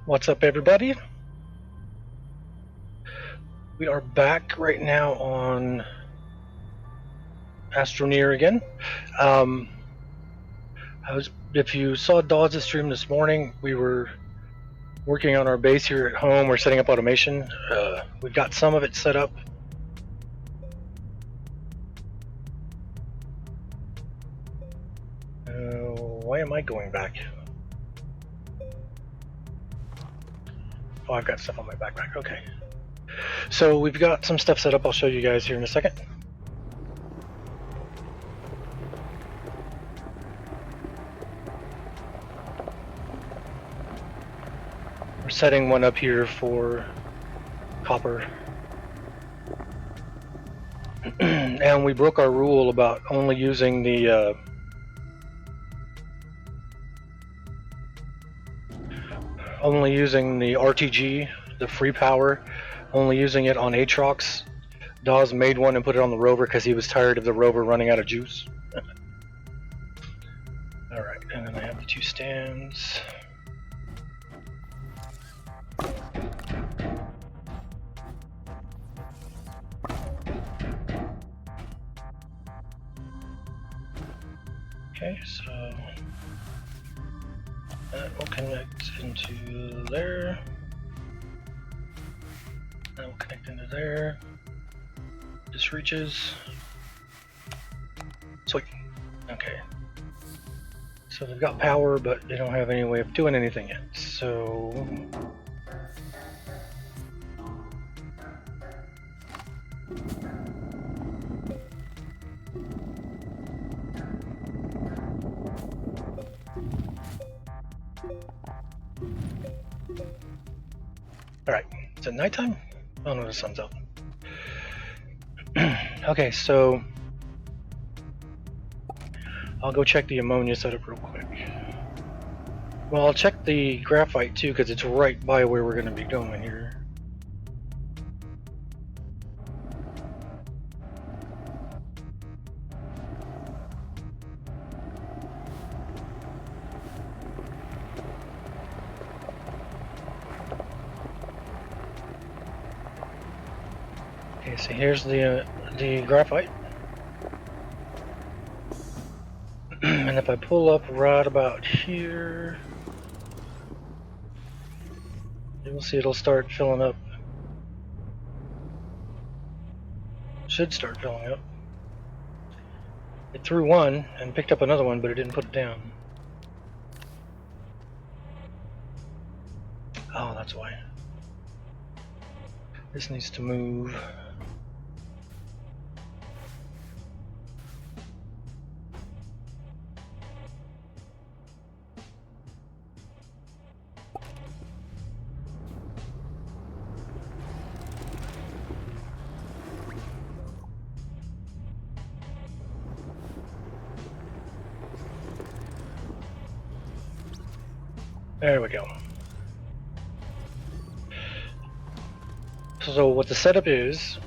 What's up, everybody? We are back right now on Astroneer again. If you saw Dawes' stream this morning, we were working on our base here at home. We're setting up automation. We've got some of it set up. Why am I going back? Oh, I've got stuff on my backpack. Okay. So we've got some stuff set up. I'll show you guys here in a second. We're setting one up here for copper. And we broke our rule about only using the RTG, the free power, only using it on Aatrox. Dawes made one and put it on the rover because he was tired of the rover running out of juice. Alright, and then I have the two stands. Okay, so that will connect into there. That will connect into there. This reaches. Sweet. Okay. So they've got power, but they don't have any way of doing anything yet. So alright, is it nighttime? Oh no, the sun's out. Okay, so I'll go check the ammonia setup real quick. Well, I'll check the graphite too, because it's right by where we're going to be going here. Okay, so here's the graphite. And if I pull up right about here, you'll see it'll start filling up. Should start filling up. It threw one and picked up another one, but it didn't put it down. Oh, that's why. This needs to move. There we go. So what the setup is,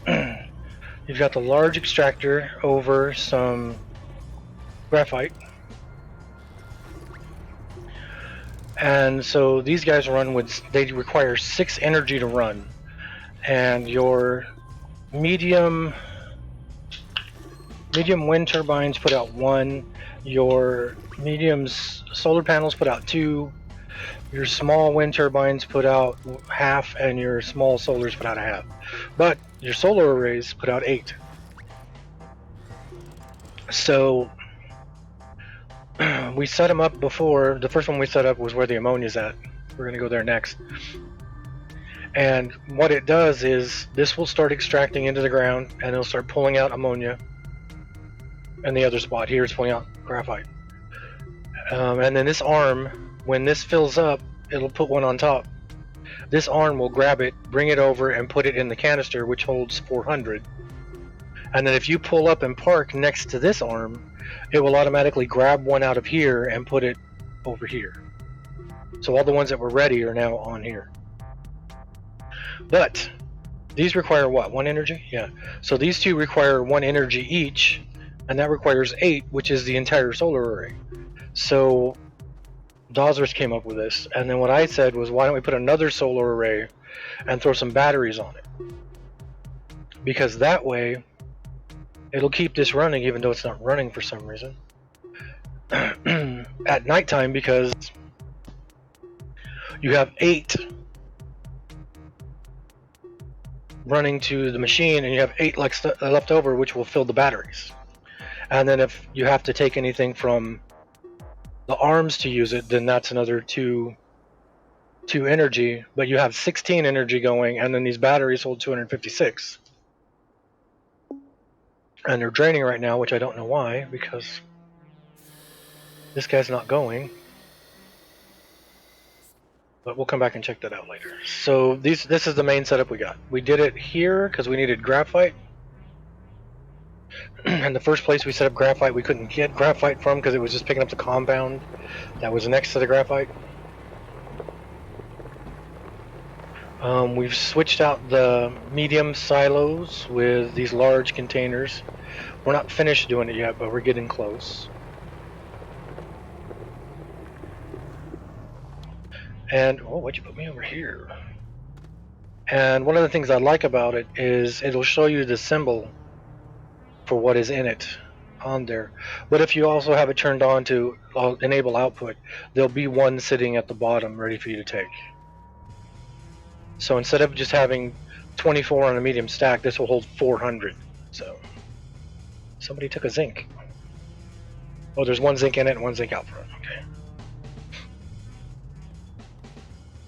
you've got the large extractor over some graphite. And so these guys run with, they require 6 energy to run. And your medium wind turbines put out 1, your medium solar panels put out 2, your small wind turbines put out half, and your small solars put out a half. But your solar arrays put out 8. So we set them up before. The first one we set up was where the ammonia's at. We're going to go there next. And what it does is this will start extracting into the ground, and it'll start pulling out ammonia. And the other spot here is pulling out graphite. And then this arm, when this fills up, it'll put one on top. This arm will grab it, bring it over, and put it in the canister, which holds 400. And then if you pull up and park next to this arm, it will automatically grab one out of here and put it over here. So all the ones that were ready are now on here. But these require what? 1 energy? Yeah. So these two require 1 energy each, and that requires 8, which is the entire solar array. So Dawsers came up with this, and then what I said was, why don't we put another solar array and throw some batteries on it? Because that way, it'll keep this running even though it's not running for some reason. At nighttime, because you have 8 running to the machine and you have 8 left over, which will fill the batteries. And then if you have to take anything from the arms to use it, then that's another 2 energy, but you have 16 energy going, and then these batteries hold 256. And they're draining right now, which I don't know why, because this guy's not going. But we'll come back and check that out later. So this is the main setup we got. We did it here because we needed graphite. And the first place we set up graphite, we couldn't get graphite from because it was just picking up the compound that was next to the graphite. We've switched out the medium silos with these large containers. We're not finished doing it yet, but we're getting close. And, oh, why'd you put me over here? And one of the things I like about it is it'll show you the symbol for what is in it on there. But if you also have it turned on to enable output, there'll be one sitting at the bottom ready for you to take. So instead of just having 24 on a medium stack, this will hold 400. So somebody took a zinc. Oh, there's 1 zinc in it and 1 zinc out front. Okay.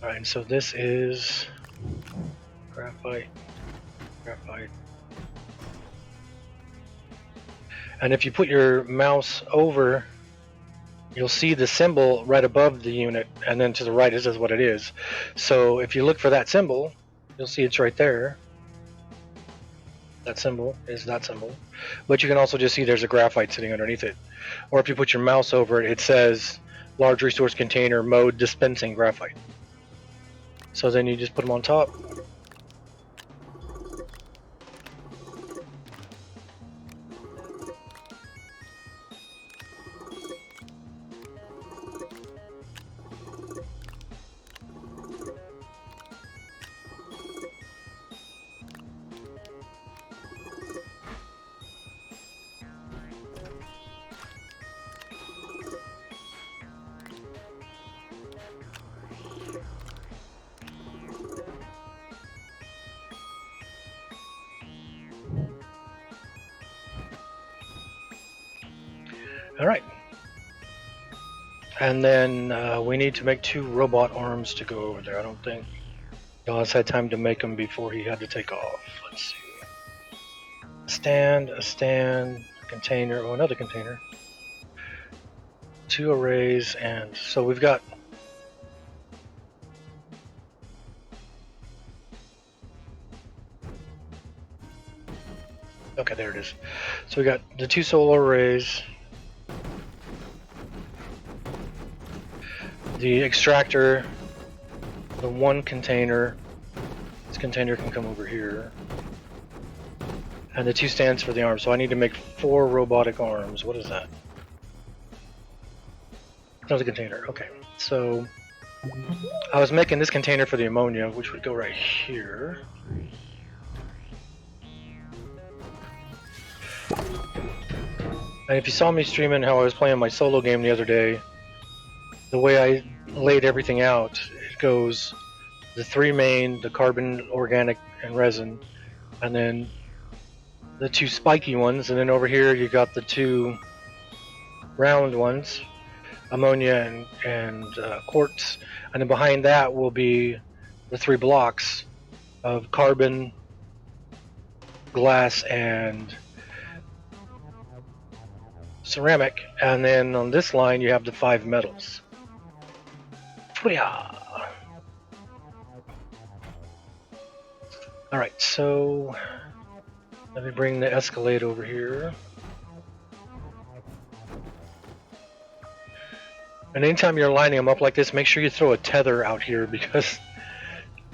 Alright, so this is graphite, graphite. And if you put your mouse over, you'll see the symbol right above the unit, and then to the right is what it is. So if you look for that symbol, you'll see it's right there. That symbol is that symbol. But you can also just see there's a graphite sitting underneath it. Or if you put your mouse over it, it says large resource container mode dispensing graphite. So then you just put them on top. All right. And then we need to make 2 robot arms to go over there. I don't think Dawes had time to make them before he had to take off. Let's see. A stand, a container, oh, another container. 2 arrays, and so we've got okay, there it is. So we got the 2 solar arrays, the extractor, the 1 container. This container can come over here. And the 2 stands for the arms. So I need to make 4 robotic arms. What is that? That was a container. Okay. So I was making this container for the ammonia, which would go right here. And if you saw me streaming how I was playing my solo game the other day, the way I laid everything out, it goes the 3 main, the carbon, organic, and resin, and then the 2 spiky ones, and then over here you got the 2 round ones, ammonia and quartz, and then behind that will be the 3 blocks of carbon, glass, and ceramic, and then on this line you have the 5 metals. Alright, so let me bring the Escalade over here. And anytime you're lining them up like this, make sure you throw a tether out here, because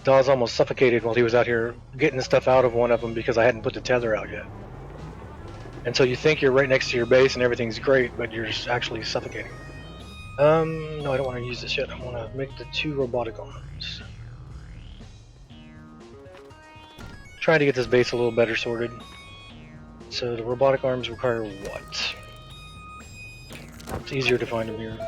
Dawes almost suffocated while he was out here getting the stuff out of one of them because I hadn't put the tether out yet. And so you think you're right next to your base and everything's great, but you're just actually suffocating. No, I don't want to use this yet. I want to make the 2 robotic arms. Trying to get this base a little better sorted. So the robotic arms require what? It's easier to find them here.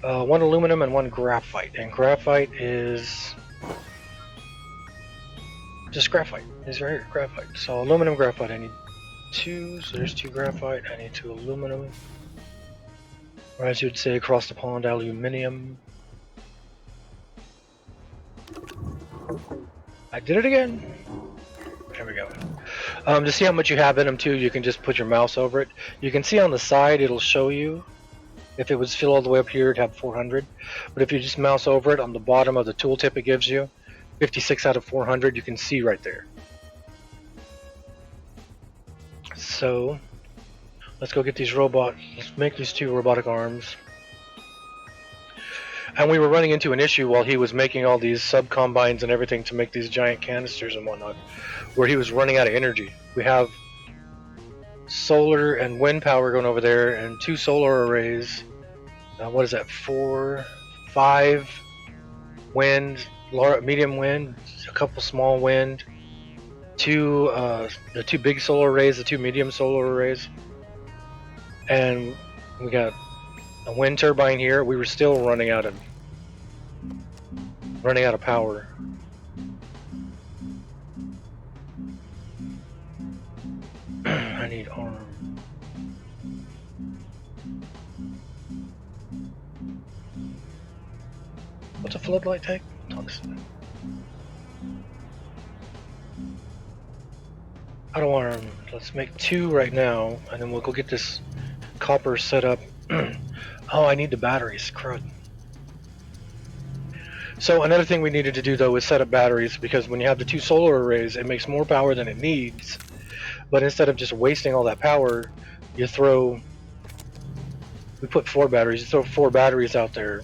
1 aluminum and 1 graphite. And graphite is just graphite. It's right here, graphite. So aluminum, graphite. I need 2. So there's 2 graphite. I need 2 aluminum. Or as you'd say across the pond, aluminium. I did it again. There we go. To see how much you have in them too, you can just put your mouse over it. You can see on the side it'll show you. If it was filled all the way up here, it'd have 400. But if you just mouse over it, on the bottom of the tooltip it gives you 56 out of 400. You can see right there. So let's go get these robots. Let's make these 2 robotic arms. And we were running into an issue while he was making all these sub-combines and everything to make these giant canisters and whatnot, where he was running out of energy. We have solar and wind power going over there, and 2 solar arrays. What is that? 4, 5 wind, medium wind, a couple small wind, 2 the 2 big solar arrays, the 2 medium solar arrays, and we got a wind turbine here. We were still running out of power. I need arm. What's a floodlight take? Tungsten. I don't want arm. Let's make 2 right now, and then we'll go get this copper set up. Oh, I need the batteries. Crud. So another thing we needed to do though is set up batteries, because when you have the 2 solar arrays, it makes more power than it needs. But instead of just wasting all that power, we put 4 batteries. You throw 4 batteries out there,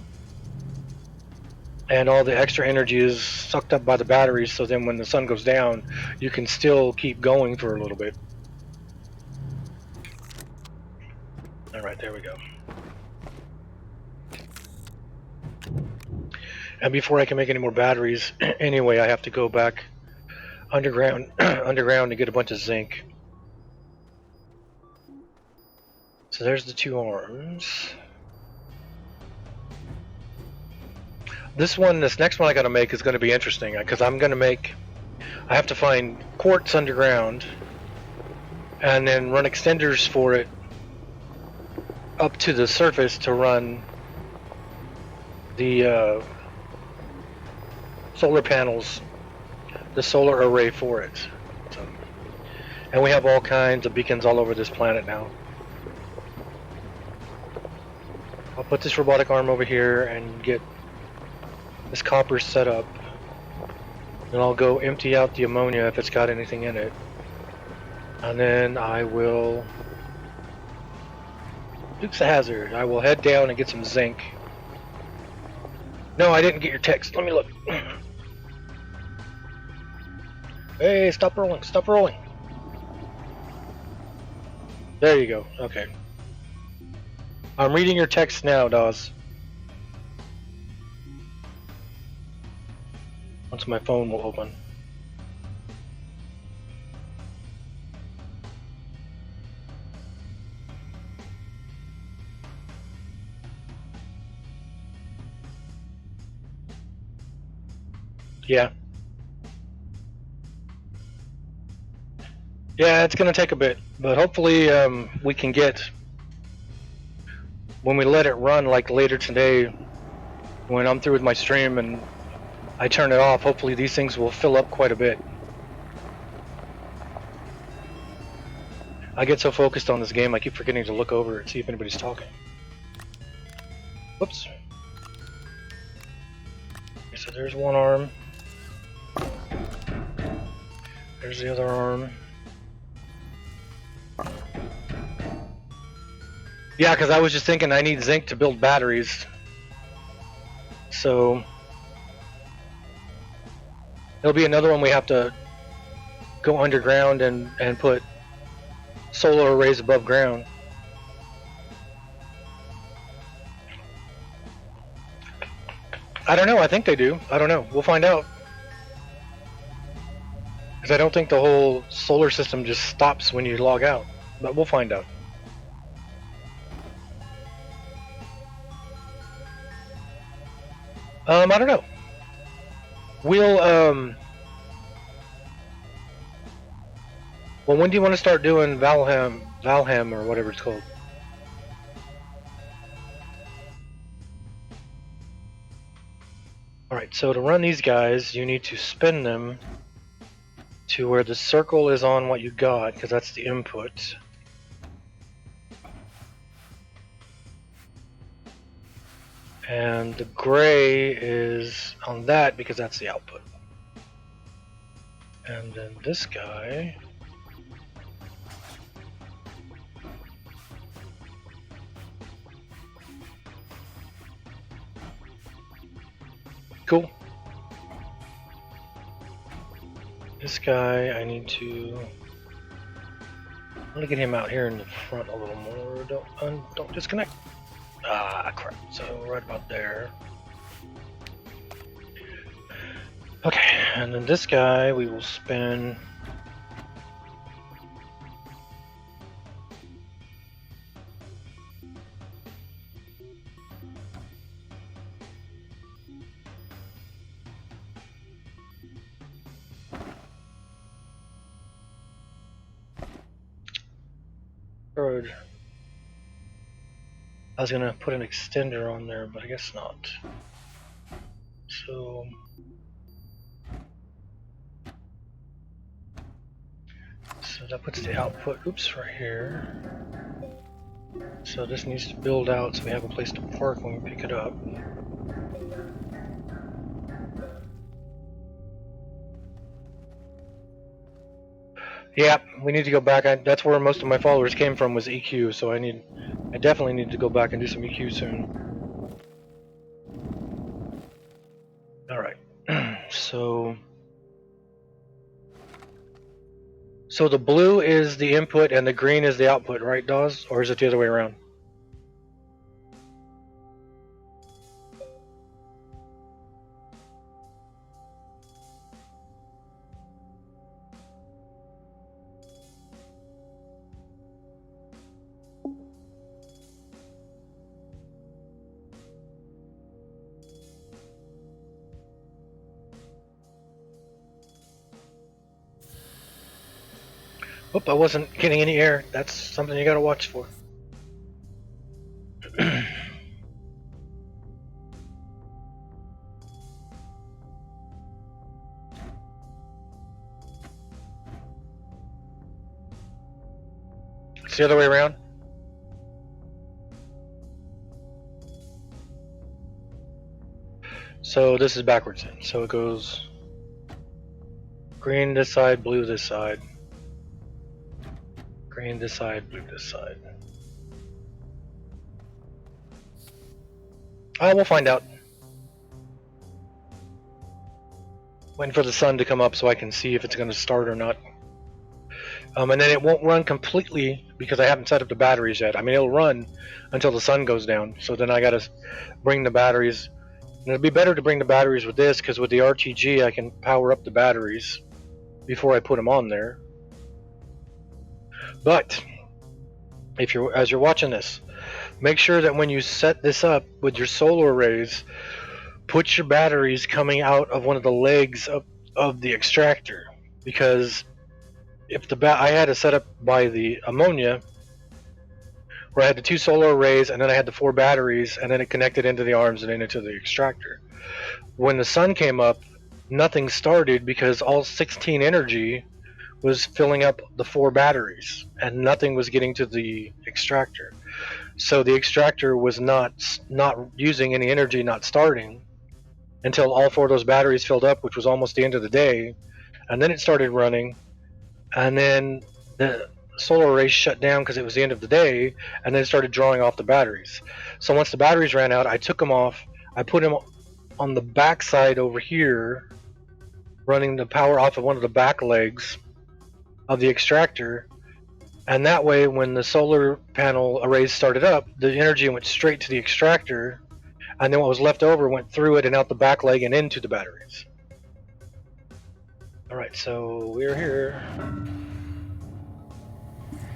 and all the extra energy is sucked up by the batteries. So then when the sun goes down, you can still keep going for a little bit. All right, there we go. And before I can make any more batteries, anyway, I have to go back underground to get a bunch of zinc. So there's the 2 arms. This next one I gotta make is gonna be interesting, because I have to find quartz underground and then run extenders for it up to the surface to run the solar panels, the solar array for it. So, and we have all kinds of beacons all over this planet now. I'll put this robotic arm over here and get this copper set up. Then I'll go empty out the ammonia if it's got anything in it. And then I will... Dukes the hazard. I will head down and get some zinc. No, I didn't get your text. Let me look. Hey, stop rolling. Stop rolling. There you go. Okay. I'm reading your text now, Dawes. Once my phone will open. Yeah. Yeah, it's gonna take a bit, but hopefully we can get, when we let it run, like later today, when I'm through with my stream and I turn it off, hopefully these things will fill up quite a bit. I get so focused on this game, I keep forgetting to look over and see if anybody's talking. Whoops. Okay, so there's one arm. There's the other arm. Yeah, because I was just thinking I need zinc to build batteries. So there'll be another one we have to go underground and put solar arrays above ground. I don't know. I think they do. I don't know. We'll find out. Because I don't think the whole solar system just stops when you log out. But we'll find out. I don't know. We'll well, when do you want to start doing Valham or whatever it's called? Alright, so to run these guys, you need to spin them to where the circle is on what you got, because that's the input. And the gray is on that because that's the output. And then this guy. Cool. This guy, I need to. I'm gonna get him out here in the front a little more. Don't disconnect. Ah, crap. So right about there. Okay, and then this guy we will spin. I was gonna put an extender on there, but I guess not. So that puts the output, oops, right here. So this needs to build out so we have a place to park when we pick it up. Yeah, we need to go back. That's where most of my followers came from, was EQ, so I definitely need to go back and do some EQ soon. Alright, so the blue is the input and the green is the output, right, Dawes? Or is it the other way around? Oop, I wasn't getting any air. That's something you gotta watch for. It's the other way around. So this is backwards then. So it goes green this side, blue this side. Green this side, blue this side. Oh, we'll find out. Waiting for the sun to come up so I can see if it's going to start or not. And then it won't run completely because I haven't set up the batteries yet. I mean, it'll run until the sun goes down. So then I got to bring the batteries. And it'd be better to bring the batteries with this because with the RTG I can power up the batteries before I put them on there. But as you're watching this, make sure that when you set this up with your solar arrays, put your batteries coming out of one of the legs of the extractor, because if I had to set up by the ammonia where I had the 2 solar arrays and then I had the 4 batteries and then it connected into the arms and then into the extractor. When the sun came up, nothing started because all 16 energy was filling up the 4 batteries and nothing was getting to the extractor. So the extractor was not using any energy, not starting until all 4 of those batteries filled up, which was almost the end of the day, and then it started running, and then the solar array shut down because it was the end of the day, and then it started drawing off the batteries. So once the batteries ran out, I took them off, I put them on the back side over here, running the power off of one of the back legs of the extractor, And that way, when the solar panel arrays started up, the energy went straight to the extractor, and then what was left over went through it and out the back leg and into the batteries. Alright, so we're here.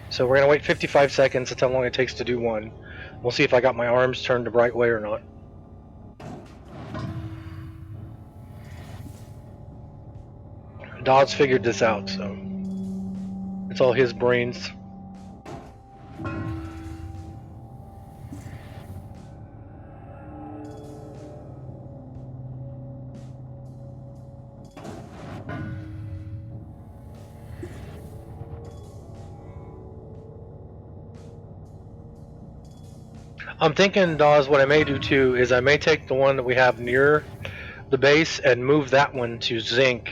So we're going to wait 55 seconds. That's how long it takes to do one. We'll see if I got my arms turned the right way or not. Dawes figured this out, so it's all his brains. I'm thinking, Dawes, what I may do too is I may take the one that we have near the base and move that one to zinc,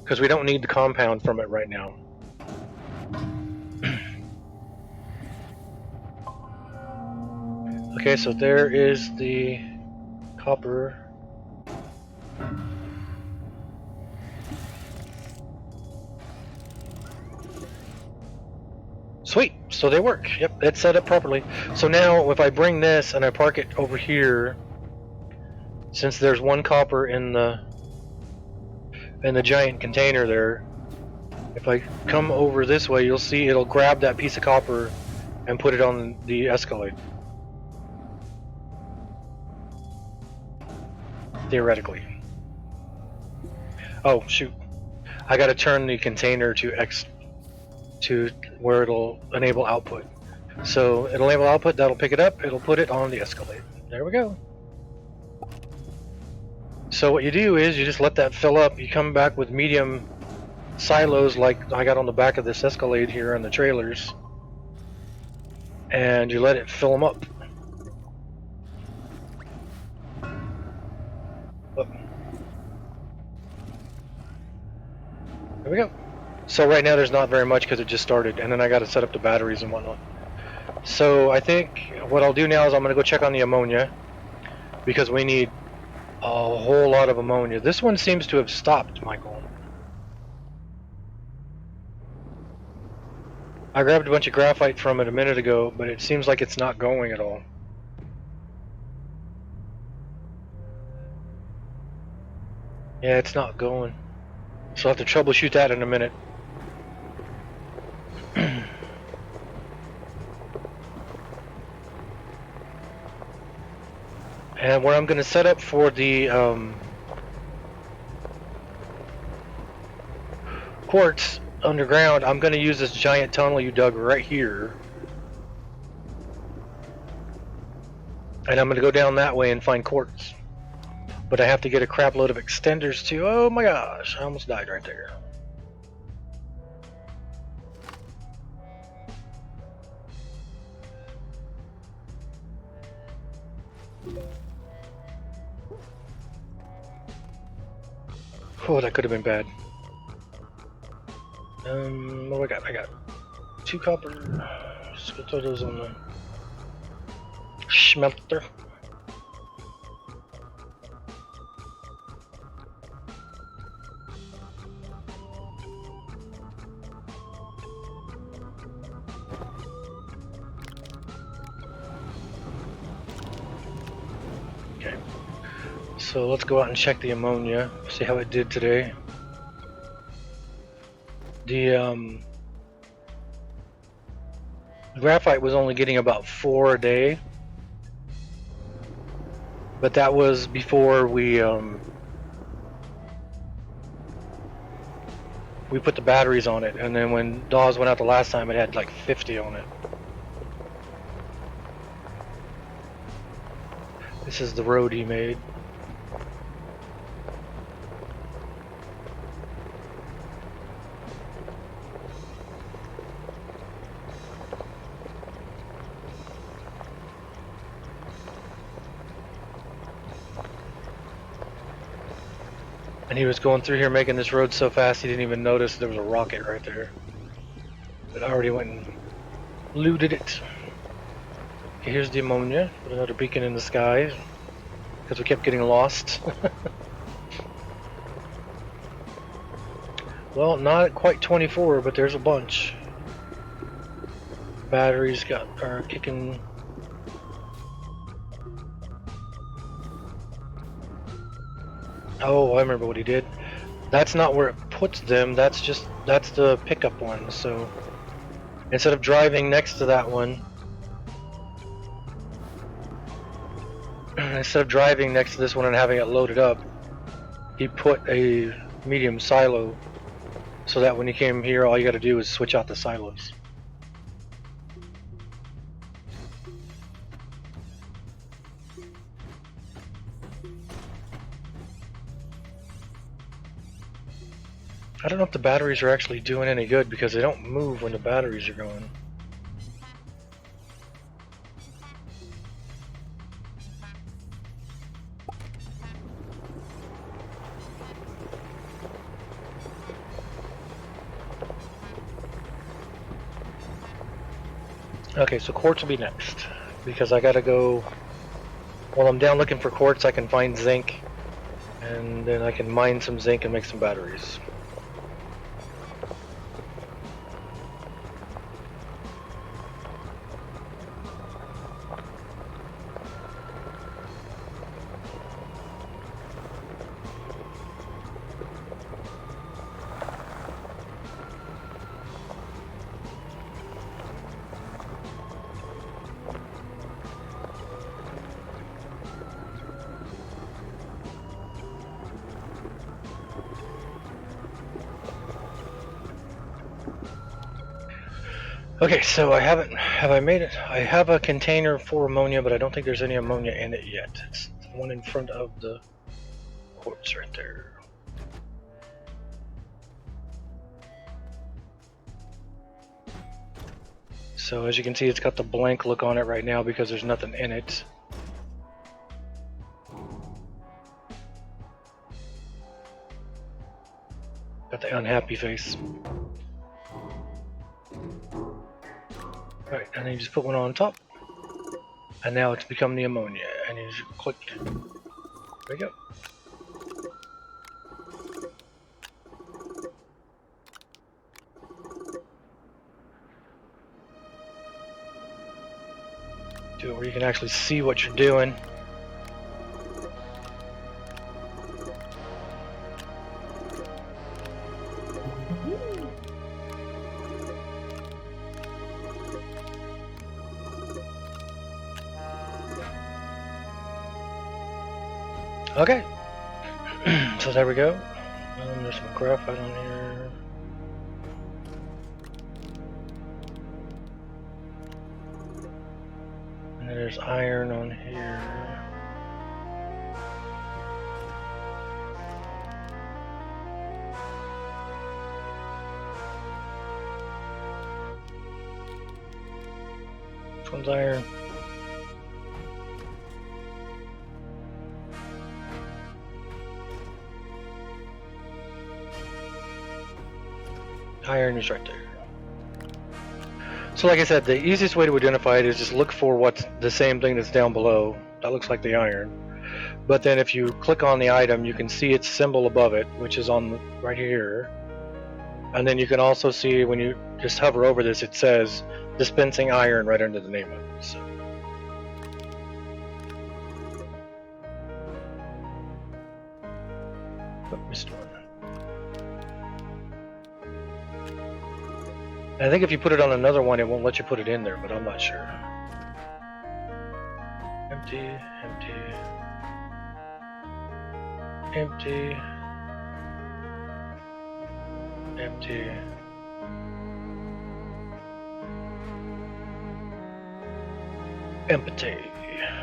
because we don't need the compound from it right now. Okay, so there is the copper. Sweet, so they work. Yep, it's set up properly. So now if I bring this and I park it over here, since there's one copper in the giant container there, if I come over this way, you'll see it'll grab that piece of copper and put it on the Escalade. Theoretically. Oh shoot, I gotta turn the container to X to where it'll enable output. So it'll enable output, that'll pick it up, it'll put it on the Escalade. There we go. So what you do is you just let that fill up. You come back with medium silos like I got on the back of this Escalade here on the trailers, and you let it fill them up. Oh. There we go. So right now there's not very much because it just started, and then I got to set up the batteries and whatnot. So I think what I'll do now is I'm going to go check on the ammonia, because we need a whole lot of ammonia. This one seems to have stopped, Michael. I grabbed a bunch of graphite from it a minute ago, but it seems like it's not going at all. Yeah, it's not going. So I'll have to troubleshoot that in a minute. And where I'm going to set up for the quartz underground, I'm going to use this giant tunnel you dug right here. And I'm going to go down that way and find quartz. But I have to get a crap load of extenders too. Oh my gosh, I almost died right there. Oh, that could have been bad. What do I got? I got 2 copper. Just go throw those on the smelter. Okay. So let's go out and check the ammonia, see how it did today. The graphite was only getting about 4 a day, but that was before we put the batteries on it, and then when Dawes went out the last time, it had like 50 on it. This is the road he made. And he was going through here making this road so fast he didn't even notice there was a rocket right there. But I already went and looted it. Okay, here's the ammonia. Put another beacon in the sky because we kept getting lost. Well, not quite 24, but there's a bunch. batteries are kicking. Oh, I remember what he did. That's not where it puts them. That's the pickup one. So instead of driving next to that one, instead of driving next to this one and having it loaded up, he put a medium silo so that when you came here, all you got to do is switch out the silos. I don't know if the batteries are actually doing any good because they don't move when the batteries are going. Okay, so quartz will be next because I gotta go. While I'm down looking for quartz, I can find zinc, and then I can mine some zinc and make some batteries. Okay, so have I made it? I have a container for ammonia, but I don't think there's any ammonia in it yet. It's the one in front of the quartz right there. So as you can see, it's got the blank look on it right now because there's nothing in it. Got the unhappy face. Alright, and then you just put one on top. And now it's become the ammonia. And you just click. There we go. Do it where you can actually see what you're doing. Okay. So there we go. There's some graphite on here. And there's iron on here. Which one's iron? Iron is right there. So like I said, the easiest way to identify it is just look for what's the same thing that's down below. That looks like the iron. But then if you click on the item, you can see its symbol above it, which is on right here. And then you can also see when you just hover over this, it says dispensing iron right under the name of it. So. Oh, missed one. I think if you put it on another one, it won't let you put it in there, but I'm not sure. Empty, empty, empty, empty. Empty.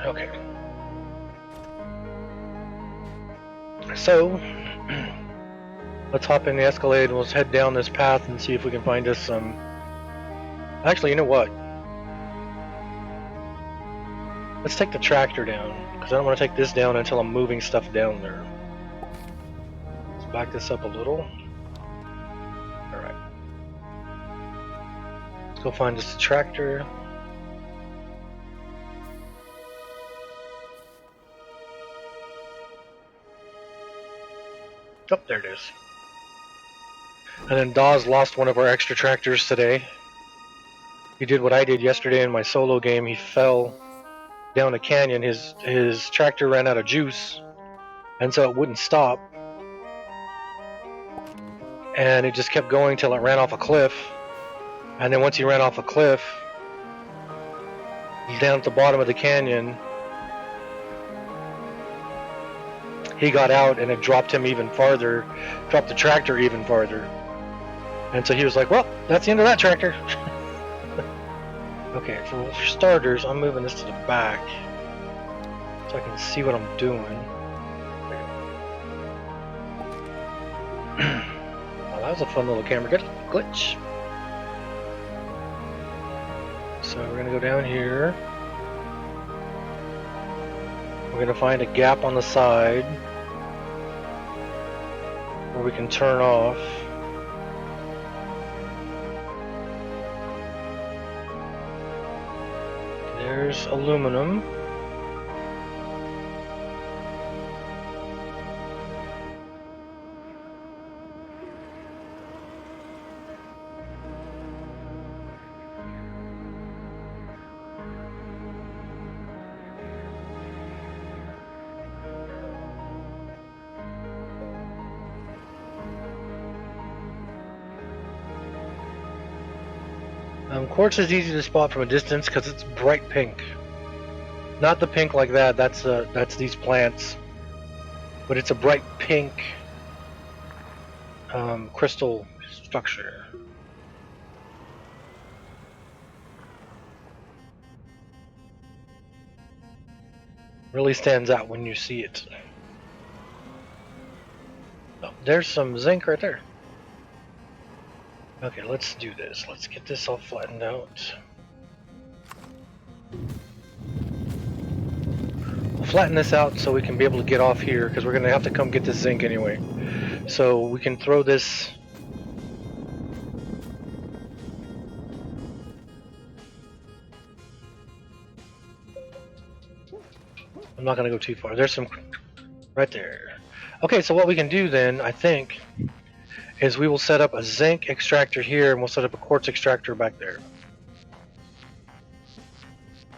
Okay. So, let's hop in the Escalade and let's head down this path and see if we can find us some... Actually, you know what? Let's take the tractor down, because I don't want to take this down until I'm moving stuff down there. Let's back this up a little. Alright. Let's go find this tractor. Oh, there it is. And then Dawes lost one of our extra tractors today. he did what I did yesterday in my solo game. He fell down a canyon. His tractor ran out of juice, and so it wouldn't stop. And it just kept going till it ran off a cliff. And then once he ran off a cliff, he's down at the bottom of the canyon. He got out and it dropped him even farther, dropped the tractor even farther. And so he was like, well, that's the end of that tractor. Okay, for starters, I'm moving this to the back so I can see what I'm doing. Well, that was a fun little camera glitch. So we're gonna go down here. We're gonna find a gap on the side where we can turn off. There's aluminum. Quartz is easy to spot from a distance because it's bright pink. Not the pink like that. That's these plants, but it's a bright pink crystal structure. Really stands out when you see it. Oh, there's some zinc right there. Okay, let's do this. Let's get this all flattened out. We'll flatten this out so we can be able to get off here because we're going to have to come get this zinc anyway. So we can throw this. I'm not going to go too far. There's some right there. Okay, so what we can do then, I think, is we will set up a zinc extractor here and we'll set up a quartz extractor back there.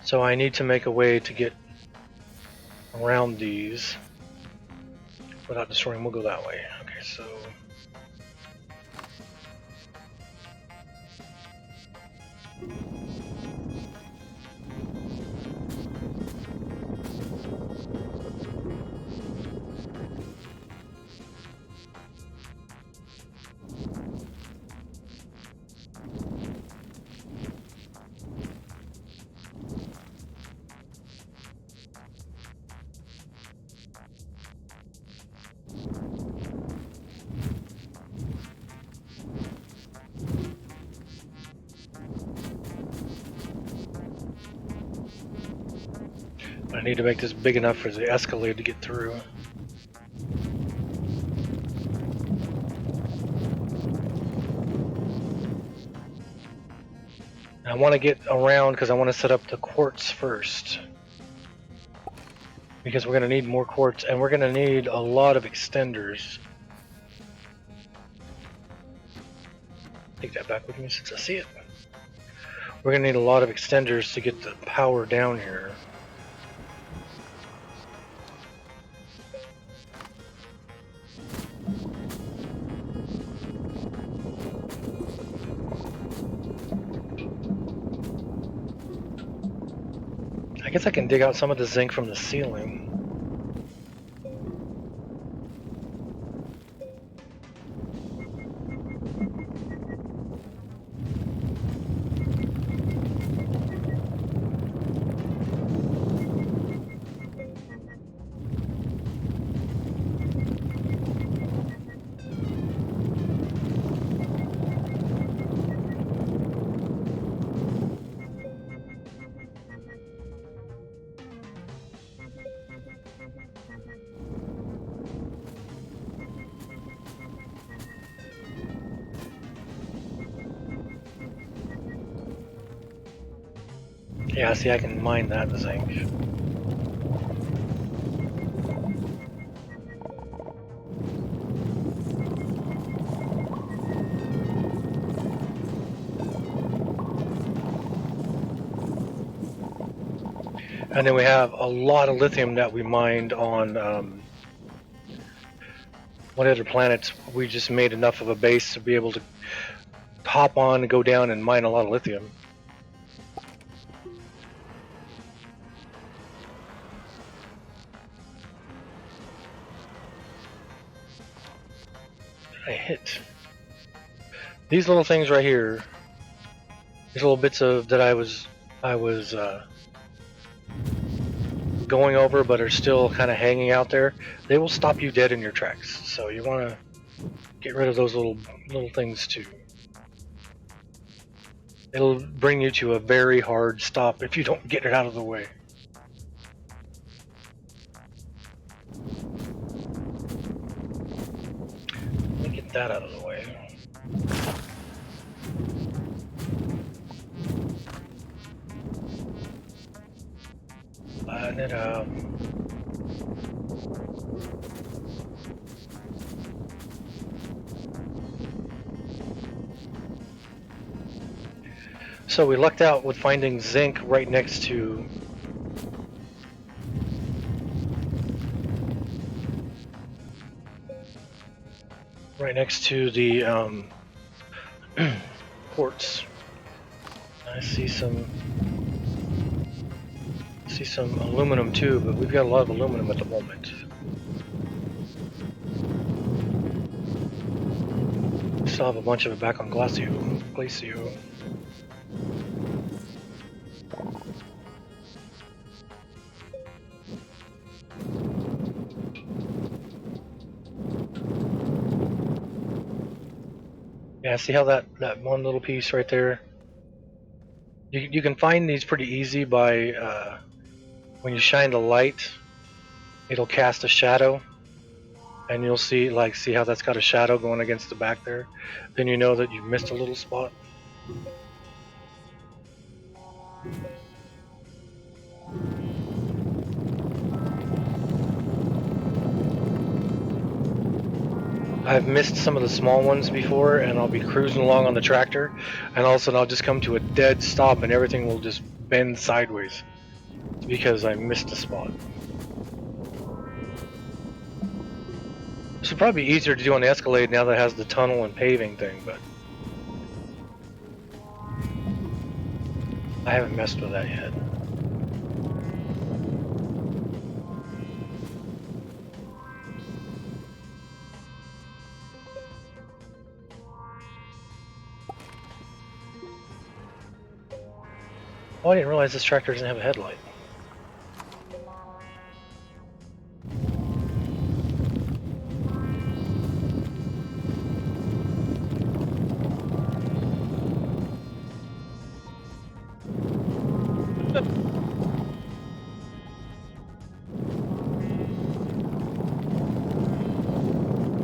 So I need to make a way to get around these without destroying. We'll go that way. Okay, so I need to make this big enough for the Escalade to get through. I want to get around because I want to set up the quartz first. Because we're going to need more quartz and we're going to need a lot of extenders. Take that back with me since I see it. We're going to need a lot of extenders to get the power down here. I guess I can dig out some of the zinc from the ceiling. Yeah, see, I can mine that zinc. And then we have a lot of lithium that we mined on one other planet. We just made enough of a base to be able to hop on and go down and mine a lot of lithium. I hit these little things right here. These little bits of that I was going over, but are still kind of hanging out there. They will stop you dead in your tracks. So you want to get rid of those little things too. It'll bring you to a very hard stop if you don't get it out of the way. Let me get that out of the way. Flatten it out. So we lucked out with finding zinc right next to the quartz. I see some aluminum too, but we've got a lot of aluminum at the moment. Still have a bunch of it back on Glacio. Yeah, see how that one little piece right there? You can find these pretty easy by when you shine the light, it'll cast a shadow, and you'll see how that's got a shadow going against the back there. Then you know that you've missed a little spot. I've missed some of the small ones before, and I'll be cruising along on the tractor, and all of a sudden I'll just come to a dead stop and everything will just bend sideways because I missed a spot. This would probably be easier to do on the Escalade now that it has the tunnel and paving thing, but I haven't messed with that yet. Oh, I didn't realize this tractor doesn't have a headlight.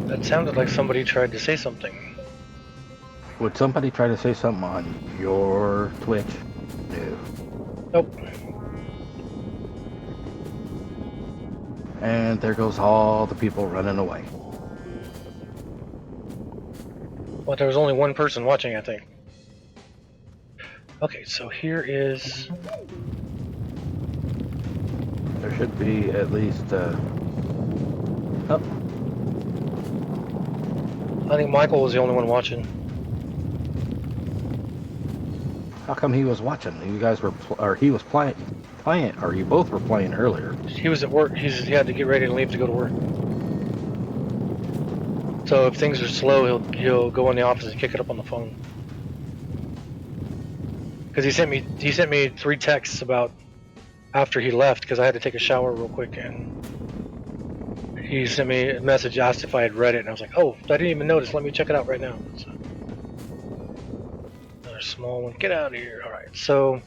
That sounded like somebody tried to say something. Would somebody try to say something on your Twitch? No. Nope. And there goes all the people running away. Well, there was only one person watching, I think. Okay, so here is... There should be at least, oh. I think Michael was the only one watching. How come he was watching? You guys were, or he was playing, or you both were playing earlier. He was at work. He had to get ready to leave to go to work. So if things are slow, he'll go in the office and kick it up on the phone. Because he sent me 3 texts about after he left because I had to take a shower real quick, and he sent me a message, asked if I had read it, and I was like, oh, I didn't even notice. Let me check it out right now. So, another small one. Get out of here. All right. So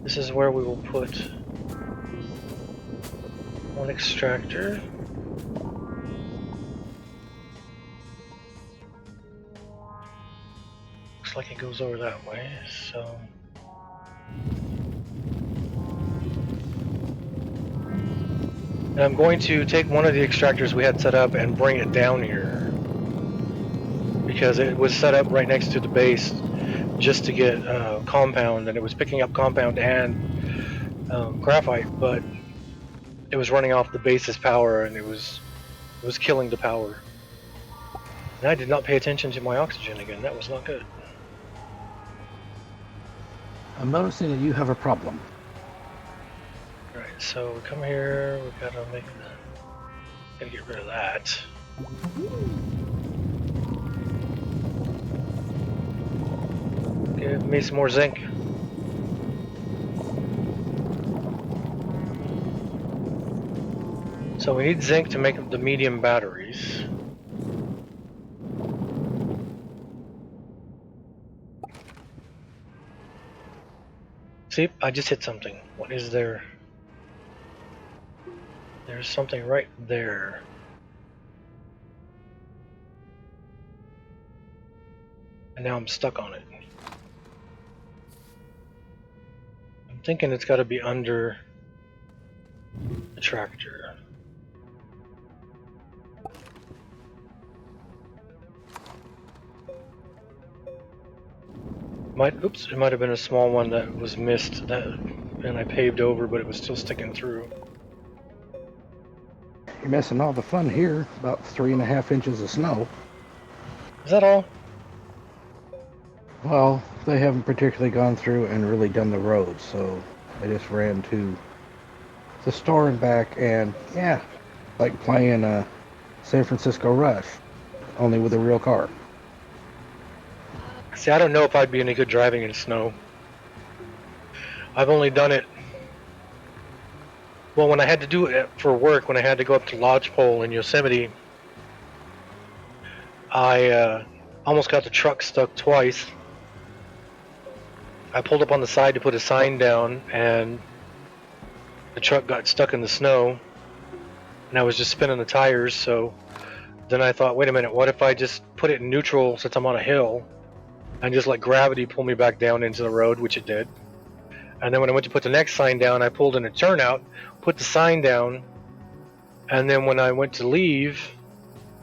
this is where we will put one extractor. Looks like it goes over that way, so... And I'm going to take one of the extractors we had set up and bring it down here. Because it was set up right next to the base, just to get compound, and it was picking up compound and graphite, but it was running off the basis power, and it was killing the power. And I did not pay attention to my oxygen again. That was not good. I'm noticing that you have a problem. All right, so we come here. We gotta get rid of that. Give me some more zinc. So we need zinc to make the medium batteries. See, I just hit something. What is there? There's something right there. And now I'm stuck on it. I'm thinking it's got to be under the tractor. It might have been a small one that was missed, and I paved over, but it was still sticking through. You're missing all the fun here. About 3.5 inches of snow. Is that all? Well, they haven't particularly gone through and really done the road, so I just ran to the store and back, and yeah, like playing San Francisco Rush, only with a real car. See, I don't know if I'd be any good driving in snow. I've only done it. Well, when I had to do it for work, when I had to go up to Lodgepole in Yosemite, I almost got the truck stuck twice. I pulled up on the side to put a sign down, and the truck got stuck in the snow, and I was just spinning the tires. So then I thought, wait a minute, what if I just put it in neutral since I'm on a hill, and just let gravity pull me back down into the road, which it did. And then when I went to put the next sign down, I pulled in a turnout, put the sign down, and then when I went to leave,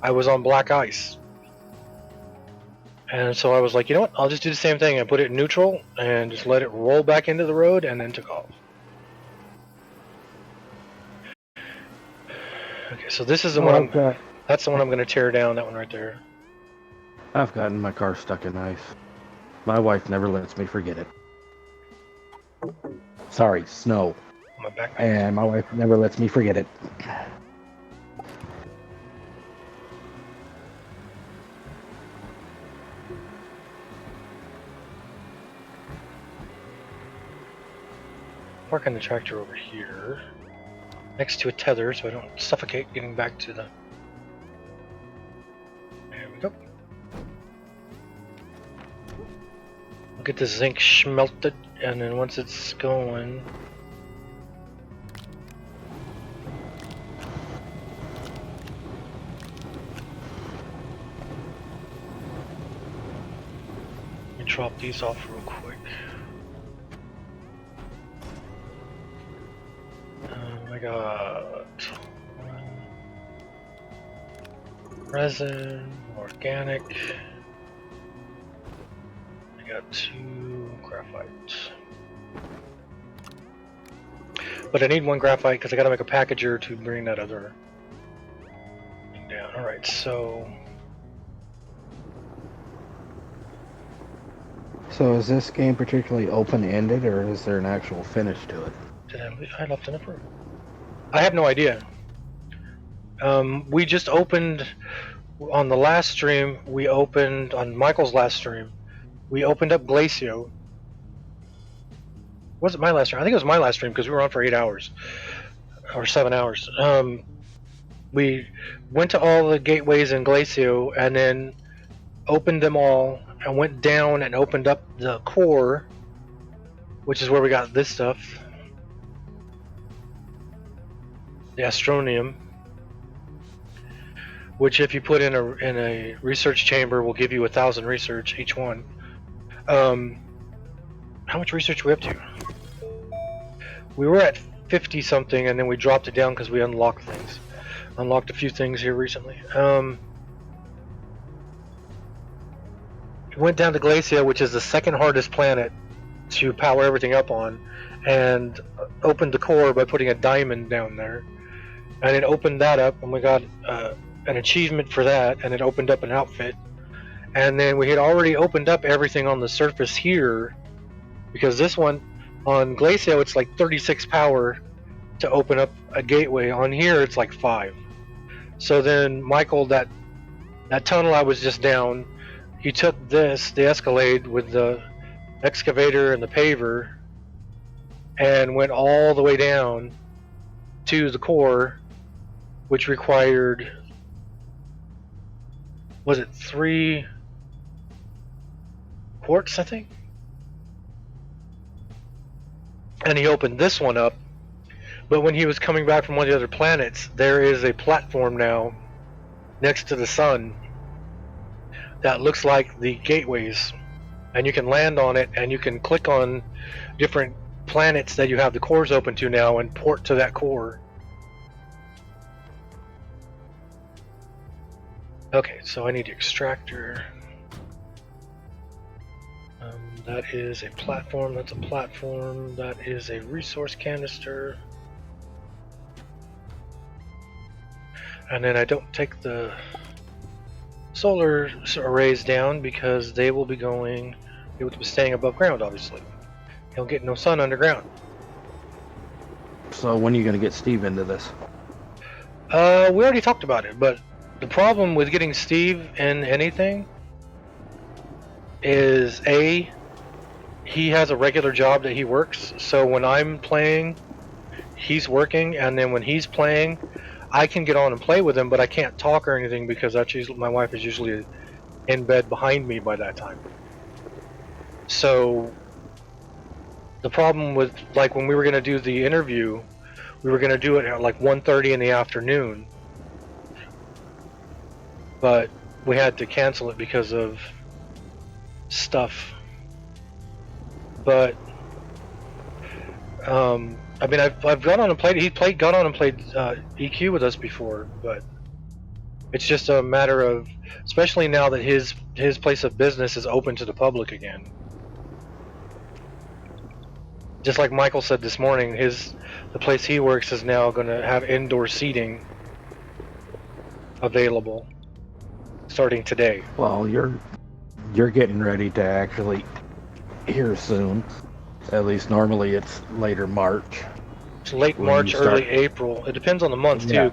I was on black ice. And so I was like, you know what, I'll just do the same thing. I put it in neutral and just let it roll back into the road, and then took off. Okay, so this is the one that's the one I'm going to tear down, that one right there. I've gotten my car stuck in ice. My wife never lets me forget it. Sorry, snow. My back. And my wife never lets me forget it. Parking the tractor over here, next to a tether, so I don't suffocate getting back to the... There we go. We'll get the zinc smelted, and then once it's going... Let me drop these off real quick. I got resin, organic. I got 2 graphite. But I need 1 graphite because I got to make a packager to bring that other thing down. Alright, so... So is this game particularly open-ended, or is there an actual finish to it? Did I leave? I left enough room. I have no idea. We just opened on the last stream. We opened on Michael's last stream. We opened up Glacio. Was it my last stream? I think it was my last stream because we were on for 8 hours or 7 hours. We went to all the gateways in Glacio and then opened them all and went down and opened up the core, which is where we got this stuff. The Astroneer, which if you put in a research chamber will give you 1,000 research each one. How much research are we up to? We were at 50 something, and then we dropped it down because we unlocked things. Unlocked a few things here recently. went down to Glacia, which is the second hardest planet to power everything up on, and opened the core by putting a diamond down there. And it opened that up, and we got an achievement for that, and it opened up an outfit. And then we had already opened up everything on the surface here, because this one on Glacio it's like 36 power to open up a gateway. On here it's like 5. So then Michael, that tunnel I was just down, he took this, the Escalade with the excavator and the paver, and went all the way down to the core, which required, was it 3 quartz, I think? And he opened this one up, but when he was coming back from one of the other planets, there is a platform now next to the sun that looks like the gateways, and you can land on it, and you can click on different planets that you have the cores open to now and port to that core. Okay, so I need extractor. That is a platform, that's a platform, that is a resource canister. And then I don't take the solar arrays down because they will be staying above ground, obviously. You'll get no sun underground. So when are you going to get Steve into this? We already talked about it, but the problem with getting Steve in anything is he has a regular job that he works, so when I'm playing, he's working, and then when he's playing, I can get on and play with him, but I can't talk or anything because that's usually, my wife is usually in bed behind me by that time. So the problem with, like, when we were going to do the interview, we were going to do it at like 1:30 in the afternoon, but we had to cancel it because of stuff. But I mean, I've gone on and played. Gone on and played EQ with us before, but it's just a matter of, especially now that his place of business is open to the public again. Just like Michael said this morning, the place he works is now going to have indoor seating available starting today. Well, you're getting ready to actually here soon. At least normally it's later March. It's late March, early April. It depends on the month too.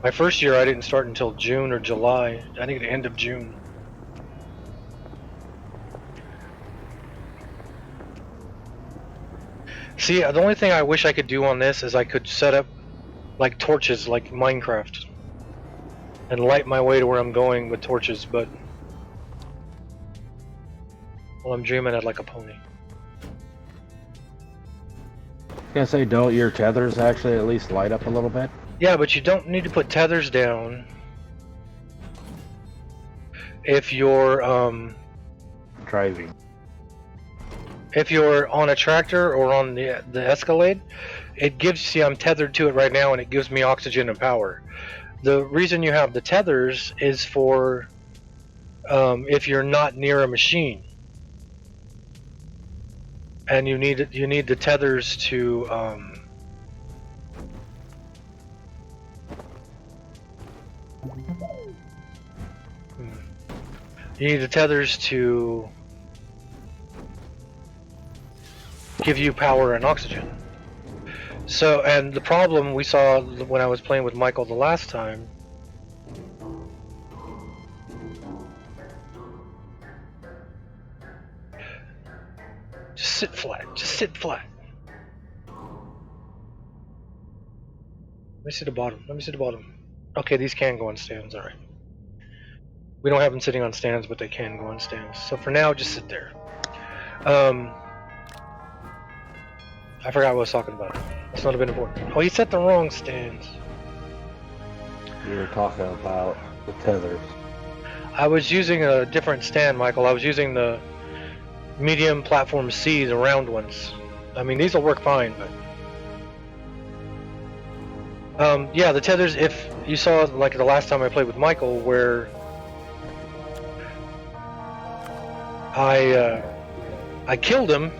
My first year I didn't start until June or July. I think the end of June. See, the only thing I wish I could do on this is I could set up like torches like Minecraft and light my way to where I'm going with torches, but well, I'm dreaming I'd like a pony. I was gonna say, don't your tethers actually at least light up a little bit? Yeah, but you don't need to put tethers down if you're driving. If you're on a tractor or on the Escalade, it gives, see, I'm tethered to it right now and it gives me oxygen and power. The reason you have the tethers is for if you're not near a machine. And you need the tethers to you need the tethers to give you power and oxygen. So, and the problem we saw when I was playing with Michael the last time, just sit flat, just sit flat. Let me see the bottom, let me see the bottom. Okay, these can go on stands, alright. We don't have them sitting on stands, but they can go on stands. So for now, just sit there. I forgot what I was talking about. It's not a bit important. Oh, you set the wrong stands. You were talking about the tethers. I was using a different stand, Michael. I was using the medium platform C, the round ones. I mean, these will work fine, but yeah, the tethers. If you saw, like the last time I played with Michael, where I killed him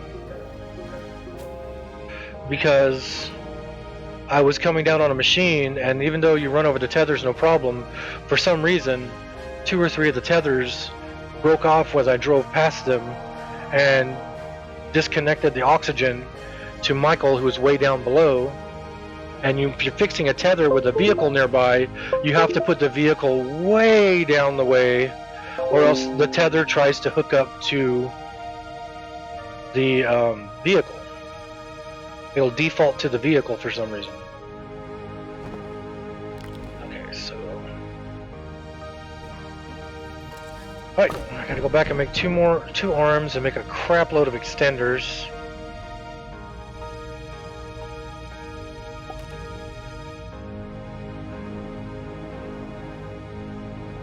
because I was coming down on a machine, and even though you run over the tethers no problem, for some reason 2 or 3 of the tethers broke off as I drove past them and disconnected the oxygen to Michael, who was way down below. And if you're fixing a tether with a vehicle nearby, you have to put the vehicle way down the way, or else the tether tries to hook up to the vehicle. It'll default to the vehicle for some reason. Okay, so... Alright, I gotta go back and make 2 arms and make a crap load of extenders.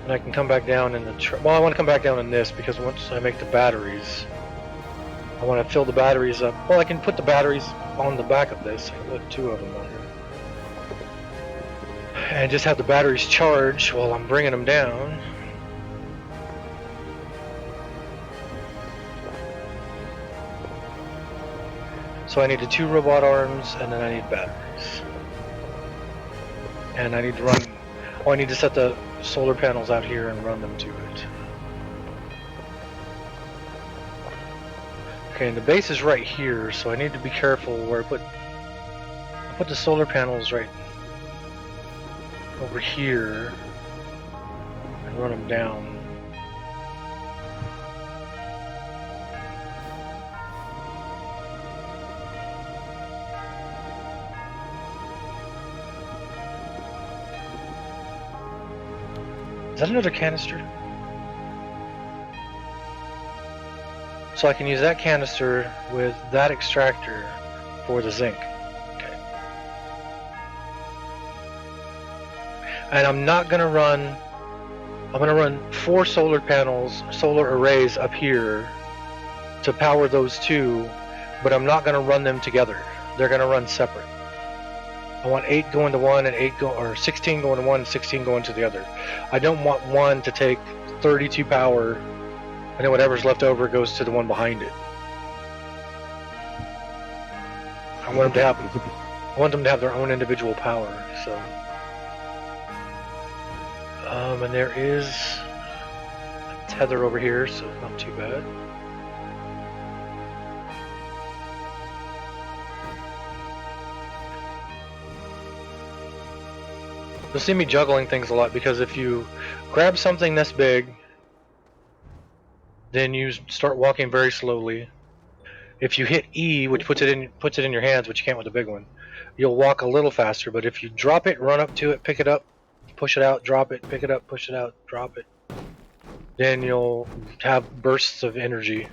And I can come back down in the well, I want to come back down in this because once I make the batteries, I want to fill the batteries up. Well, I can put the batteries on the back of this. I can put 2 of them on here. And just have the batteries charge while I'm bringing them down. So I need the 2 robot arms, and then I need batteries. And I need to run... Oh, I need to set the solar panels out here and run them to it. Okay, and the base is right here, so I need to be careful where I put the solar panels right over here and run them down. Is that another canister? So I can use that canister with that extractor for the zinc. Okay. And I'm gonna run 4 solar panels, solar arrays up here to power those 2, but I'm not gonna run them together. They're gonna run separate. I want 8 going to one and 16 going to one and 16 going to the other. I don't want one to take 32 power and then whatever's left over goes to the one behind it. I want them to have their own individual power. So, and there is a tether over here, so not too bad. You'll see me juggling things a lot because if you grab something this big, then you start walking very slowly. If you hit E, which puts it in your hands, which you can't with the big one, you'll walk a little faster. But if you drop it, run up to it, pick it up, push it out, drop it, pick it up, push it out, drop it, then you'll have bursts of energy.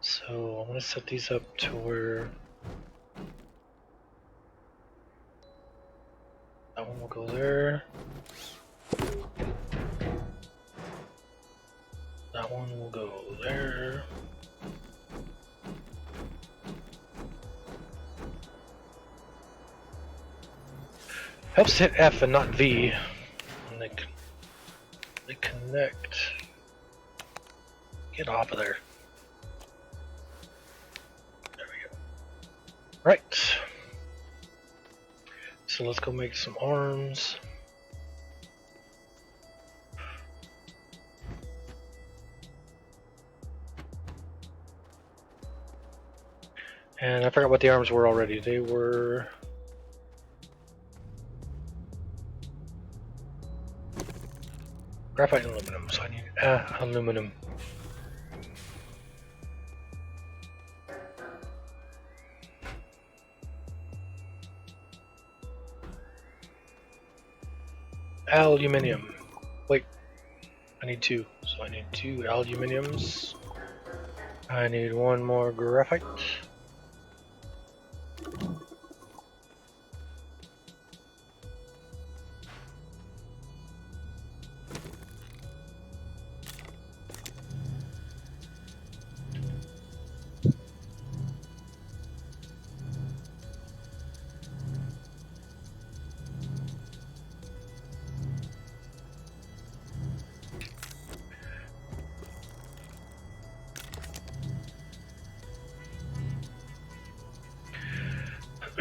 So I'm going to set these up to where that one will go there. That one will go there. Helps hit F and not V. And they connect. Get off of there. There we go. Right. So let's go make some arms. And I forgot what the arms were already. They were... graphite and aluminum, so I need aluminum. Aluminium. Wait, I need 2. So I need 2 aluminiums. I need 1 more graphite.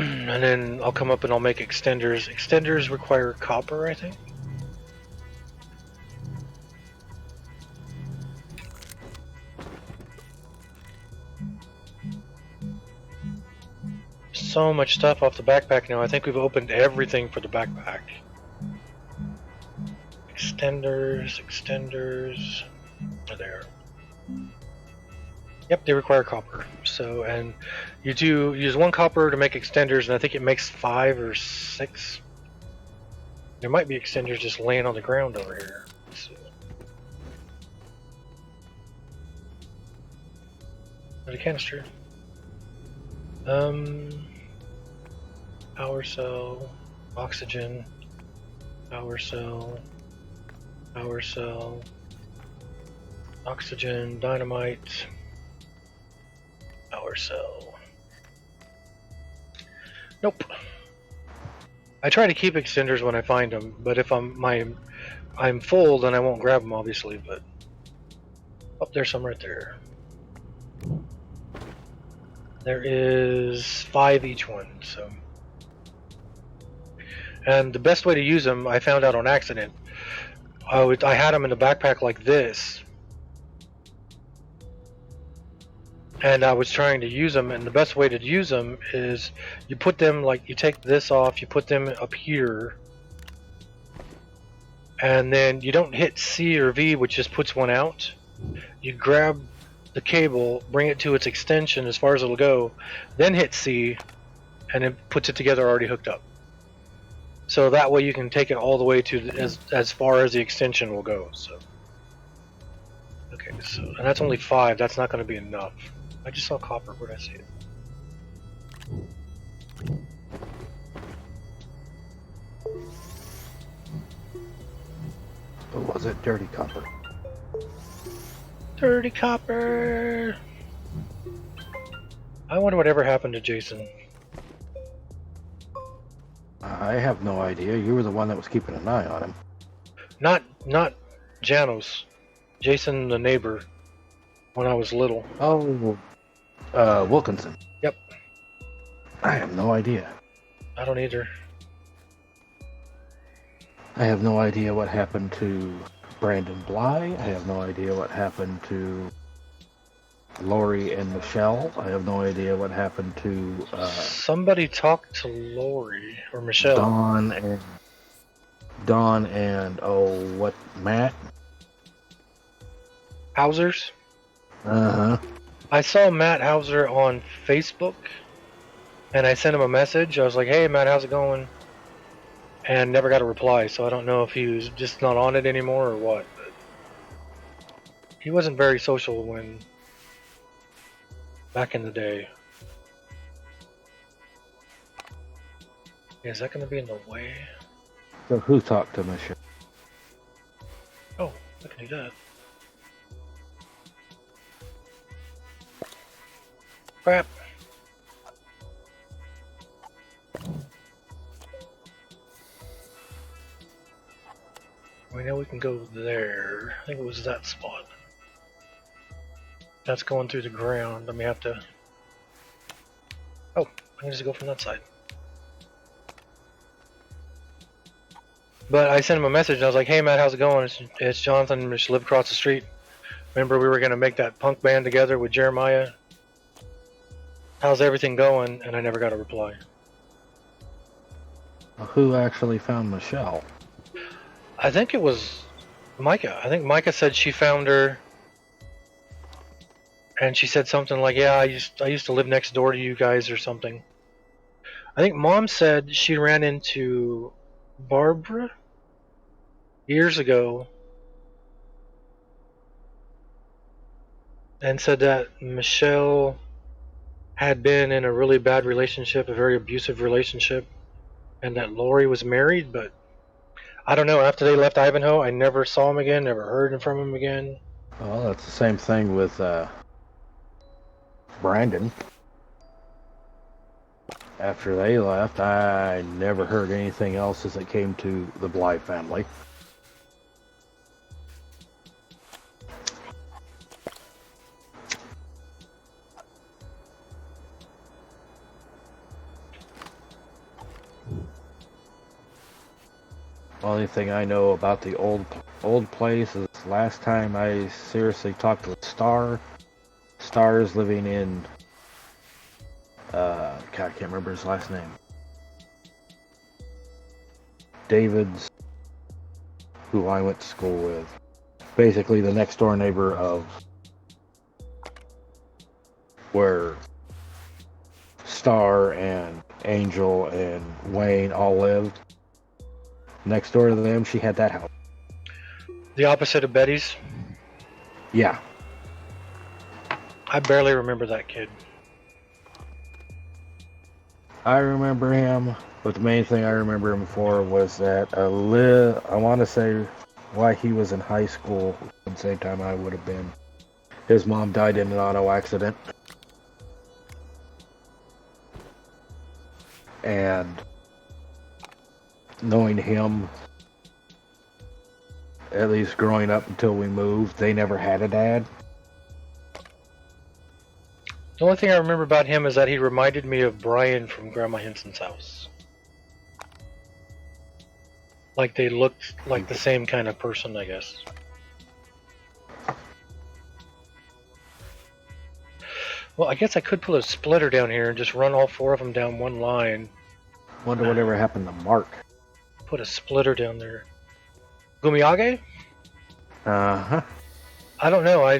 And then I'll come up and I'll make extenders. Extenders require copper, I think. So much stuff off the backpack now. I think we've opened everything for the backpack. Extenders. Oh, there. Yep, they require copper. So, and you do use 1 copper to make extenders, and I think it makes 5 or 6. There might be extenders just laying on the ground over here. Let's see. There's a canister. Power cell, oxygen, power cell, oxygen, dynamite, power cell. Nope. I try to keep extenders when I find them, but if I'm full, then I won't grab them, obviously. But oh, there's some right there. There is 5 each one, so. And the best way to use them, I found out on accident. I had them in the backpack like this, and I was trying to use them, and the best way to use them is you put them, like, you take this off, you put them up here, and then you don't hit C or V, which just puts one out. You grab the cable, bring it to its extension as far as it'll go, then hit C, and it puts it together already hooked up. So that way you can take it all the way to as far as the extension will go. So okay, so and that's only 5. That's not going to be enough. I just saw copper. Where did I see it? Or was it dirty copper? Dirty copper. I wonder whatever happened to Jason. I have no idea. You were the one that was keeping an eye on him. Not Janos. Jason, the neighbor, when I was little. Oh, Wilkinson. Yep. I have no idea. I don't either. I have no idea what happened to Brandon Bly. I have no idea what happened to Lori and Michelle. I have no idea what happened to Somebody talked to Lori or Michelle. Dawn and Matt? Hausers? Uh-huh. I saw Matt Hauser on Facebook, and I sent him a message. I was like, hey, Matt, how's it going? And never got a reply, so I don't know if he was just not on it anymore or what. But he wasn't very social when back in the day. Is that going to be in the way? So who talked to Michelle? Oh, I can do that. Crap. We know we can go there. I think it was that spot. That's going through the ground. Let me have to... Oh, I can just go from that side. But I sent him a message and I was like, hey Matt, how's it going? It's Jonathan. We just live across the street. Remember we were going to make that punk band together with Jeremiah? How's everything going? And I never got a reply. Who actually found Michelle? I think it was Micah. I think Micah said she found her, and she said something like, "Yeah, I used to live next door to you guys" or something. I think Mom said she ran into Barbara years ago and said that Michelle had been in a really bad relationship, a very abusive relationship, and that Lori was married, but I don't know. After they left Ivanhoe, I never saw him again, never heard from him again. Well, that's the same thing with Brandon. After they left, I never heard anything else as it came to the Bly family. Only thing I know about the old place is last time I seriously talked with Star. Star is living in God, I can't remember his last name. David's, who I went to school with. Basically the next door neighbor of where Star and Angel and Wayne all lived. Next door to them, she had that house. The opposite of Betty's. Yeah. I barely remember that kid. I remember him, but the main thing I remember him for was that I want to say why he was in high school at the same time I would have been. His mom died in an auto accident. And knowing him, at least growing up until we moved, they never had a dad. The only thing I remember about him is that he reminded me of Brian from Grandma Henson's house. Like they looked like the same kind of person, I guess. Well, I guess I could put a splitter down here and just run all 4 of them down one line. Wonder whatever happened to Mark. Put a splitter down there. Gumiage? Uh-huh. I don't know. I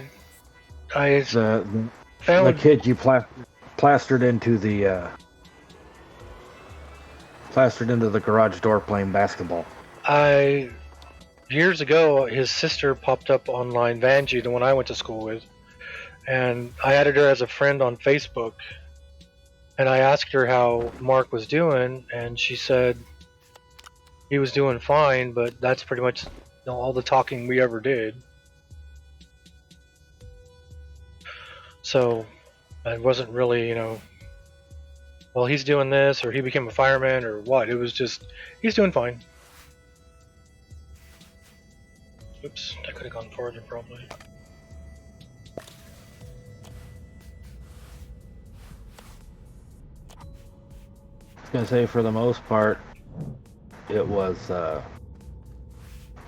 found the kid you plastered into the garage door playing basketball. Years ago, his sister popped up online, Vanjie, the one I went to school with, and I added her as a friend on Facebook, and I asked her how Mark was doing, and she said he was doing fine, but that's pretty much all the talking we ever did. So it wasn't really, well, he's doing this, or he became a fireman, or what. It was just, he's doing fine. Oops, I could have gone further probably. I was gonna say, for the most part, it was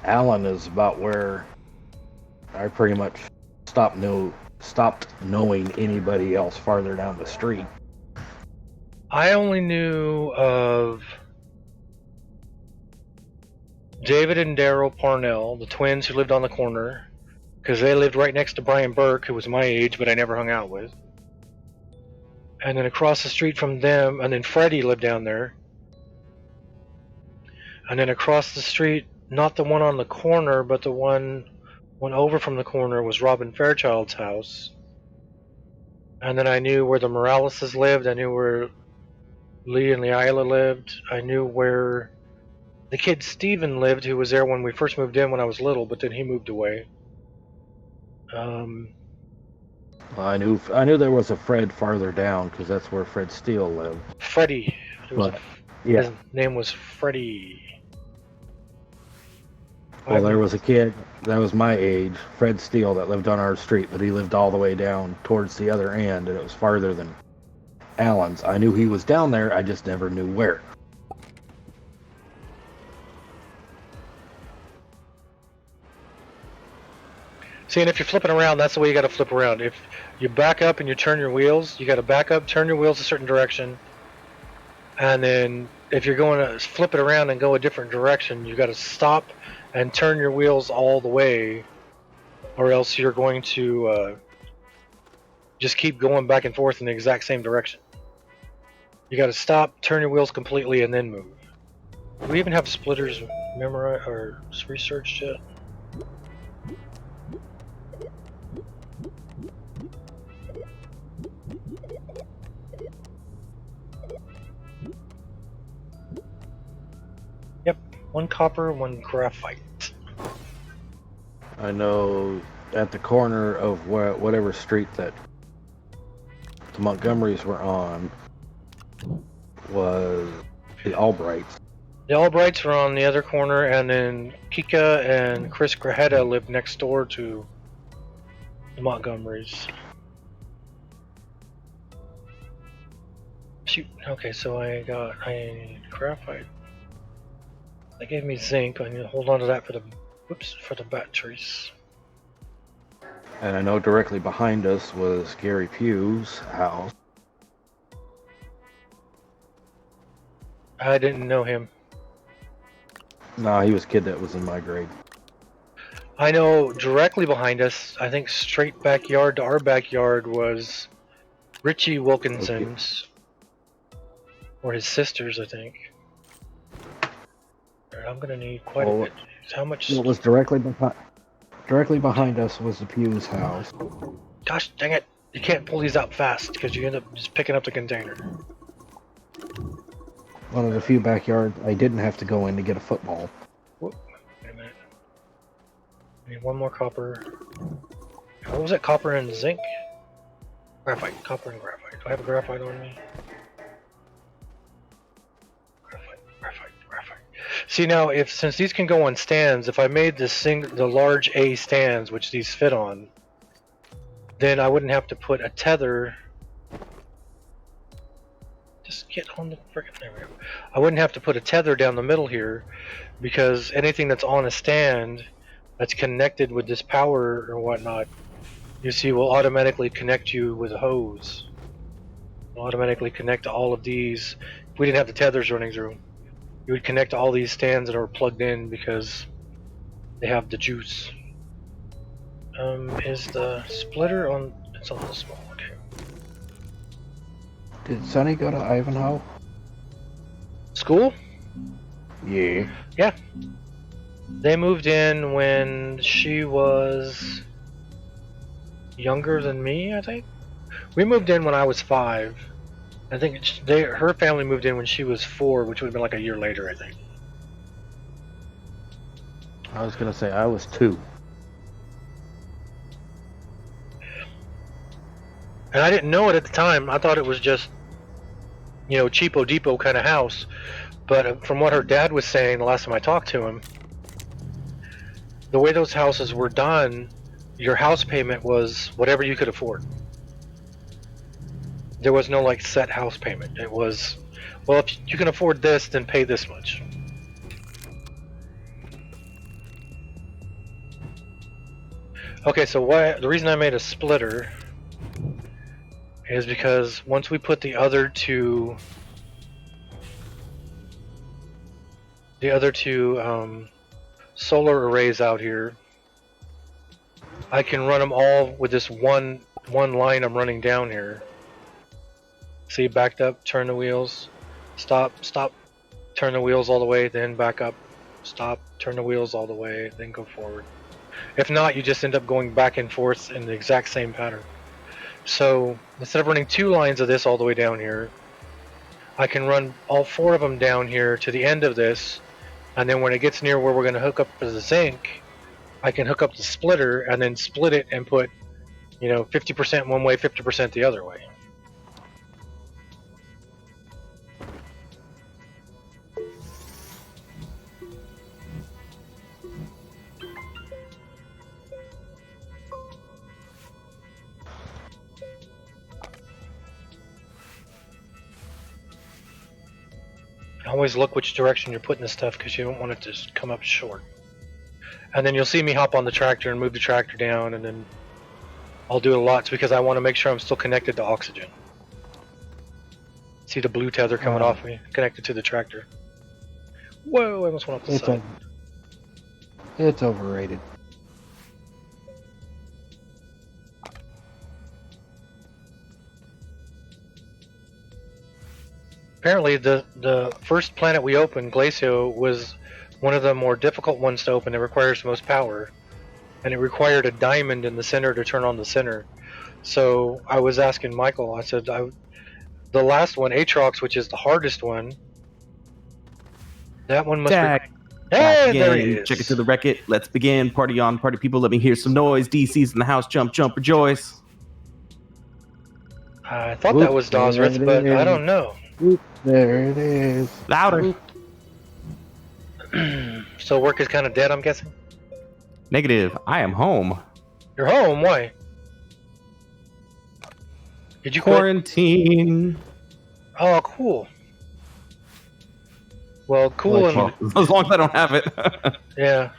Alan is about where I pretty much stopped knowing anybody else farther down the street. I only knew of David and Daryl Parnell, the twins who lived on the corner, because they lived right next to Brian Burke, who was my age, but I never hung out with. And then across the street from them, and then Freddie lived down there. And then across the street, not the one on the corner, but the one over from the corner, was Robin Fairchild's house. And then I knew where the Moraleses lived. I knew where Lee and Leila lived. I knew where the kid Steven lived, who was there when we first moved in when I was little, but then he moved away. I knew there was a Fred farther down, because that's where Fred Steele lived. Freddie. Yeah. His name was Freddie. Well, there was a kid that was my age, Fred Steele, that lived on our street, but he lived all the way down towards the other end, and it was farther than Alan's. I knew he was down there, I just never knew where. See, and if you're flipping around, that's the way you got to flip around. If you back up and you turn your wheels, you got to back up, turn your wheels a certain direction, and then if you're going to flip it around and go a different direction, you got to stop and turn your wheels all the way, or else you're going to just keep going back and forth in the exact same direction. You got to stop, turn your wheels completely, and then move. Do we even have splitters memorized or researched yet? Yep, 1 copper, 1 graphite. I know at the corner of whatever street that the Montgomerys were on was the Albrights. The Albrights were on the other corner, and then Kika and Chris Grajeda lived next door to the Montgomerys. Shoot, okay, so I need graphite. They gave me zinc. I need to hold on to that for the, for the batteries. And I know directly behind us was Gary Pugh's house. I didn't know him. Nah, he was a kid that was in my grade. I know directly behind us, I think straight backyard to our backyard was Richie Wilkinson's, or his sister's, I think. Alright, I'm gonna need quite a bit. How much? What was directly behind us was the Pugh's house. Gosh dang it! You can't pull these out fast because you end up just picking up the container. One of the few backyards I didn't have to go in to get a football. Whoop. Wait a minute. I need one more copper. What was it? Copper and zinc? Graphite. Copper and graphite. Do I have a graphite on me? Graphite. See now, since these can go on stands, if I made the large A stands, which these fit on, then I wouldn't have to put a tether. Just get on the frickin'. There we go. I wouldn't have to put a tether down the middle here, because anything that's on a stand that's connected with this power or whatnot, you see, will automatically connect you with a hose. It'll automatically connect to all of these. If we didn't have the tethers running through, you would connect to all these stands that are plugged in because they have the juice. Is the splitter on? It's on the small. Okay. Did Sonny go to Ivanhoe? School? Yeah. Yeah. They moved in when she was younger than me, I think. We moved in when I was 5. I think her family moved in when she was 4, which would have been like a year later, I think. I was gonna say I was 2. And I didn't know it at the time. I thought it was just, cheapo depot kind of house. But from what her dad was saying the last time I talked to him, the way those houses were done, your house payment was whatever you could afford. There was no like set house payment. It was, well, if you can afford this, then pay this much. Okay, so the reason I made a splitter is because once we put the other two solar arrays out here, I can run them all with this one line I'm running down here. See, backed up, turn the wheels, stop, turn the wheels all the way, then back up, stop, turn the wheels all the way, then go forward. If not, you just end up going back and forth in the exact same pattern. So instead of running 2 lines of this all the way down here, I can run all 4 of them down here to the end of this, and then when it gets near where we're going to hook up to the zinc, I can hook up the splitter and then split it and put, 50% one way, 50% the other way. Always look which direction you're putting the stuff because you don't want it to just come up short. And then you'll see me hop on the tractor and move the tractor down, and then I'll do it a lot. It's because I want to make sure I'm still connected to oxygen. See the blue tether coming off me, connected to the tractor. Whoa, I almost went off the side. It's overrated. Apparently, the first planet we opened, Glacio, was one of the more difficult ones to open. It requires the most power, and it required a diamond in the center to turn on the center. So I was asking Michael, I said, the last one, Atrox, which is the hardest one, that one must be... Hey, there he is. Check it to the Wreck-It. Let's begin. Party on, party people. Let me hear some noise. DC's in the house. Jump, jump, rejoice. I thought that was Dosrith, but I don't know. There it is. Louder. So work is kind of dead, I'm guessing? Negative. I am home. You're home? Why? Did you quit? Quarantine. Oh, cool. Well, cool. Like, And Well, as long as I don't have it. yeah,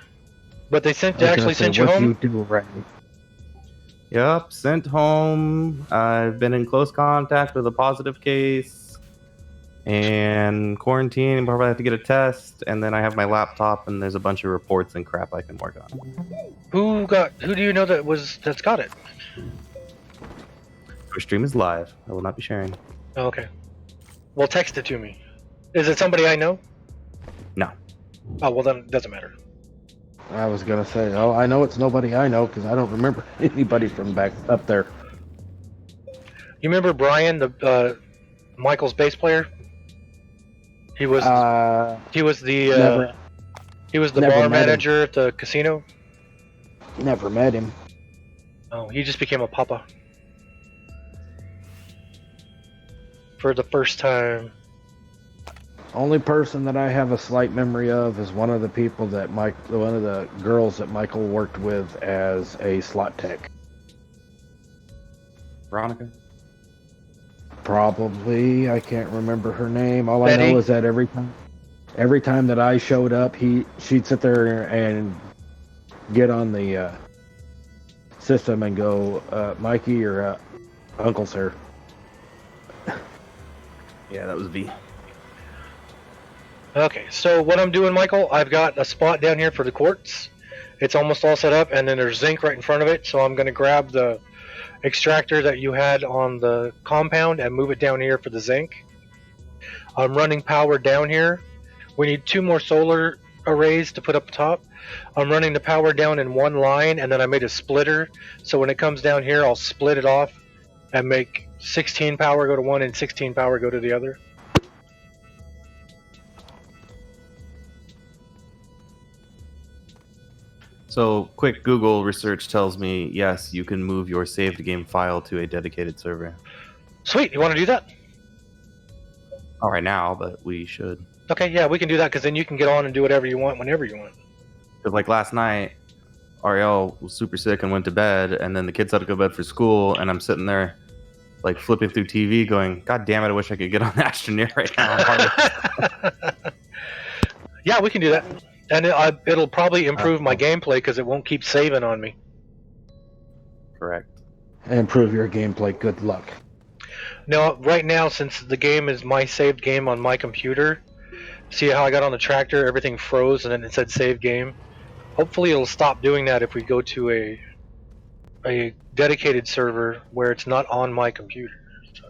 but they I was gonna actually say, sent you what'd home. you do, Randy? Yep, sent home. I've been in close contact with a positive case and quarantine. Probably have to get a test, and then I have my laptop, and there's a bunch of reports and crap I can work on. Who do you know that's got it? Our stream is live. I will not be sharing. Oh, okay. Well, text it to me. Is it somebody I know? No. Oh, well then it doesn't matter. I was gonna say, oh, I know it's nobody I know because I don't remember anybody from back up there. You remember Brian, the Michael's bass player? He was he was the never, never bar met him. manager at the casino. Never met him. Oh, he just became a papa for the first time. Only person that I have a slight memory of is one of the people that one of the girls that Michael worked with as a slot tech. Veronica? Probably, I can't remember her name. All Betty? I know is that every time that I showed up, she'd sit there and get on the system and go, Mikey, your uncle's here. Yeah, that was V. Okay, so what I'm doing, Michael, I've got a spot down here for the quartz. It's almost all set up, and then there's zinc right in front of it, so I'm going to grab the extractor that you had on the compound and move it down here for the zinc. I'm running power down here. We need 2 more solar arrays to put up top. I'm running the power down in one line, and then I made a splitter, so when it comes down here, I'll split it off and make 16 power go to one and 16 power go to the other. So, quick Google research tells me, yes, you can move your saved game file to a dedicated server. Sweet, you want to do that? Not right now, but we should. Okay, yeah, we can do that, because then you can get on and do whatever you want whenever you want. Because, like, last night, Ariel was super sick and went to bed, and then the kids had to go to bed for school, and I'm sitting there, like, flipping through TV going, God damn it, I wish I could get on Astroneer right now. Yeah, we can do that. And it'll probably improve my gameplay because it won't keep saving on me. Correct. Improve your gameplay. Good luck. Now, right now, since the game is my saved game on my computer, see how I got on the tractor, everything froze and then it said save game? Hopefully it'll stop doing that if we go to a dedicated server where it's not on my computer. So,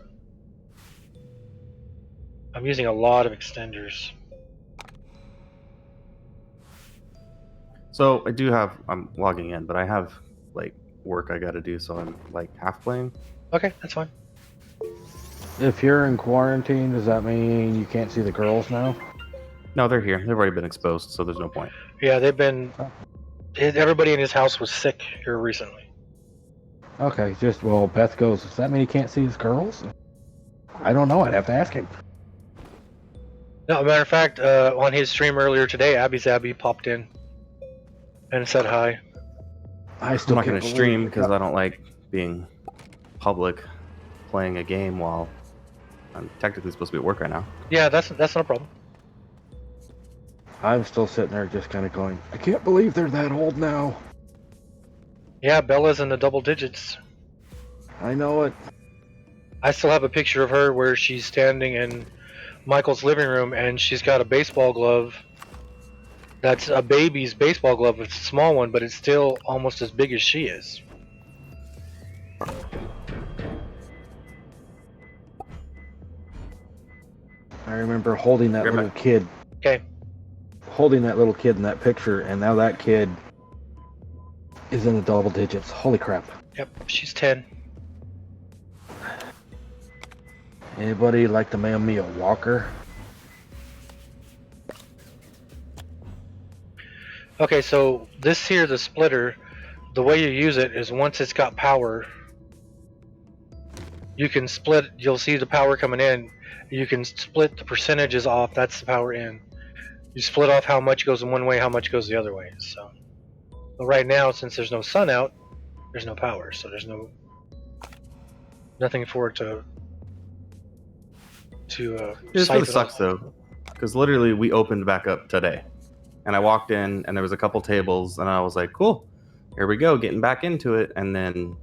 I'm using a lot of extenders. So, I'm logging in, but I have, like, work I gotta do, so I'm, like, half playing. Okay, that's fine. If you're in quarantine, does that mean you can't see the girls now? No, they're here. They've already been exposed, so there's no point. Yeah, they've been... Everybody in his house was sick here recently. Okay, well, Beth goes, does that mean he can't see his girls? I don't know, I'd have to ask him. No, matter of fact, on his stream earlier today, Abby popped in and said hi. I still I'm not can't going to believe stream it. because I don't like being public playing a game while I'm technically supposed to be at work right now. Yeah, that's not a problem. I'm still sitting there just kind of going, I can't believe they're that old now. Yeah, Bella's in the double digits. I know it. I still have a picture of her where she's standing in Michael's living room and she's got a baseball glove. That's a baby's baseball glove. It's a small one, but it's still almost as big as she is. I remember holding that little kid. Okay. Holding that little kid in that picture, and now that kid is in the double digits. Holy crap. Yep, she's 10. Anybody like to mail me a walker? Okay, so this here, the splitter, the way you use it is once it's got power, you can split, you'll see the power coming in, you can split the percentages off, that's the power in. You split off how much goes in one way, how much goes the other way. So, but right now, since there's no sun out, there's no power, so there's nothing for it to It just siphon really sucks off. though. because literally we opened back up today. And I walked in and there was a couple tables and I was like, cool, here we go, getting back into it. And then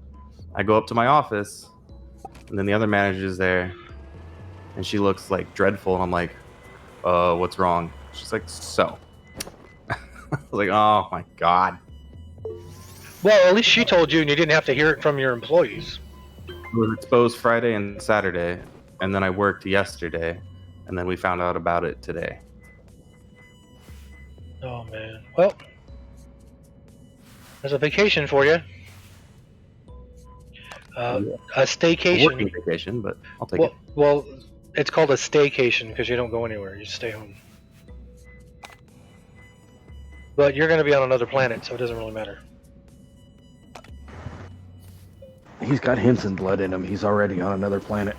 I go up to my office and then the other manager's there and she looks like dreadful. And I'm like, what's wrong? She's like, so. I was like, oh my God. Well, at least she told you and you didn't have to hear it from your employees. It was exposed Friday and Saturday. And then I worked yesterday. And then we found out about it today. Oh man. Well, there's a vacation for you. A A staycation. working vacation, but I'll take it. Well, it's called a staycation because you don't go anywhere. You stay home. But you're going to be on another planet, so it doesn't really matter. He's got Henson blood in him. He's already on another planet.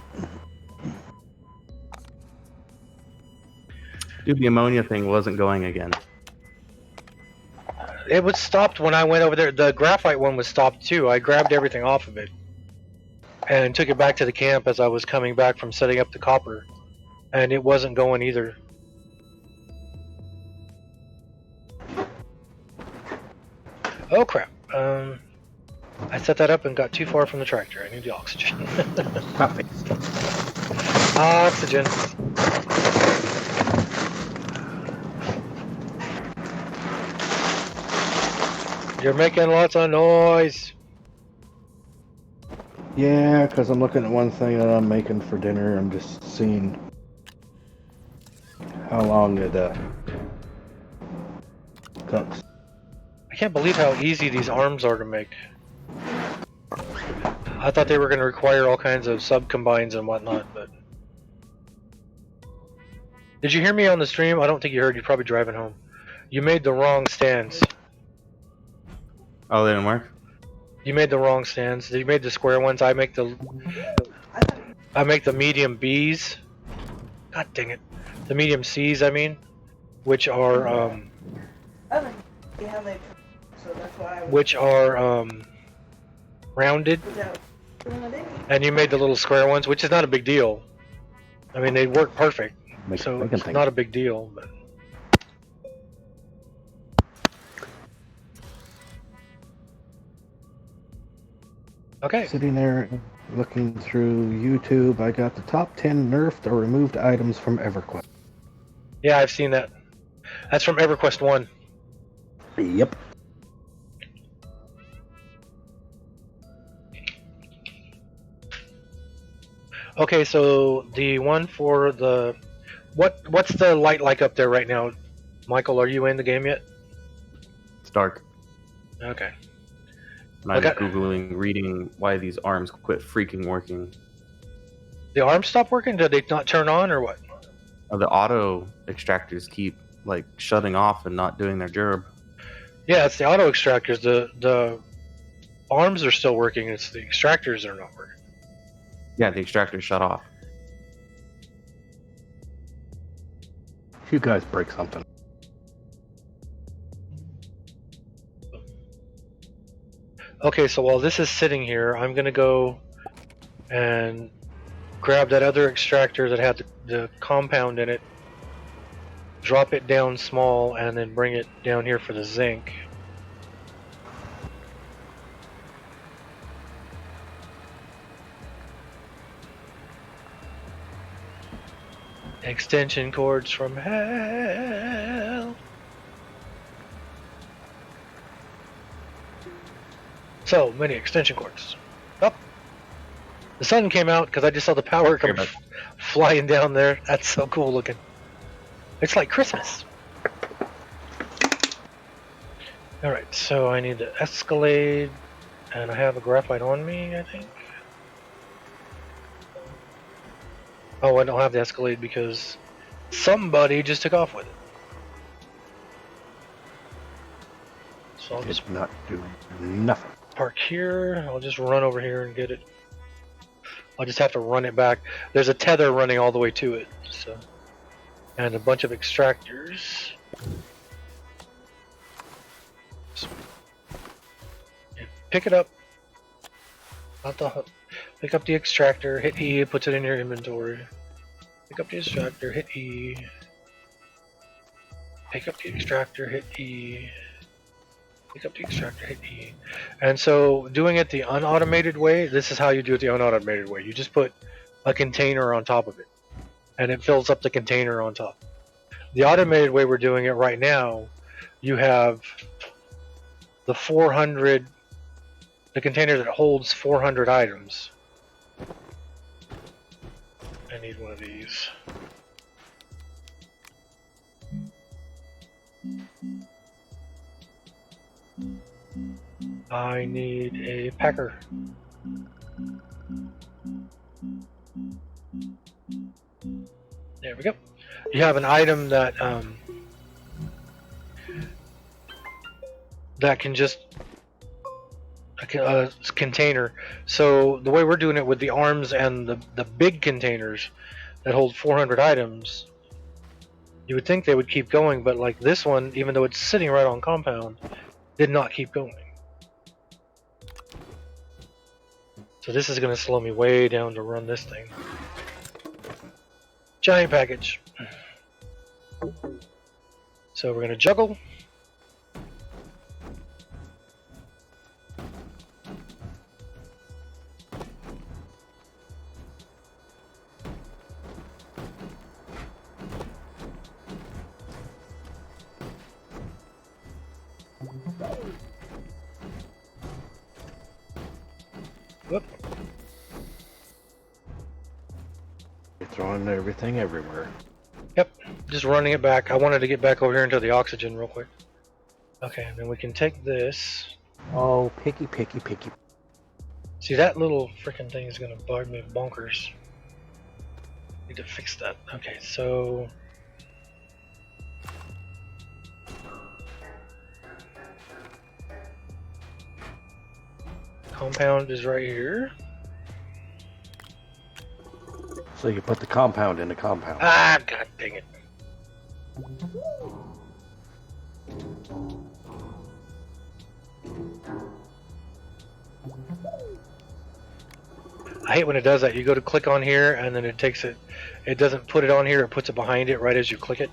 Dude, the ammonia thing wasn't going again. It was stopped when I went over there. The graphite one was stopped too. I grabbed everything off of it and took it back to the camp as I was coming back from setting up the copper, and it wasn't going either. Oh crap. I set that up and got too far from the tractor. I need the oxygen. Oxygen. You're making lots of noise. Yeah, because I'm looking at one thing that I'm making for dinner. I'm just seeing how long it cooks. I can't believe how easy these arms are to make. I thought they were going to require all kinds of sub-combines and whatnot, but... Did you hear me on the stream? I don't think you heard. You're probably driving home. You made the wrong stands. Oh, they didn't work? You made the wrong stands. You made the square ones. I make the medium Bs. God dang it. The medium Cs, I mean, which are rounded. And you made the little square ones, which is not a big deal. I mean, they work perfect. So it's not a big deal, but okay. Sitting there looking through YouTube, I got the top 10 nerfed or removed items from EverQuest. Yeah, I've seen that. That's from EverQuest 1. Yep. Okay, so the one for the what's the light like up there right now? Michael, are you in the game yet? It's dark. Okay. And I'm Googling, reading why these arms quit freaking working. The arms stopped working? Did they not turn on or what? The auto extractors keep like shutting off and not doing their job. Yeah, it's the auto extractors. The arms are still working. It's the extractors that are not working. Yeah, the extractors shut off. You guys break something. Okay, so while this is sitting here, I'm gonna go and grab that other extractor that had the compound in it, drop it down small, and then bring it down here for the zinc. Extension cords from hell. So many extension cords. Oh, the sun came out because I just saw the power come flying down there. That's so cool looking. It's like Christmas. Alright, so I need the Escalade, and I have a graphite on me, I think. Oh, I don't have the Escalade because somebody just took off with it. So I'll just not do nothing. Park here. I'll just run over here and get it. I'll just have to run it back. There's a tether running all the way to it, so, and a bunch of extractors. So, pick it up. Not the hook. Pick up the extractor. Hit E. It puts it in your inventory. Pick up the extractor. Hit E. Pick up the extractor, hit E. Pick up the extractor, hit E. And so doing it the unautomated way, this is how you do it the unautomated way. You just put a container on top of it, and it fills up the container on top. The automated way we're doing it right now, you have the 400, the container that holds 400 items. I need one of these. I need a packer. There we go. You have an item that that can just a container. So the way we're doing it with the arms and the big containers that hold 400 items, you would think they would keep going, but like this one, even though it's sitting right on compound, did not keep going. So this is going to slow me way down to run this thing. Giant package. So we're going to juggle. Whoop. You're throwing everything everywhere. Yep, just running it back. I wanted to get back over here into the oxygen real quick. Okay, and then we can take this. Oh, picky, picky, picky. See, that little freaking thing is going to bug me bonkers. Need to fix that. Okay, so... compound is right here. So you put the compound in the compound. Ah, god dang it. I hate when it does that. You go to click on here and then it takes it, it doesn't put it on here, it puts it behind it right as you click it.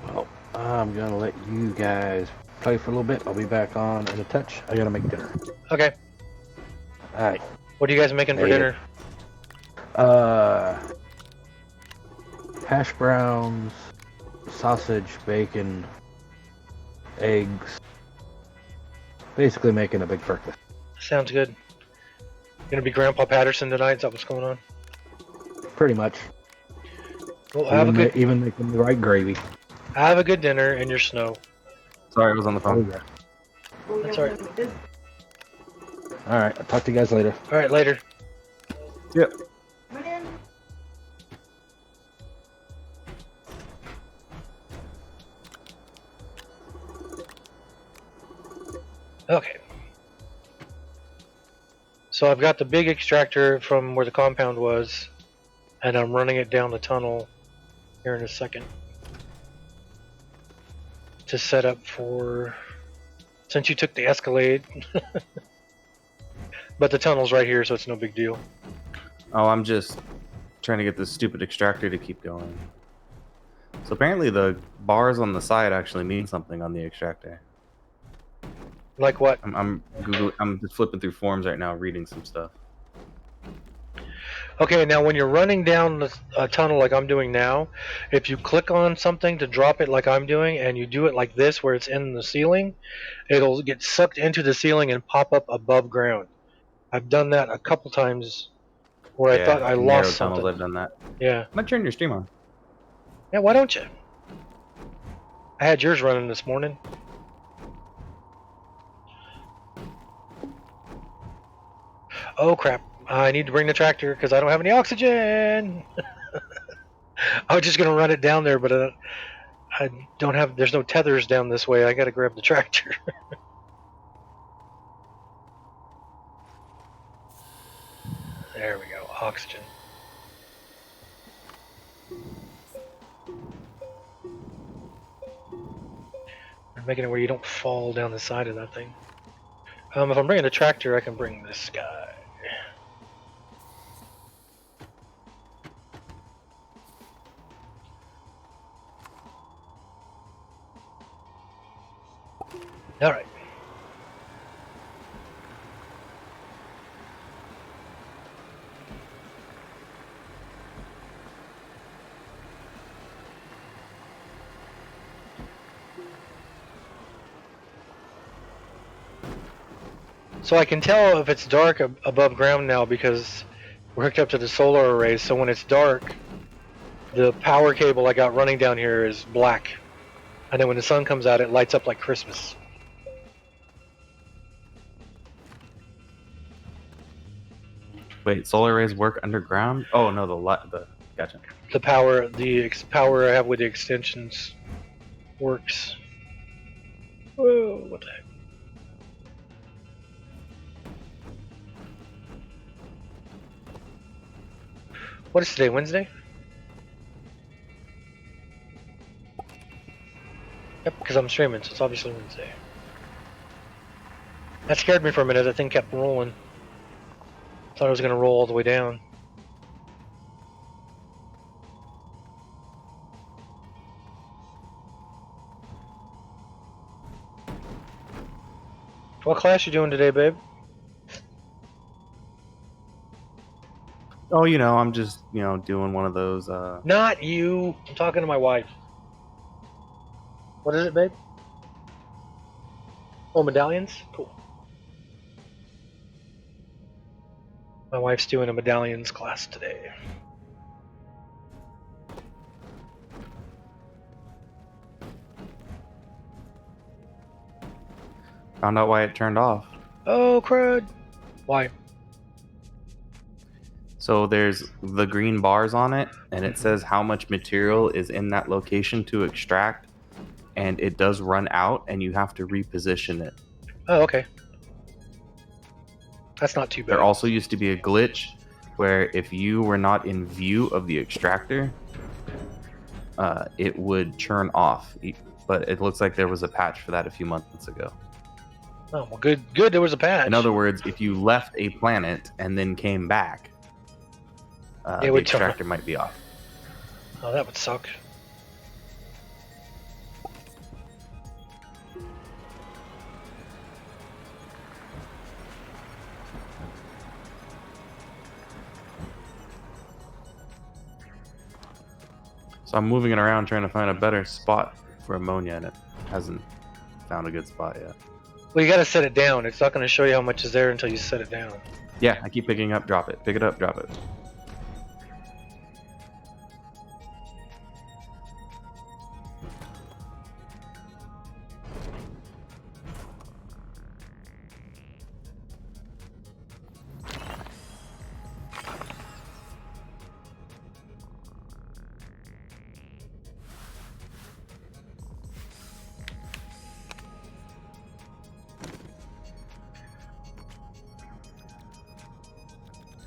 Well, I'm gonna let you guys play for a little bit. I'll be back on in a touch. I gotta make dinner. Okay. Alright. What are you guys making for dinner? Hash browns, sausage, bacon, eggs. Basically making a big breakfast. Sounds good. Gonna be Grandpa Patterson tonight, is that what's going on? Pretty much. Well, have a good, even making the right gravy. have a good dinner in your snow. Sorry, I was on the phone. Oh, yeah. That's alright. Alright, I'll talk to you guys later. Alright, later. Yep. Okay. So I've got the big extractor from where the compound was, and I'm running it down the tunnel here in a second to set up for, since you took the Escalade. But the tunnel's right here, so it's no big deal. Oh, I'm just trying to get this stupid extractor to keep going. So apparently the bars on the side actually mean something on the extractor. Like what? I'm just flipping through forums right now, reading some stuff. Okay, now when you're running down the tunnel like I'm doing now, if you click on something to drop it like I'm doing, and you do it like this where it's in the ceiling, it'll get sucked into the ceiling and pop up above ground. I've done that a couple times where I thought I narrow lost tunnels, something. I've done that. Yeah. I'm gonna turn your stream on. Yeah, why don't you? I had yours running this morning. Oh crap, I need to bring the tractor because I don't have any oxygen. I was just gonna run it down there, but I don't have, there's no tethers down this way. I gotta grab the tractor. There we go, oxygen. I'm making it where you don't fall down the side of that thing. If I'm bringing a tractor, I can bring this guy. All right. So I can tell if it's dark above ground now because we're hooked up to the solar arrays. So when it's dark, the power cable I got running down here is black. And then when the sun comes out, it lights up like Christmas. Wait, solar arrays work underground? Oh no, the gotcha. The power I have with the extensions works. Whoa, what the heck? What is today, Wednesday? Yep, because I'm streaming, so it's obviously Wednesday. That scared me for a minute. That thing kept rolling. Thought it was going to roll all the way down. What class you doing today, babe? Oh, I'm just doing one of those. Not you. I'm talking to my wife. What is it, babe? Oh, medallions? Cool. My wife's doing a medallions class today. Found out why it turned off. Oh, crud. Why? So there's the green bars on it, and it says how much material is in that location to extract, and it does run out, and you have to reposition it. Oh, okay. That's not too bad. There also used to be a glitch where if you were not in view of the extractor, it would churn off. But it looks like there was a patch for that a few months ago. Oh, well, good. Good, there was a patch. In other words, if you left a planet and then came back, It the would extractor might be off. Oh, that would suck. So I'm moving it around trying to find a better spot for ammonia, and it hasn't found a good spot yet. Well, you got to set it down. It's not going to show you how much is there until you set it down. Yeah, I keep picking up, drop it. Pick it up, drop it.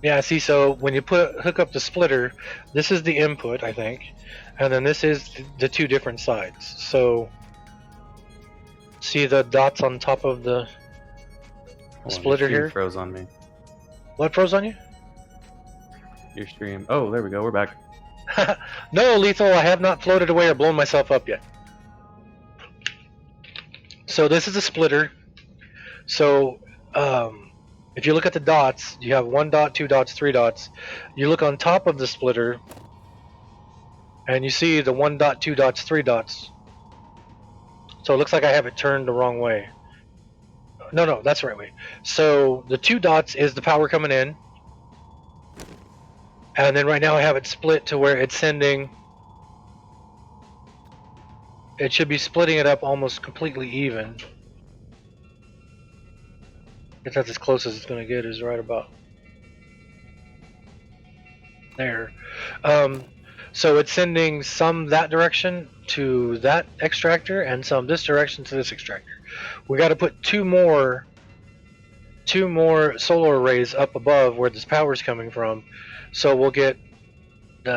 Yeah, see, so when you hook up the splitter, this is the input, I think, and then this is the two different sides. So, see the dots on top of the splitter your stream here? froze on me. What froze on you? Your stream. Oh, there we go. We're back. No, Lethal, I have not floated away or blown myself up yet. So this is a splitter. So, if you look at the dots, you have 1 dot, 2 dots, 3 dots. You look on top of the splitter, and you see the 1 dot, 2 dots, 3 dots. So it looks like I have it turned the wrong way. No, that's the right way. So the 2 dots is the power coming in. And then right now I have it split to where it's sending... It should be splitting it up almost completely even. I guess that's as close as it's going to get, is right about there. So it's sending some that direction to that extractor and some this direction to this extractor. We got to put two more solar arrays up above where this power is coming from. So we'll get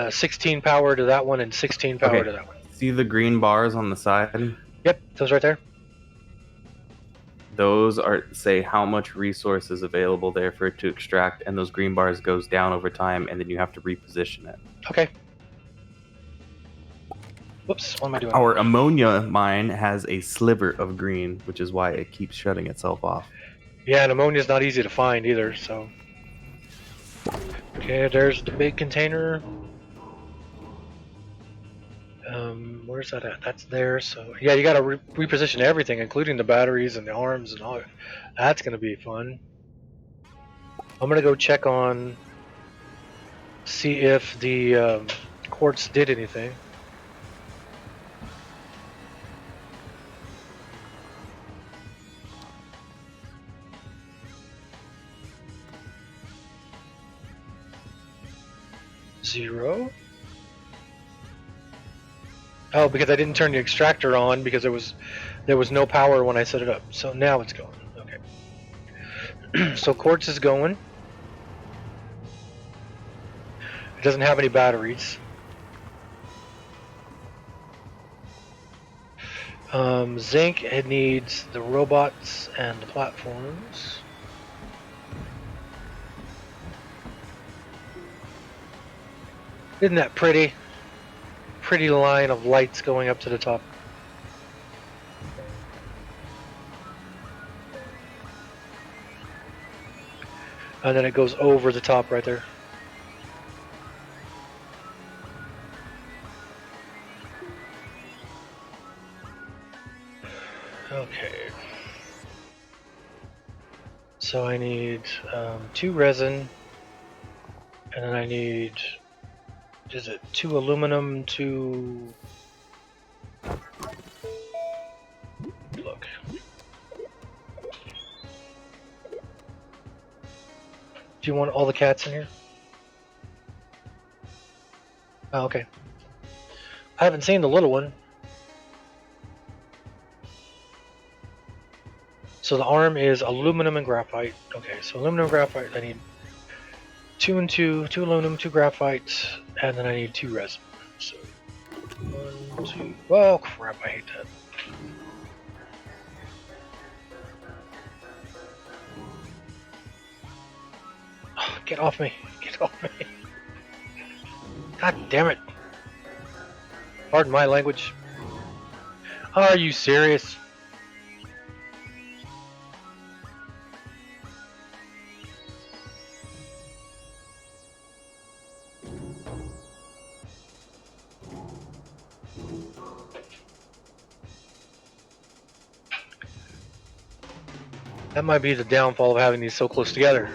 16 power to that one and 16 power to that one. See the green bars on the side? Yep, those right there. Those say how much resource is available there for it to extract, and those green bars goes down over time, and then you have to reposition it. Okay. Whoops, what am I doing? Our ammonia mine has a sliver of green, which is why it keeps shutting itself off. Yeah, and ammonia's not easy to find either, so. Okay, there's the big container. Where's that at? That's there, so. Yeah, you gotta reposition everything, including the batteries and the arms and all. That's gonna be fun. I'm gonna go check on. See if the quartz did anything. Zero. Oh, because I didn't turn the extractor on because there was no power when I set it up. So now it's going. Okay. So quartz is going. It doesn't have any batteries. Zinc, it needs the robots and the platforms. Isn't that pretty? Pretty line of lights going up to the top. And then it goes over the top right there. Okay. So I need 2 resin, and then I need, is it 2 aluminum, 2... Look. Do you want all the cats in here? Oh, okay. I haven't seen the little one. So the arm is aluminum and graphite. Okay, so aluminum and graphite, I need 2 and 2, 2 aluminum, 2 graphite, and then I need 2 resin. So 1, 2, oh crap, I hate that. Oh, get off me, get off me. God damn it. Pardon my language. Are you serious? That might be the downfall of having these so close together.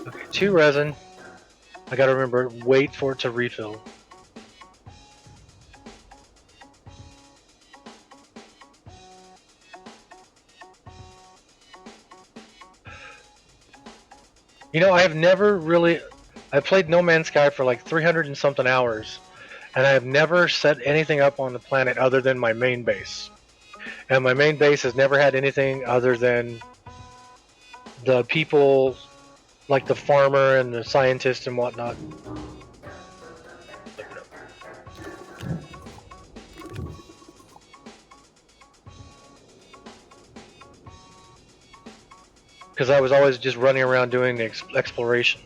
Okay, 2 resin. I gotta remember, wait for it to refill. You know, I have never really... I played No Man's Sky for like 300 and something hours, and I have never set anything up on the planet other than my main base. And my main base has never had anything other than the people, like the farmer and the scientist and whatnot. Because I was always just running around doing the exploration.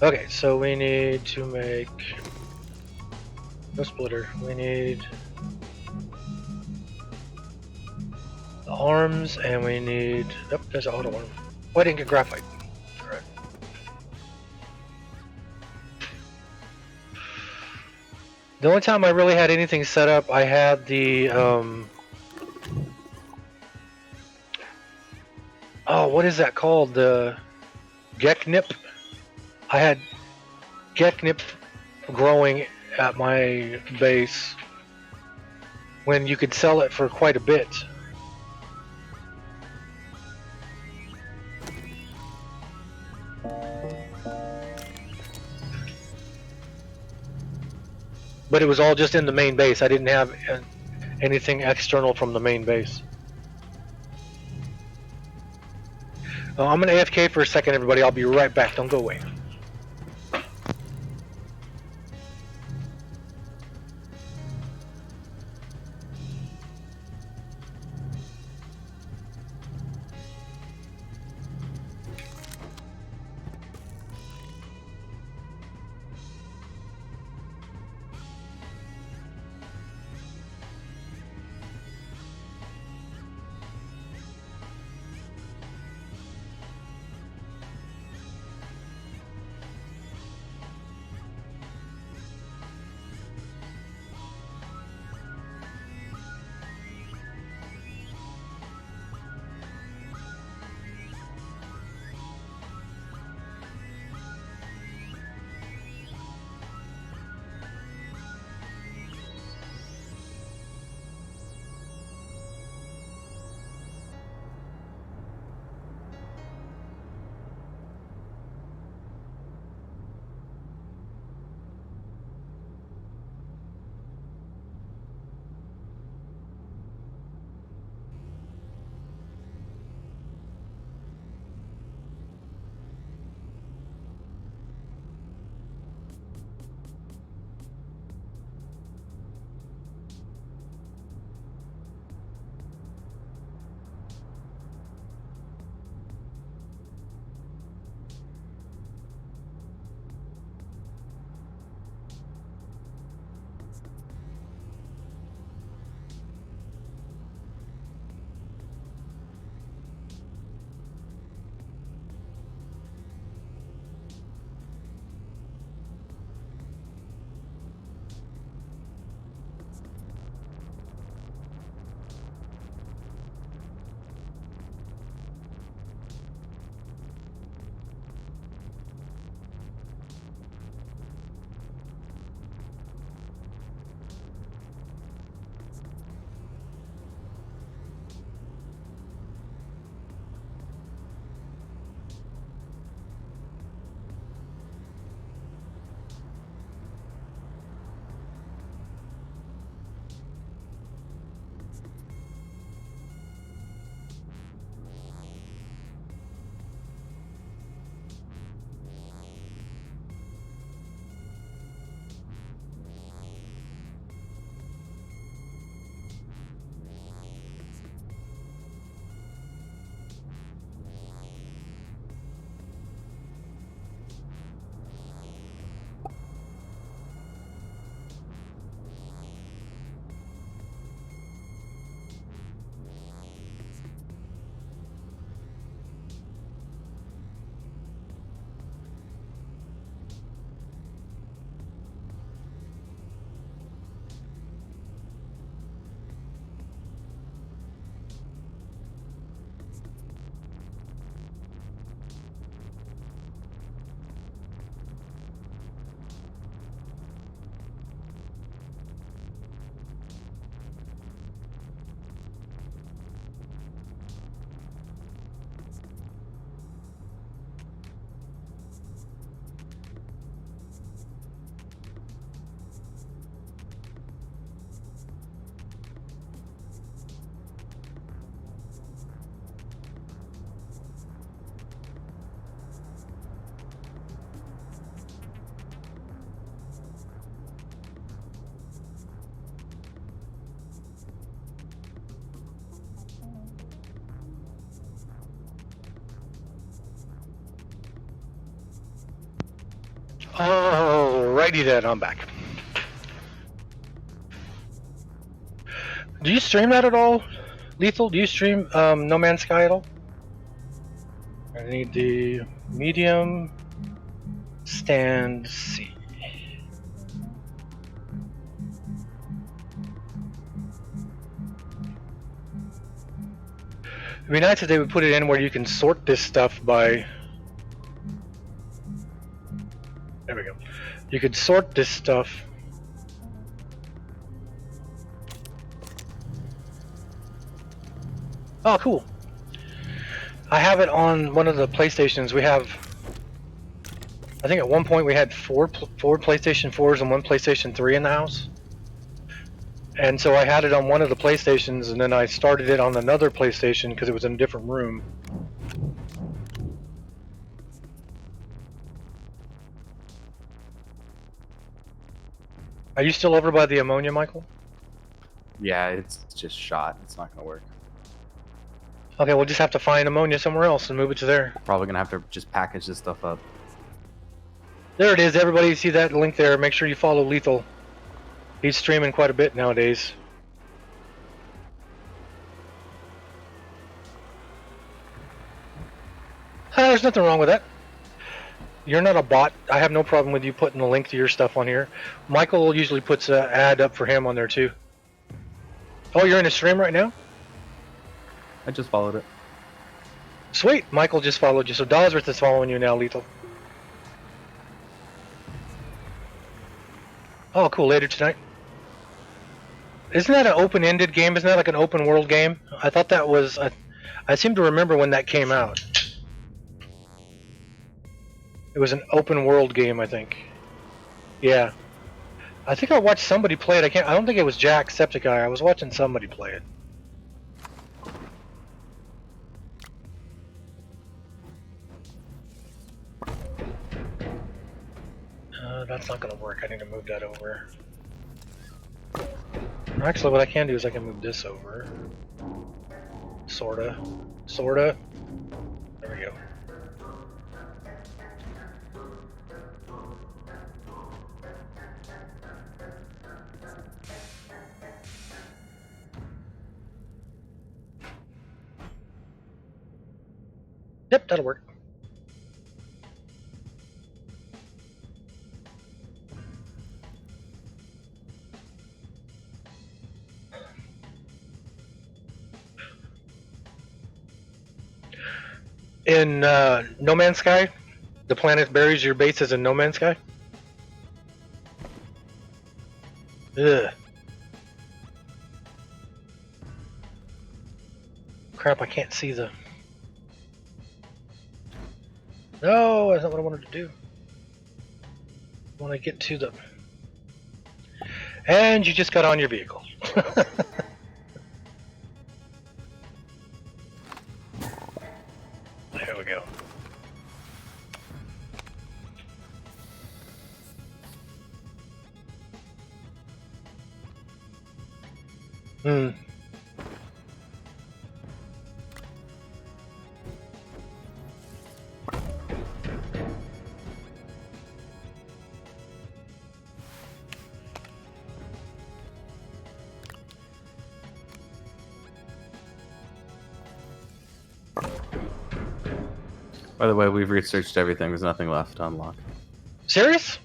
Okay, so we need to make... No splitter. We need... the arms, and we need... Yep, there's an auto arm. Oh, I didn't get graphite. Alright. The only time I really had anything set up, I had the... Oh, what is that called? The... Geknip? I had Geknip growing at my base when you could sell it for quite a bit. But it was all just in the main base. I didn't have anything external from the main base. I'm gonna AFK for a second, everybody. I'll be right back. Don't go away. Alrighty then, I'm back. Do you stream that at all, Lethal? Do you stream No Man's Sky at all? I need the medium stand C. It'd be nice if they would put it in where you can sort this stuff by... There we go. You could sort this stuff. Oh, cool. I have it on one of the PlayStations. We have... I think at one point we had four PlayStation 4s and one PlayStation 3 in the house. And so I had it on one of the PlayStations, and then I started it on another PlayStation because it was in a different room. Are you still over by the ammonia, Michael? Yeah, it's just shot. It's not gonna work. Okay, we'll just have to find ammonia somewhere else and move it to there. Probably gonna have to just package this stuff up. There it is. Everybody see that link there. Make sure you follow Lethal. He's streaming quite a bit nowadays. There's nothing wrong with that. You're not a bot. I have no problem with you putting the link to your stuff on here. Michael usually puts an ad up for him on there too. Oh, you're in a stream right now? I just followed it. Sweet. Michael just followed you. So Dosworth is following you now, Lethal. Oh, cool. Later tonight. Isn't that an open-ended game? Isn't that like an open world game? I thought that was... I seem to remember when that came out. It was an open world game, I think. Yeah. I think I watched somebody play it. I don't think it was Jack Septiceye. I was watching somebody play it. That's not gonna work. I need to move that over. Actually, what I can do is I can move this over. Sorta. Sorta. There we go. Yep, that'll work. In No Man's Sky, the planet buries your bases in No Man's Sky. Ugh. Crap, I can't see the... No, that's not what I wanted to do. I want to get to the... And you just got on your vehicle. There we go. By the way, we've researched everything. There's nothing left to unlock. Serious?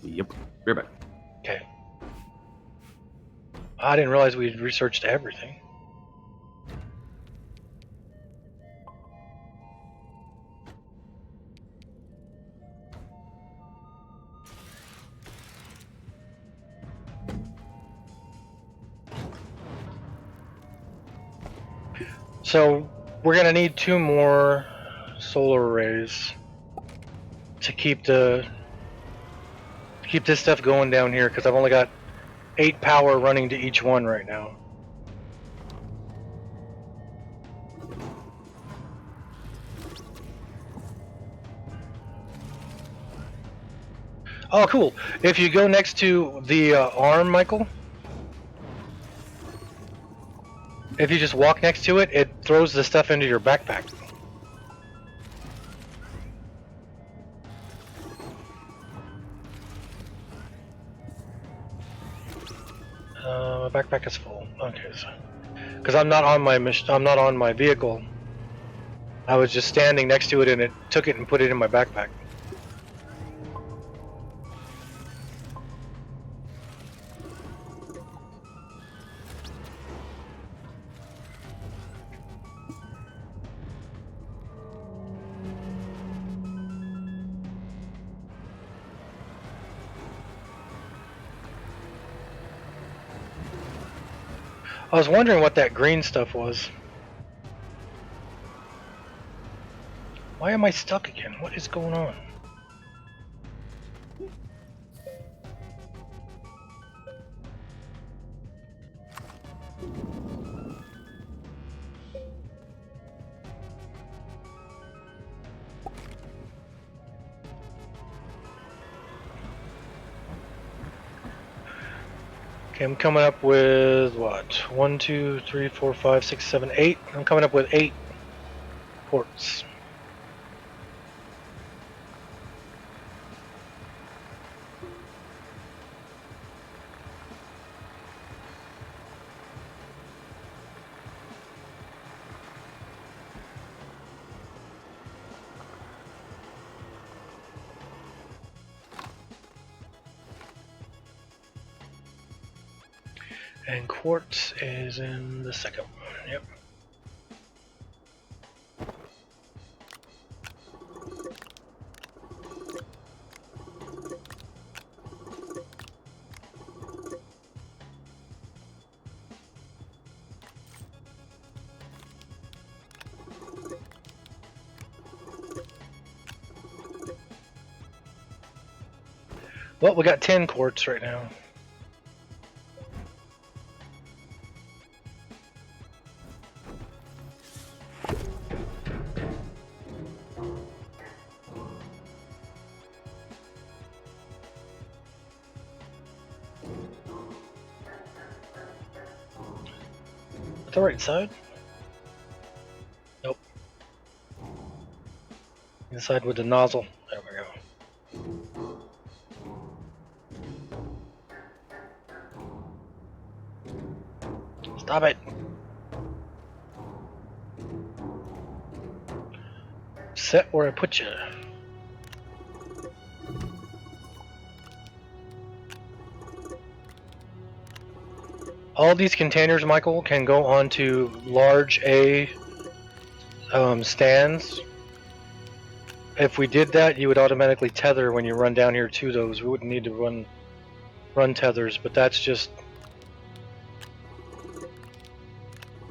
Yep. You're back. Okay. I didn't realize we'd researched everything. So we're gonna need 2 more solar arrays to keep this stuff going down here, because I've only got 8 power running to each one right now. Oh, cool. If you go next to the arm, Michael, if you just walk next to it, it throws the stuff into your backpack. Backpack is full. Okay, so because I'm not on my I'm not on my vehicle. I was just standing next to it, and it took it and put it in my backpack. I was wondering what that green stuff was. Why am I stuck again? What is going on? Okay, I'm coming up with what? 1, 2, 3, 4, 5, 6, 7, 8. I'm coming up with 8 quartz. And quartz is in the second one. Yep. Well, we got 10 quartz right now. The right side? Nope. Inside with the nozzle. There we go. Stop it! Set where I put you. All these containers, Michael, can go onto large A stands. If we did that, you would automatically tether when you run down here to those. We wouldn't need to run tethers, but that's just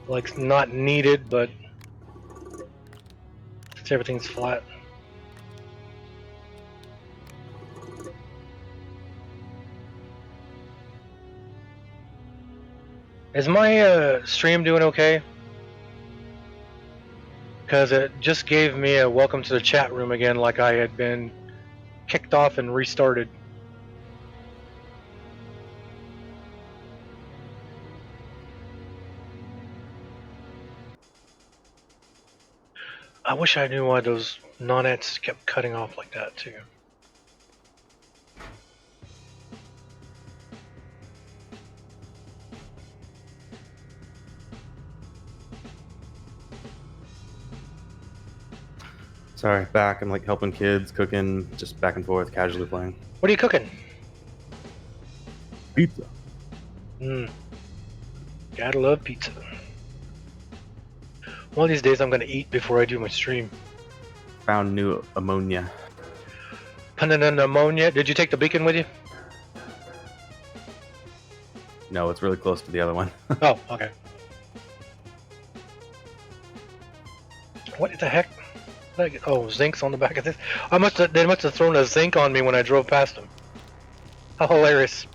like not needed, but everything's flat. Is my stream doing okay? Because it just gave me a welcome to the chat room again, like I had been kicked off and restarted. I wish I knew why those non-ets kept cutting off like that too. Sorry, back. I'm like helping kids, cooking, just back and forth, casually playing. What are you cooking? Pizza. Gotta love pizza. One of these days I'm gonna eat before I do my stream. Found new ammonia. Ammonia. Did you take the beacon with you? No, it's really close to the other one. Oh, okay. What the heck? Oh, zinc's on the back of this. They must have thrown a zinc on me when I drove past them. How hilarious!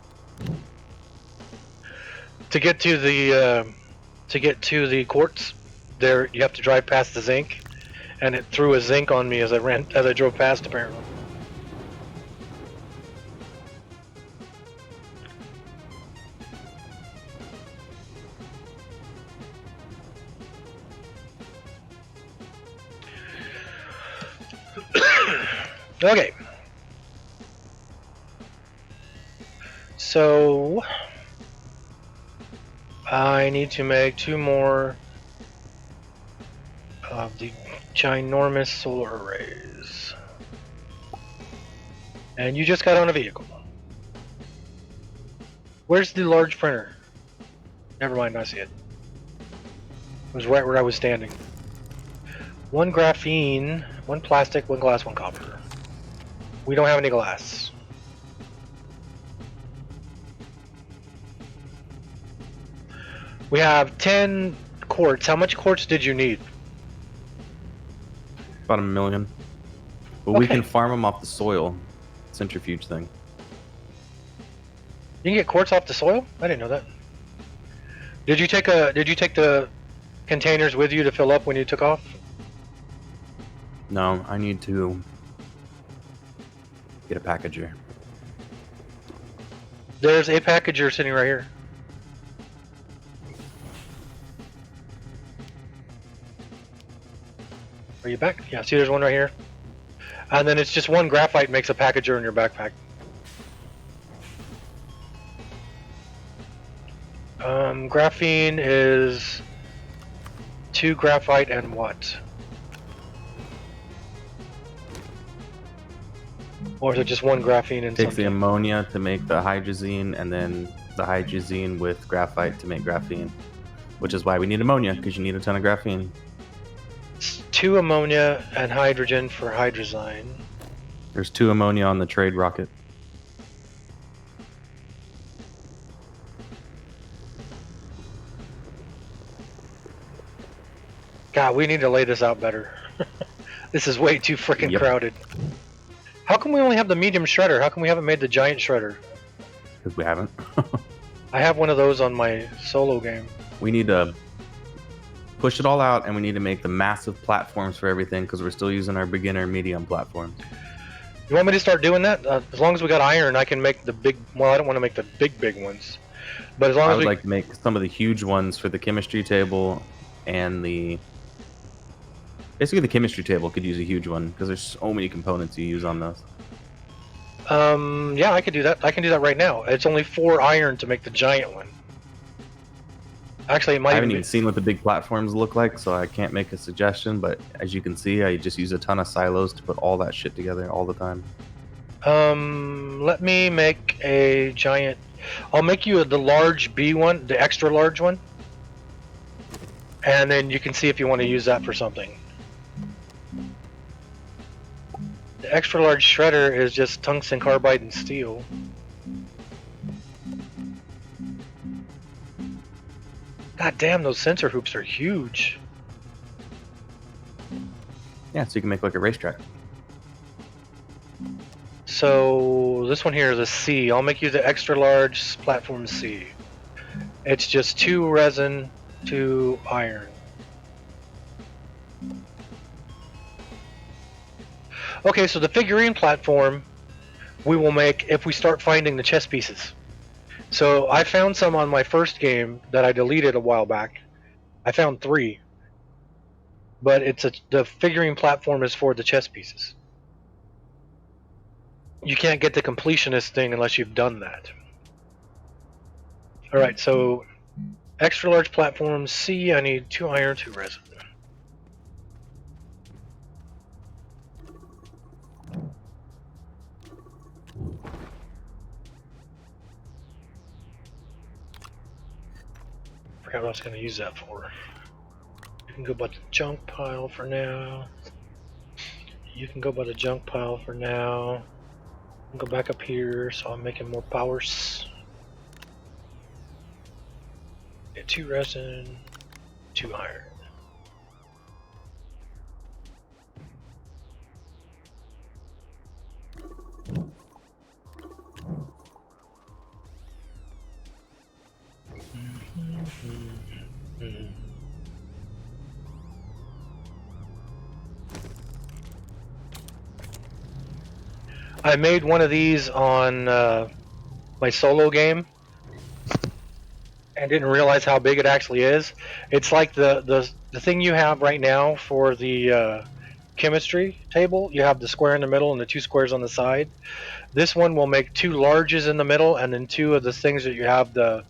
To get to the quartz, there you have to drive past the zinc, and it threw a zinc on me as I drove past. Apparently. Okay. So I need to make 2 more of the ginormous solar arrays. And you just got on a vehicle. Where's the large printer? Never mind, I see it. It was right where I was standing. 1 graphene, 1 plastic, 1 glass, 1 copper. We don't have any glass. We have 10 quartz. How much quartz did you need? About 1 million. But we Okay. can farm them off the soil. Centrifuge thing. You can get quartz off the soil? I didn't know that. Did you take the containers with you to fill up when you took off? No, I need to get a packager. There's a packager sitting right here. Are you back? Yeah, see there's one right here. And then it's just 1 graphite makes a packager in your backpack. Graphene is 2 graphite and what? Or is it just 1 graphene and Takes the something? ammonia to make the hydrazine, and then the hydrazine with graphite to make graphene. Which is why we need ammonia, because you need a ton of graphene. It's 2 ammonia and hydrogen for hydrazine. There's 2 ammonia on the trade rocket. God, we need to lay this out better. This is way too freaking Yep. crowded. How come we only have the medium shredder? How come we haven't made the giant shredder? Because we haven't. I have one of those on my solo game. We need to push it all out, and we need to make the massive platforms for everything, because we're still using our beginner medium platforms. You want me to start doing that? As long as we got iron, I can make the big... Well, I don't want to make the big ones. But as long I as would we... like to make some of the huge ones for the chemistry table, and the... Basically, the chemistry table could use a huge one, because there's so many components you use on those. Yeah, I could do that. I can do that right now. It's only 4 iron to make the giant one. Actually, it might I haven't even even be... seen what the big platforms look like, so I can't make a suggestion, but as you can see, I just use a ton of silos to put all that shit together all the time. Let me make a giant... I'll make you the large B one, the extra large one. And then you can see if you want to use that for something. The extra large shredder is just tungsten carbide and steel. God damn, those sensor hoops are huge. Yeah, so you can make like a racetrack. So this one here is a C. I'll make you the extra large platform C. It's just 2 resin, 2 iron. Okay, so the figurine platform we will make if we start finding the chess pieces. So I found some on my first game that I deleted a while back. I found 3. But the figurine platform is for the chess pieces. You can't get the completionist thing unless you've done that. Alright, so extra large platform C, I need 2 iron, 2 resin. Forgot what I was going to use that for. You can go by the junk pile for now. You can go by the junk pile for now. Go back up here, so I'm making more powers. Get 2 resin, 2 iron. I made one of these on my solo game and didn't realize how big it actually is. It's like the thing you have right now for the chemistry table. You have the square in the middle and the 2 squares on the side. This one will make 2 larges in the middle and then 2 of the things that you have the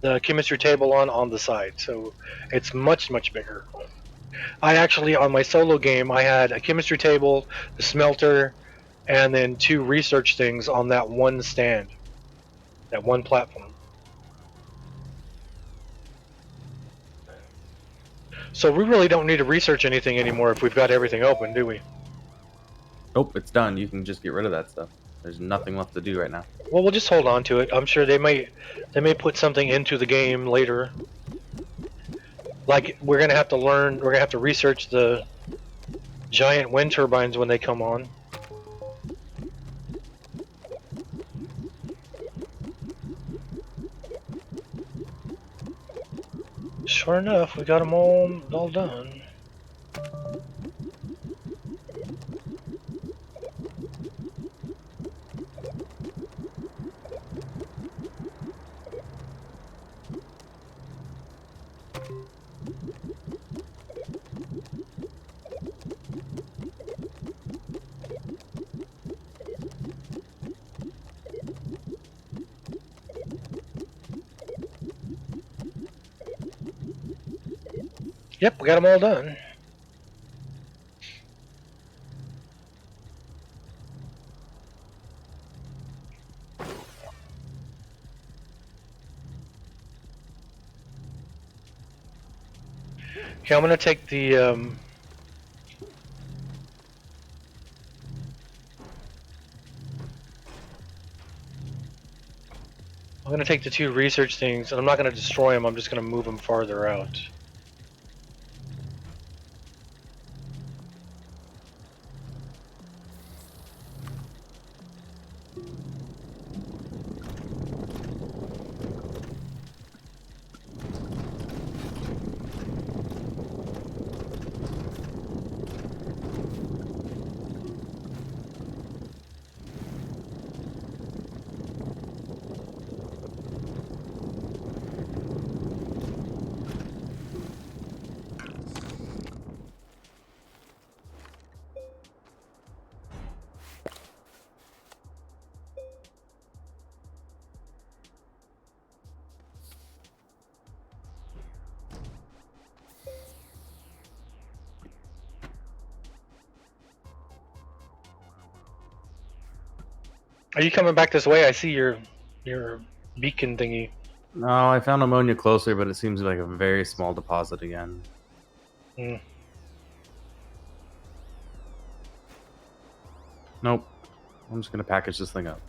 the chemistry table on the side, so it's much bigger. I actually on my solo game I had a chemistry table, the smelter, and then two research things on that one stand, that one platform. So we really don't need to research anything anymore if we've got everything open, do we? Nope, it's done. You can just get rid of that stuff. There's nothing left to do right now. Well, we'll just hold on to it. I'm sure they may put something into the game later. Like we're gonna have to learn. We're gonna have to research the giant wind turbines when they come on. Sure enough, we got them all done. Yep, we got them all done. Okay, I'm gonna take the I'm gonna take the two research things, and I'm not gonna destroy them. I'm just gonna move them farther out. Are you coming back this way? I see your beacon thingy. No, I found ammonia closer, but it seems like a very small deposit again. Hmm. Nope. I'm just gonna package this thing up.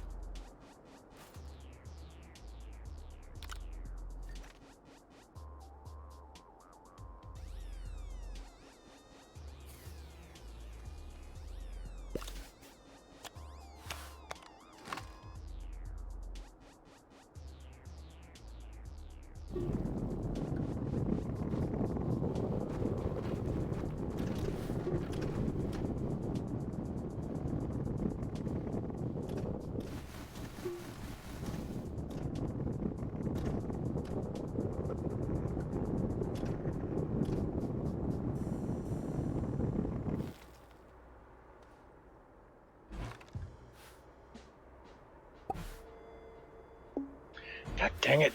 God dang it.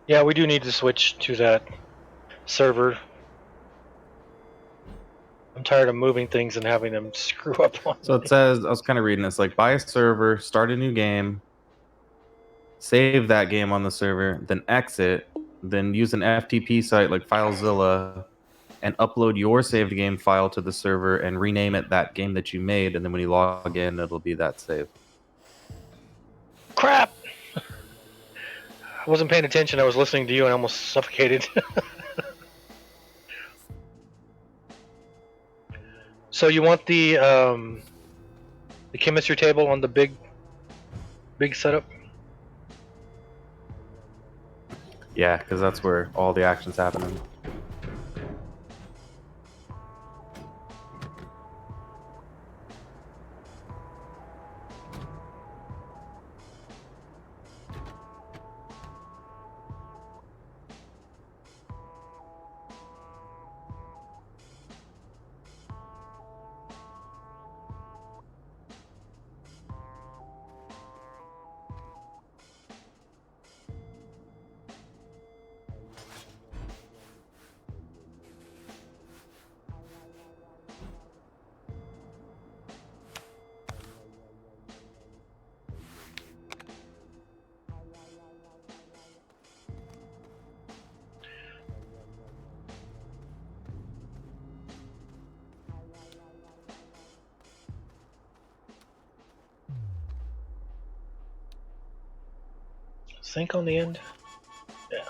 Yeah, we do need to switch to that server. I'm tired of moving things and having them screw up on So me. it says, I was kind of reading this, like buy a server, start a new game, save that game on the server, then exit, then use an FTP site like FileZilla, and upload your saved game file to the server and rename it that game that you made, and then when you log in, it'll be that save. Crap! I wasn't paying attention. I was listening to you and I almost suffocated. So you want the chemistry table on the big setup? Yeah, because that's where all the action's happening. sink on the end? Yeah.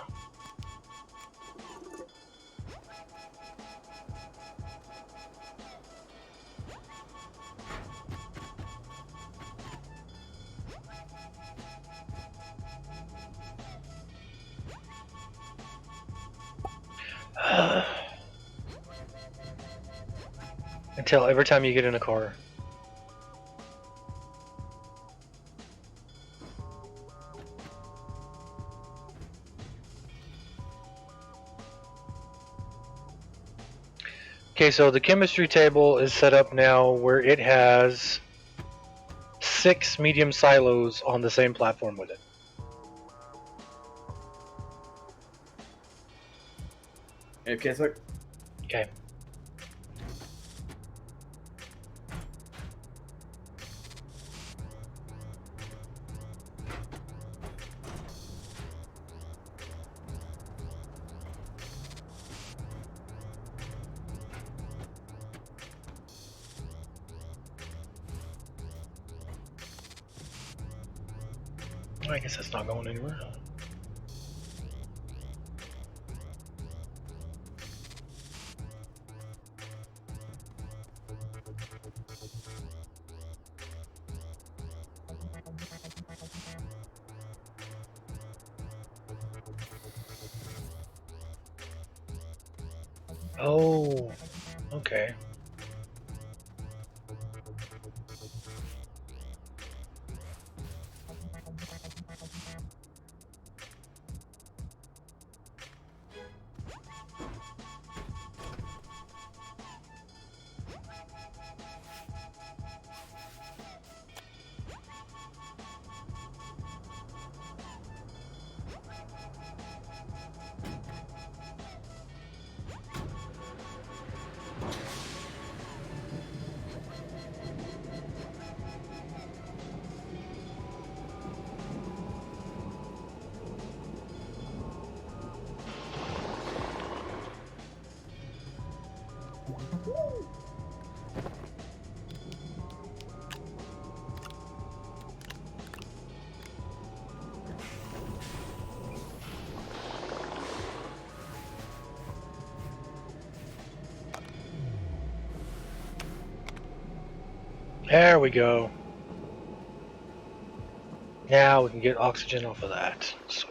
Until every time you get in a car. Okay, so the chemistry table is set up now where it has 6 medium silos on the same platform with it. Okay, so Okay. I guess that's not going anywhere. Oh, okay. There we go. Now we can get oxygen off of that. Sweet.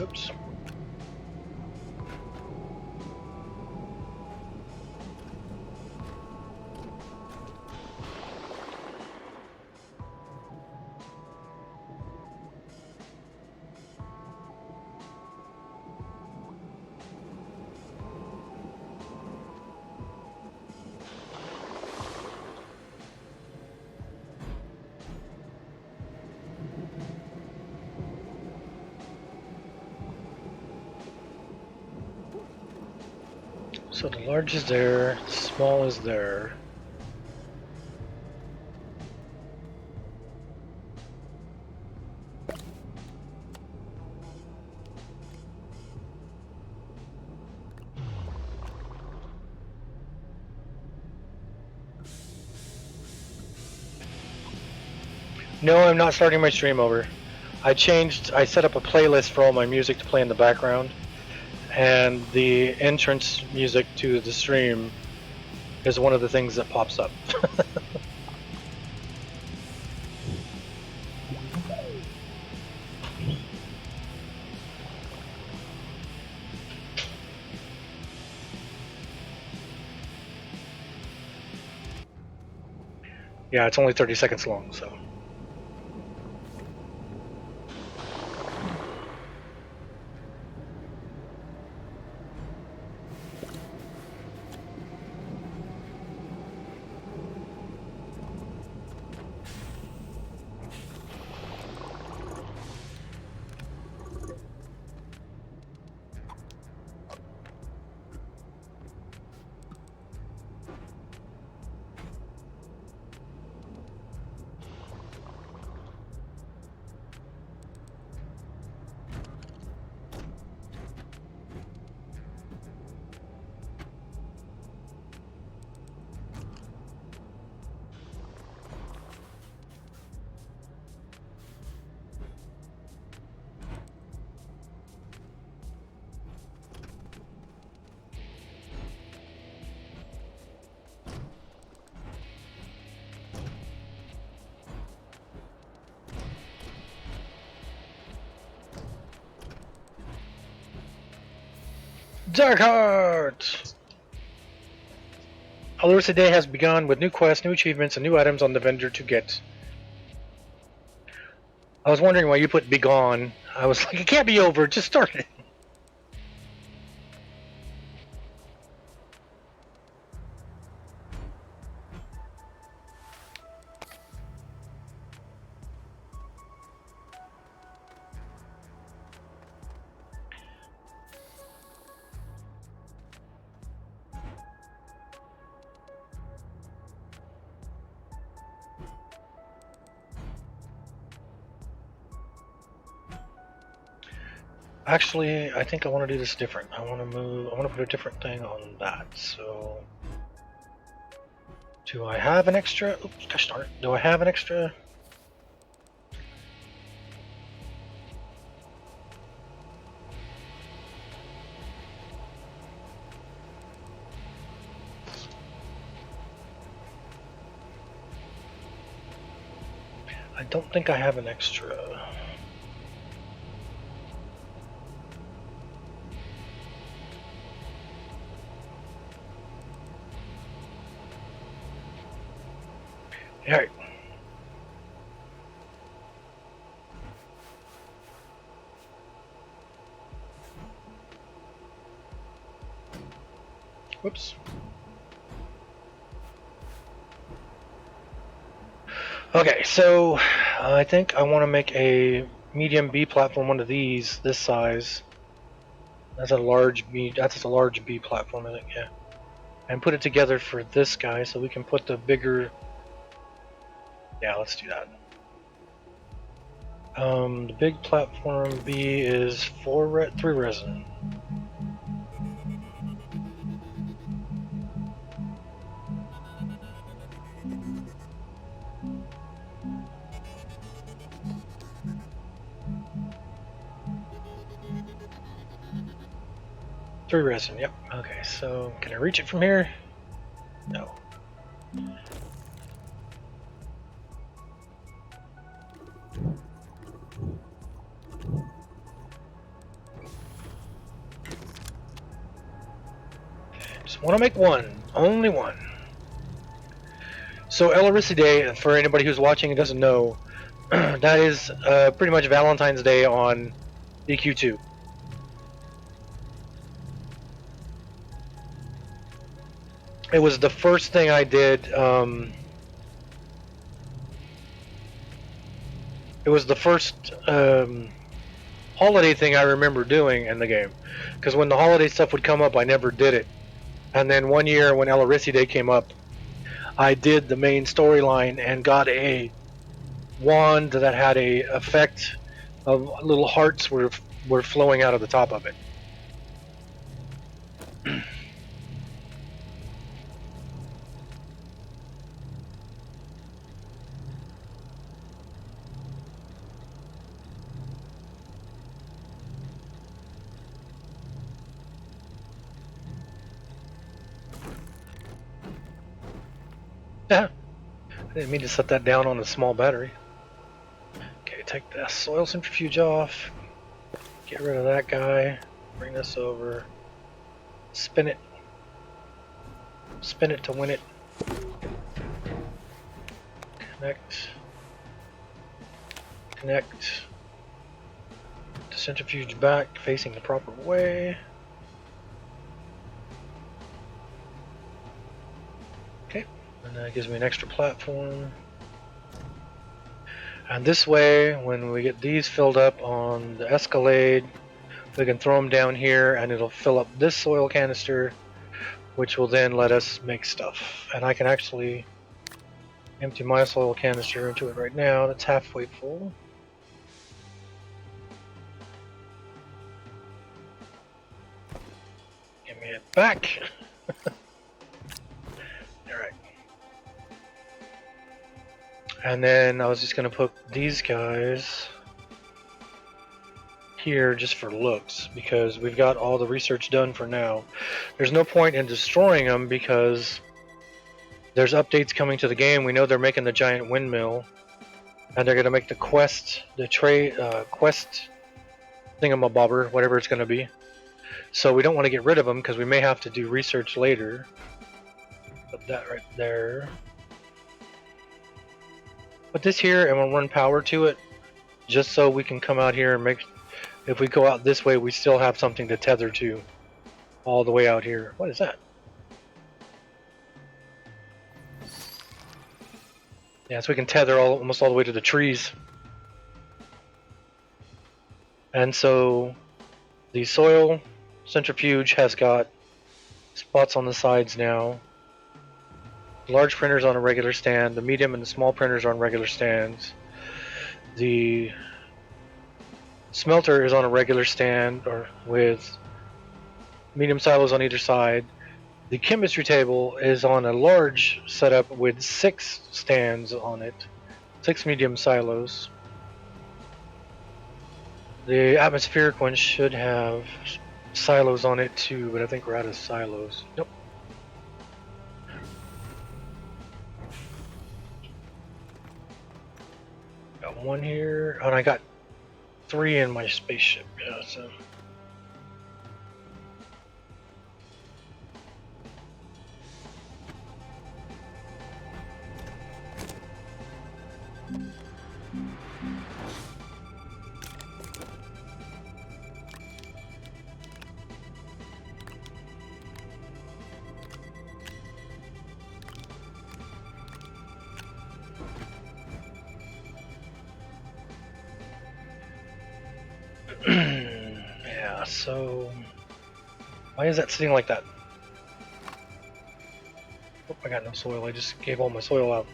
Oops. So the large is there, the small is there. No, I'm not starting my stream over. I set up a playlist for all my music to play in the background, and the entrance music to the stream is one of the things that pops up. Yeah, it's only 30 seconds long, so. Darkheart! Alert's Day has begun with new quests, new achievements, and new items on the vendor to get. I was wondering why you put begone. I was like, it can't be over, just start it. Actually, I think I want to do this different. I want to put a different thing on that. So, do I have an extra? Oops, gosh darn it. Do I have an extra? I don't think I have an extra. Alright. Whoops. Okay, so I think I want to make a medium B platform, one of these, this size. That's a large B. That's a large B platform, I think. Yeah, and put it together for this guy, so we can put the bigger. Yeah, let's do that. The big platform B is 3 resin. Three resin. Yep. Okay. So can I reach it from here? No. Just want to make one. Only one. So Eloricidae, for anybody who's watching and doesn't know, that is pretty much Valentine's Day on DQ2. It was the first thing I did. It was the first holiday thing I remember doing in the game. Because when the holiday stuff would come up, I never did it. And then one year when Eloricidae came up, I did the main storyline and got a wand that had a effect of little hearts were flowing out of the top of it. Yeah, I didn't mean to set that down on a small battery. Okay, take the soil centrifuge off. Get rid of that guy. Bring this over. Spin it. Spin it to win it. Connect. Connect. The centrifuge back, facing the proper way. Okay, and that gives me an extra platform. And this way, when we get these filled up on the Escalade, we can throw them down here and it'll fill up this soil canister, which will then let us make stuff. And I can actually empty my soil canister into it right now. That's halfway full. Give me it back. Alright. And then I was just going to put these guys here just for looks, because we've got all the research done for now. There's no point in destroying them because there's updates coming to the game. We know they're making the giant windmill, and they're going to make the quest, the quest thingamabobber, whatever it's going to be. So we don't want to get rid of them because we may have to do research later. Put that right there. Put this here and we'll run power to it just so we can come out here and make, if we go out this way, we still have something to tether to all the way out here. What is that? Yeah, so we can tether almost all the way to the trees. And so the soil centrifuge has got spots on the sides now. The large printers on a regular stand. The medium and the small printers are on regular stands. The smelter is on a regular stand or with medium silos on either side. The chemistry table is on a large setup with 6 stands on it. 6 medium silos. The atmospheric one should have silos on it too, but I think we're out of silos. Nope. Got 1 here, and I got 3 in my spaceship. Yeah, so. Yeah, so why is that sitting like that? Oh, I got no soil. I just gave all my soil out.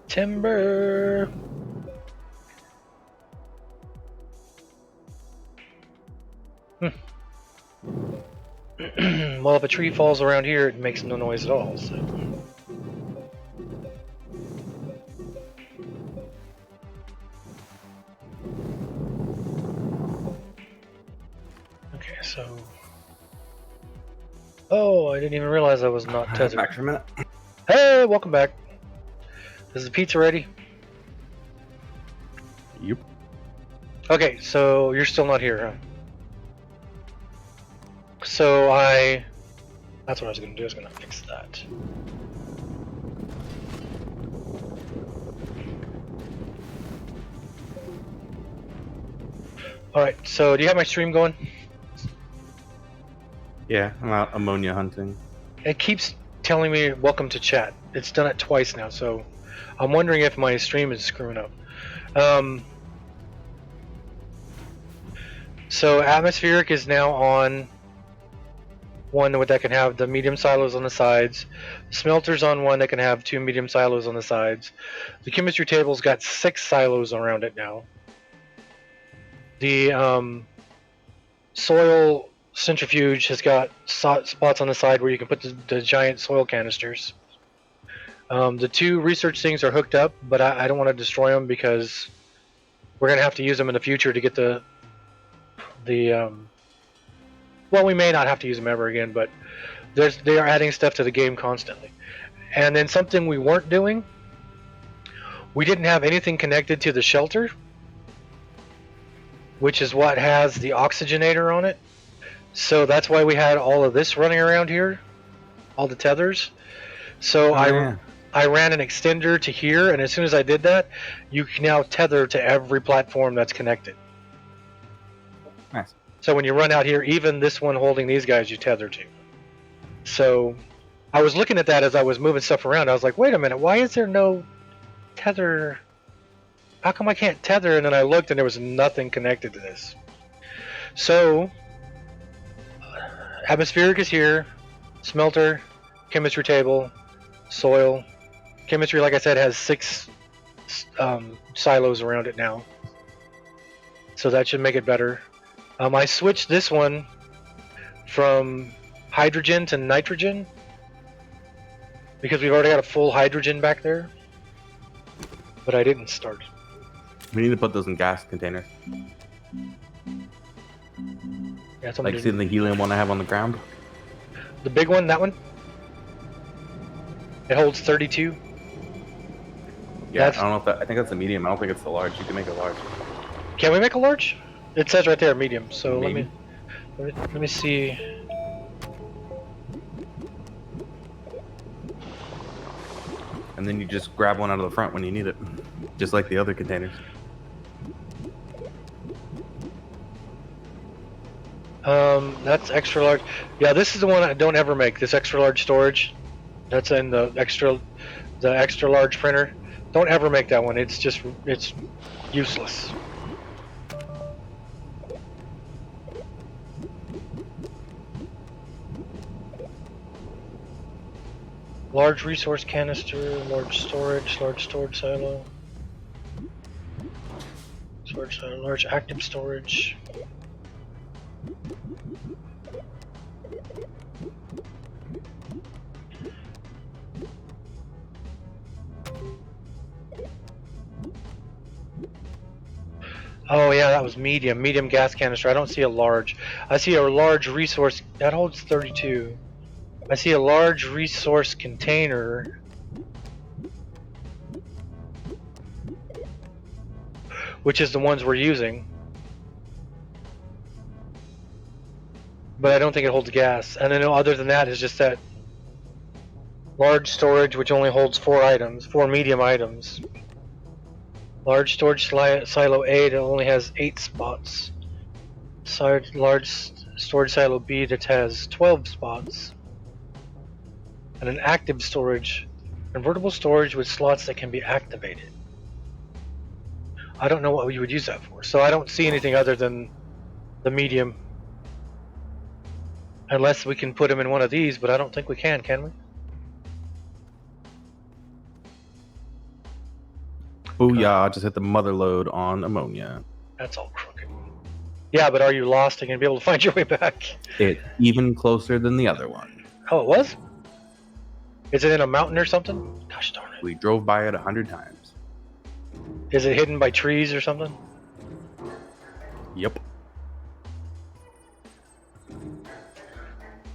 Timber. Well, if a tree falls around here, it makes no noise at all. So. Okay, so. Oh, I didn't even realize I was not tethered. Back for a minute. Hey, welcome back. Is the pizza ready? Yep. Okay, so you're still not here, huh? So that's what I was gonna do. I was gonna fix that. Alright, so do you have my stream going? Yeah, I'm out ammonia hunting. It keeps telling me welcome to chat. It's done it twice now, so I'm wondering if my stream is screwing up. So atmospheric is now on one that can have the medium silos on the sides. The smelter's on one that can have 2 medium silos on the sides. The chemistry table's got 6 silos around it now. The soil centrifuge has got spots on the side where you can put the giant soil canisters. The 2 research things are hooked up, but I don't want to destroy them because we're going to have to use them in the future to get well, we may not have to use them ever again, but they are adding stuff to the game constantly. And then something we weren't doing, we didn't have anything connected to the shelter, which is what has the oxygenator on it. So that's why we had all of this running around here, all the tethers. So I ran an extender to here, and as soon as I did that, you can now tether to every platform that's connected. Nice. So when you run out here, even this one holding these guys, you tether to. So I was looking at that as I was moving stuff around. I was like, wait a minute, why is there no tether? How come I can't tether? And then I looked and there was nothing connected to this. So atmospheric is here, smelter, chemistry table, soil. Chemistry, like I said, has 6 silos around it now. So that should make it better. I switched this one from hydrogen to nitrogen because we've already got a full hydrogen back there, but I didn't start. We need to put those in gas containers. Yeah, Like somebody. seeing the helium one I have on the ground. The big one, that one. It holds 32. Yeah, That's- I don't know if that. I think that's a medium. I don't think it's the large. You can make it large. Can we make a large? It says right there, medium. So Maybe. let me see. And then you just grab one out of the front when you need it, just like the other containers. That's extra large. Yeah, this is the one I don't ever make. This extra large storage. That's in the extra large printer. Don't ever make that one. It's useless. Large resource canister, large storage silo. Storage silo, large active storage. Oh yeah, that was medium. Medium gas canister. I don't see a large. I see a large resource that holds 32. I see a large resource container. Which is the ones we're using. But I don't think it holds gas. And then other than that is just that large storage which only holds 4 medium items. Large storage silo A that only has 8 spots. Large storage silo B that has 12 spots. And an active storage, convertible storage with slots that can be activated. I don't know what you would use that for, so I don't see anything other than the medium. Unless we can put them in one of these, but I don't think we can we? Booyah, just hit the mother load on ammonia. That's all crooked. Yeah, but are you lost and gonna be able to find your way back? It's even closer than the other one. Oh, it was? Is it in a mountain or something? Gosh darn it. We drove by it 100 times. Is it hidden by trees or something? Yep.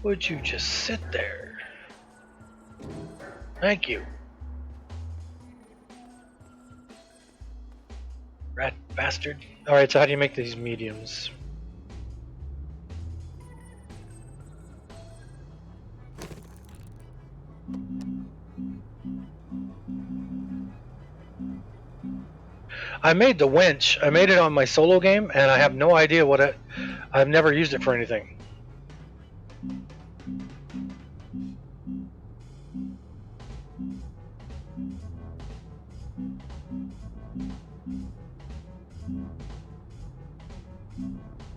Would you just sit there? Thank you. Rat bastard. Alright, so how do you make these mediums? I made the winch. I made it on my solo game, and I have no idea I've never used it for anything.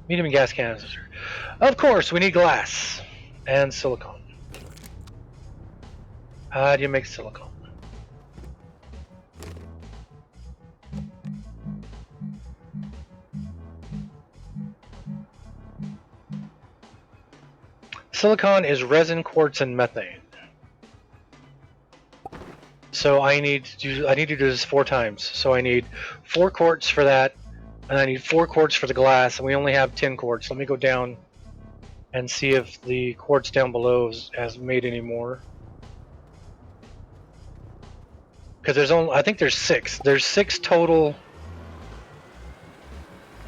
Medium gas canister. Of course, we need glass and silicone. How do you make silicone? Silicon is resin, quartz, and methane. So I need to do this 4 times. So I need 4 quartz for that, and I need 4 quartz for the glass, and we only have 10 quartz. Let me go down and see if the quartz down below has made any more. Because I think there's 6. There's 6 total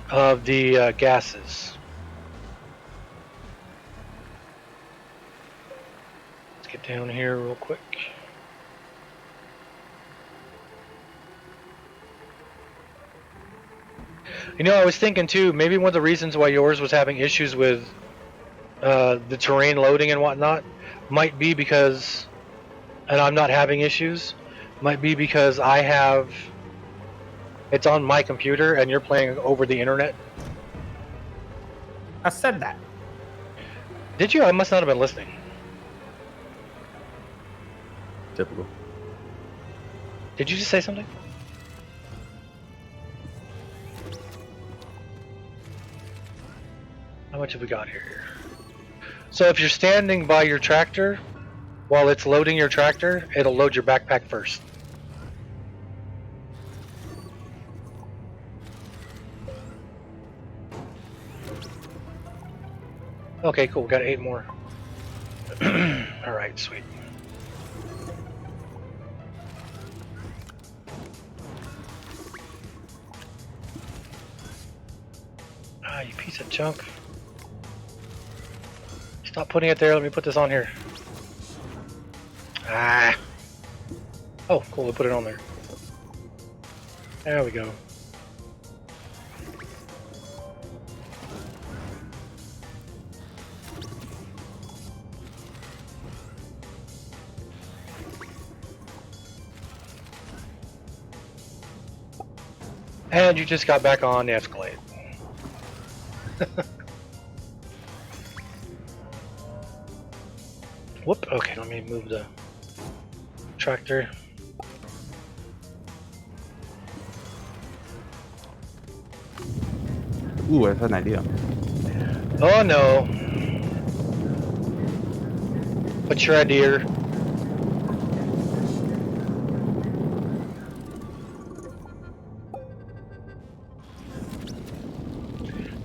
of the gases. Let's get down here real quick. You know, I was thinking too, maybe one of the reasons why yours was having issues with the terrain loading and whatnot might be because, and I'm not having issues, might be because it's on my computer and you're playing over the internet. I said that. Did you? I must not have been listening. Typical. Did you just say something? How much have we got here? So if you're standing by your tractor, while it's loading your tractor, it'll load your backpack first. Okay, cool. We got 8 more. All right, sweet. Ah, you piece of junk. Stop putting it there. Let me put this on here. Ah. Oh, cool. We put it on there. There we go. And you just got back on the Escalade. Whoop. Okay, let me move the tractor. Ooh, I had an idea. Oh no. What's your idea?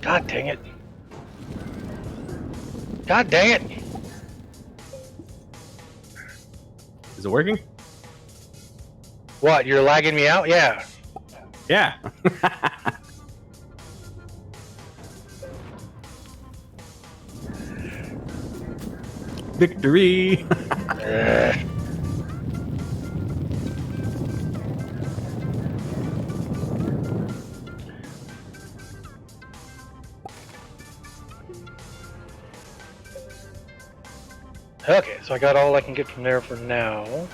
God dang it. God dang it. Is it working? What, you're lagging me out? Yeah. Yeah. Victory. Okay, so I got all I can get from there for now. You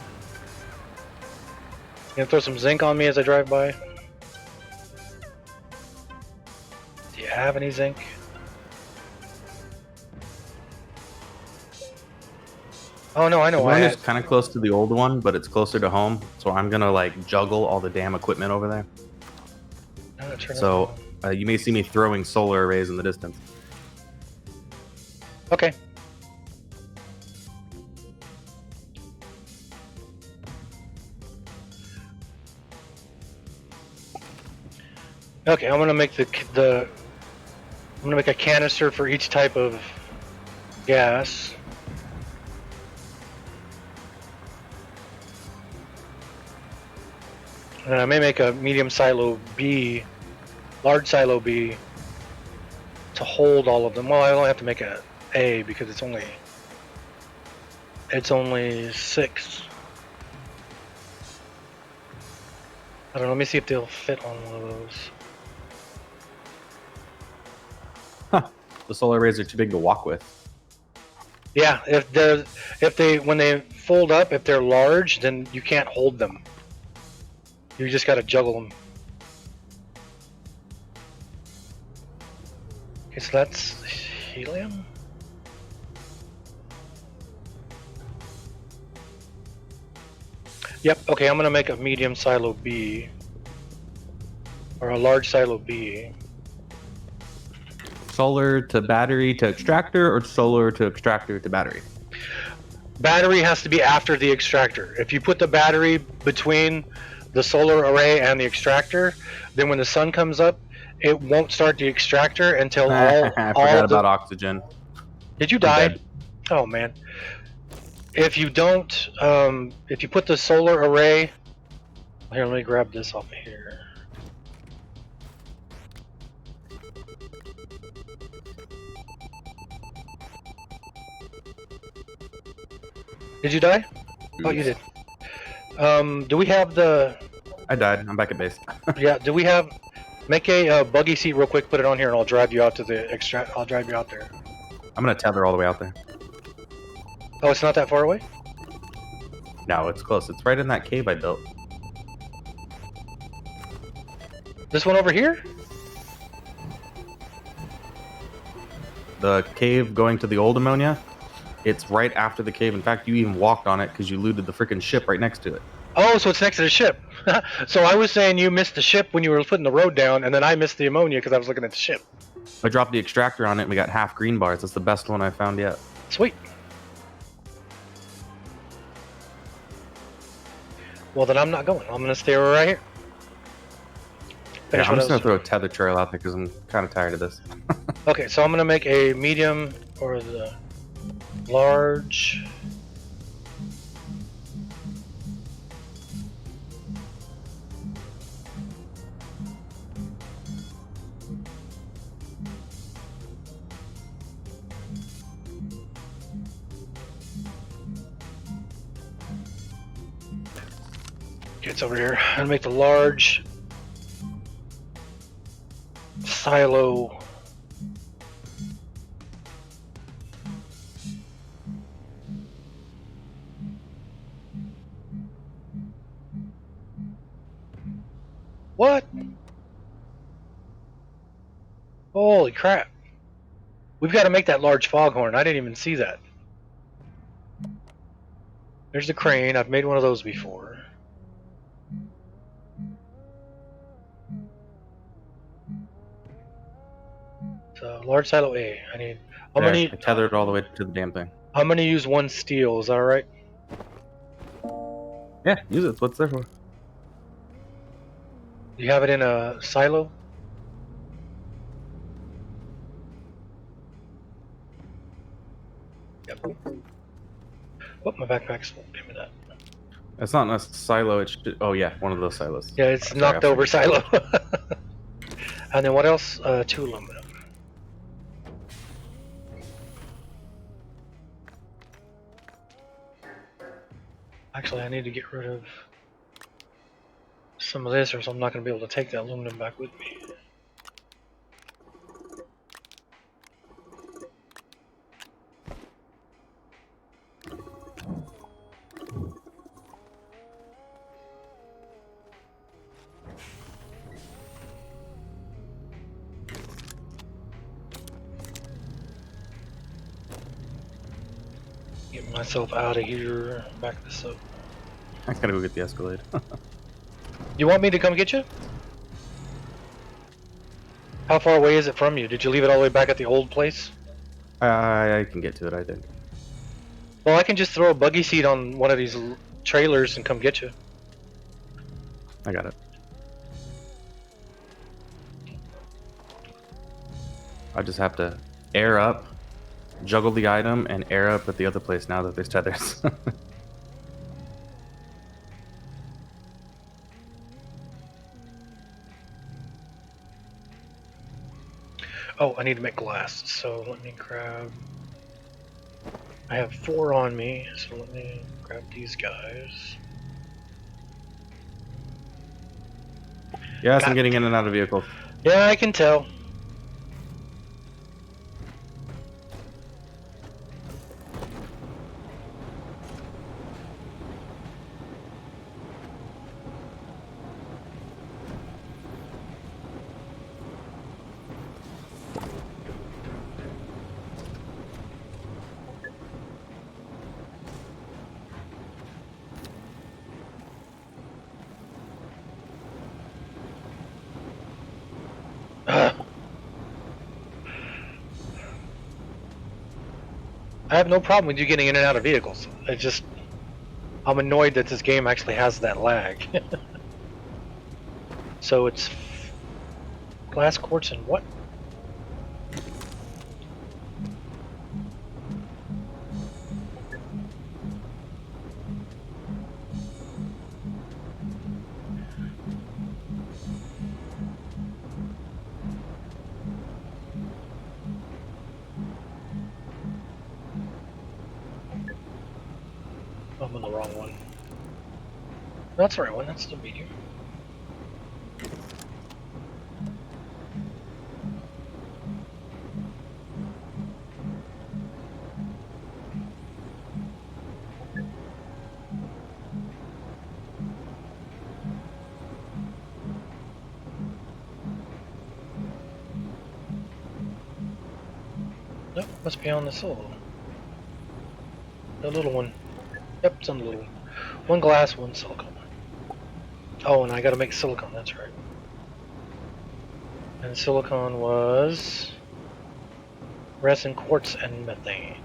gonna throw some zinc on me as I drive by? Do you have any zinc? Oh no, I know The why. one is kind of close to the old one, but it's closer to home. So I'm gonna like juggle all the damn equipment over there. I'm gonna turn So this you may see me throwing solar arrays in the distance. on. Okay. Okay, I'm gonna make I'm gonna make a canister for each type of gas. And I may make a medium silo B, large silo B, to hold all of them. Well, I only have to make a A because it's only 6. I don't know. Let me see if they'll fit on one of those. Huh. The solar arrays are too big to walk with. Yeah, when they fold up, if they're large, then you can't hold them. You just got to juggle them. Okay, so that's helium. Yep. Okay, I'm gonna make a medium silo B or a large silo B. Solar to battery to extractor, or solar to extractor to battery? Battery has to be after the extractor. If you put the battery between the solar array and the extractor, then when the sun comes up, it won't start the extractor until I forgot about oxygen. Did you I'm die? dead. Oh man. If you don't, if you put the solar array, here, let me grab this off of here. Did you die? Oh, you did. Do we have the? I died. I'm back at base. Yeah. Do we have? Make a buggy seat real quick. Put it on here, and I'll drive you out to the extract. I'll drive you out there. I'm gonna tether all the way out there. Oh, it's not that far away. No, it's close. It's right in that cave I built. This one over here? The cave going to the old ammonia. It's right after the cave. In fact, you even walked on it because you looted the freaking ship right next to it. Oh, so it's next to the ship. So I was saying you missed the ship when you were putting the road down, and then I missed the ammonia because I was looking at the ship. I dropped the extractor on it and we got half green bars. That's the best one I've found yet. Sweet. Well, then I'm not going. I'm going to stay right here. Yeah, I'm just going to throw a tether trail out there because I'm kind of tired of this. Okay, so I'm going to make a medium or the large. It's over here. I'm gonna make the large silo. What? Holy crap. We've got to make that large foghorn. I didn't even see that. There's the crane. I've made one of those before. So large silo A. I need. I'm There, gonna. I tethered all the way to the damn thing. I'm gonna use one steel. Is that all right? Yeah, use it. That's what it's there for. You have it in a silo. Yep. Oh, my backpack's full. Give me that. It's not a silo. It's just, oh yeah, one of those silos. Yeah, it's Sorry, knocked I over forget. silo. And then what else? 2 aluminum. Actually, I need to get rid of some of this, or else I'm not going to be able to take that aluminum back with me. Get myself out of here. Back this up. I gotta go get the Escalade. You want me to come get you? How far away is it from you? Did you leave it all the way back at the old place? I can get to it, I think. Well, I can just throw a buggy seat on one of these trailers and come get you. I got it. I just have to air up, juggle the item, and air up at the other place now that there's tethers. Oh, I need to make glass, so let me grab... I have 4 on me, so let me grab these guys. Yes, I'm God. getting in and out of vehicles. Yeah, I can tell. I have no problem with you getting in and out of vehicles. It's just... I'm annoyed that this game actually has that lag. So it's... glass, quartz, and what? I'm on the wrong one. That's the right one, that's the medium. Nope, must be on the solo. The little one. Yep, it's on the little one. 1 glass, 1 silicone. Oh, and I gotta make silicone, that's right. And silicone was... resin, quartz, and methane.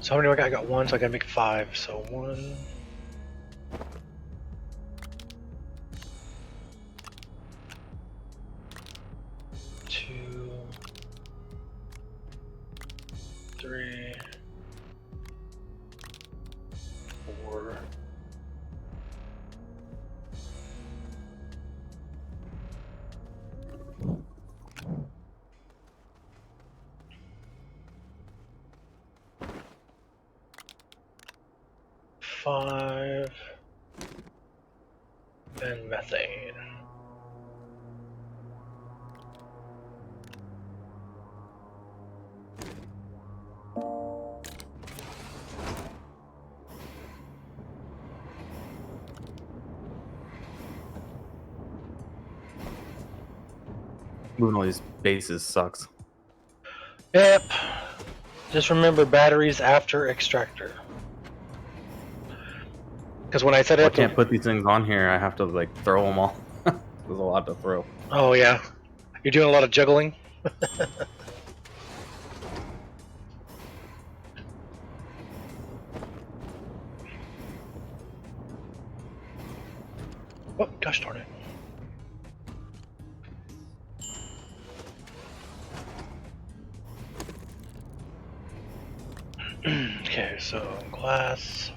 So how many do I got? I got one, so I gotta make 5. So 1. 2, 3, 4. 5 and methane. Moving all these bases sucks. Yep. Just remember batteries after extractor. Because when I set it I up, can't put these things on here. I have to like throw them all. There's a lot to throw. oh yeah, you're doing a lot of juggling. Oh gosh darn it! Okay, so glass.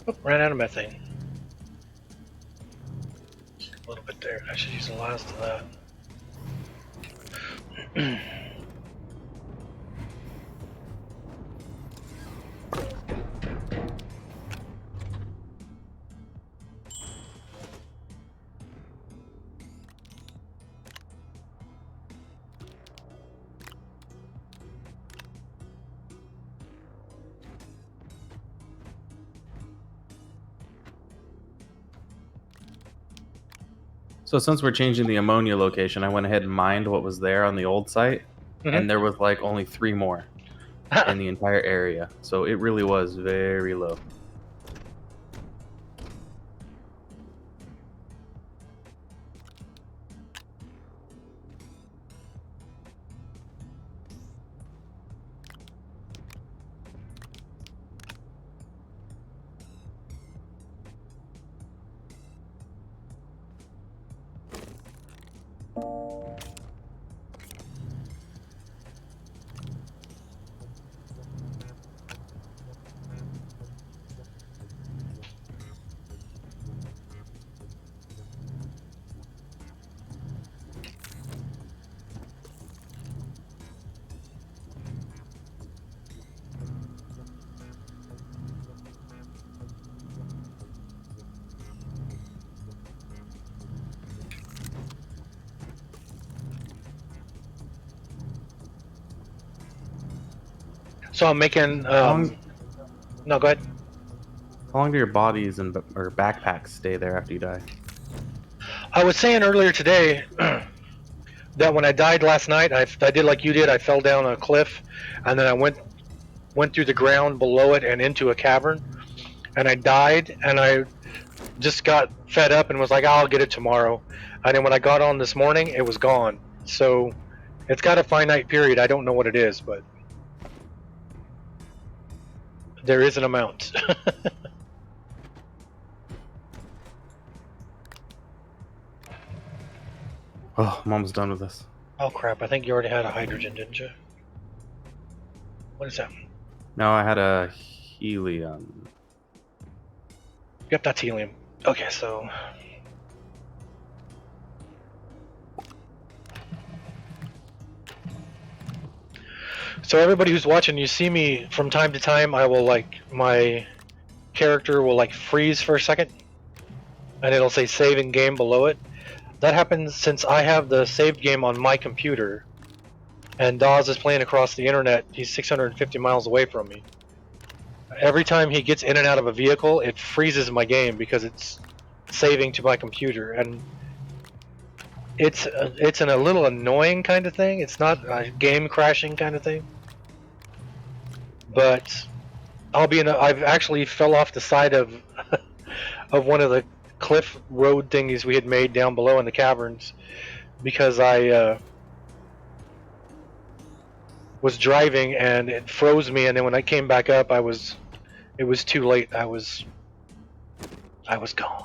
Oh, ran out of methane. A little bit there. I should use the last of that. So since we're changing the ammonia location, I went ahead and mined what was there on the old site, and there was like only 3 more in the entire area. So it really was very low. So I'm making. long- No, go ahead. How long do your bodies and or backpacks stay there after you die? I was saying earlier today that when I died last night, I did like you did. I fell down a cliff, and then I went through the ground below it and into a cavern, and I died, and I just got fed up and was like, I'll get it tomorrow. And then when I got on this morning, it was gone. So it's got a finite period. I don't know what it is, but there is an amount. Oh, I'm almost done with this. Oh crap, I think you already had a hydrogen, didn't you? What is that? No, I had a helium. Yep, that's helium. Okay, so... So everybody who's watching, you see me from time to time, I will like, my character will like freeze for a second, and it'll say save in game below it. That happens since I have the saved game on my computer, and Dawes is playing across the internet. He's 650 miles away from me. Every time he gets in and out of a vehicle, it freezes my game because it's saving to my computer, and it's a little annoying kind of thing. It's not a game crashing kind of thing. but I've actually fell off the side of of one of the cliff road thingies we had made down below in the caverns because I was driving and it froze me, and then when I came back up, it was too late. I was gone.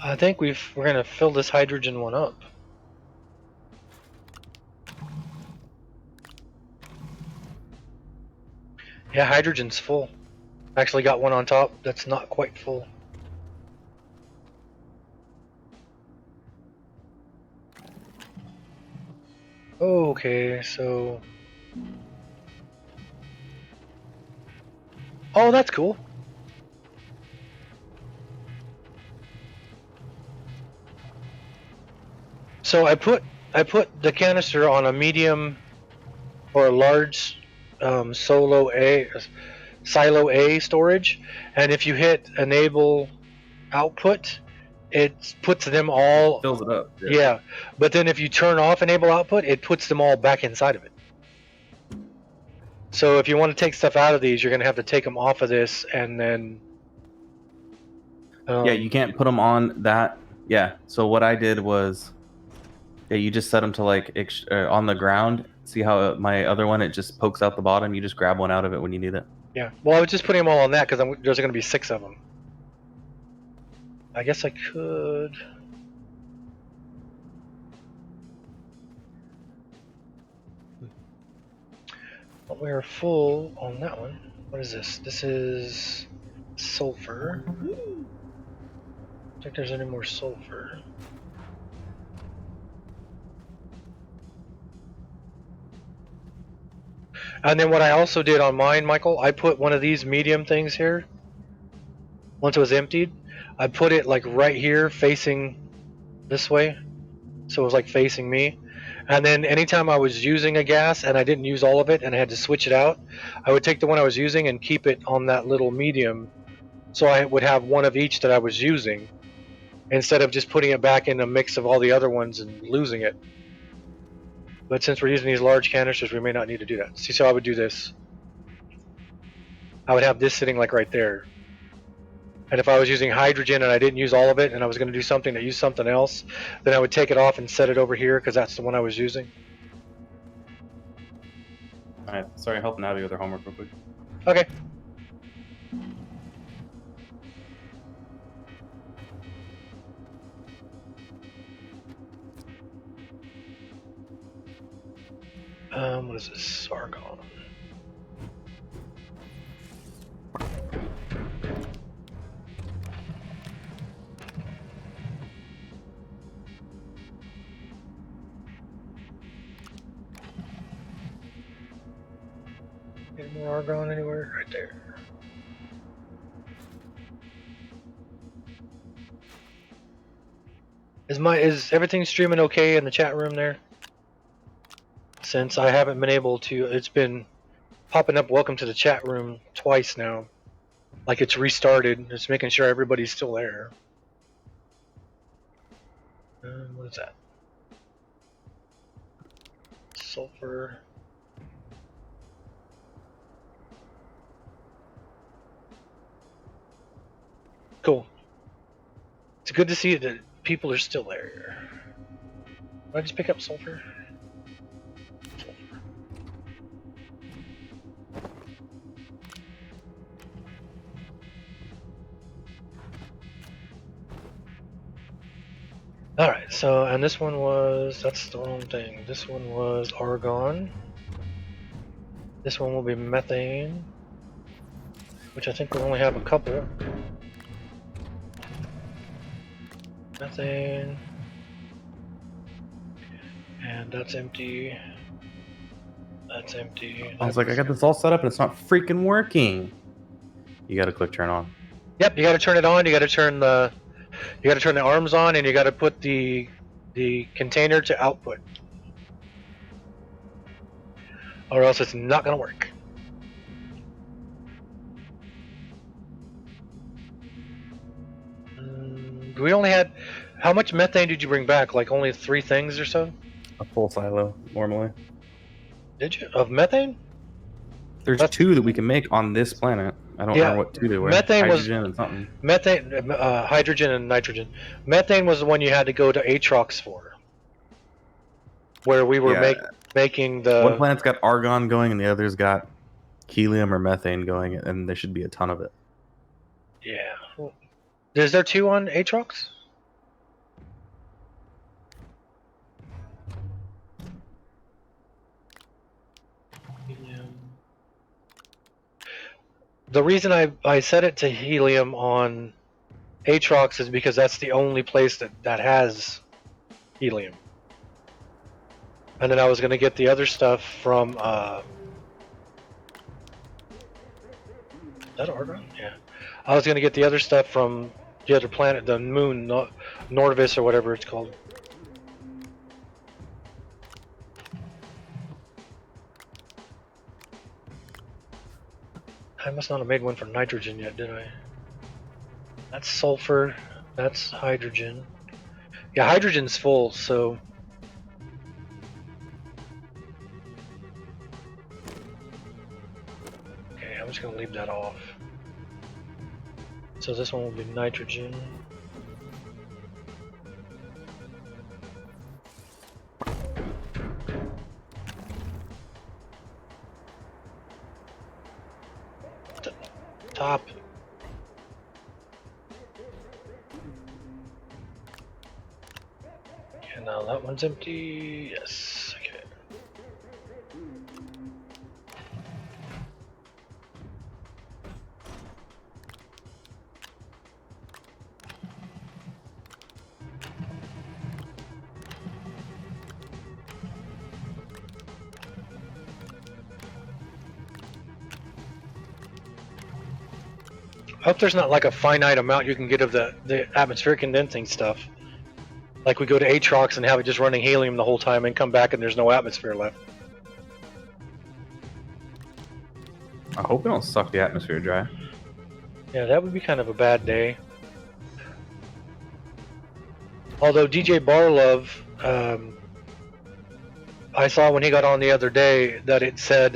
I think we're gonna fill this hydrogen one up. Yeah, hydrogen's full. Actually got one on top that's not quite full. Okay, so... Oh, that's cool. So I put the canister on a medium or a large silo A storage, and if you hit enable output, it puts them all. Fills it up. Yeah, but then if you turn off enable output, it puts them all back inside of it. So if you want to take stuff out of these, you're going to have to take them off of this, and then. Yeah, you can't put them on that. Yeah. So what I did was, yeah, you just set them to like on the ground. See how my other one, it just pokes out the bottom. You just grab one out of it when you need it. Yeah. Well, I was just putting them all on that because there's going to be 6 of them. I guess I could. But we're full on that one. What is this? This is sulfur. I don't think there's any more sulfur. And then what I also did on mine, Michael, I put one of these medium things here. Once it was emptied, I put it like right here facing this way. So it was like facing me. And then anytime I was using a gas and I didn't use all of it and I had to switch it out, I would take the one I was using and keep it on that little medium. So I would have one of each that I was using instead of just putting it back in a mix of all the other ones and losing it. But since we're using these large canisters, we may not need to do that. See, so I would do this. I would have this sitting like right there. And if I was using hydrogen and I didn't use all of it and I was going to do something that used something else, then I would take it off and set it over here because that's the one I was using. All right. Sorry, helping out with their homework real quick. Okay. What is this? Argon. Any more argon anywhere? Right there. Is everything streaming okay in the chat room there? Since I haven't been able to, it's been popping up welcome to the chat room twice now. Like it's restarted. Just making sure everybody's still there. What is that? Sulfur. Cool. It's good to see that people are still there. Did I just pick up sulfur? Alright, so, and this one was, that's the wrong thing. This one was argon. This one will be methane, which I think we only have a couple. Methane. And that's empty. That's empty. I was like, I got this all set up and it's not freaking working. You got to click turn on. Yep, you gotta turn it on, you gotta turn the arms on, and you gotta put the container to output. Or else it's not gonna work. We only had, how much methane did you bring back? Like only 3 things or so? A full silo normally. Did you? Of methane? There's 2 that we can make on this planet. I don't remember what 2 they were. Methane Hydrogen and something. Methane, hydrogen and nitrogen. Methane was the one you had to go to Atrox for. Where we were making the... One planet's got argon going and the other's got helium or methane going, and there should be a ton of it. Yeah. Is there 2 on Atrox? The reason I set it to helium on Atrox is because that's the only place that has helium. And then I was going to get the other stuff from... is that argon? Yeah. I was going to get the other stuff from the other planet, the moon, Norvis or whatever it's called. I must not have made one for nitrogen yet, did I? That's sulfur. That's hydrogen. Yeah, hydrogen's full, so... Okay, I'm just going to leave that off. So this one will be nitrogen. Top. Okay, now that one's empty. Yes. Okay. I hope there's not like a finite amount you can get of the atmospheric condensing stuff. Like we go to Atrox and have it just running helium the whole time and come back and there's no atmosphere left. I hope we don't suck the atmosphere dry. Yeah, that would be kind of a bad day. Although DJ Barlove, I saw when he got on the other day that it said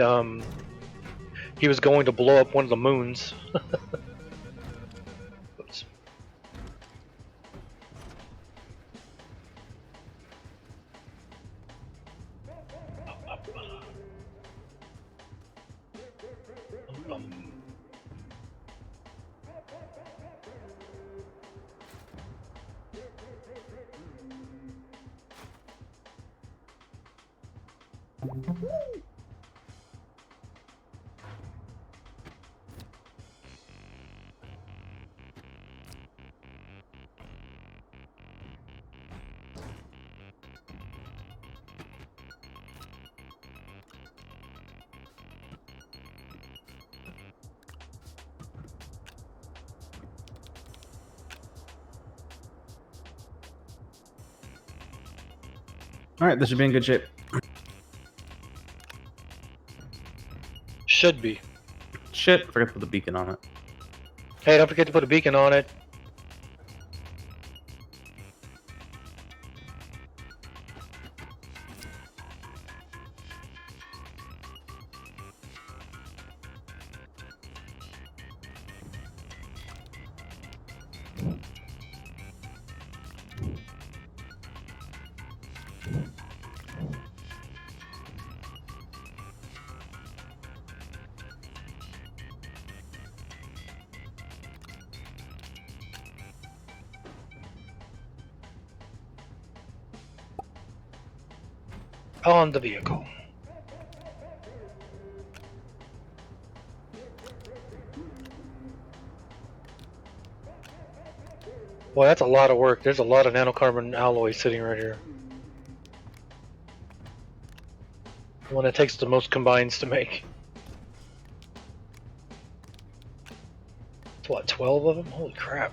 he was going to blow up one of the moons. Oops. All right, this should be in good shape. Should be. Shit, forgot to put the beacon on it. Hey, don't forget to put a beacon on it. on the vehicle. Boy, that's a lot of work. There's a lot of nanocarbon alloy sitting right here. The one that takes the most combines to make. It's what, 12 of them? Holy crap.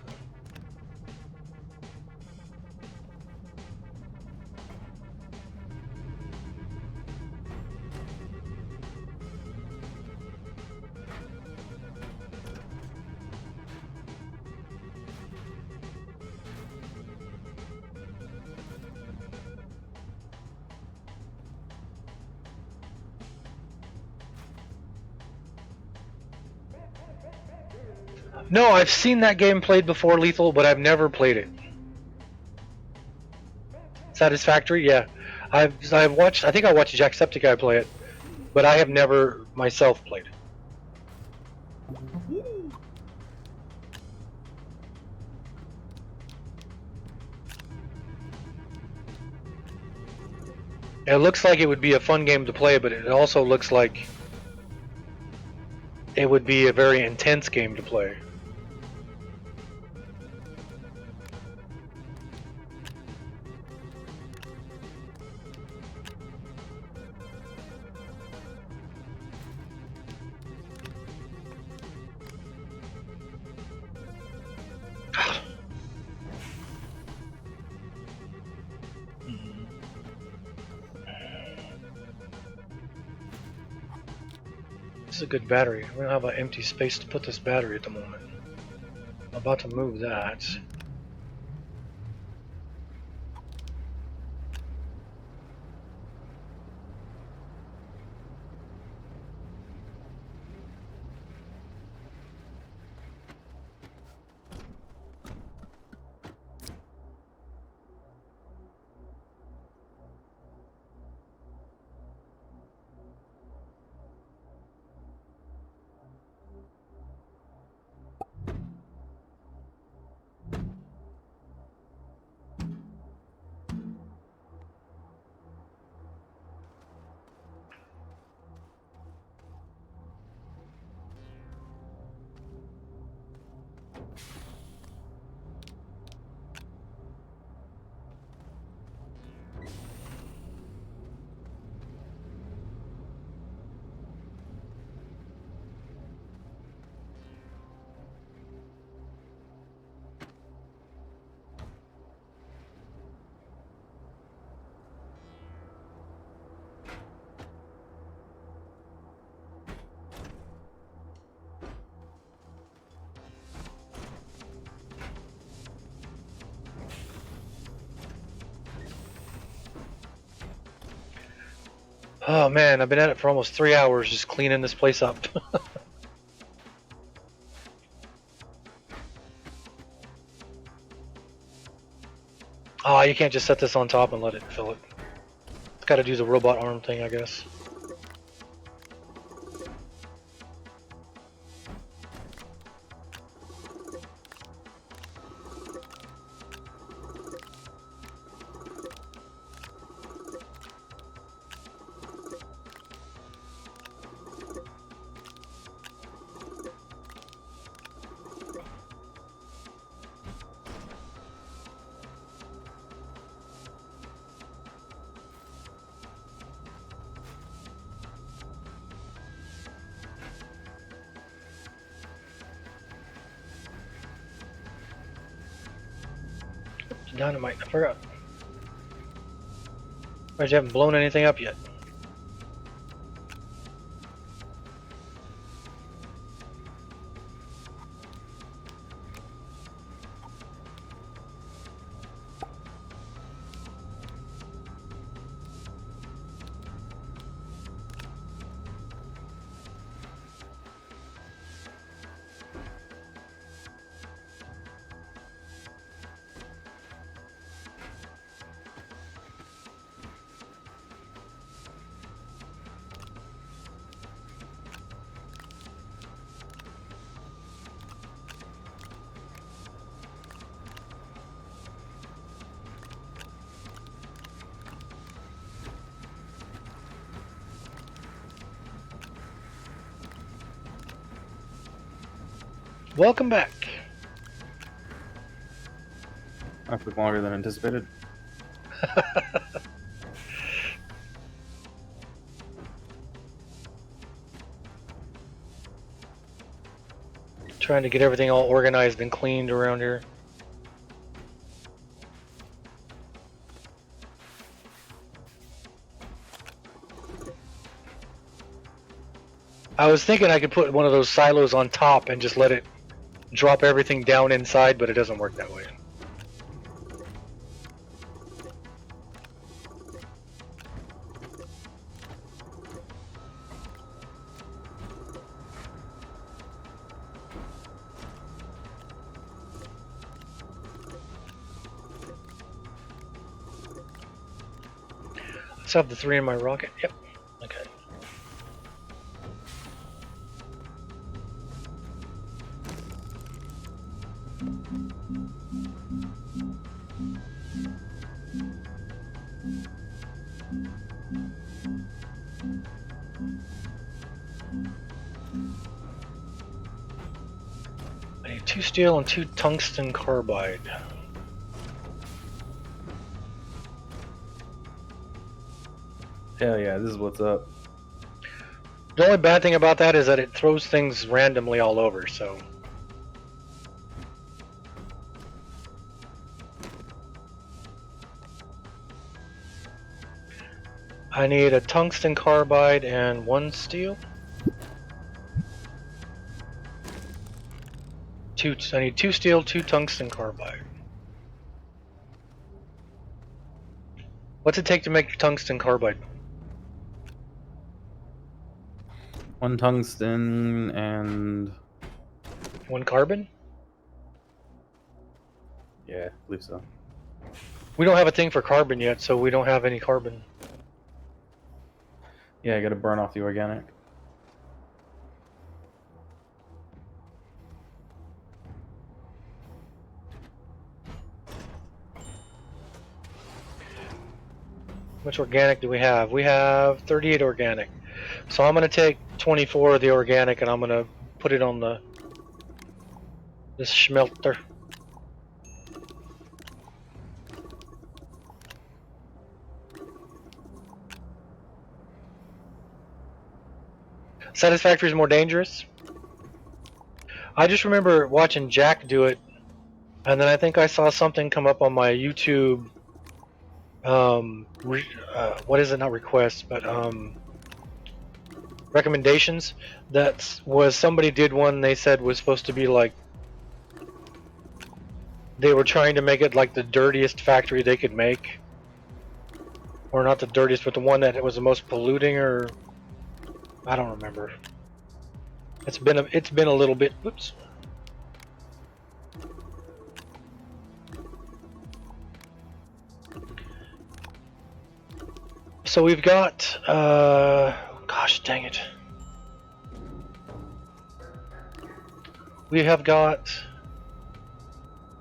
No, I've seen that game played before, Lethal, but I've never played it. Satisfactory, yeah. I've watched. I think I watched Jacksepticeye play it, but I have never myself played it. It looks like it would be a fun game to play, but it also looks like it would be a very intense game to play. This is a good battery. We don't have an empty space to put this battery at the moment. I'm about to move that. Oh man, I've been at it for almost 3 hours just cleaning this place up. Oh, you can't just set this on top and let it fill it. It's got to do the robot arm thing, I guess. Dynamite, I forgot. Why you haven't blown anything up yet? Welcome back. That took longer than anticipated. Trying to get everything all organized and cleaned around here. I was thinking I could put one of those silos on top and just let it drop everything down inside, but it doesn't work that way. Let's have the 3 in my rocket. Yep. Okay. I need 2 steel and 2 tungsten carbide. Hell yeah, this is what's up. The only bad thing about that is that it throws things randomly all over, so. I need a tungsten carbide and 1 steel. I need 2 steel, 2 tungsten carbide. What's it take to make tungsten carbide? 1 tungsten and 1 carbon? yeah, I believe so. We don't have a thing for carbon yet, so we don't have any carbon. Yeah, I gotta burn off the organic. How much organic do we have? We have 38 organic. So I'm going to take 24 of the organic and I'm going to put it on this smelter. Satisfactory is more dangerous. I just remember watching Jack do it, and then I think I saw something come up on my YouTube. What is it? Not requests, but recommendations. That was somebody did one. They said was supposed to be like they were trying to make it like the dirtiest factory they could make, or not the dirtiest, but the one that was the most polluting, or I don't remember. It's been a little bit. Whoops. So we've got, gosh dang it. We have got,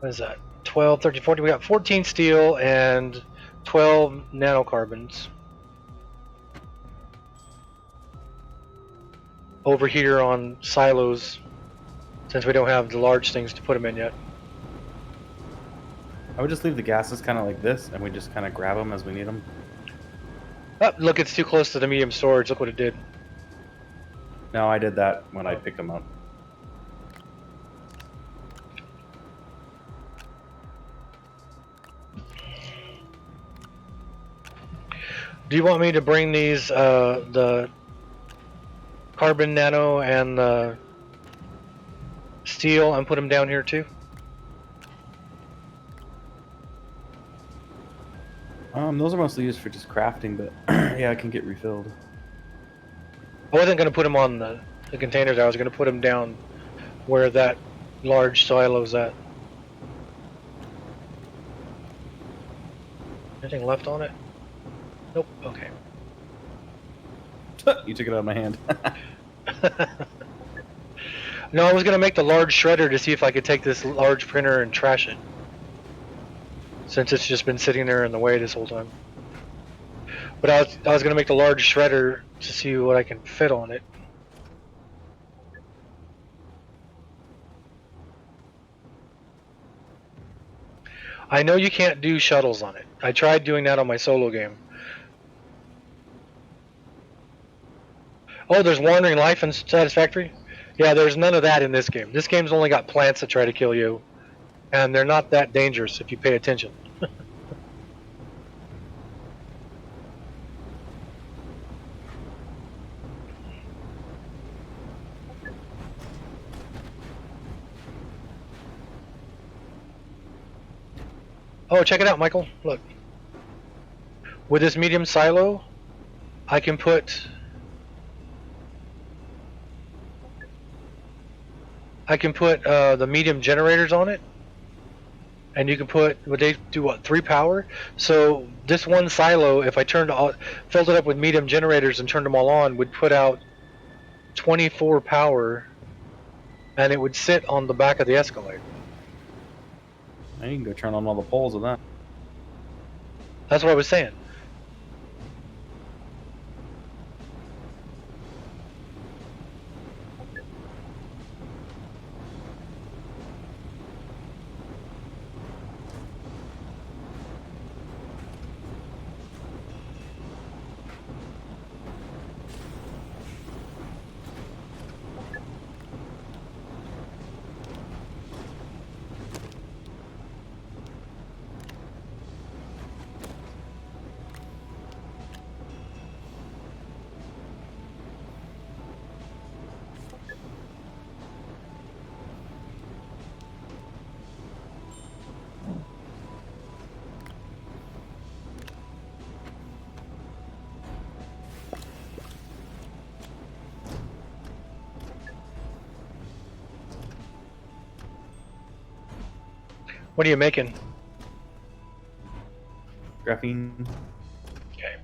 what is that? 12, 13, 14. We got 14 steel and 12 nanocarbons. Over here on silos, since we don't have the large things to put them in yet. I would just leave the gases kind of like this, and we just kind of grab them as we need them. Oh, look, it's too close to the medium storage. Look what it did. No, I did that when I picked them up. Do you want me to bring these, the carbon nano and the steel and put them down here too? Those are mostly used for just crafting, but yeah, I can get refilled. I wasn't going to put them on the containers. I was going to put them down where that large silo's at. Anything left on it? Nope. Okay. You took it out of my hand. No, I was going to make the large shredder to see if I could take this large printer and trash it, since it's just been sitting there in the way this whole time. But I was going to make the large shredder to see what I can fit on it. I know you can't do shuttles on it. I tried doing that on my solo game. Oh, there's wandering life and satisfactory? Yeah, there's none of that in this game. This game's only got plants that try to kill you, and they're not that dangerous if you pay attention. Oh, check it out, Michael. Look. With this medium silo, I can put the medium generators on it, and you can put would they do what 3 power? So this one silo, if I filled it up with medium generators and turned them all on, would put out 24 power, and it would sit on the back of the Escalade. Now you can go turn on all the poles with that. That's what I was saying. What are you making? Graphene. Okay.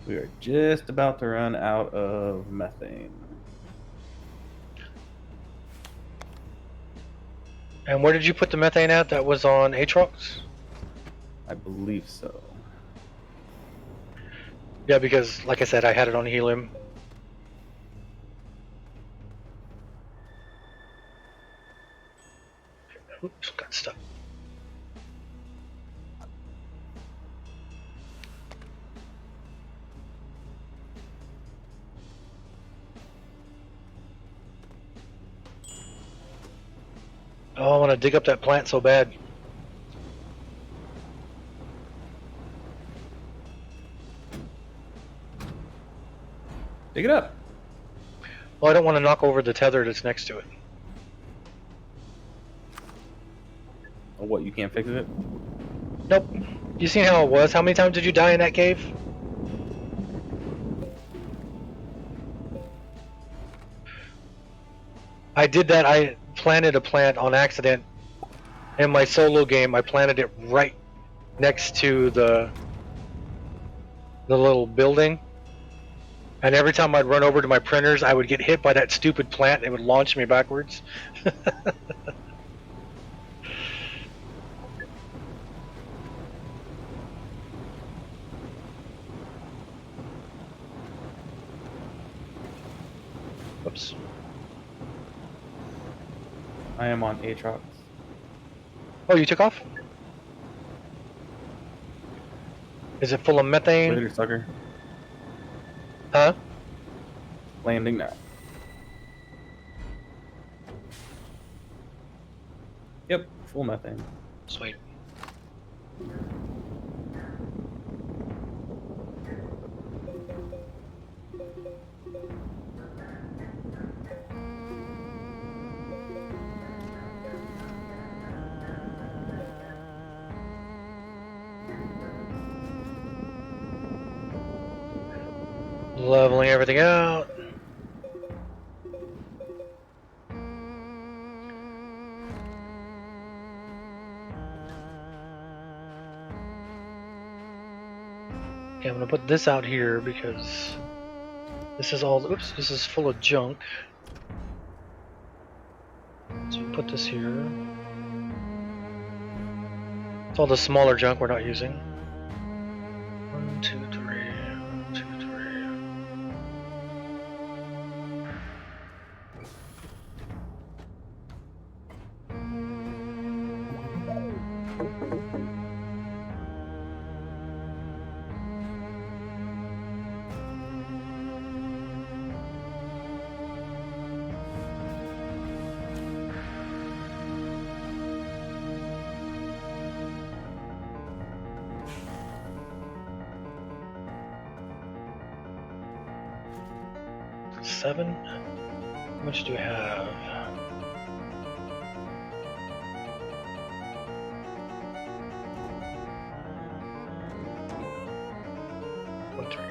We are just about to run out of methane. And where did you put the methane at? That was on Aatrox? I believe so. Yeah, because like I said, I had it on helium. Oops, got stuck. Oh, I want to dig up that plant so bad. Dig it up. Well, I don't want to knock over the tether that's next to it. Oh, what? You can't fix it? Nope. You seen how it was? How many times did you die in that cave? I did that. I planted a plant on accident in my solo game. I planted it right next to the little building. And every time I'd run over to my printers, I would get hit by that stupid plant and it would launch me backwards. Oops. I am on Aatrox. Oh, you took off? Is it full of methane? Later, sucker. Huh? Landing now. Yep, full methane. Sweet. Leveling everything out. Okay, I'm gonna put this out here because this is all. Oops, this is full of junk. So put this here. It's all the smaller junk we're not using. 1, 2, 3, 7. How much do we have? One turn.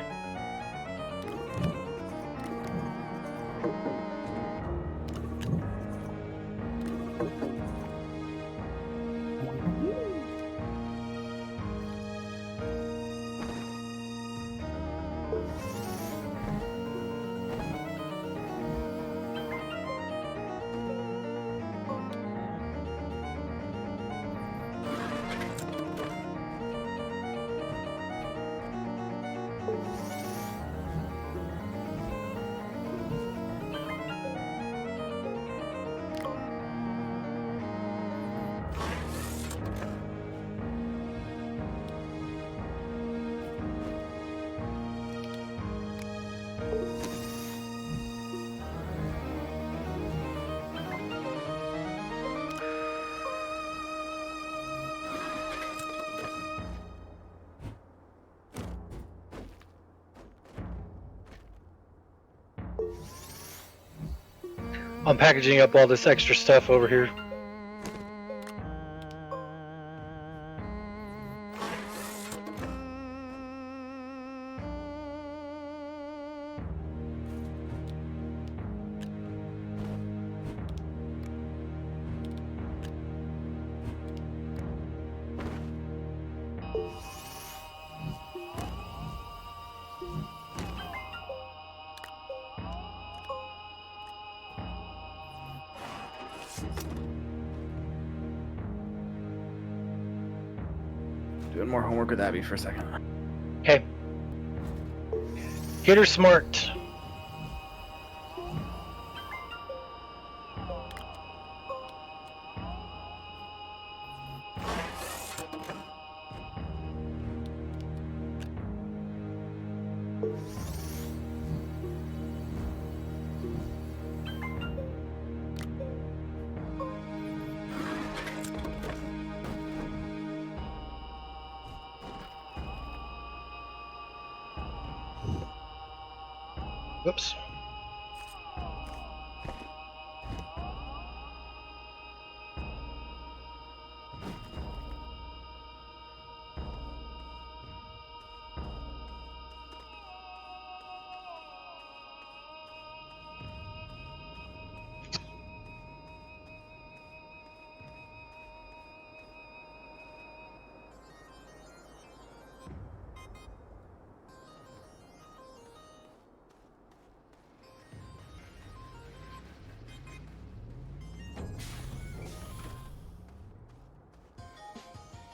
I'm packaging up all this extra stuff over here. Doing more homework with Abby for a second. Okay. Get her smart. Whoops.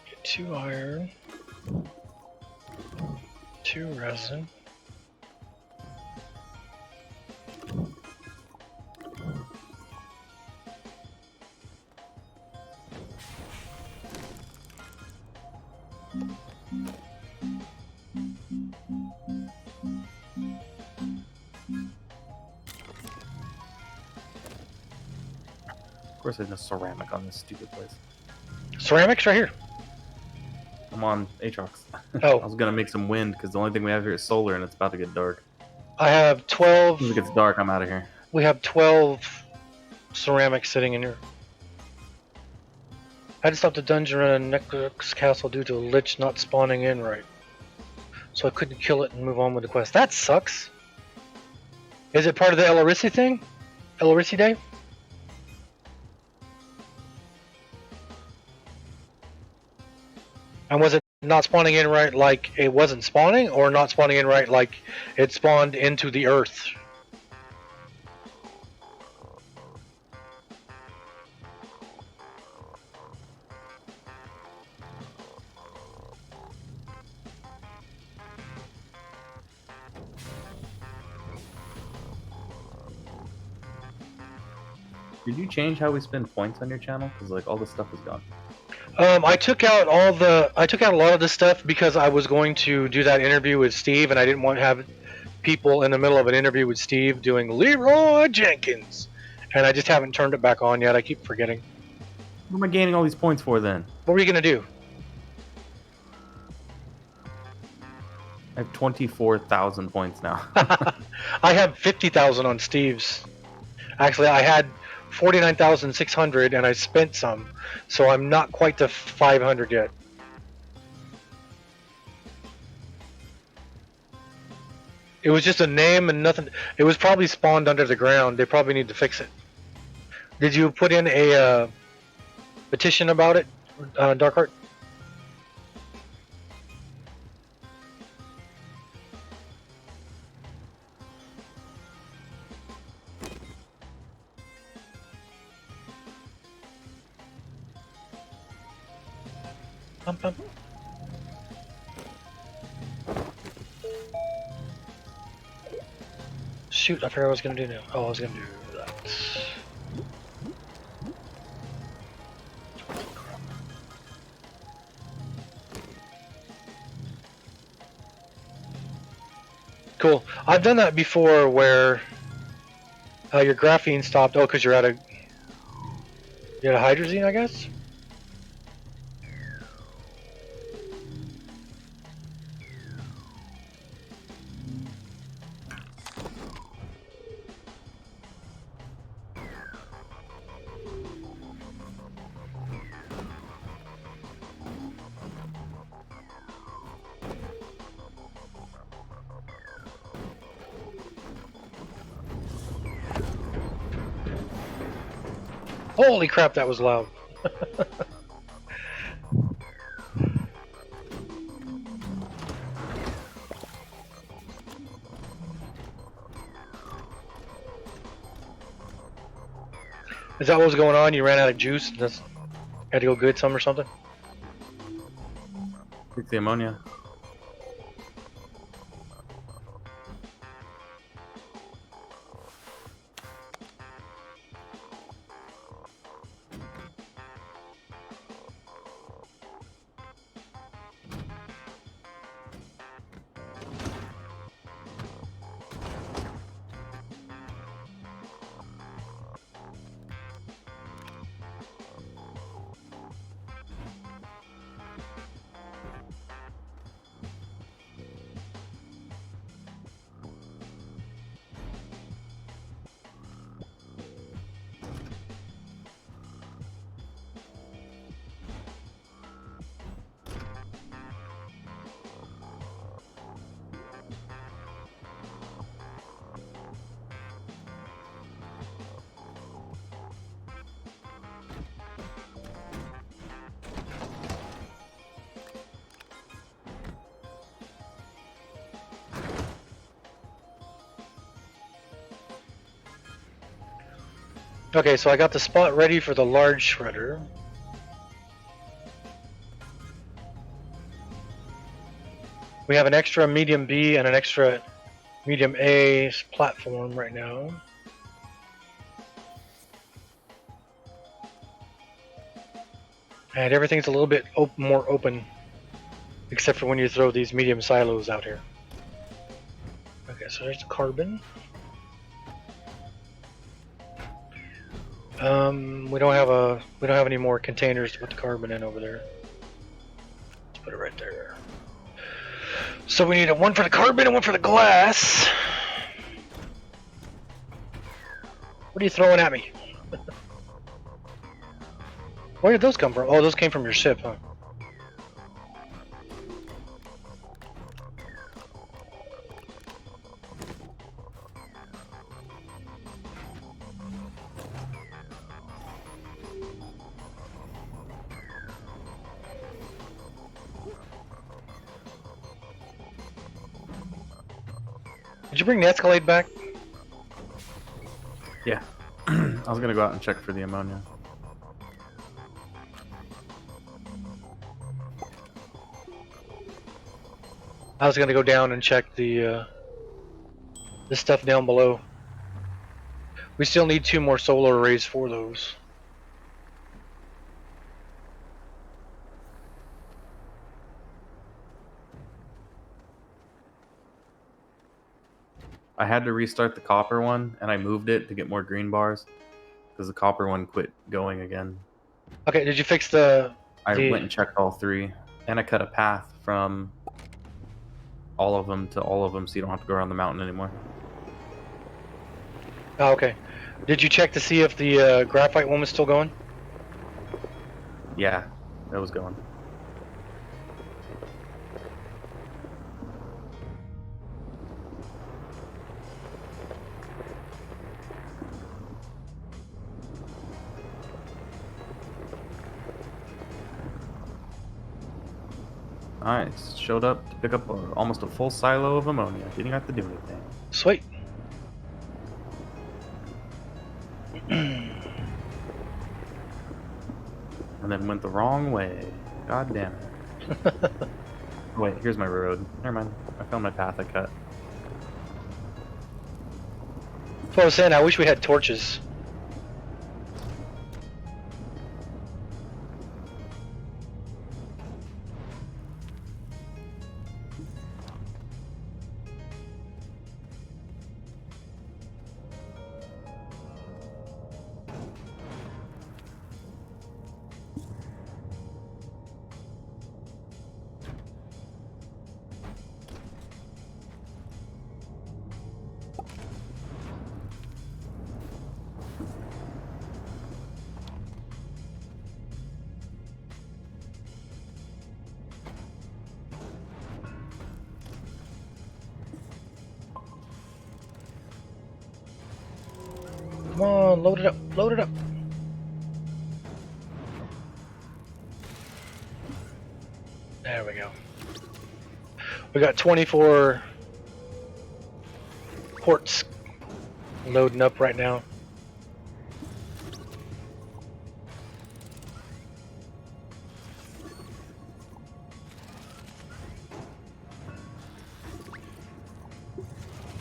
Get 2 iron, 2 resin. Of course, there's no ceramic on this stupid place. Ceramics right here. I'm on Aatrox. Oh. I was gonna make some wind because the only thing we have here is solar, and it's about to get dark. I have 12. As soon as it gets dark, I'm out of here. We have 12 ceramics sitting in here. I had to stop the dungeon run in Necrox Castle due to a lich not spawning in right. So I couldn't kill it and move on with the quest. That sucks. Is it part of the Elorisi thing? Elorisi Day? And was it not spawning in right like it wasn't spawning, or not spawning in right like it spawned into the earth? Did you change how we spend points on your channel? Because like all this stuff is gone. I took out a lot of the stuff because I was going to do that interview with Steve, and I didn't want to have people in the middle of an interview with Steve doing Leroy Jenkins, and I just haven't turned it back on yet. I keep forgetting. What am I gaining all these points for then? What were you gonna do? I have 24,000 points now. I have 50,000 on Steve's. Actually, I had 49,600 and I spent some, so I'm not quite to 500 yet. It was just a name and nothing. It was probably spawned under the ground. They probably need to fix it. Did you put in a petition about it, Darkheart? Bum, bum. Shoot, I forgot what I was gonna do now. Oh, I was gonna do that. Cool. I've done that before where your graphene stopped. Oh, because you're at a hydrazine, I guess? Holy crap, that was loud. Is that what was going on? You ran out of juice? That's, had to go get some or something? It's the ammonia. Okay, so I got the spot ready for the large shredder. We have an extra medium B and an extra medium A platform right now. And everything's a little bit more open, except for when you throw these medium silos out here. Okay, so there's the carbon. We don't have any more containers to put the carbon in over there. Let's put it right there. So we need one for the carbon and one for the glass. What are you throwing at me? Where did those come from? Oh, those came from your ship, huh? Did you bring the Escalade back? Yeah. I was gonna go out and check for the ammonia. I was gonna go down and check the stuff down below. We still need 2 more solar arrays for those. I had to restart the copper one, and I moved it to get more green bars because the copper one quit going again. Okay, did you fix the? I went and checked all 3, and I cut a path from all of them to all of them, so you don't have to go around the mountain anymore. Oh, okay. Did you check to see if the graphite one was still going? Yeah, that was going. Alright, showed up to pick up almost a full silo of ammonia. Didn't have to do anything. Sweet. And then went the wrong way. God damn it. Oh, wait, here's my road. Never mind. I found my path I cut. That's what I was saying. I wish we had torches. Come on, load it up, load it up. There we go. We got 24 quartz loading up right now.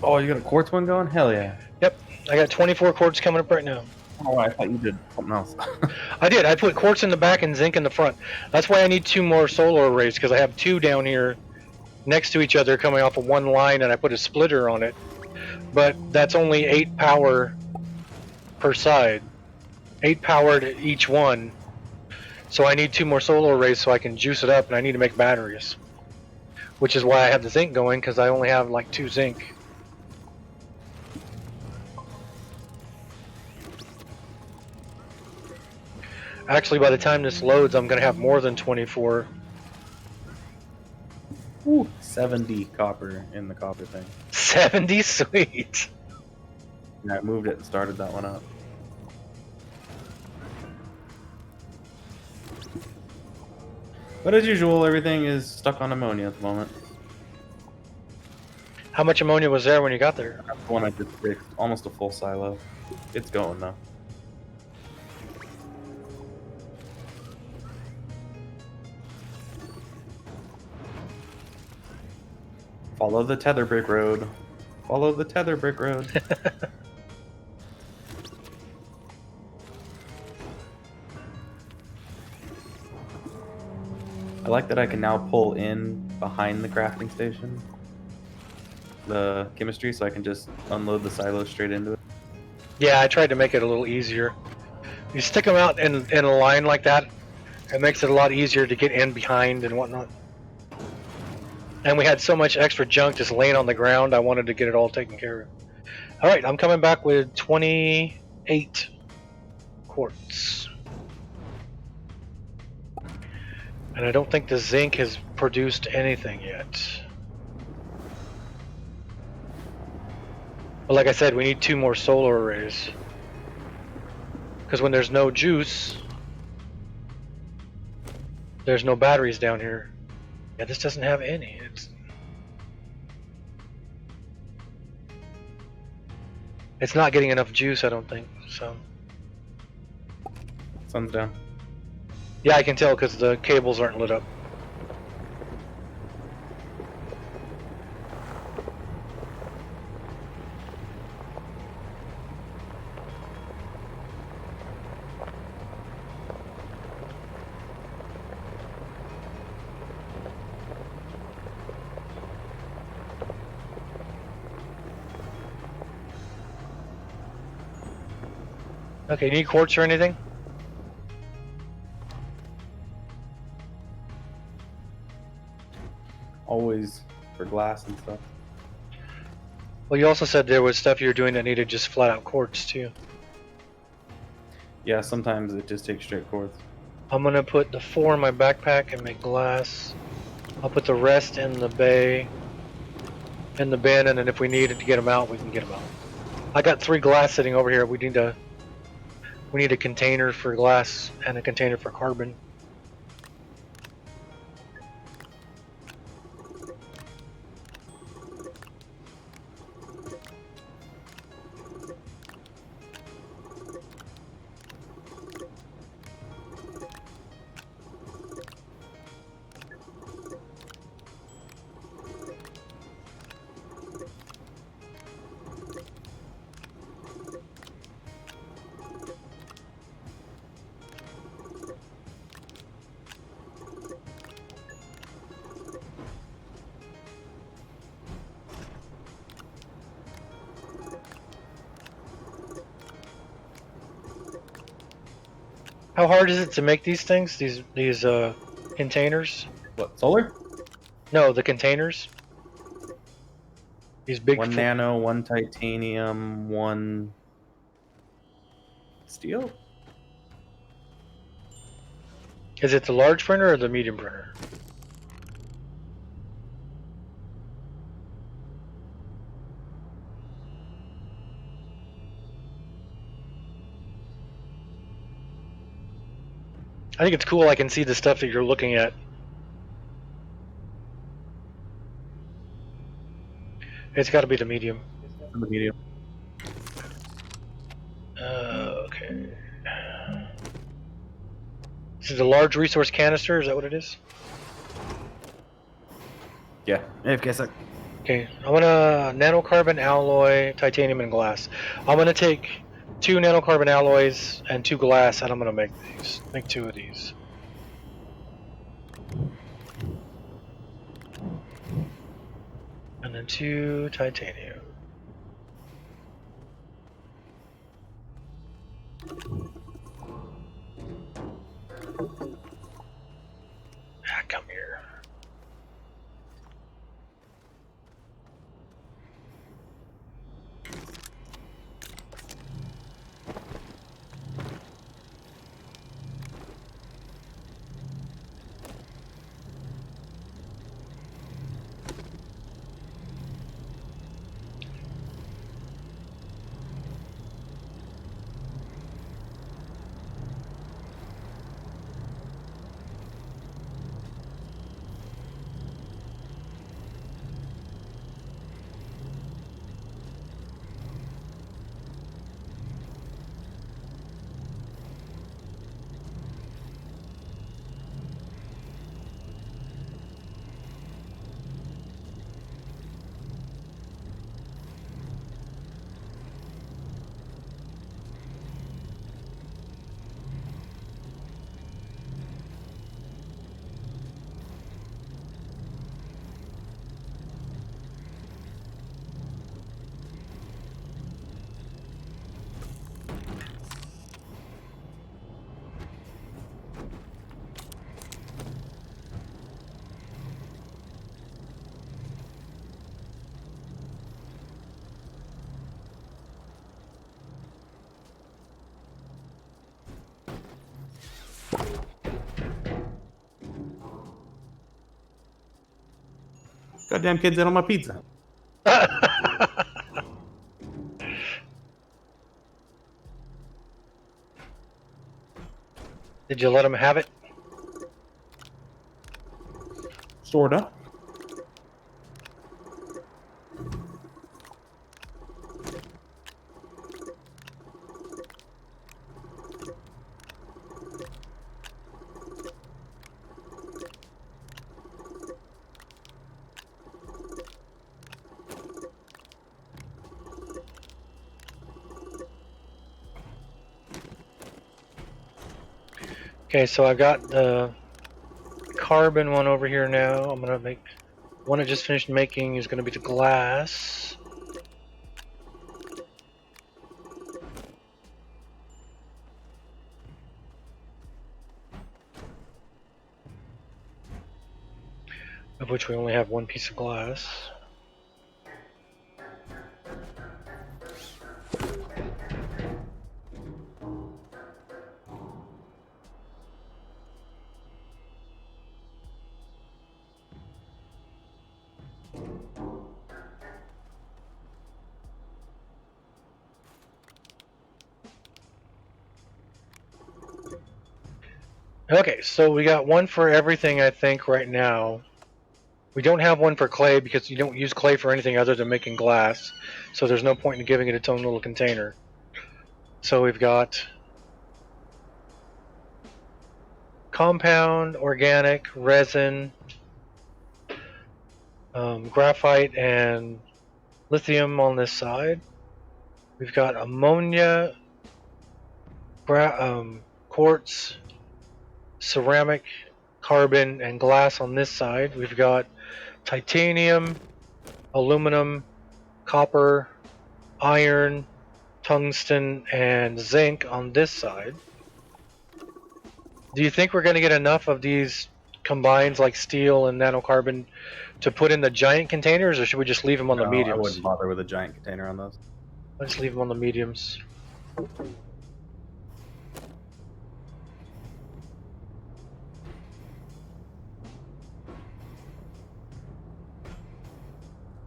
Oh, you got a quartz one going? Hell yeah. Yep, I got 24 quartz coming up right now. Oh, I thought you did something else. I did. I put quartz in the back and zinc in the front. That's why I need 2 more solar arrays, because I have 2 down here next to each other coming off of one line, and I put a splitter on it. But that's only 8 power per side. 8 power to each one. So I need 2 more solar arrays so I can juice it up, and I need to make batteries. Which is why I have the zinc going, because I only have like 2 zinc. Actually, by the time this loads, I'm going to have more than 24. Ooh, 70 copper in the copper thing. 70? Sweet. Yeah, I moved it and started that one up. But as usual, everything is stuck on ammonia at the moment. How much ammonia was there when you got there? That's the one I just fixed. Almost a full silo. It's going though. Follow the tether brick road. Follow the tether brick road. I like that I can now pull in behind the crafting station, the chemistry, so I can just unload the silos straight into it. Yeah, I tried to make it a little easier. You stick them out in a line like that, it makes it a lot easier to get in behind and whatnot. And we had so much extra junk just laying on the ground, I wanted to get it all taken care of. Alright, I'm coming back with 28 quartz. And I don't think the zinc has produced anything yet. But like I said, we need 2 more solar arrays. Because when there's no juice, there's no batteries down here. Yeah, this doesn't have any. It's not getting enough juice, I don't think. So Sun's down. yeah, I can tell because the cables aren't lit up. Okay, need quartz or anything? Always for glass and stuff. Well, you also said there was stuff you were doing that needed just flat out quartz too. Yeah, sometimes it just takes straight quartz. I'm gonna put the 4 in my backpack and make glass. I'll put the rest in the bay, in the bin, and then if we needed to get them out, we can get them out. I got 3 glass sitting over here. We need a container for glass and a container for carbon. How hard is it to make these things? These containers? What, solar? No, the containers. These big. One nano, one titanium, one steel? Is it the large printer or the medium printer? I think it's cool. I can see the stuff that you're looking at. It's got to be the medium. The medium. Okay. This is a large resource canister. Is that what it is? Yeah. AFK. Okay. I'm gonna nanocarbon alloy, titanium, and glass. I'm gonna take 2 nanocarbon alloys and 2 glass, and I'm gonna make these. Make 2 of these. And then 2 titanium. Come here. Goddamn kids in on my pizza. Did you let them have it? Sorta. Okay, so I've got the carbon one over here now. I'm gonna make one I just finished making is gonna be the glass. of which we only have one piece of glass. Okay, so we got one for everything, I think, right now. We don't have one for clay because you don't use clay for anything other than making glass, so there's no point in giving it its own little container. So we've got compound, organic, resin, graphite, and lithium on this side. We've got ammonia, quartz, ceramic, carbon, and glass on this side. We've got titanium, aluminum, copper, iron, tungsten, and zinc on this side. Do you think we're going to get enough of these combines like steel and nanocarbon to put in the giant containers, or should we just leave them on the No, I mediums? wouldn't bother with a giant container on those. Let's leave them on the mediums.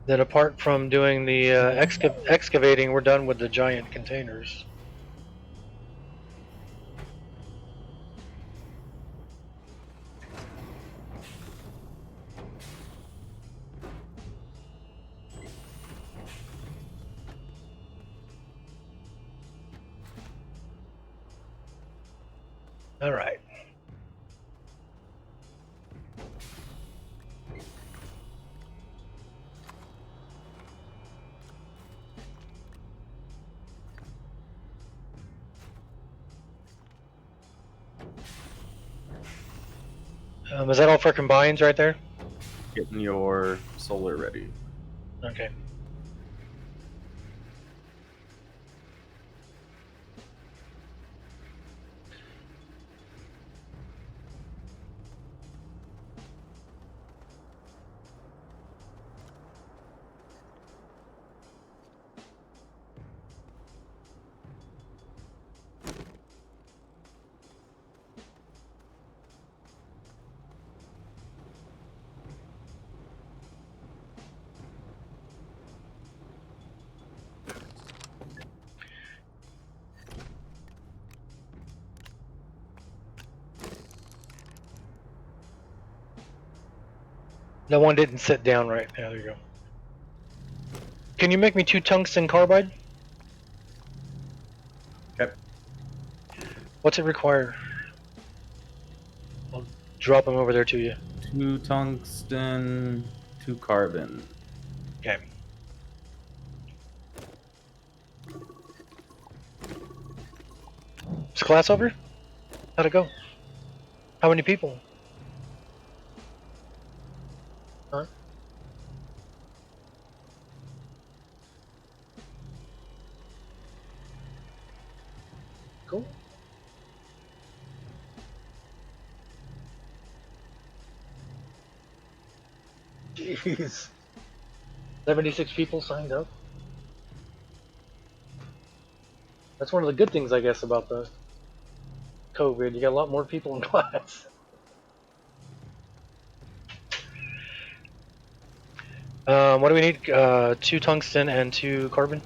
Then apart from doing the excavating, we're done with the giant containers. All right. Is that all for combines right there? Getting your solar ready. Okay. No one didn't sit down right. Yeah, there you go. Can you make me 2 tungsten carbide? Okay. What's it require? I'll drop them over there to you. 2 tungsten, 2 carbon. Okay. Is class over? How'd it go? How many people? Huh? Cool. Jeez. 76 people signed up. That's one of the good things, I guess, about the COVID. You got a lot more people in class. What do we need? 2 tungsten and 2 carbon?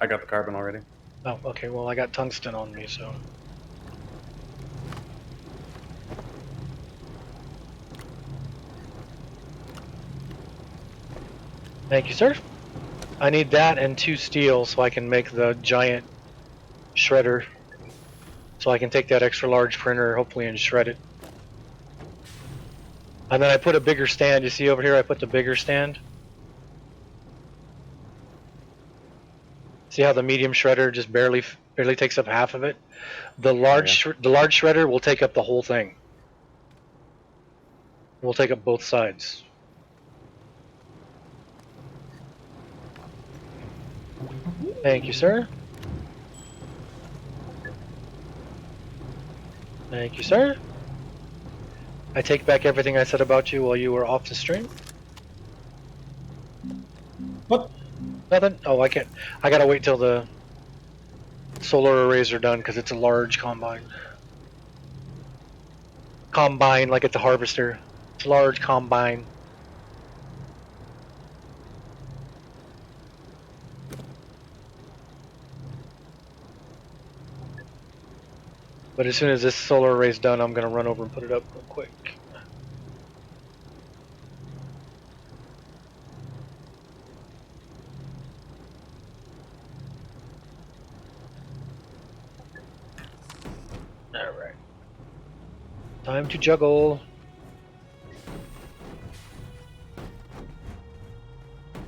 I got the carbon already. Oh, okay. Well, I got tungsten on me, so. Thank you, sir. I need that and 2 steel so I can make the giant shredder. So I can take that extra large printer, hopefully, and shred it. And then I put a bigger stand. You see over here, I put the bigger stand. See how the medium shredder just barely takes up half of it? The large shredder will take up the whole thing. We'll take up both sides. Thank you, sir. Thank you, sir. I take back everything I said about you while you were off the stream. What? Nothing? Oh, I can't. I gotta wait till the solar arrays are done because it's a large combine. Combine, like it's a harvester. It's a large combine. But as soon as this solar array's done, I'm gonna run over and put it up real quick. Alright. Time to juggle.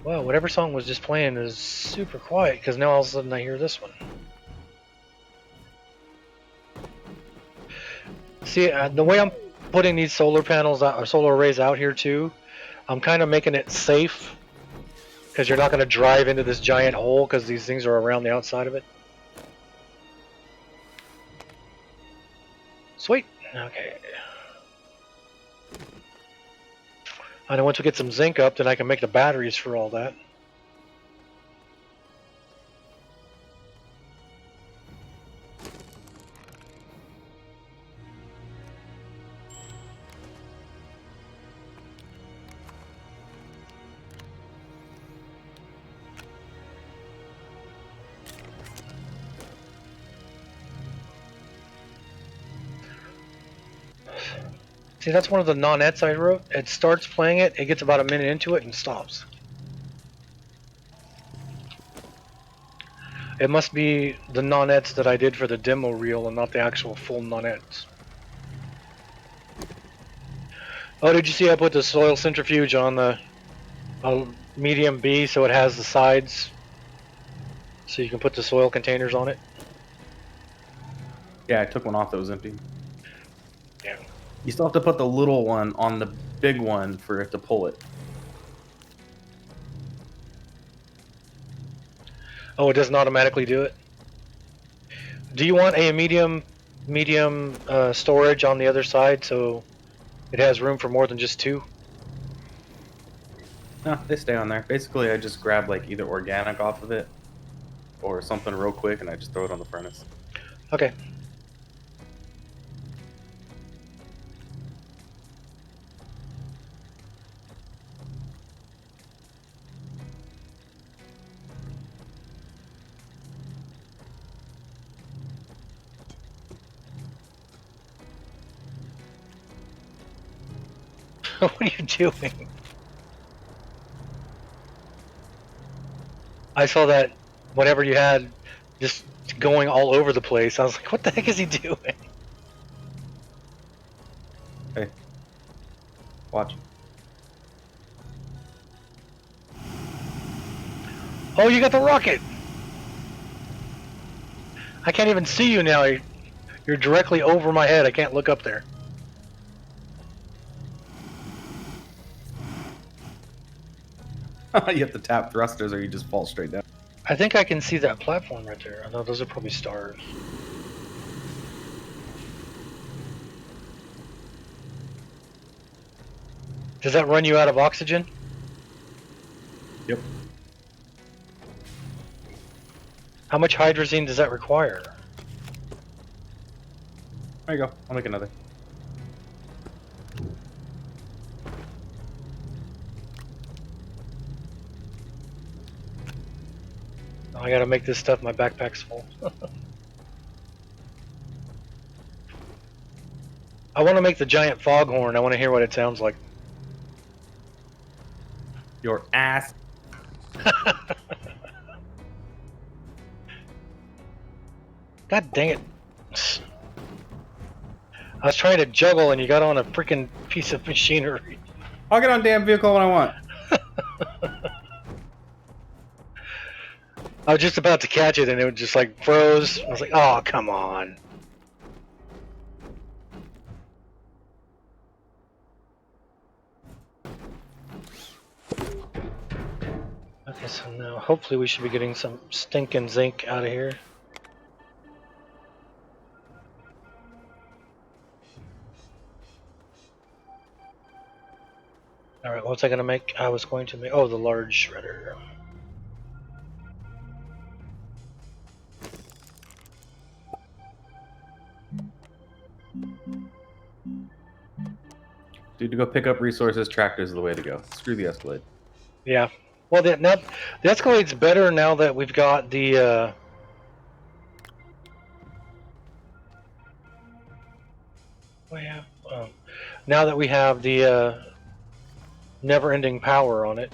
Wow, whatever song was just playing is super quiet because now all of a sudden I hear this one. See, the way I'm putting these solar panels out, or solar arrays out here too, I'm kind of making it safe because you're not going to drive into this giant hole because these things are around the outside of it. Sweet. Okay. And once we get some zinc up, then I can make the batteries for all that. See, that's one of the non-ets I wrote. It starts playing it, it gets about a minute into it, and stops. It must be the non-ets that I did for the demo reel and not the actual full non-ets. Oh, did you see I put the soil centrifuge on the medium B so it has the sides so you can put the soil containers on it? Yeah, I took one off that was empty. Yeah. You still have to put the little one on the big one for it to pull it. Oh, it doesn't automatically do it? Do you want a medium storage on the other side so it has room for more than just two? No, they stay on there. Basically, I just grab like either organic off of it or something real quick, and I just throw it on the furnace. Okay. What are you doing? I saw that whenever you had just going all over the place, I was like, what the heck is he doing? Hey, watch. Oh, you got the rocket! I can't even see you now. You're directly over my head. I can't look up there. You have to tap thrusters or you just fall straight down. I think I can see that platform right there. No, those are probably stars. Does that run you out of oxygen? Yep. How much hydrazine does that require? There you go. I'll make another. I gotta make this stuff. My backpack's full. I want to make the giant foghorn. I want to hear what it sounds like. Your ass. God dang it. I was trying to juggle and you got on a freaking piece of machinery. I'll get on damn vehicle when I want. I was just about to catch it and it just like froze. I was like, oh, come on. Okay, so now hopefully we should be getting some stinking zinc out of here. All right, what was I gonna make? I was going to make the large shredder. Dude, to go pick up resources, tractors is the way to go. Screw the Escalade. Yeah. Well, now the Escalade's better now that we've got the. Now that we have the never-ending power on it.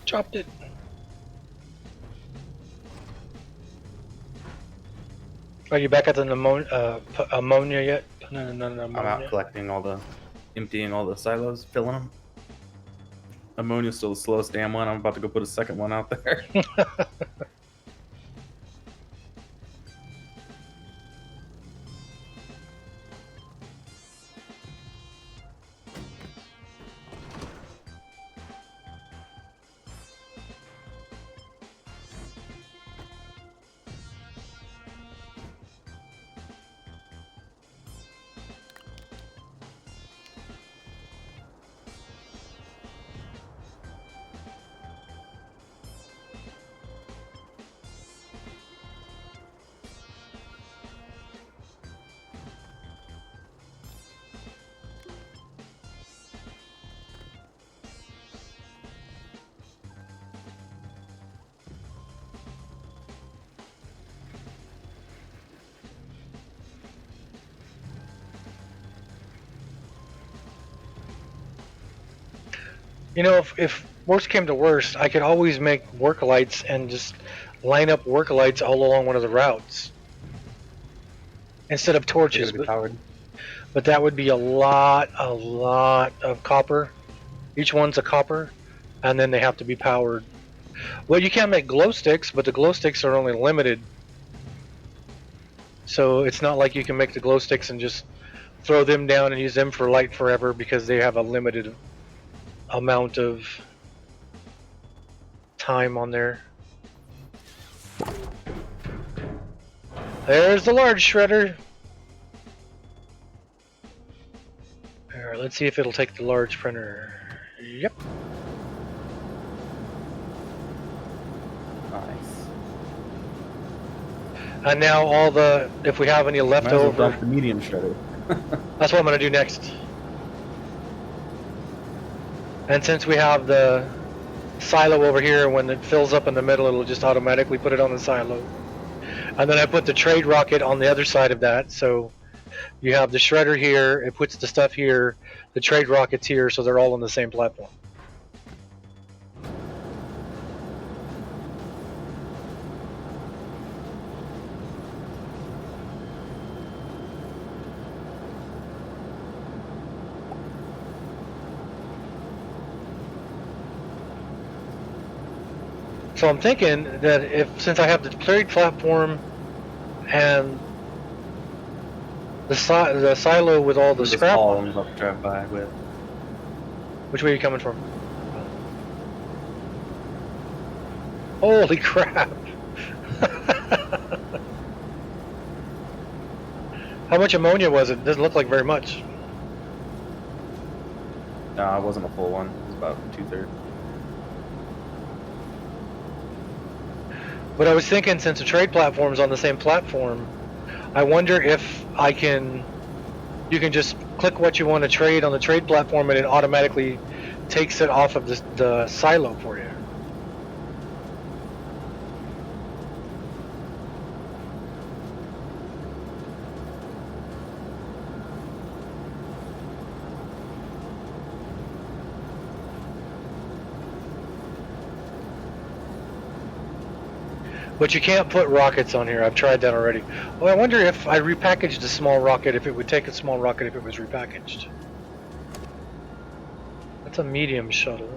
Dropped it. Are you back at the ammonia yet? No, I'm out collecting emptying all the silos, filling them. Ammonia's still the slowest damn one. I'm about to go put a second one out there. You know, if worst came to worst, I could always make work lights and just line up work lights all along one of the routes instead of torches. But that would be a lot of copper. Each one's a copper, and then they have to be powered. Well, you can make glow sticks, but the glow sticks are only limited. So it's not like you can make the glow sticks and just throw them down and use them for light forever because they have a limited amount of time on there. There's the large shredder. Alright, let's see if it'll take the large printer. Yep. Nice. And now if we have any left Might as well over, dump the medium shredder. that's what I'm gonna do next. And since we have the silo over here, when it fills up in the middle, it'll just automatically put it on the silo. And then I put the trade rocket on the other side of that, so you have the shredder here, it puts the stuff here, the trade rocket's here, so they're all on the same platform. So I'm thinking that since I have the trade platform and the silo with all the scrap on it. I'm about to drive by with. Which way are you coming from? Holy crap! How much ammonia was it? Doesn't look like very much. No, it wasn't a full one. It was about 2/3. But I was thinking, since the trade platform's on the same platform, I wonder if you can just click what you want to trade on the trade platform and it automatically takes it off of the silo for you. But you can't put rockets on here. I've tried that already. Well, I wonder if I repackaged a small rocket, if it would take a small rocket if it was repackaged. That's a medium shuttle.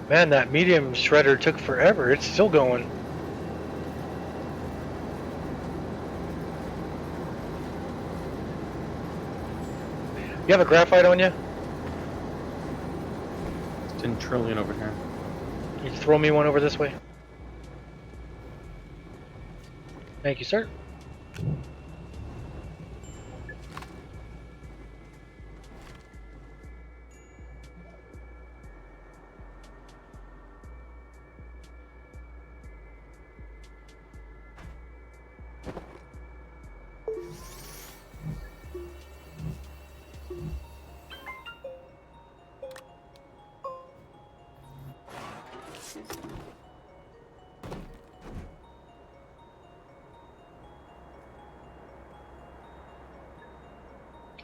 Man, that medium shredder took forever. It's still going. You have a graphite on you? It's 10 trillion over here. You throw me one over this way. Thank you, sir.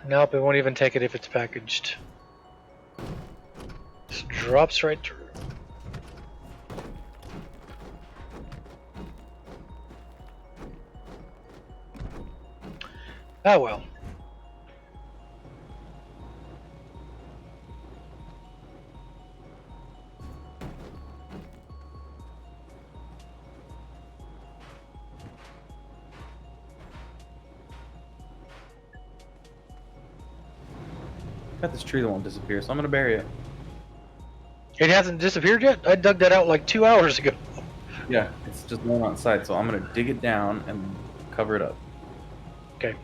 Nope, it won't even take it if it's packaged. Just drops right through. Ah well. Got this tree that won't disappear, so I'm gonna bury it. It hasn't disappeared yet? I dug that out like 2 hours ago. Yeah, it's just laying outside, so I'm gonna dig it down and cover it up. Okay.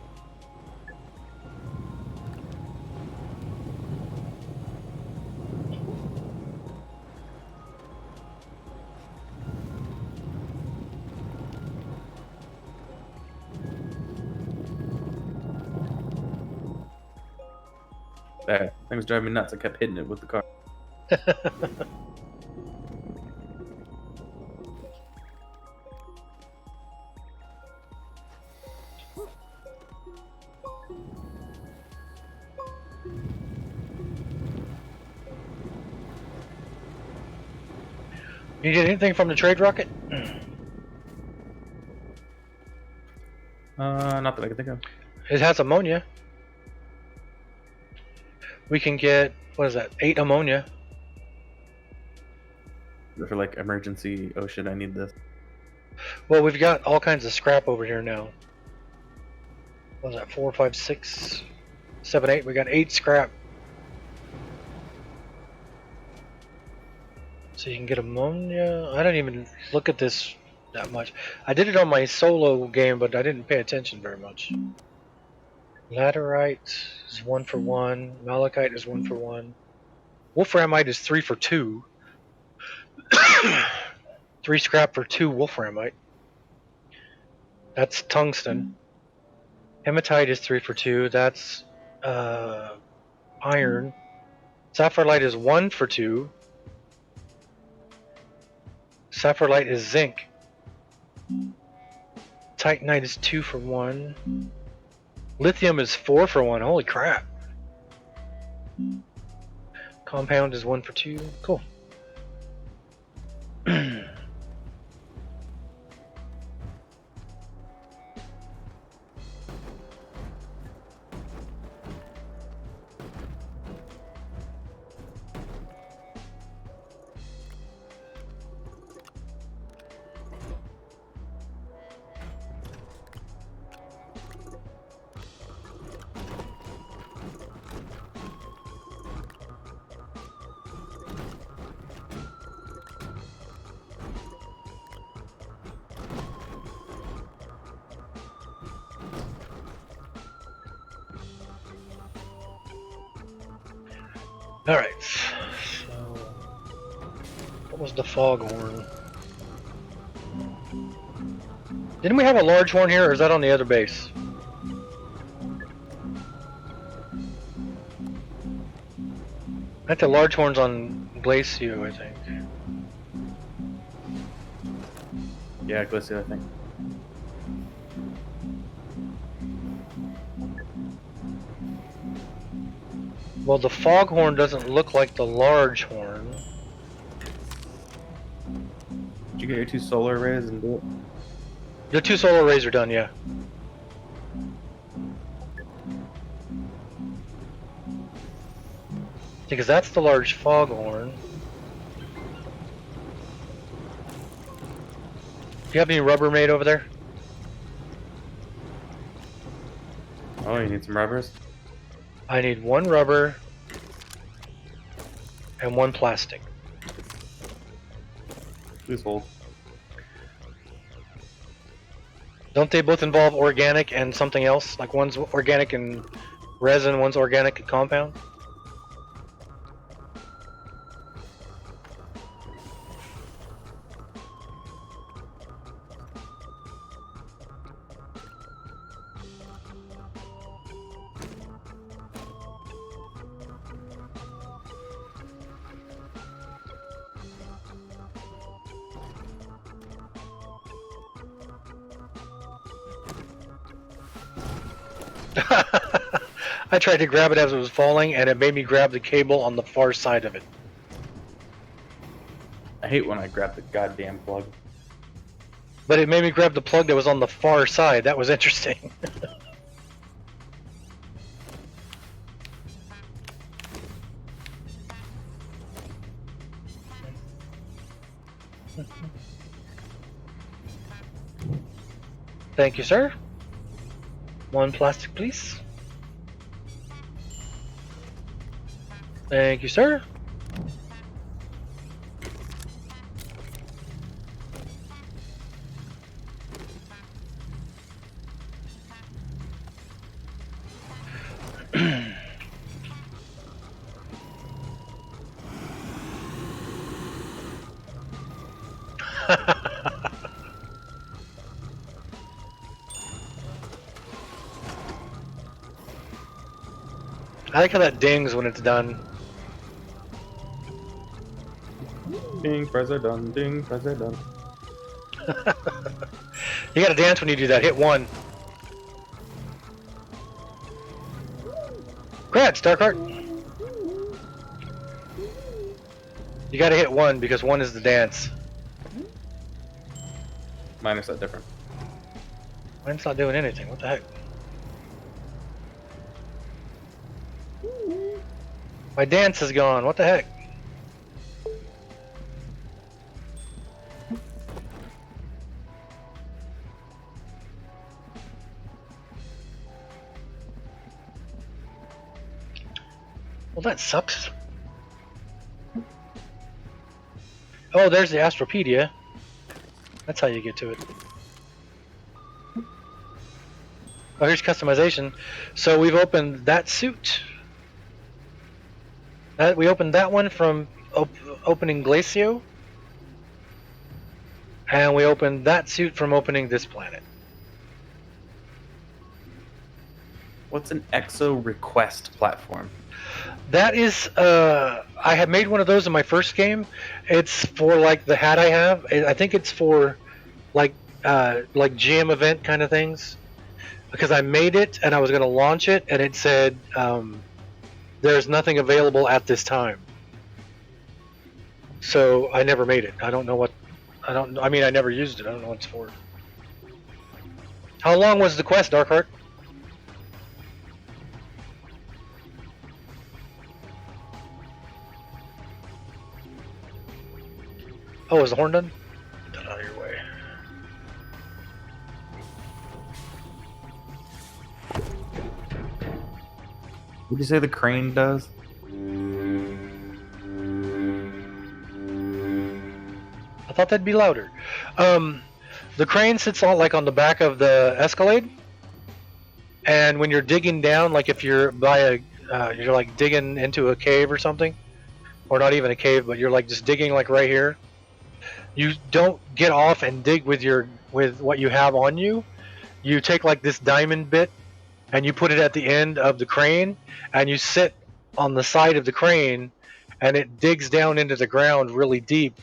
That thing was driving me nuts. I kept hitting it with the car. You get anything from the trade rocket? Not that I can think of. It has ammonia. We can get, what is that, 8 ammonia. For like emergency, oh shit, I need this. Well, we've got all kinds of scrap over here now. What was that, 4, 5, 6, 7, 8? We got 8 scrap. So you can get ammonia. I don't even look at this that much. I did it on my solo game, but I didn't pay attention very much. Laterite is 1 for 1. Malachite is 1 for 1. Wolframite is 3 for 2. 3 scrap for 2 wolframite. That's tungsten. Hematite is 3 for 2. That's iron. Sapphirite is 1 for 2. Sapphirite is zinc. Titanite is 2 for 1. Lithium is 4 for 1. Holy crap. Compound is 1 for 2. Cool. Alright. So, what was the foghorn? Didn't we have a large horn here, or is that on the other base? I think the large horn's on Glacio, I think. Yeah, Glacier, I think. Well, the foghorn doesn't look like the large horn. Did you get your 2 solar arrays and do it? The 2 solar arrays are done, yeah. Because that's the large foghorn. Do you have any Rubbermaid over there? Oh, you need some rubbers? I need 1 rubber and 1 plastic. Please hold. Don't they both involve organic and something else? Like one's organic and resin, one's organic and compound? I tried to grab it as it was falling, and it made me grab the cable on the far side of it. I hate when I grab the goddamn plug. But it made me grab the plug that was on the far side. That was interesting. Thank you, sir. 1 plastic, please. Thank you, sir. I like how that dings when it's done. Ding, press are done. Ding, press are done. You gotta dance when you do that. Hit 1. Congrats, Darkheart. You gotta hit 1 because 1 is the dance. Mine is that different. Mine's not doing anything. What the heck? My dance is gone. What the heck? Well, that sucks. Oh, there's the Astropedia. That's how you get to it. Oh, here's customization. So we've opened that suit. We opened that one from opening Glacio. And we opened that suit from opening this planet. What's an EXO request platform? That is, I had made one of those in my first game. It's for like the hat I have. I think it's for like GM event kind of things. Because I made it and I was going to launch it, and it said there's nothing available at this time. So I never made it. I don't know what. I mean, I never used it. I don't know what it's for. How long was the quest, Darkheart? Oh, is the horn done? Get that out of your way. What did you say the crane does? I thought that'd be louder. The crane sits on the back of the Escalade, and when you're digging down, like if you're by you're like digging into a cave or something, or not even a cave, but you're like just digging like right here. You don't get off and dig with what you have on you. You take like this diamond bit and you put it at the end of the crane, and you sit on the side of the crane, and it digs down into the ground really deep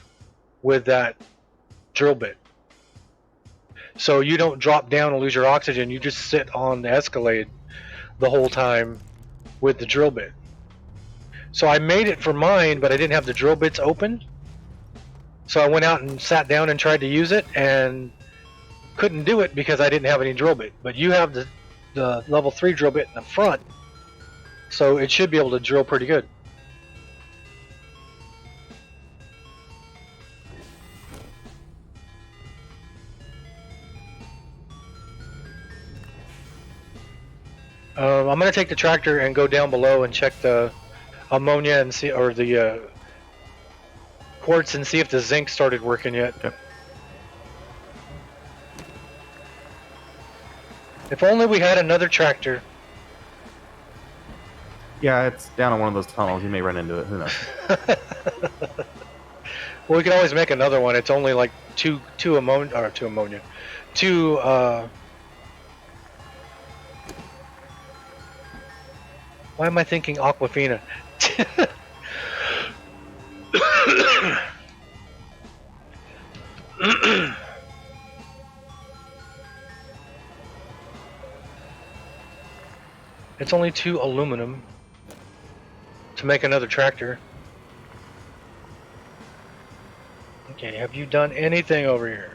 with that drill bit. So you don't drop down and lose your oxygen. You just sit on the Escalade the whole time with the drill bit. So I made it for mine, but I didn't have the drill bits open. So I went out and sat down and tried to use it and couldn't do it because I didn't have any drill bit. But you have the level 3 drill bit in the front, so it should be able to drill pretty good. I'm gonna take the tractor and go down below and check the ammonia and see, or the quartz, and see if the zinc started working yet. Yep. If only we had another tractor. Yeah, it's down on one of those tunnels. You may run into it. Who knows? Well, we can always make another one. It's only like two ammonia. Why am I thinking Aquafina? It's only 2 aluminum to make another tractor. Okay, have you done anything over here?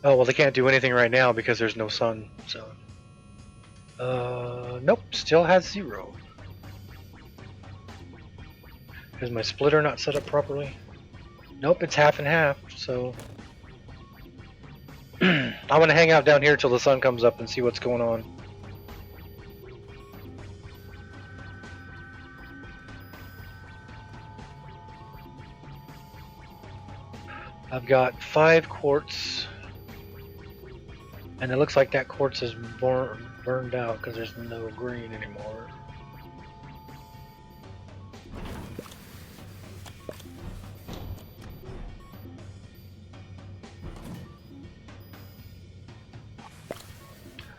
Oh, well, they can't do anything right now because there's no sun, so... Nope, still has 0. Is my splitter not set up properly? Nope, it's half and half, so... I'm gonna hang out down here till the sun comes up and see what's going on. I've got 5 quartz, and it looks like that quartz is burned out because there's no green anymore.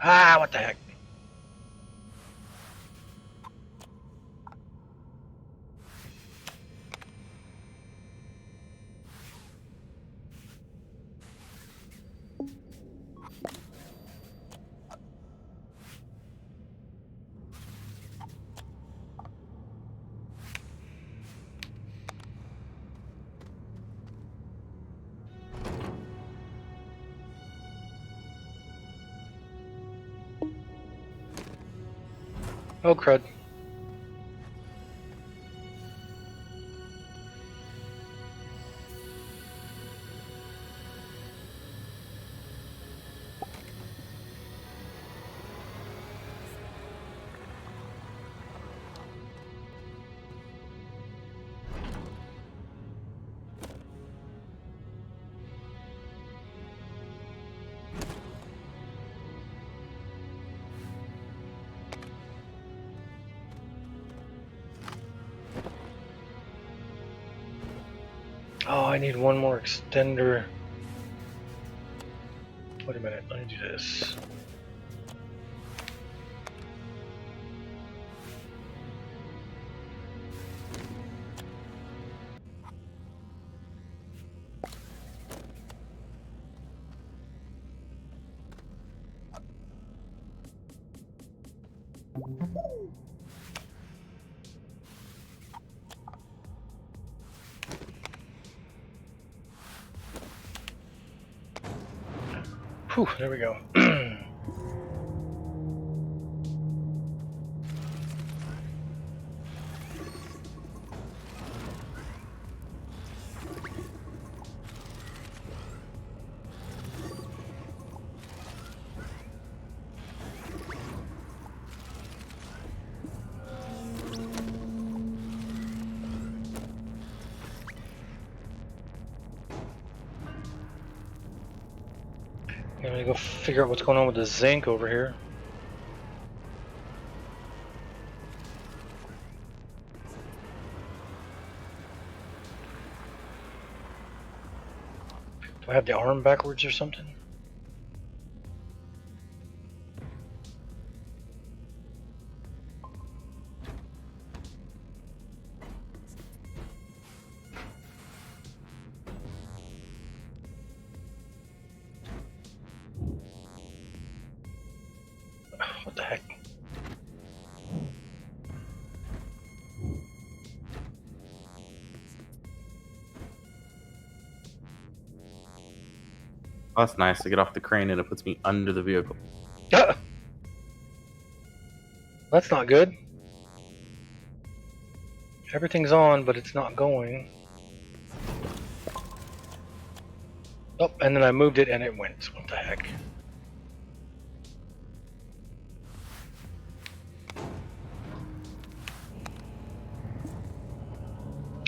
Ah, what the heck? Oh, crud. Oh, I need one more extender. Wait a minute, let me do this. Whew, there we go. Gotta go figure out what's going on with the zinc over here. Do I have the arm backwards or something? What the heck? Oh, that's nice to get off the crane and it puts me under the vehicle. Ah! That's not good. Everything's on, but it's not going. Oh, and then I moved it and it went. What the heck?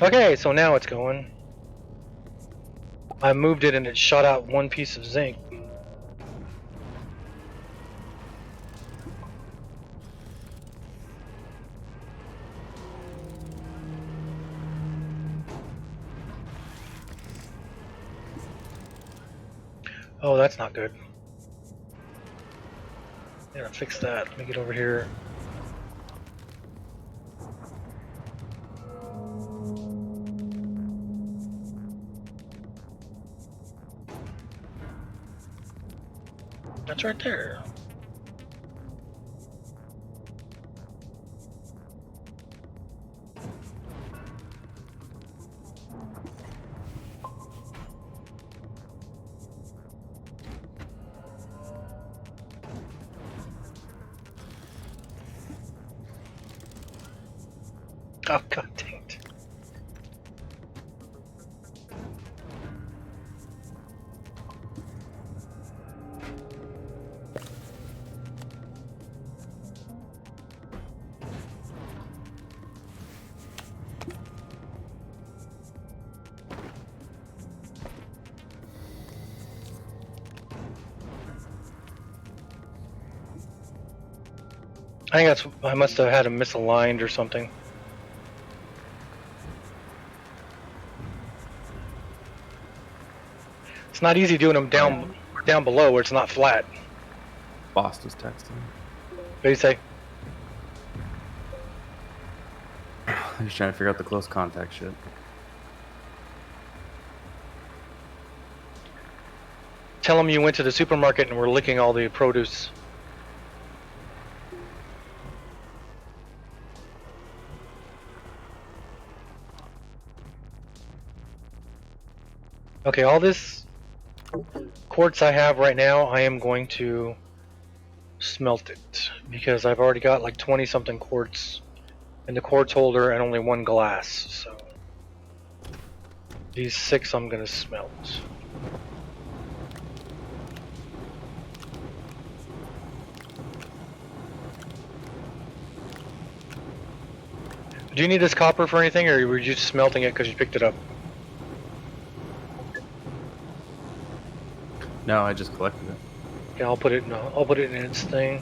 Okay, so now it's going. I moved it and it shot out one piece of zinc. Oh, that's not good. Yeah, fix that. Let me get over here. That's right there. Oh, god dang it. I think I must have had them misaligned or something. It's not easy doing them down below where it's not flat. Boss was texting. What do you say? I'm just trying to figure out the close contact shit. Tell them you went to the supermarket and were licking all the produce. Okay, all this quartz I have right now, I am going to smelt it because I've already got like 20 something quartz in the quartz holder and only one glass. So these 6 I'm going to smelt. Do you need this copper for anything, or were you just smelting it because you picked it up? No, I just collected it. Okay, I'll put it in its thing.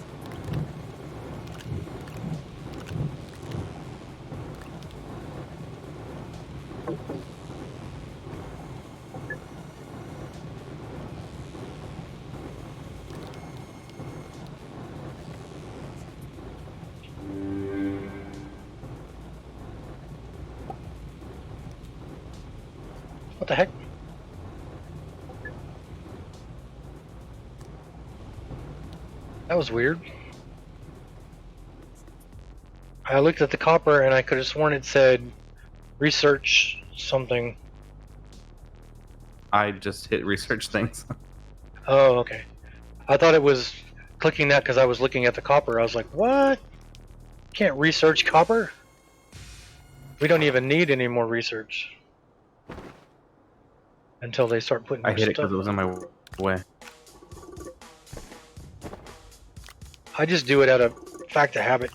What the heck? That was weird. I looked at the copper and I could have sworn it said research something. I just hit research things. Oh, okay. I thought it was clicking that because I was looking at the copper. I was like, what? Can't research copper? We don't even need any more research. Until they start putting I more hit it stuff. because it was in my way. I just do it out of fact of habit.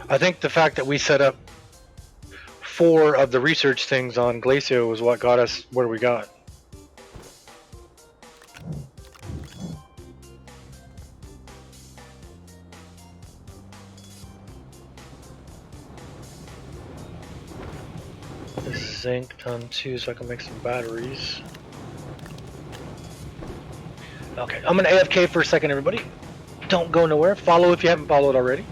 I think the fact that we set up 4 of the research things on Glacio was what got us where we got. This is zinc ton 2, so I can make some batteries. Okay, I'm gonna AFK for a second, everybody. Don't go nowhere. Follow if you haven't followed already.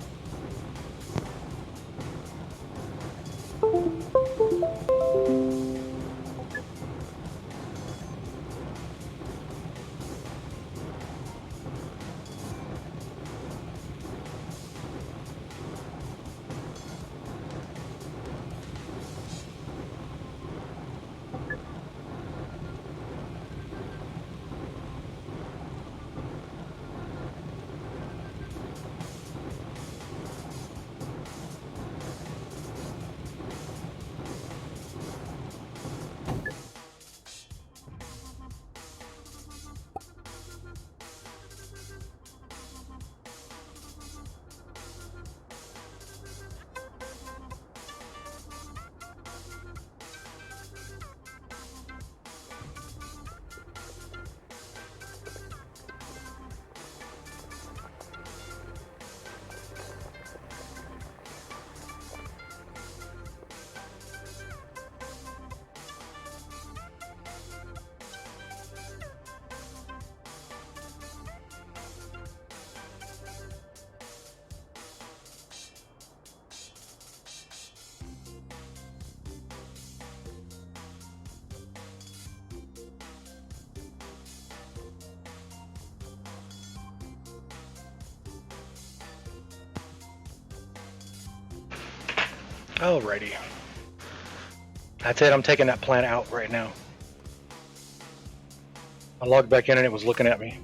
Alrighty. That's it, I'm taking that plant out right now. I logged back in and it was looking at me.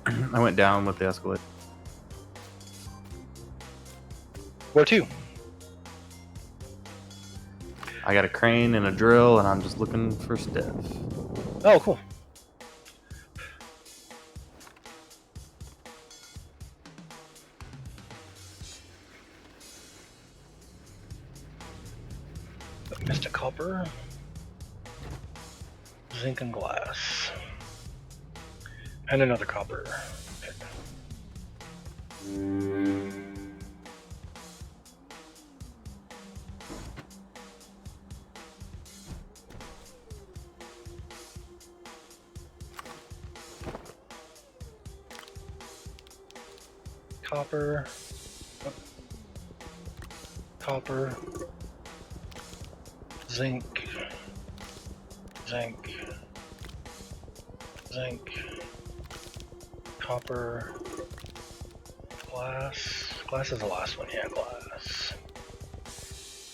I went down with the escalator. Where to? I got a crane and a drill, and I'm just looking for stuff. Oh, cool. Missed a copper. Zinc and glass. And another copper. Okay. Copper. Copper. Zinc. Zinc. Zinc. Copper. Glass. Glass is the last one, yeah, glass.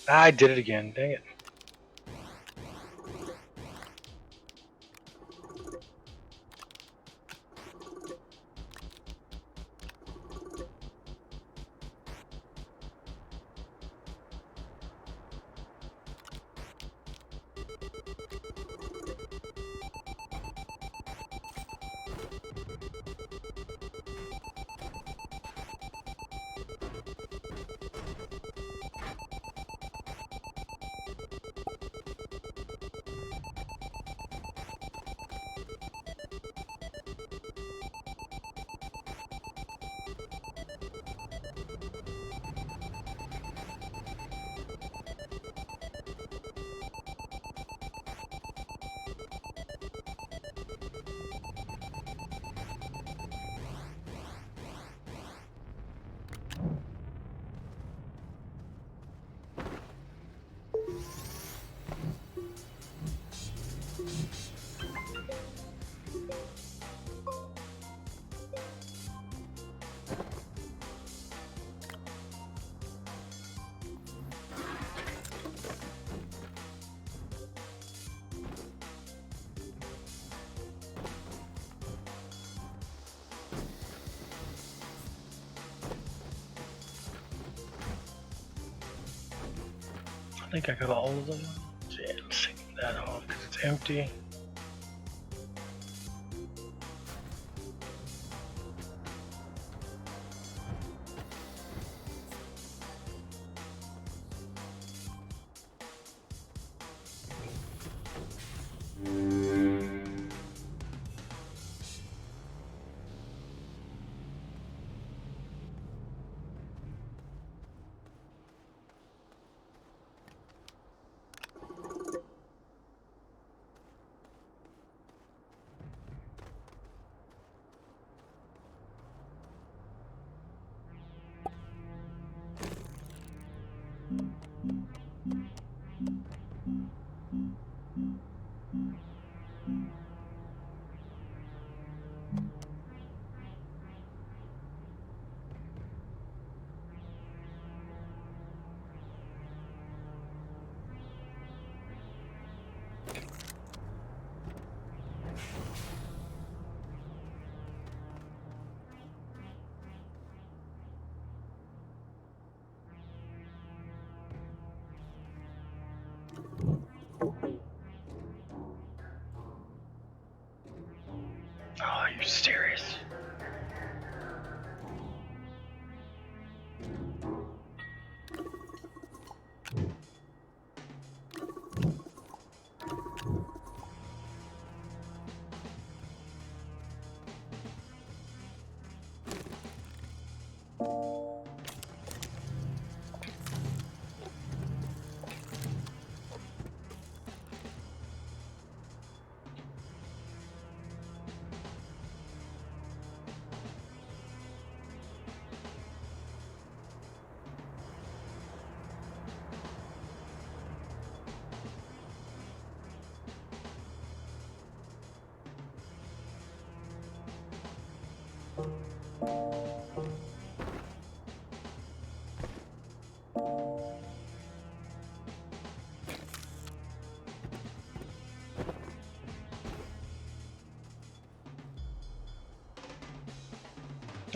I did it again, dang it. I think I got all of them. Yeah, let's take that off because it's empty. Oh, you're serious.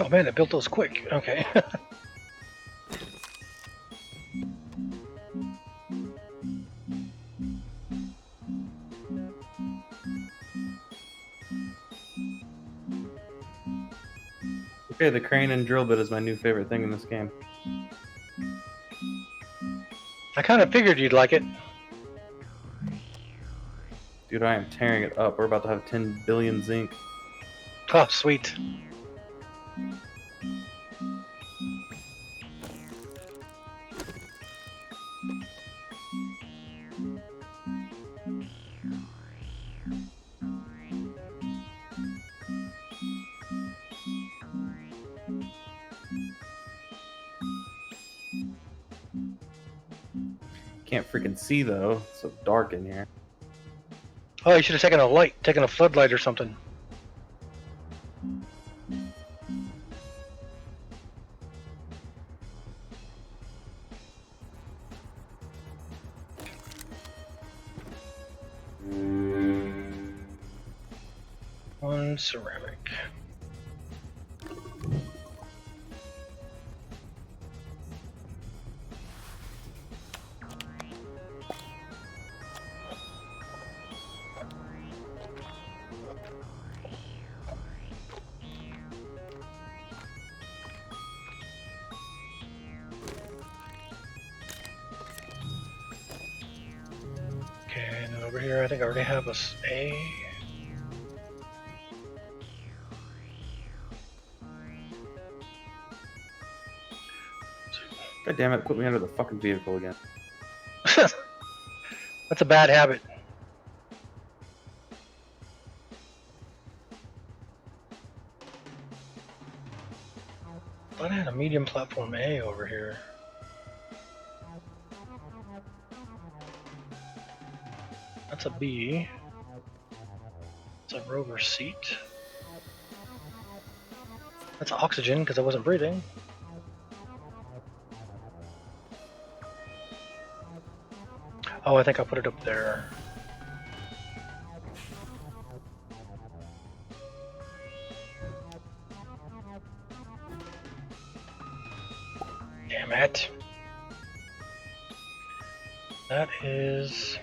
Oh man, I built those quick. Okay. Okay, the crane and drill bit is my new favorite thing in this game. I kind of figured you'd like it. Dude, I am tearing it up. We're about to have 10 billion zinc. Oh, sweet. Can't freaking see though. It's so dark in here. Oh, you should have taken a light, taken a floodlight or something. One ceramic. Okay, and then over here, I think I already have a. God damn it, put me under the fucking vehicle again. That's a bad habit. I thought I had a medium platform A over here. That's a B. It's a rover seat. That's oxygen because I wasn't breathing. Oh, I think I put it up there. Damn it. That is...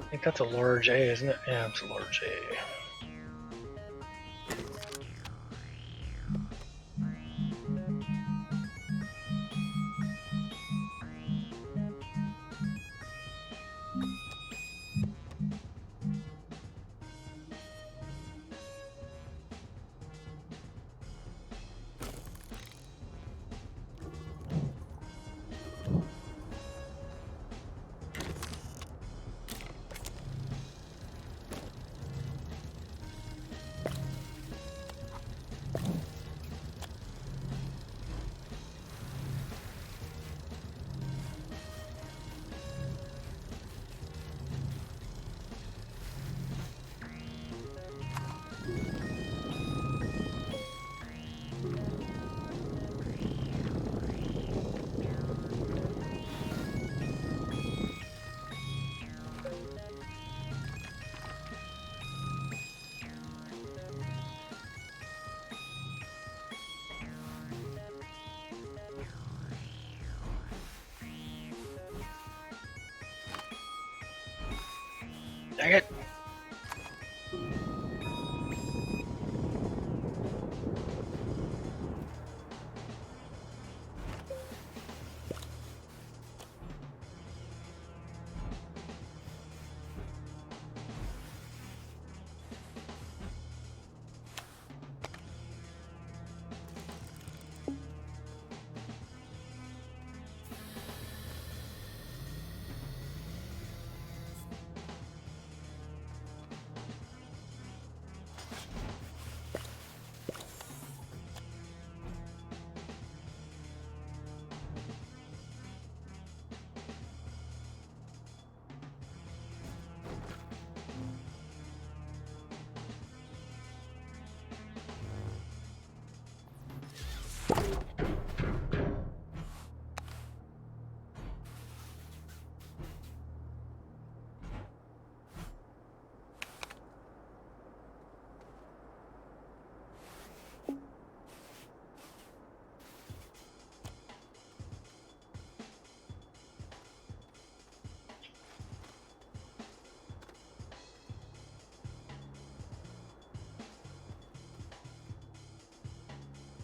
I think that's a large A, isn't it? Yeah, it's a large A. Dang it.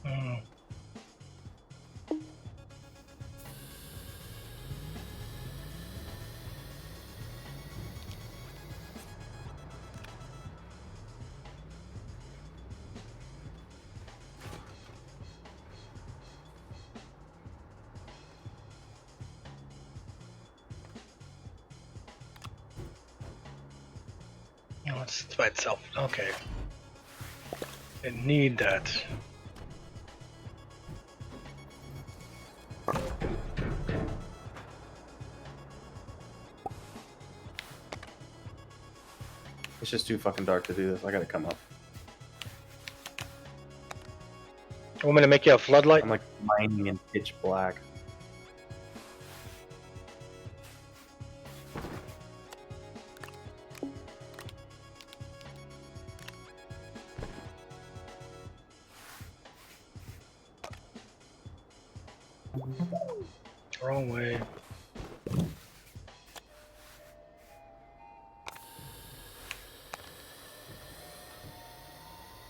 Hmm. Oh, it's by itself. Okay. I need that. It's just too fucking dark to do this. I gotta come up. Want me to make you a floodlight? I'm like mining in pitch black. Wrong way.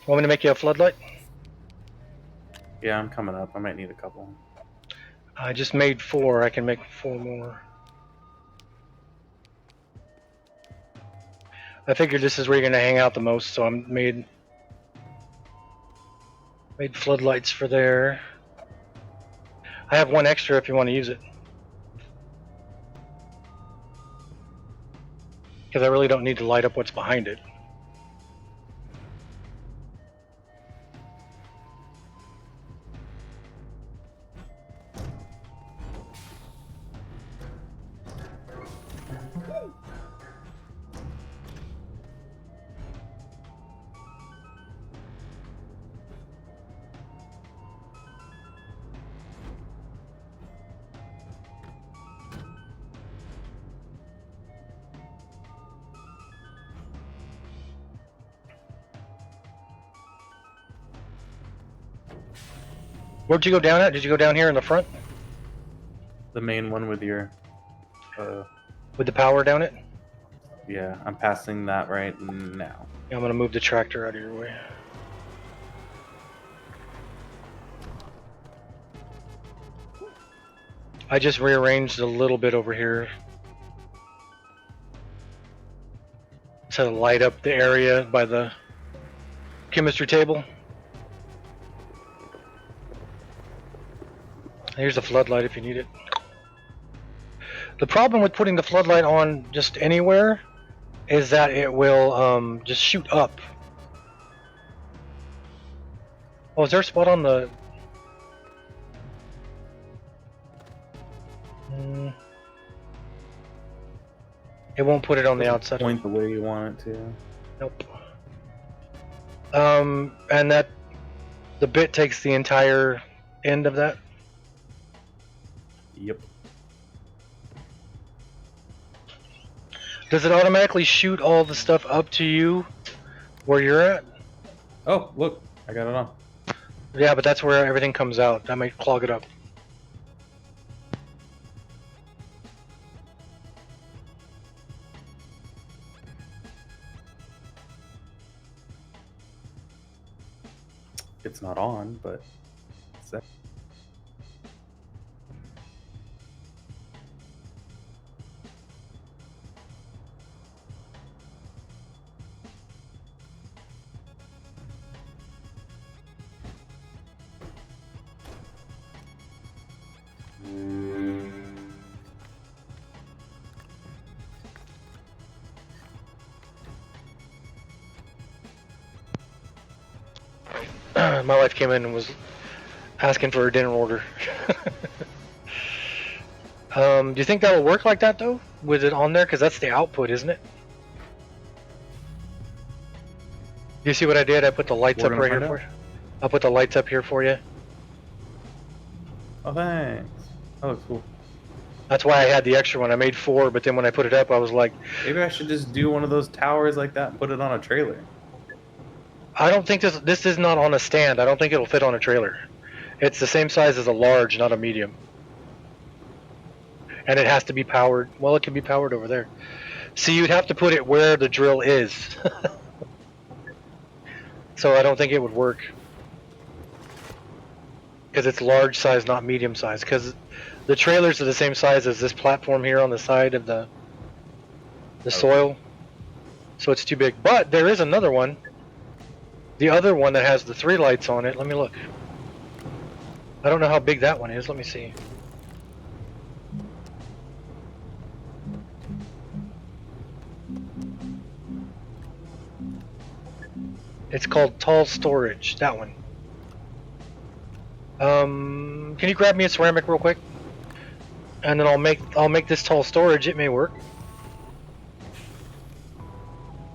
Want me to make you a floodlight? Yeah, I'm coming up. I might need a couple. I just made 4. I can make 4 more. I figured this is where you're gonna hang out the most, so I made floodlights for there. I have 1 extra if you want to use it. Because I really don't need to light up what's behind it. Where'd you go down at? Did you go down here in the front? The main one with your, With the power down it? yeah, I'm passing that right now. Yeah, I'm gonna move the tractor out of your way. I just rearranged a little bit over here to light up the area by the chemistry table. Here's a floodlight if you need it. The problem with putting the floodlight on just anywhere is that it will just shoot up. Oh, is there a spot on the... It won't put it on the outside. Point the way you want it to. Nope. And that the bit takes the entire end of that. Yep. Does it automatically shoot all the stuff up to you where you're at? Oh, look, I got it on. Yeah, but that's where everything comes out. That might clog it up. It's not on, but it's there. My wife came in and was asking for a dinner order. Do you think that'll work like that though, with it on there? Because that's the output, isn't it? Do you see what I did? I put the lights We're up gonna right here find for you. I'll put the lights up here for you. Oh, thanks. That looks cool. That's why I had the extra one. I made 4, but then when I put it up, I was like, Maybe I should just do one of those towers like that and put it on a trailer. I don't think this is not on a stand. I don't think it'll fit on a trailer. It's the same size as a large, not a medium. And it has to be powered. Well, it can be powered over there. See, you'd have to put it where the drill is. So I don't think it would work. Because it's large size, not medium size. Because the trailers are the same size as this platform here on the side of the soil. So it's too big. But there is another one. The other one that has the 3 lights on it. Let me look. I don't know how big that one is. Let me see. It's called tall storage. That one. Can you grab me a ceramic real quick? And then I'll make this tall storage. It may work.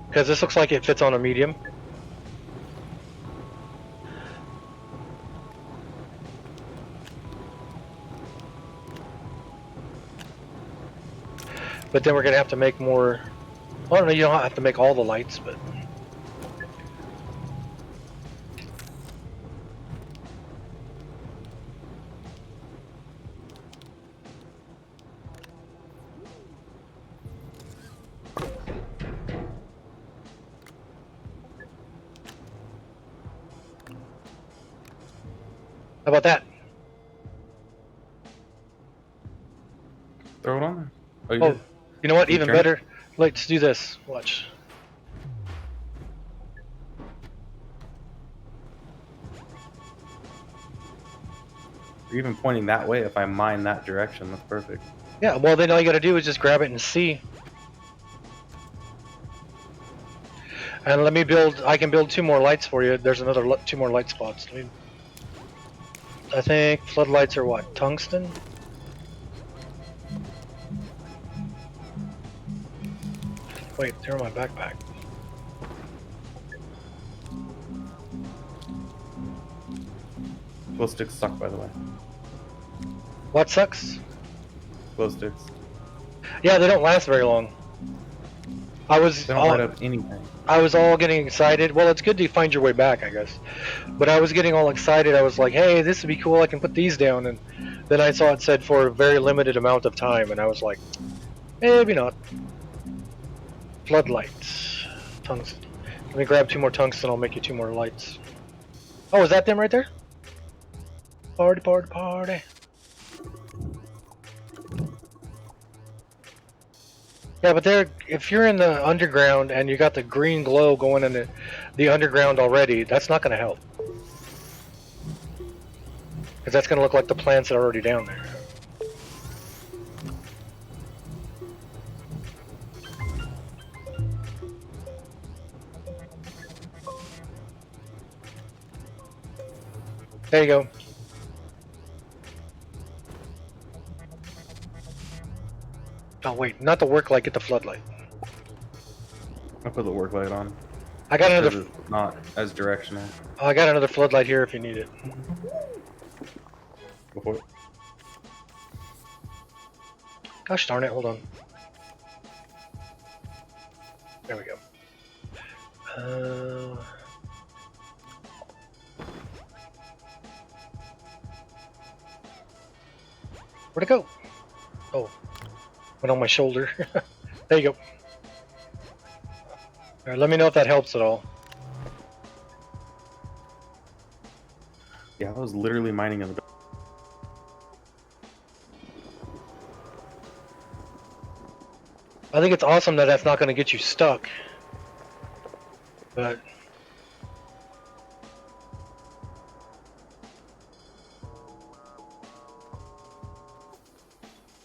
Because this looks like it fits on a medium. But then we're gonna have to make more. I don't know. You don't have to make all the lights, but. How about that? Throw it on there. Oh, you Oh, did? you know what? Can you Even turn it? better. Let's do this. Watch. You're even pointing that way. If I mine that direction, that's perfect. Yeah. Well, then all you gotta do is just grab it and see. And let me build. I can build 2 more lights for you. There's another 2 more light spots. I think floodlights are what? Tungsten? Wait, they're in my backpack. Glow sticks suck, by the way. What sucks? Glow sticks. Yeah, they don't last very long. I was They don't light up anything. I was all getting excited. Well, it's good to find your way back, I guess. But I was getting all excited. I was like, hey, this would be cool. I can put these down. And then I saw it said for a very limited amount of time. And I was like, maybe not. Floodlights. Tungsten. Let me grab 2 more tungsten. I'll make you 2 more lights. Oh, is that them right there? Party, party, party. Yeah, but if you're in the underground and you got the green glow going in the underground already, that's not going to help. Because that's going to look like the plants that are already down there. There you go. Oh wait, not the work light, get the floodlight. I put the work light on. I got Because another. it's not as directional. I got another floodlight here if you need it. Go for it. Gosh darn it! Hold on. There we go. Where'd it go? Oh, went on my shoulder. There you go. All right, let me know if that helps at all. Yeah, I was literally mining in the dark. I think it's awesome that that's not going to get you stuck. But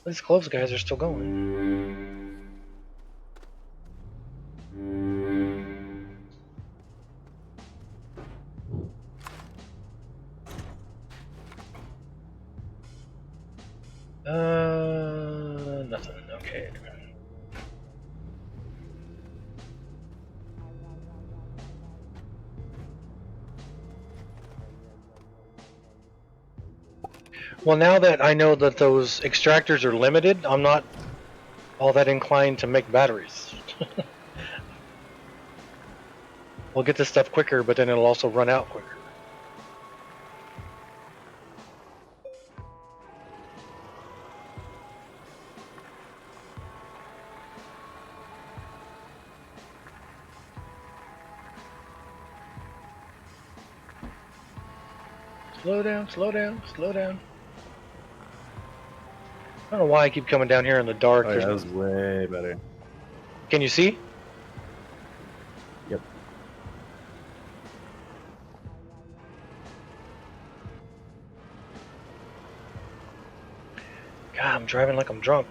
these close guys are still going. Nothing. Okay. Well, now that I know that those extractors are limited, I'm not all that inclined to make batteries. We'll get this stuff quicker, but then it'll also run out quicker. Slow down, slow down, slow down. I don't know why I keep coming down here in the dark. Oh yeah, that was way better. Can you see? Yep. God, I'm driving like I'm drunk.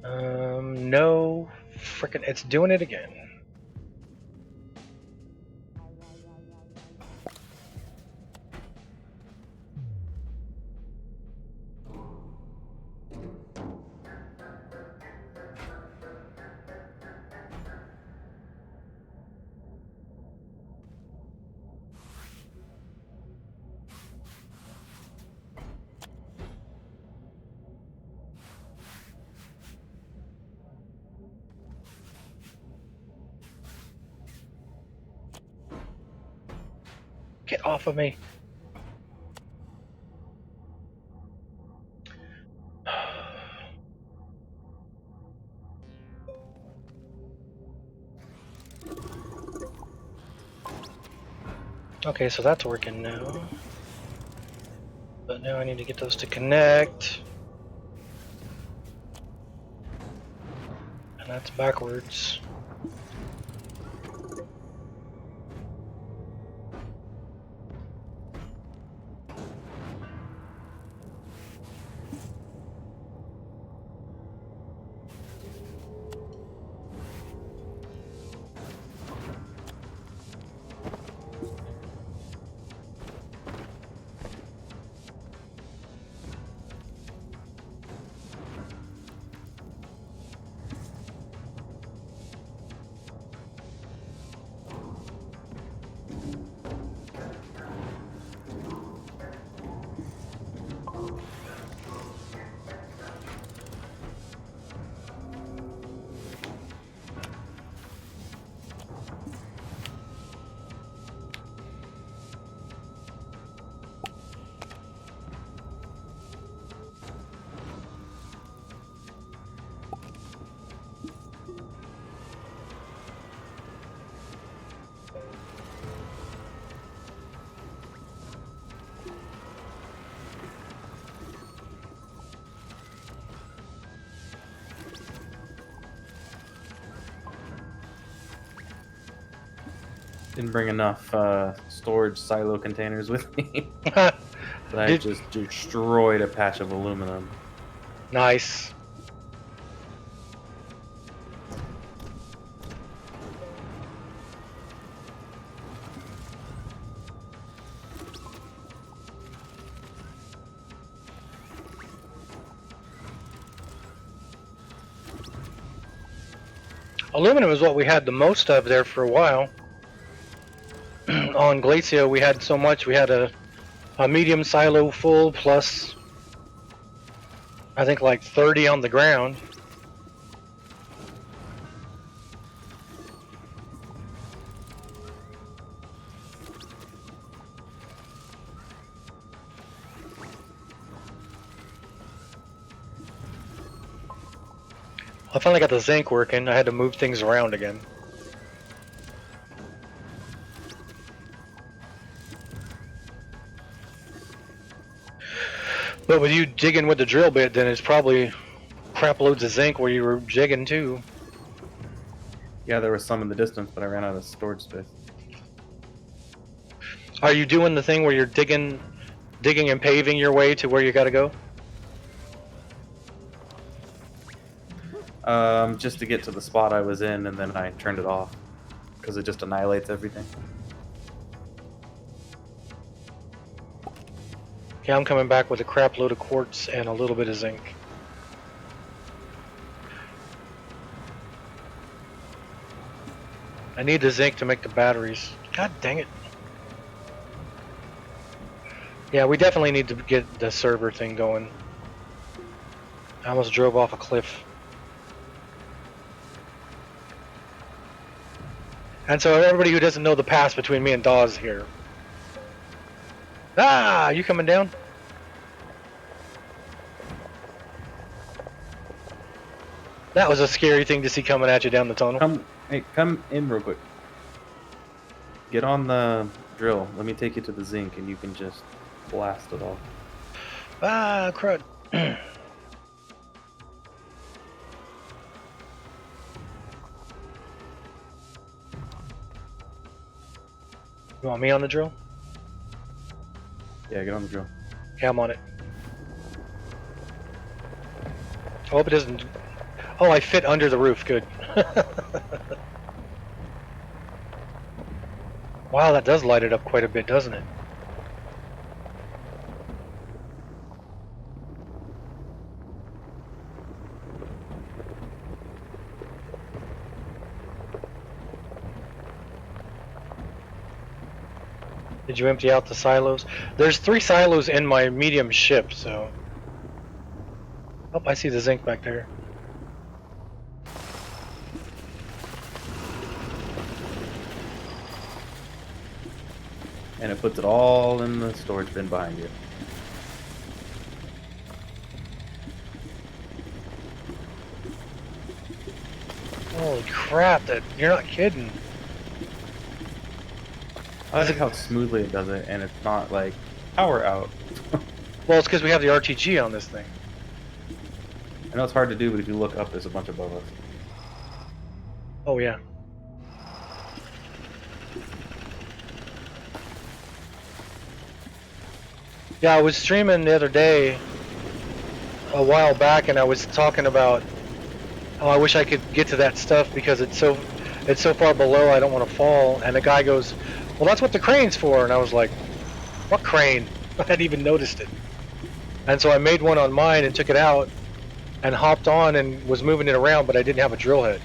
No, frickin', it's doing it again. Get off of me. Okay, so that's working now. But now I need to get those to connect. And that's backwards. Didn't bring enough storage silo containers with me. But I just destroyed a patch of aluminum. Nice. Aluminum is what we had the most of there for a while. On Glacia, we had so much. We had a medium silo full plus, I think, like 30 on the ground. I finally got the zinc working. I had to move things around again. But with you digging with the drill bit, then it's probably crap loads of zinc where you were digging too. Yeah, there was some in the distance, but I ran out of storage space. Are you doing the thing where you're digging and paving your way to where you got to go? Just to get to the spot I was in, and then I turned it off because it just annihilates everything. Yeah, I'm coming back with a crap load of quartz and a little bit of zinc. I need the zinc to make the batteries. God dang it. Yeah, we definitely need to get the server thing going. I almost drove off a cliff. And so everybody who doesn't know the past between me and Dawes here. Ah, you coming down? That was a scary thing to see coming at you down the tunnel. Come in real quick. Get on the drill. Let me take you to the zinc, and you can just blast it off. Ah, crud. You want me on the drill? Yeah, get on the drill. Yeah, I'm on it. I hope it doesn't... Oh, I fit under the roof. Good. Wow, that does light it up quite a bit, doesn't it? Did you empty out the silos? There's 3 silos in my medium ship, so... Oh, I see the zinc back there. And it puts it all in the storage bin behind you. Holy crap, that you're not kidding. I like how smoothly it does it, and it's not like power out. Well, it's because we have the RTG on this thing. I know it's hard to do, but if you look up, there's a bunch above us. Oh, yeah. Yeah, I was streaming the other day, a while back, and I was talking about, oh, I wish I could get to that stuff because it's so far below, I don't want to fall. And the guy goes, well, that's what the crane's for. And I was like, what crane? I hadn't even noticed it. And so I made one on mine and took it out and hopped on and was moving it around, but I didn't have a drill head.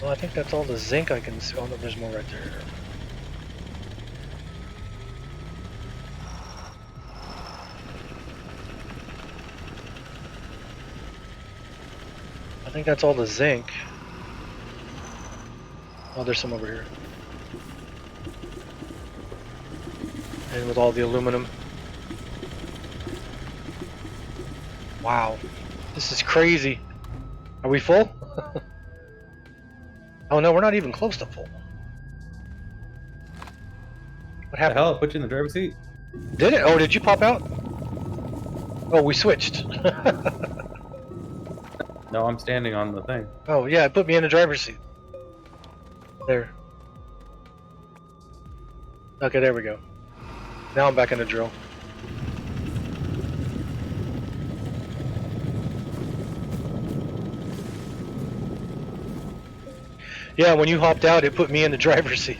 Well, I think that's all the zinc I can see. Oh, no, there's more right there. I think that's all the zinc. Oh, there's some over here. And with all the aluminum. Wow. This is crazy. Are we full? Oh no, we're not even close to full. What The happened? hell, it put you in the driver's seat? Did it? Oh, did you pop out? Oh, we switched. No, I'm standing on the thing. Oh yeah, it put me in the driver's seat. There. Okay, there we go. Now I'm back in the drill. Yeah, when you hopped out, it put me in the driver's seat.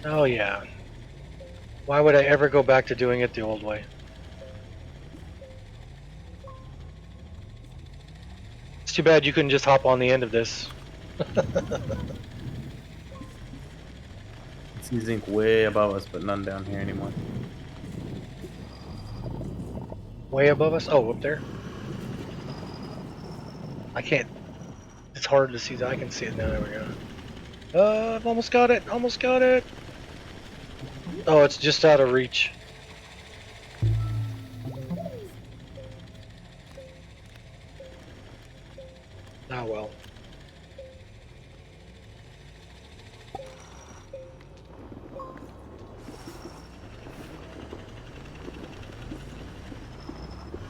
Oh yeah. Why would I ever go back to doing it the old way? It's too bad you couldn't just hop on the end of this. I see zinc way above us, but none down here anymore. Way above us? Oh, up there? I can't. It's hard to see that. I can see it now. There we go. I've almost got it. Almost got it. Oh, it's just out of reach. Oh well.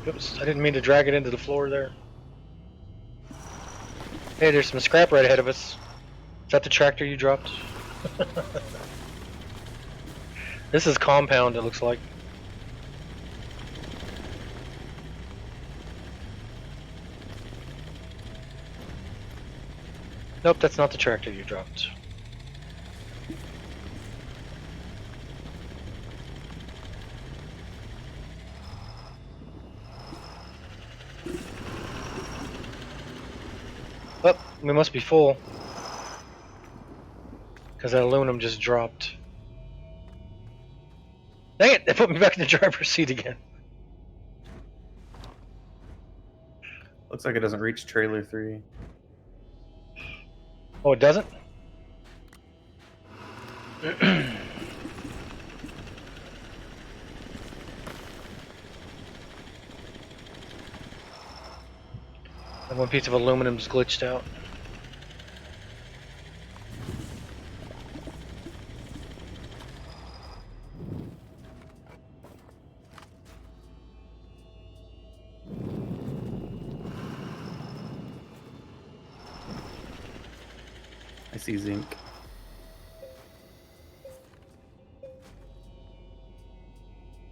Oops, I didn't mean to drag it into the floor there. Hey, there's some scrap right ahead of us. Is that the tractor you dropped? This is compound, it looks like. Nope, that's not the tractor you dropped. Oh, we must be full. Because that aluminum just dropped. Dang it, they put me back in the driver's seat again. Looks like it doesn't reach trailer 3. Oh, it doesn't? That one piece of aluminum's glitched out. I see zinc.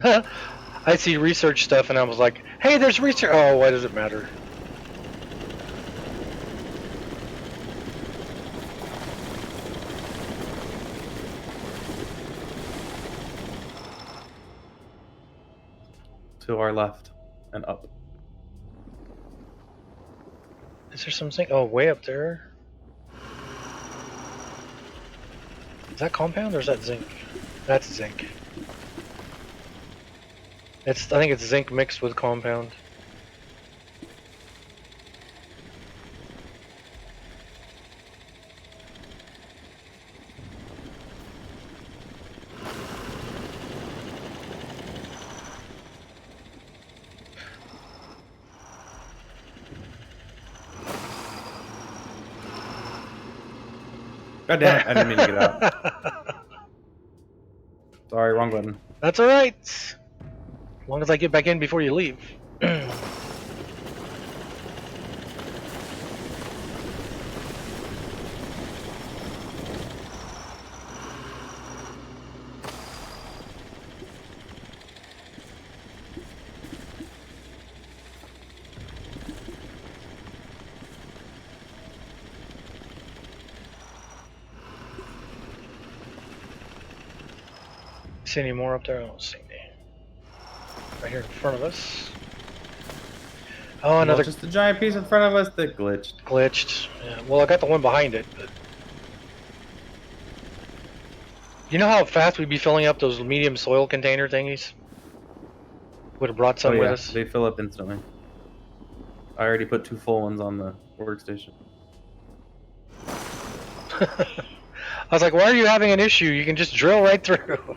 I see research stuff and I was like, hey, there's research. Oh, why does it matter? To our left and up. Is there something? Oh, way up there. Is that compound or is that zinc? That's zinc. I think it's zinc mixed with compound. God damn it, I didn't mean to get out. Sorry, wrong button. That's alright. As long as I get back in before you leave. See any more up there? I don't see any. Right here in front of us. Oh, another Well, just a giant piece in front of us that glitched. glitched. Yeah, well, I got the one behind it, but you know how fast we'd be filling up those medium soil container thingies? Would have brought some Oh, with yeah, us. they fill up instantly. I already put 2 full ones on the workstation. I was like, why are you having an issue? You can just drill right through.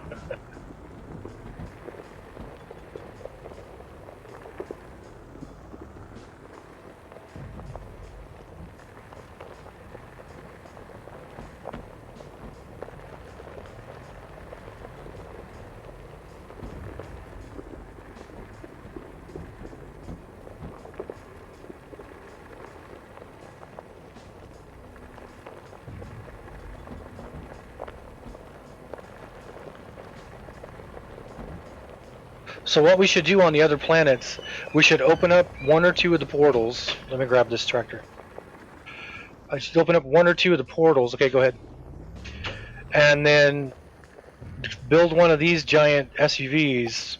So what we should do on the other planets, we should open up 1 or 2 of the portals. Let me grab this tractor. I should open up 1 or 2 of the portals. Okay, go ahead. And then build one of these giant SUVs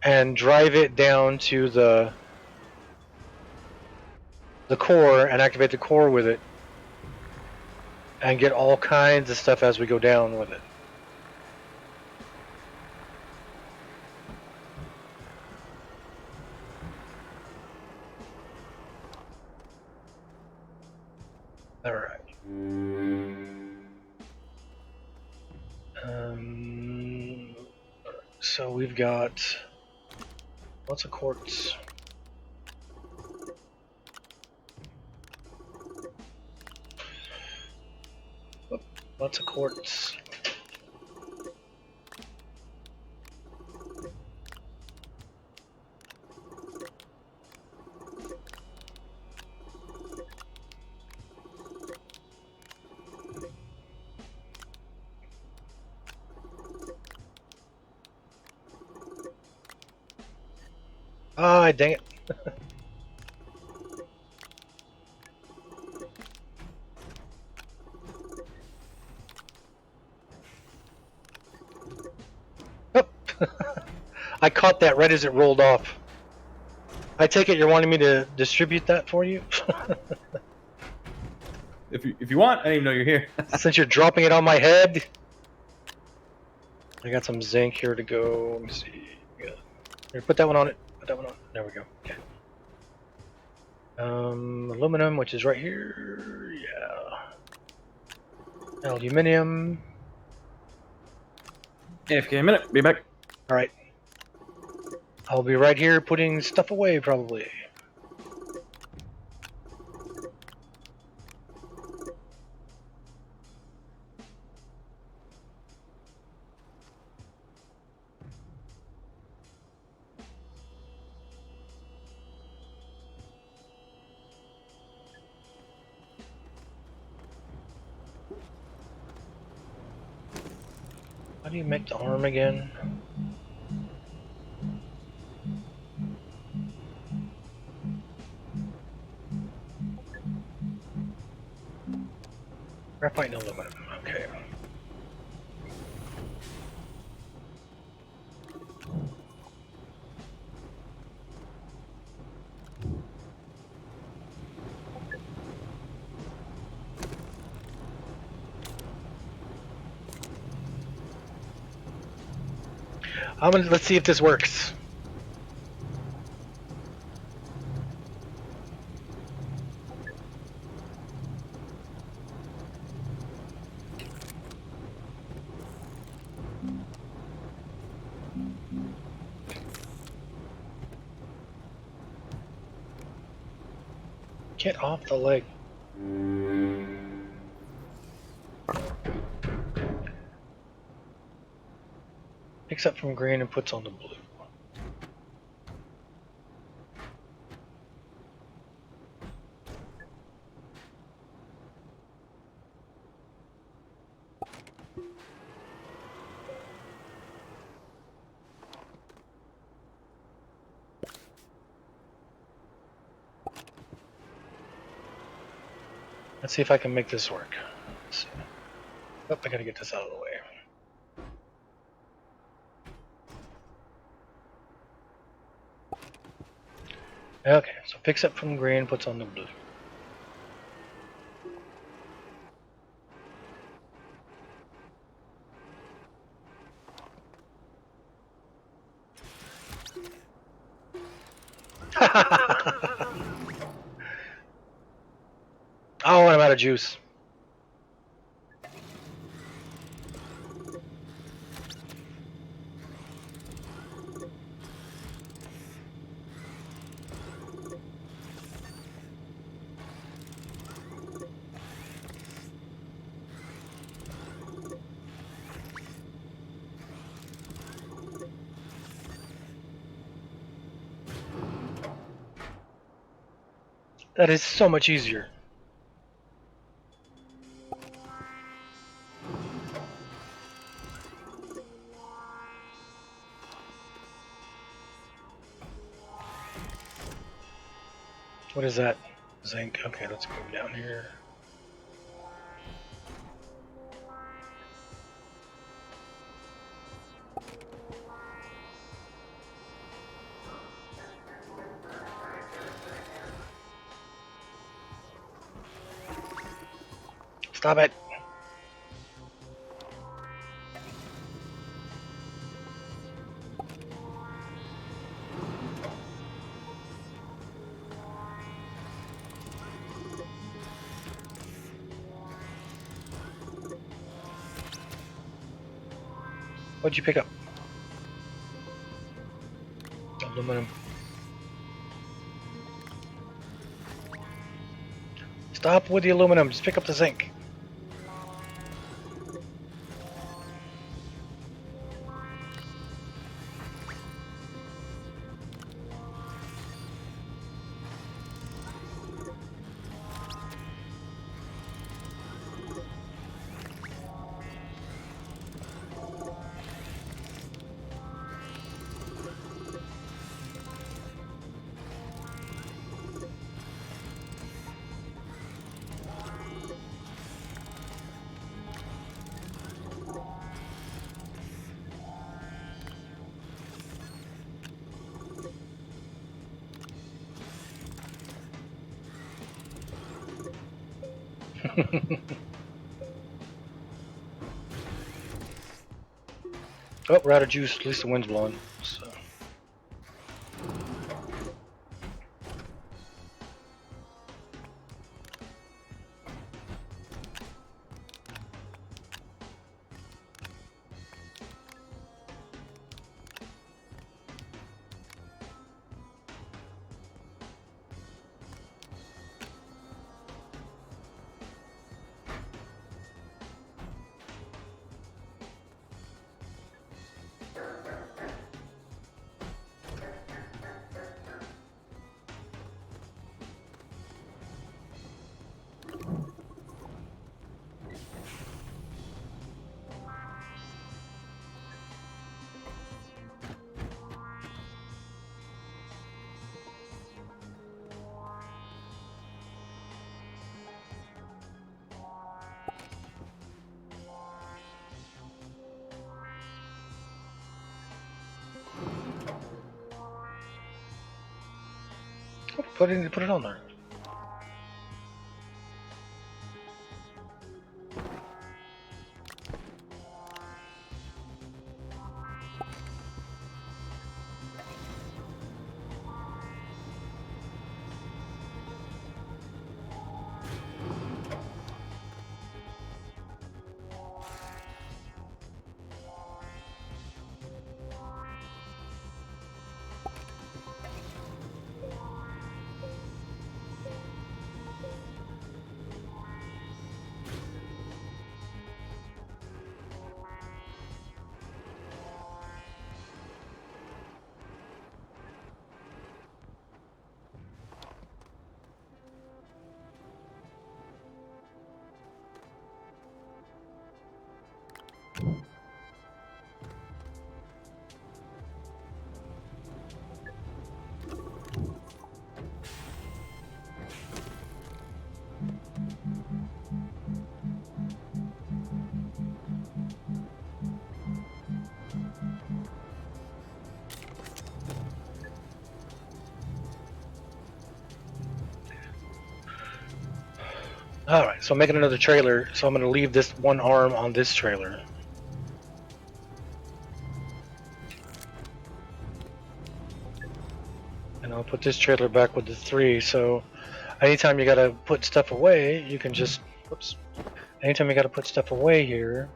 and drive it down to the core and activate the core with it and get all kinds of stuff as we go down with it. All right. So we've got lots of quartz. Lots of quartz. Ah, dang it. Oh. I caught that right as it rolled off. I take it you're wanting me to distribute that for you? If you want, I didn't even know you're here. Since you're dropping it on my head. I got some zinc here to go. Let me see. Yeah. Here, put that one on it. Put that one on. There we go. Okay. Aluminum, which is right here. Yeah. Aluminium. AFK a minute. Be back. All right. I'll be right here putting stuff away probably. How do you make the arm again? Graphite and aluminum. Okay. Let's see if this works. Get off the leg. Picks up from green and puts on the blue. Let's see if I can make this work. Let's see. Oh, I gotta get this out of the way. Okay, so picks up from green, puts on the blue. Oh, and I'm out of juice. That is so much easier. What is that? Zinc. Okay, let's go down here. Stop it. What'd you pick up? Aluminum. Stop with the aluminum. Just pick up the zinc. Oh, we're out of juice. At least the wind's blowing. So. Oh, put it on there. Alright, so I'm making another trailer, so I'm going to leave this one arm on this trailer. And I'll put this trailer back with the 3, so anytime you gotta put stuff away, you can just, whoops. Anytime you gotta put stuff away here,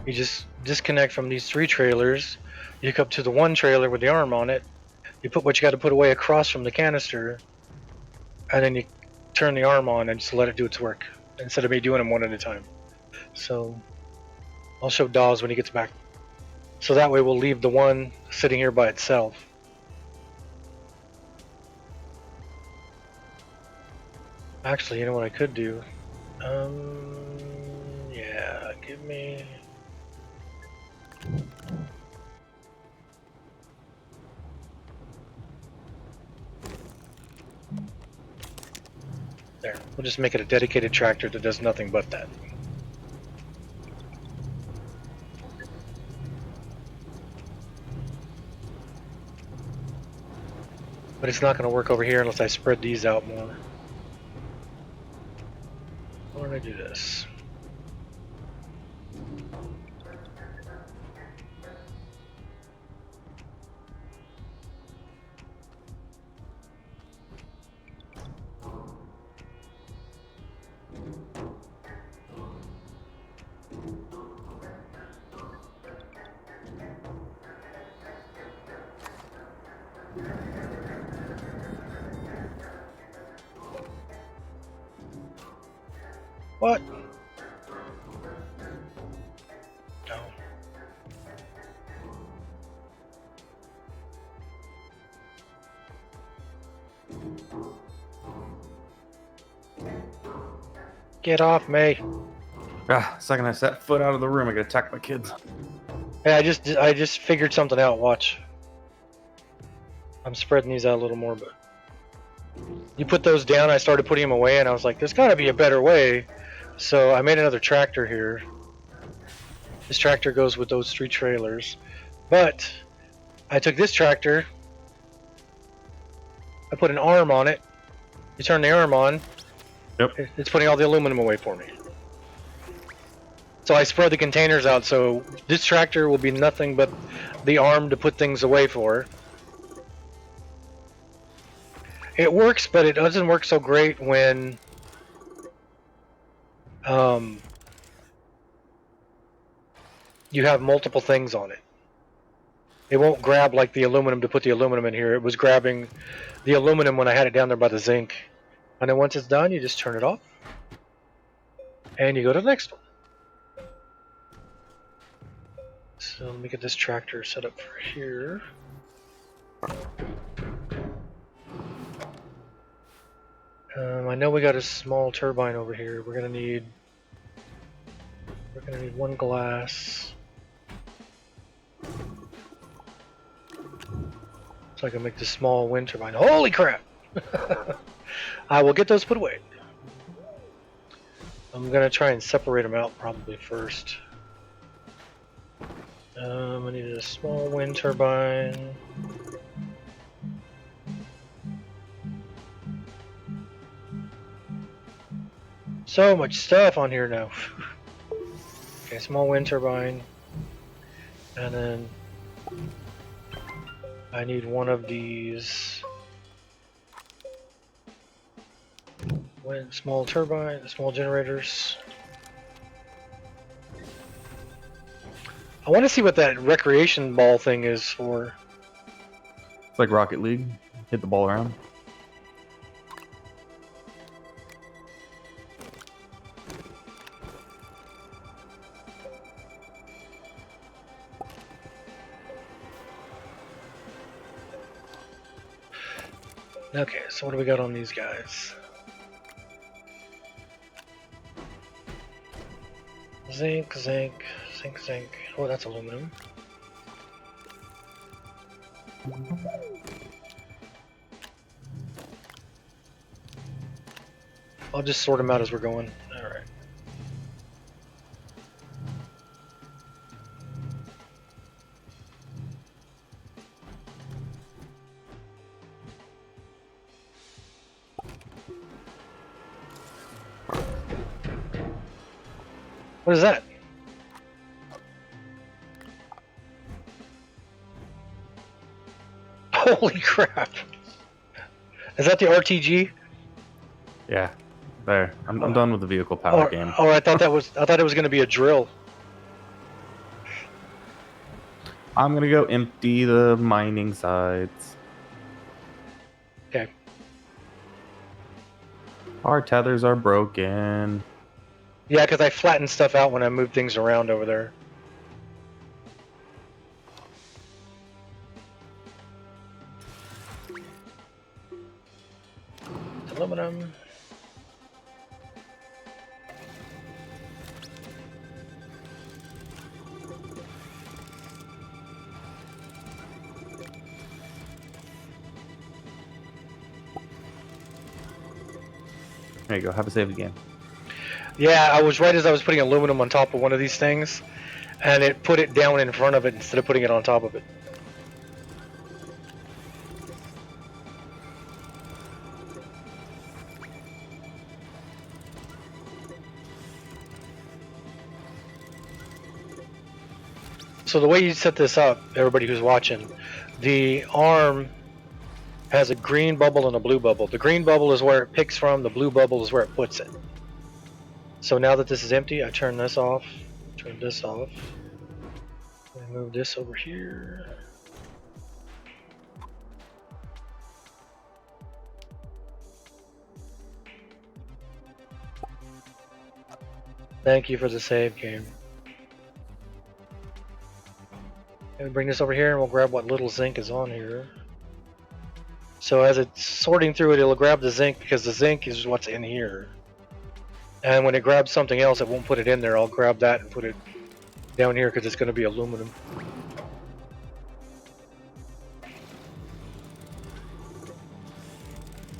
you just disconnect from these 3 trailers, you hook up to the one trailer with the arm on it, you put what you gotta put away across from the canister, and then you turn the arm on and just let it do its work, instead of me doing them one at a time. So, I'll show Dawes when he gets back. So that way we'll leave the one sitting here by itself. Actually, you know what I could do? Yeah, give me... There, we'll just make it a dedicated tractor that does nothing but that. But it's not going to work over here unless I spread these out more. Why don't I do this? What? No. Get off me. Second I set foot out of the room, I get attacked by kids. Hey, I just figured something out. Watch. I'm spreading these out a little more, but you put those down. I started putting them away, and I was like, "There's got to be a better way." So I made another tractor here. This tractor goes with those 3 trailers, but I took this tractor. I put an arm on it. You turn the arm on. Yep. It's putting all the aluminum away for me. So I spread the containers out. So this tractor will be nothing but the arm to put things away for. It works, but it doesn't work so great when you have multiple things on it. It won't grab like the aluminum to put the aluminum in here. It was grabbing the aluminum when I had it down there by the zinc. And then once it's done, you just turn it off. And you go to the next one. So let me get this tractor set up for here. I know we got a small turbine over here. We're gonna need 1 glass. So I can make this small wind turbine. Holy crap! I will get those put away. I'm gonna try and separate them out probably first. I need a small wind turbine. So much stuff on here now. Okay, small wind turbine. And then I need one of these small turbine, small generators. I want to see what that recreation ball thing is for. It's like Rocket League. Hit the ball around. Okay, so what do we got on these guys? Zinc, zinc, zinc, zinc. Oh, that's aluminum. I'll just sort them out as we're going. Alright. What is that? Holy crap! Is that the RTG? Yeah. There. I'm done with the vehicle power game. Oh, I thought it was going to be a drill. I'm gonna go empty the mining sides. Okay. Our tethers are broken. Yeah, because I flattened stuff out when I moved things around over there. Aluminum. There you go. Have a save again. Yeah, I was right as I was putting aluminum on top of one of these things, and it put it down in front of it instead of putting it on top of it. So the way you set this up, everybody who's watching, the arm has a green bubble and a blue bubble. The green bubble is where it picks from, the blue bubble is where it puts it. So now that this is empty, I turn this off, turn this off, and move this over here. Thank you for the save, game. And bring this over here and we'll grab what little zinc is on here. So as it's sorting through it, it'll grab the zinc because the zinc is what's in here. And when it grabs something else, it won't put it in there. I'll grab that and put it down here because it's going to be aluminum.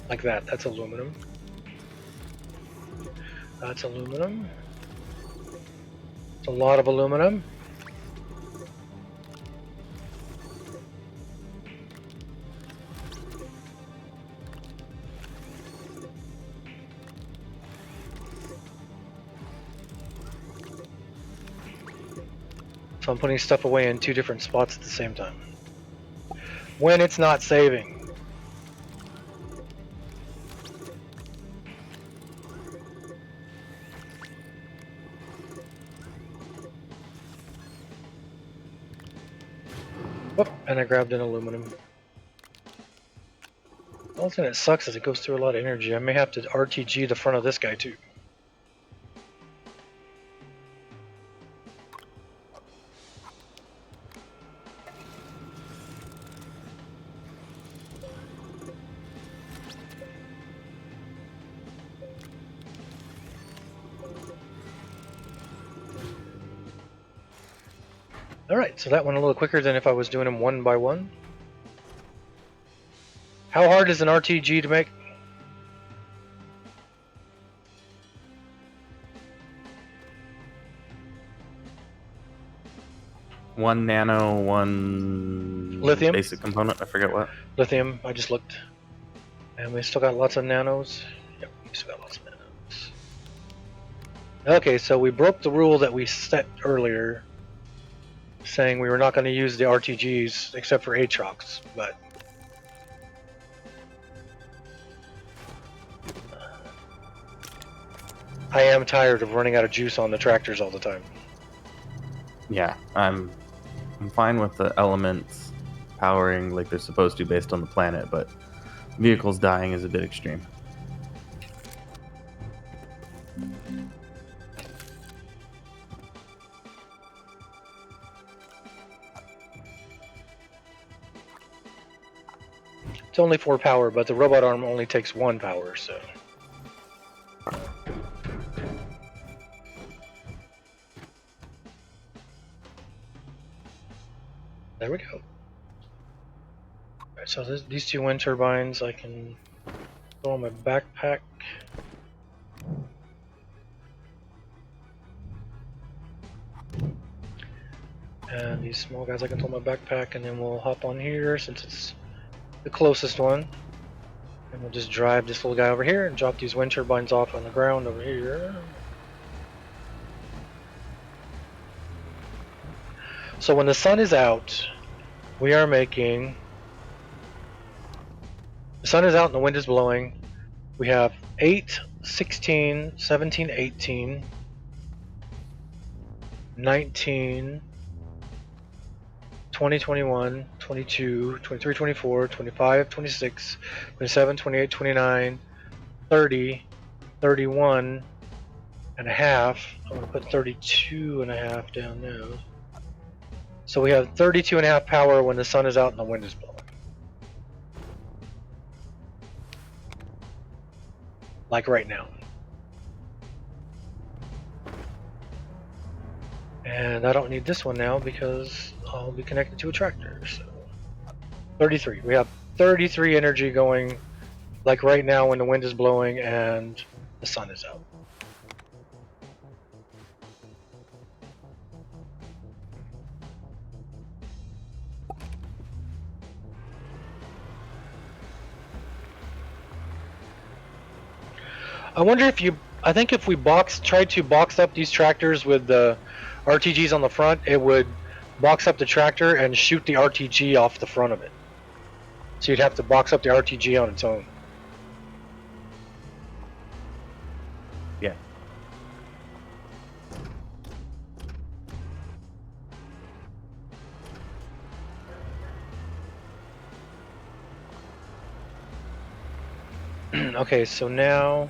Like that. That's aluminum. That's aluminum. It's a lot of aluminum. So I'm putting stuff away in 2 different spots at the same time. When it's not saving. Whoop, and I grabbed an aluminum. The only thing that sucks is it goes through a lot of energy. I may have to RTG the front of this guy too. Alright, so that went a little quicker than if I was doing them one by one. How hard is an RTG to make? One nano, one Lithium? basic component. I forget what. Lithium, I just looked. And we still got lots of nanos. Yep, we still got lots of nanos. Okay, so we broke the rule that we set earlier, saying we were not going to use the RTGs except for Aatrox, but I am tired of running out of juice on the tractors all the time. Yeah, I'm fine with the elements powering like they're supposed to based on the planet, but vehicles dying is a bit extreme. It's only 4 power, but the robot arm only takes 1 power, so. There we go. Alright, so these 2 wind turbines I can throw on my backpack. And these small guys I can throw on my backpack, and then we'll hop on here since it's the closest one. And we'll just drive this little guy over here and drop these wind turbines off on the ground over here. So when the sun is out, we are making... The sun is out and the wind is blowing. We have 8, 16, 17, 18, 19, 20, 21, 22, 23, 24, 25, 26, 27, 28, 29, 30, 31 and a half. I'm going to put 32 and a half down now. So we have 32 and a half power when the sun is out and the wind is blowing. Like right now. And I don't need this one now because I'll be connected to a tractor. So 33. We have 33 energy going like right now when the wind is blowing and the sun is out. I wonder if I think if we tried to box up these tractors with the RTGs on the front, it would box up the tractor and shoot the RTG off the front of it. So you'd have to box up the RTG on its own. Yeah. Okay, so now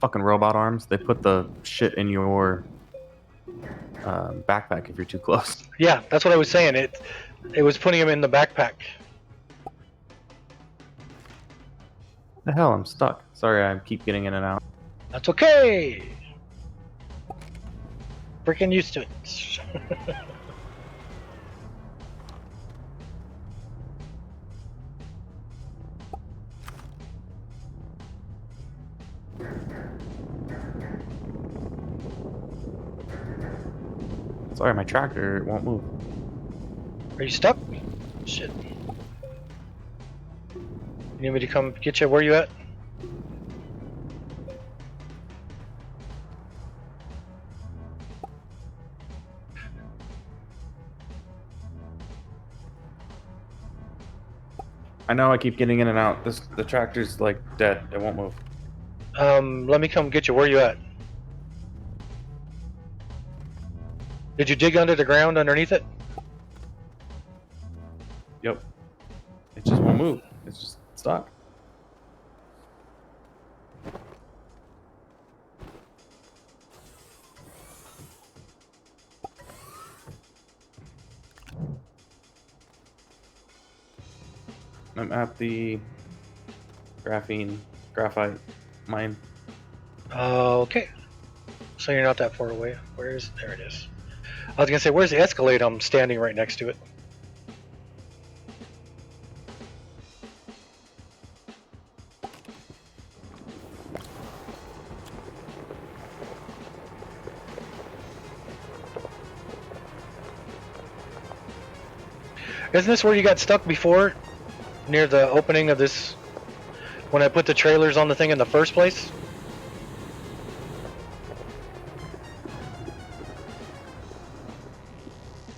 Fucking robot arms. They put the shit in your backpack if you're too close. Yeah, that's what I was saying. It was putting him in the backpack. The hell, I'm stuck. Sorry, I keep getting in and out. That's okay. Freaking used to it. Sorry, my tractor won't move. Are you stuck? Shit. You need me to come get you? Where you at? I know I keep getting in and out. The tractor's like dead. It won't move. Let me come get you. Where you at? Did you dig under the ground underneath it? Yep. It just won't move. It's just stuck. I'm at the graphite mine. Okay. So you're not that far away. There it is. I was gonna say, where's the Escalade? I'm standing right next to it. Isn't this where you got stuck before? Near the opening of this, when I put the trailers on the thing in the first place?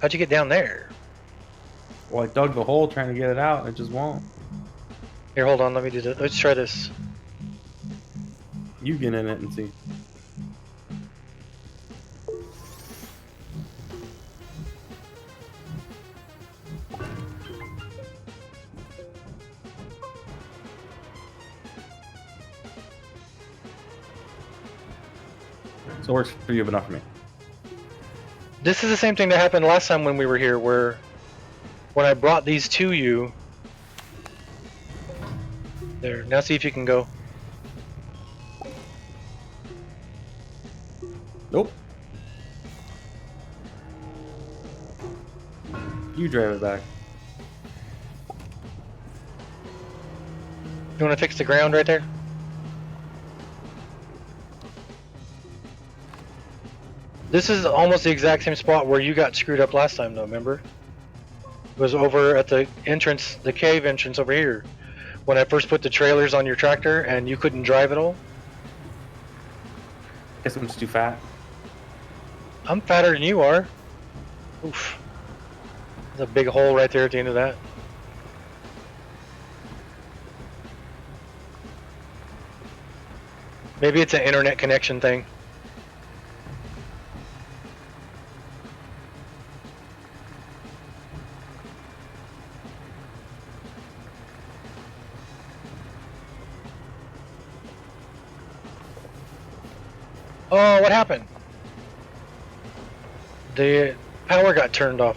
How'd you get down there? Well, I dug the hole trying to get it out, and it just won't. Here, hold on, let me do this. Let's try this. You get in it and see. So it works for you, but not for me. This is the same thing that happened last time when we were here, where when I brought these to you. There, now see if you can go. Nope. You drive it back. You want to fix the ground right there? This is almost the exact same spot where you got screwed up last time, though, remember? It was over at the entrance, the cave entrance over here. When I first put the trailers on your tractor and you couldn't drive at all. Guess I'm just too fat. I'm fatter than you are. Oof. There's a big hole right there at the end of that. Maybe it's an internet connection thing. Oh, what happened? The power got turned off.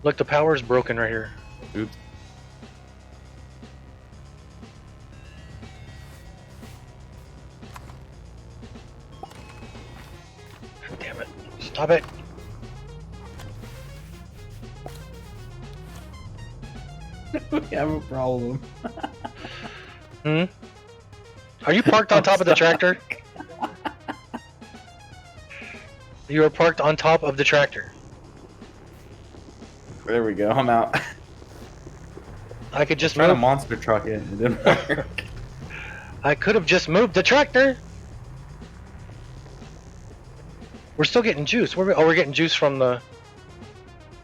Look, the power's broken right here. Oops. Damn it. Stop it. We have a problem. Hmm? Are you parked on top of the tractor? You are parked on top of the tractor. There we go. I'm out. I could just Trying to move. monster truck it. It didn't work. I could have just moved the tractor. We're still getting juice. We're getting juice from the...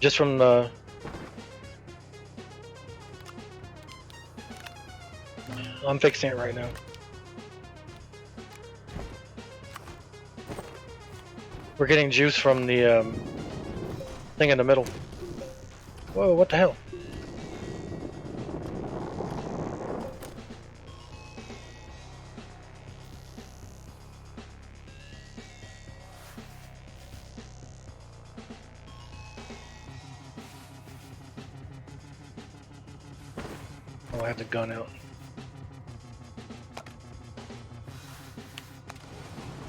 Just from the... I'm fixing it right now. We're getting juice from the thing in the middle. Whoa, what the hell? Oh, I have the gun out.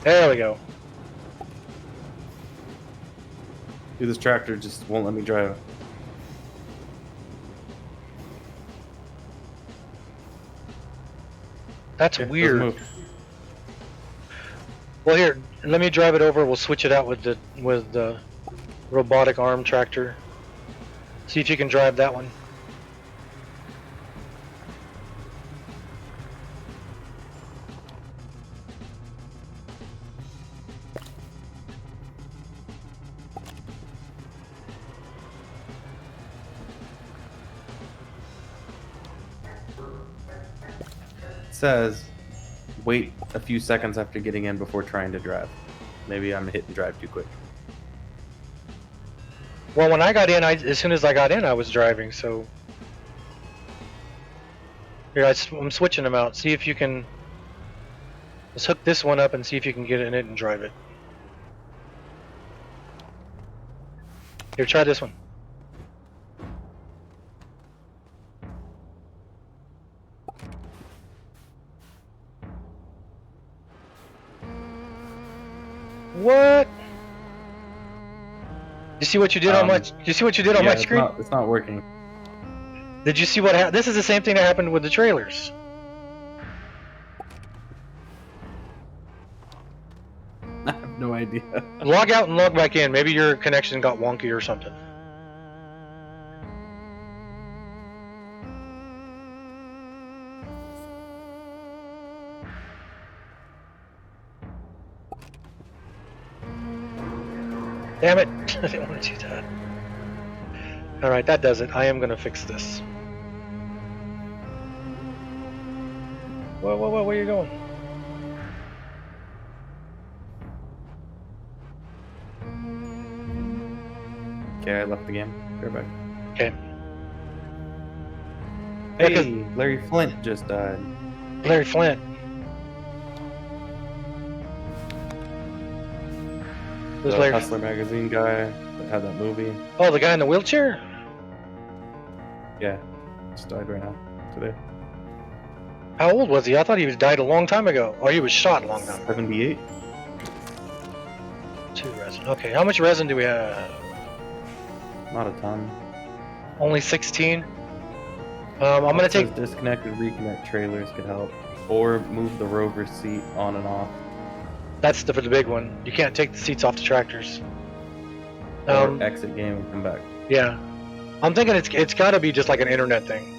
There we go. Dude, this tractor just won't let me drive. That's Okay, doesn't weird. move. Well, here, let me drive it over. We'll switch it out with the robotic arm tractor. See if you can drive that one. It says wait a few seconds after getting in before trying to drive. Maybe I'm hitting drive too quick. Well, when I got in, as soon as I got in, I was driving. So here, I'm switching them out. See if you can. Let's hook this one up and see if you can get in it and drive it. Here, try this one. What? You see what you did on my? You see what you did on my screen? It's not working. Did you see what happened? This is the same thing that happened with the trailers. I have no idea. Log out and log back in. Maybe your connection got wonky or something. Damn it! I didn't want to do that. Alright, that does it. I am gonna fix this. Whoa, whoa, whoa, where are you going? Okay, I left the game. Be right back. Okay. Hey, Larry Flint just died. Larry Flint. Who's The Larry? Hustler magazine guy that had that movie. Oh, the guy in the wheelchair? Yeah, just died right now, today. How old was he? I thought he was died a long time ago. Or he was shot a long time ago. 78. 2 resin. Okay, how much resin do we have? Not a ton. Only 16? I'm gonna It says take... disconnect and reconnect trailers could help. Or move the rover seat on and off. That's for the big one. You can't take the seats off the tractors. Or exit game and come back. Yeah. I'm thinking it's got to be just like an internet thing.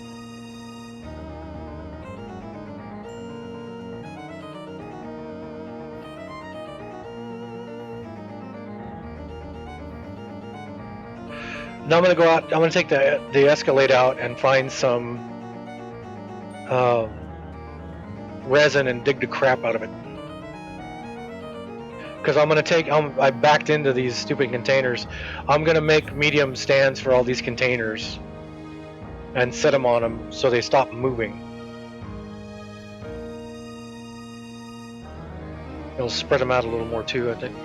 Now I'm gonna go out. I'm gonna take the Escalade out and find some resin and dig the crap out of it. Because I'm gonna take. I backed into these stupid containers. I'm gonna make medium stands for all these containers and set them on them so they stop moving. It'll spread them out a little more too, I think.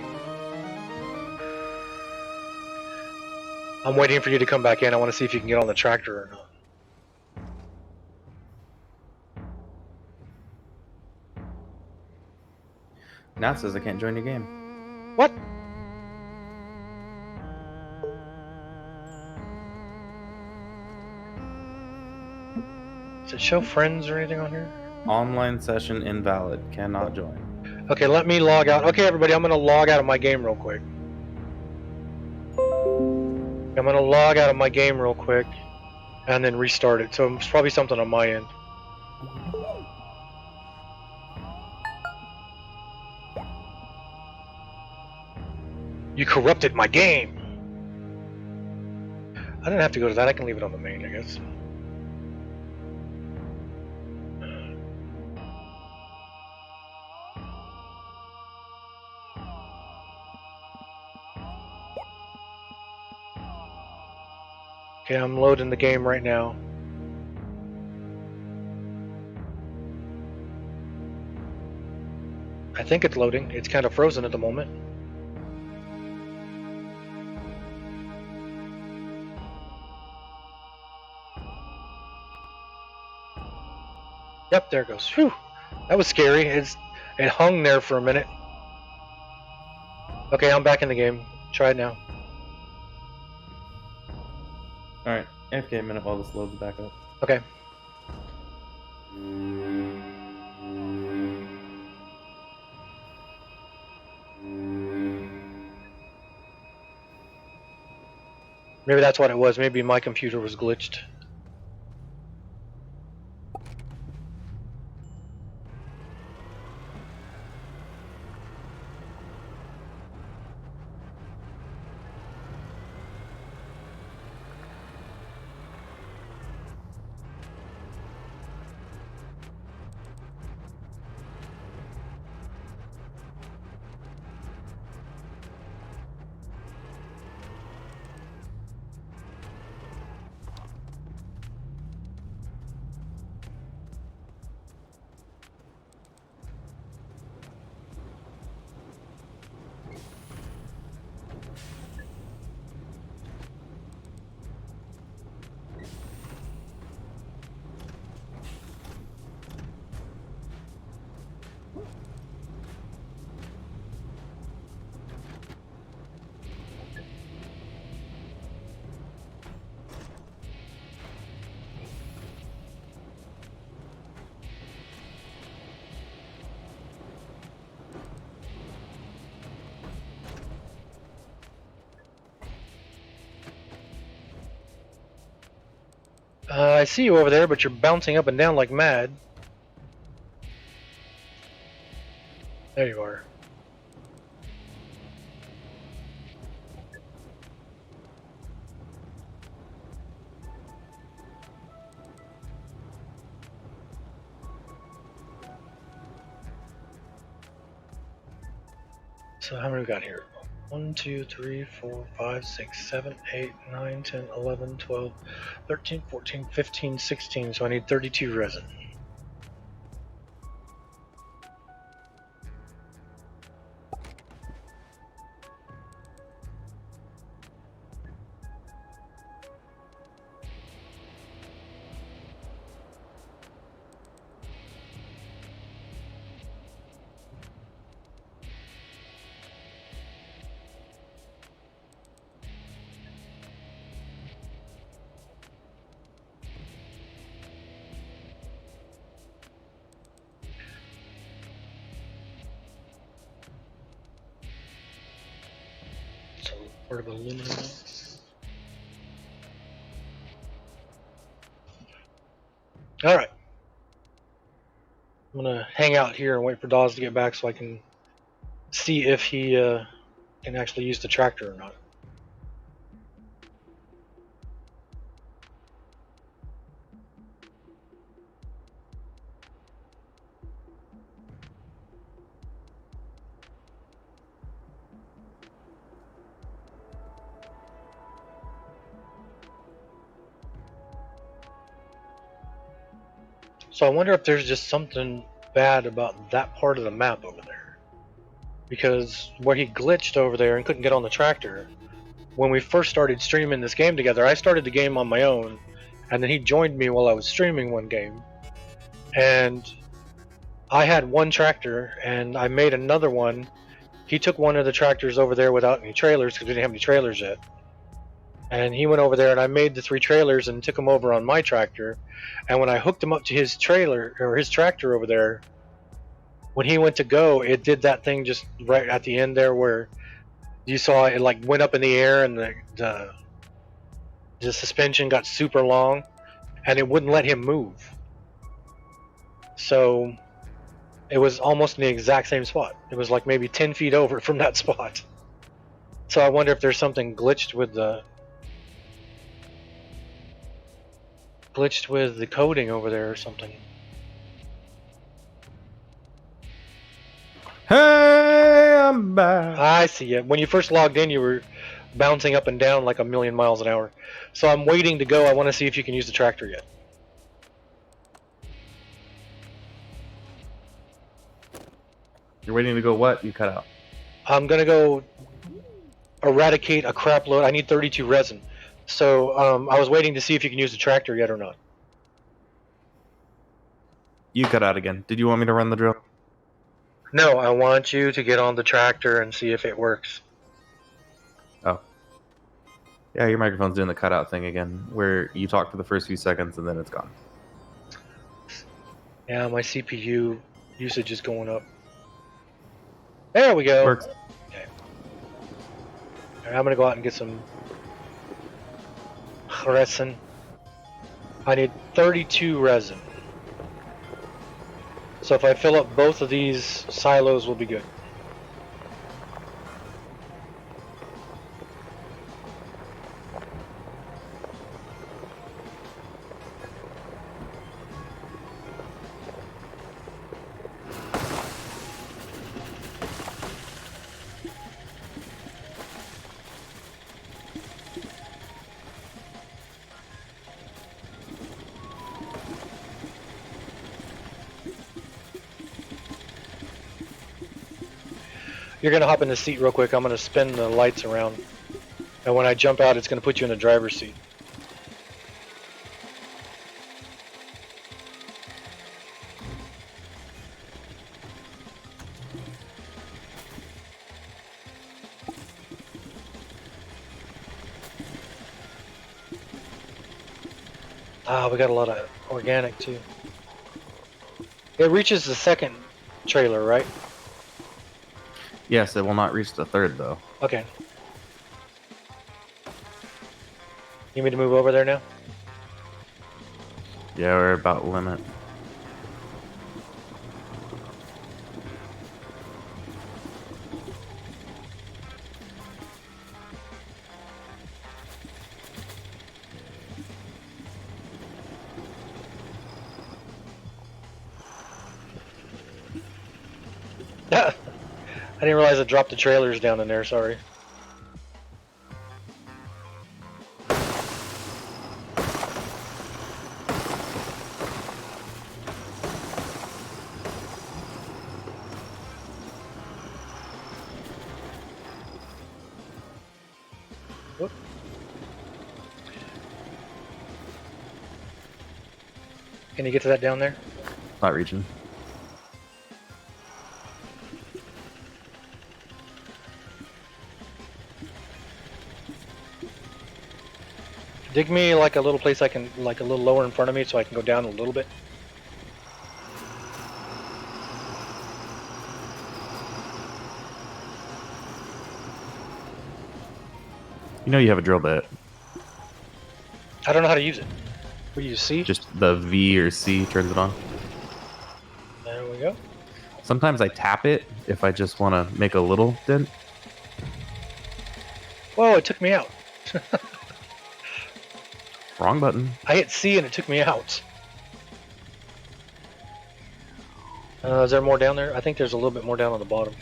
I'm waiting for you to come back in. I want to see if you can get on the tractor or not. Now it says I can't join your game. What? Does it show friends or anything on here? Online session invalid. Cannot join. Okay, let me log out. Okay, everybody, I'm gonna log out of my game real quick. I'm gonna log out of my game real quick and then restart it. So it's probably something on my end. You corrupted my game! I didn't have to go to that. I can leave it on the main, I guess. Okay, I'm loading the game right now. I think it's loading. It's kind of frozen at the moment. Yep, there it goes. Whew. That was scary. It hung there for a minute. Okay, I'm back in the game. Try it now. All right, AFK a minute while this loads back up. Okay. Maybe that's what it was. Maybe my computer was glitched. I see you over there, but you're bouncing up and down like mad. There you are. So how many we got here? 1, 2, 3, 4, 5, 6, 7, 8, 9, 10, 11, 12, 13, 14, 15, 16. So I need 32 resin. So part of aluminum. All right. I'm gonna hang out here and wait for Dawes to get back so I can see if he can actually use the tractor or not. So I wonder if there's just something bad about that part of the map over there. Because where he glitched over there and couldn't get on the tractor, when we first started streaming this game together, I started the game on my own, and then he joined me while I was streaming one game. And I had one tractor, and I made another one. He took one of the tractors over there without any trailers, because we didn't have any trailers yet. And he went over there and I made the 3 trailers and took them over on my tractor. And when I hooked him up to his trailer or his tractor over there, when he went to go, it did that thing just right at the end there where you saw it like went up in the air and the suspension got super long and it wouldn't let him move. So it was almost in the exact same spot. It was like maybe 10 feet over from that spot. So I wonder if there's something glitched with the coding over there or something. Hey, I'm back. I see it. When you first logged in, you were bouncing up and down like a million miles an hour. So I'm waiting to go. I want to see if you can use the tractor yet. You're waiting to go what? You cut out. I'm gonna go eradicate a crap load. I need 32 resin. So I was waiting to see if you can use the tractor yet or not. You cut out again. Did you want me to run the drill? No, I want you to get on the tractor and see if it works. Oh. Yeah, your microphone's doing the cutout thing again, where you talk for the first few seconds and then it's gone. Yeah, my CPU usage is going up. There we go. Works. Okay. All right, I'm gonna go out and get some resin. I need 32 resin. So if I fill up both of these silos, we'll be good. You're gonna hop in the seat real quick. I'm gonna spin the lights around, and when I jump out, it's gonna put you in the driver's seat. Ah, we got a lot of organic too. It reaches the second trailer, right? Yes, it will not reach the third though. Okay. You need me to move over there now? Yeah, we're about limit. I didn't realize I dropped the trailers down in there, sorry. Whoop. Can you get to that down there? Not reaching. Dig me like a little place I can, like a little lower in front of me so I can go down a little bit. You know you have a drill bit. I don't know how to use it. What do you see? Just the V or C turns it on. There we go. Sometimes I tap it if I just want to make a little dent. Whoa, it took me out. Wrong button. I hit C and it took me out. Is there more down there? I think there's a little bit more down on the bottom.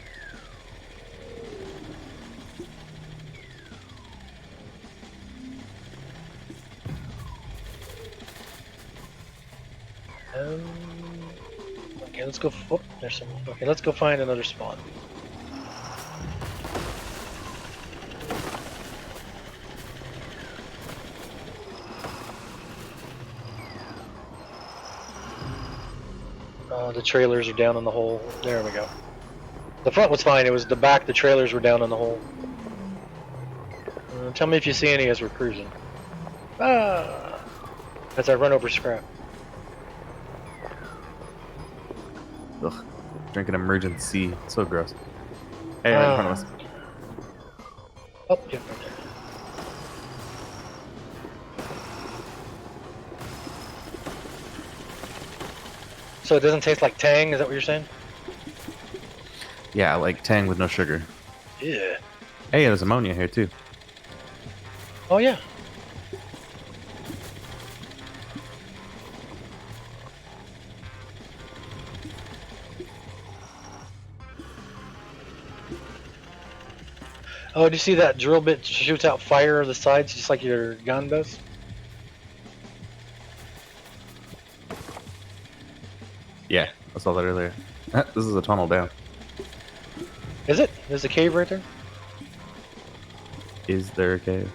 Okay, let's go. Oh, there's some. Okay, let's go find another spot. The trailers are down in the hole. There we go. The front was fine. It was the back. The trailers were down in the hole. Tell me if you see any as we're cruising. Ah! As I run over scrap. Ugh. Drinking emergency. So gross. Hey, right in front of us. Oh, yeah, right there. So it doesn't taste like Tang? Is that what you're saying? Yeah, like Tang with no sugar. Yeah. Hey, there's ammonia here too. Oh yeah. Oh, do you see that drill bit shoots out fire on the sides just like your gun does? Yeah, I saw that earlier. This is a tunnel down. Is it? There's a cave right there? Is there a cave?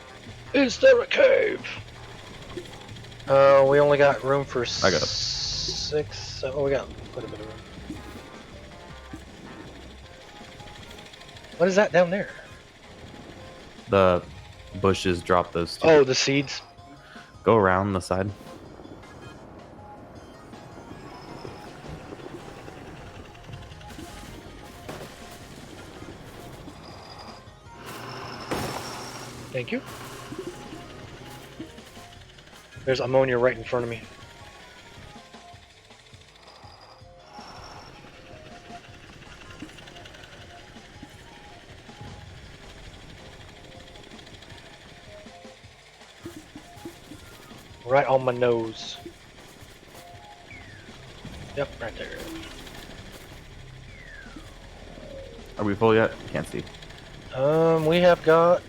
Is there a cave? We only got room for I got it. 6. Oh, we got quite a bit of room. What is that down there? The bushes drop those two. Oh, the seeds. Go around the side. Thank you. There's ammonia right in front of me. Right on my nose. Yep, right there. Are we full yet? Can't see. We have got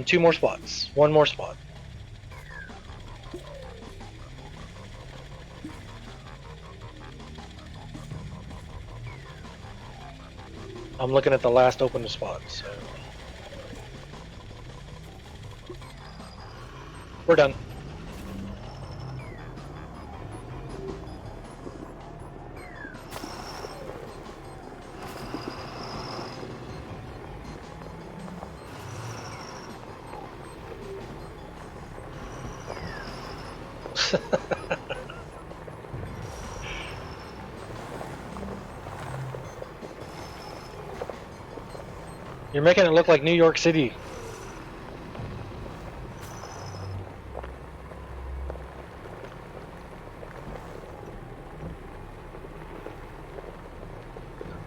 2 more spots. 1 more spot. I'm looking at the last open spot, so we're done. You're making it look like New York City.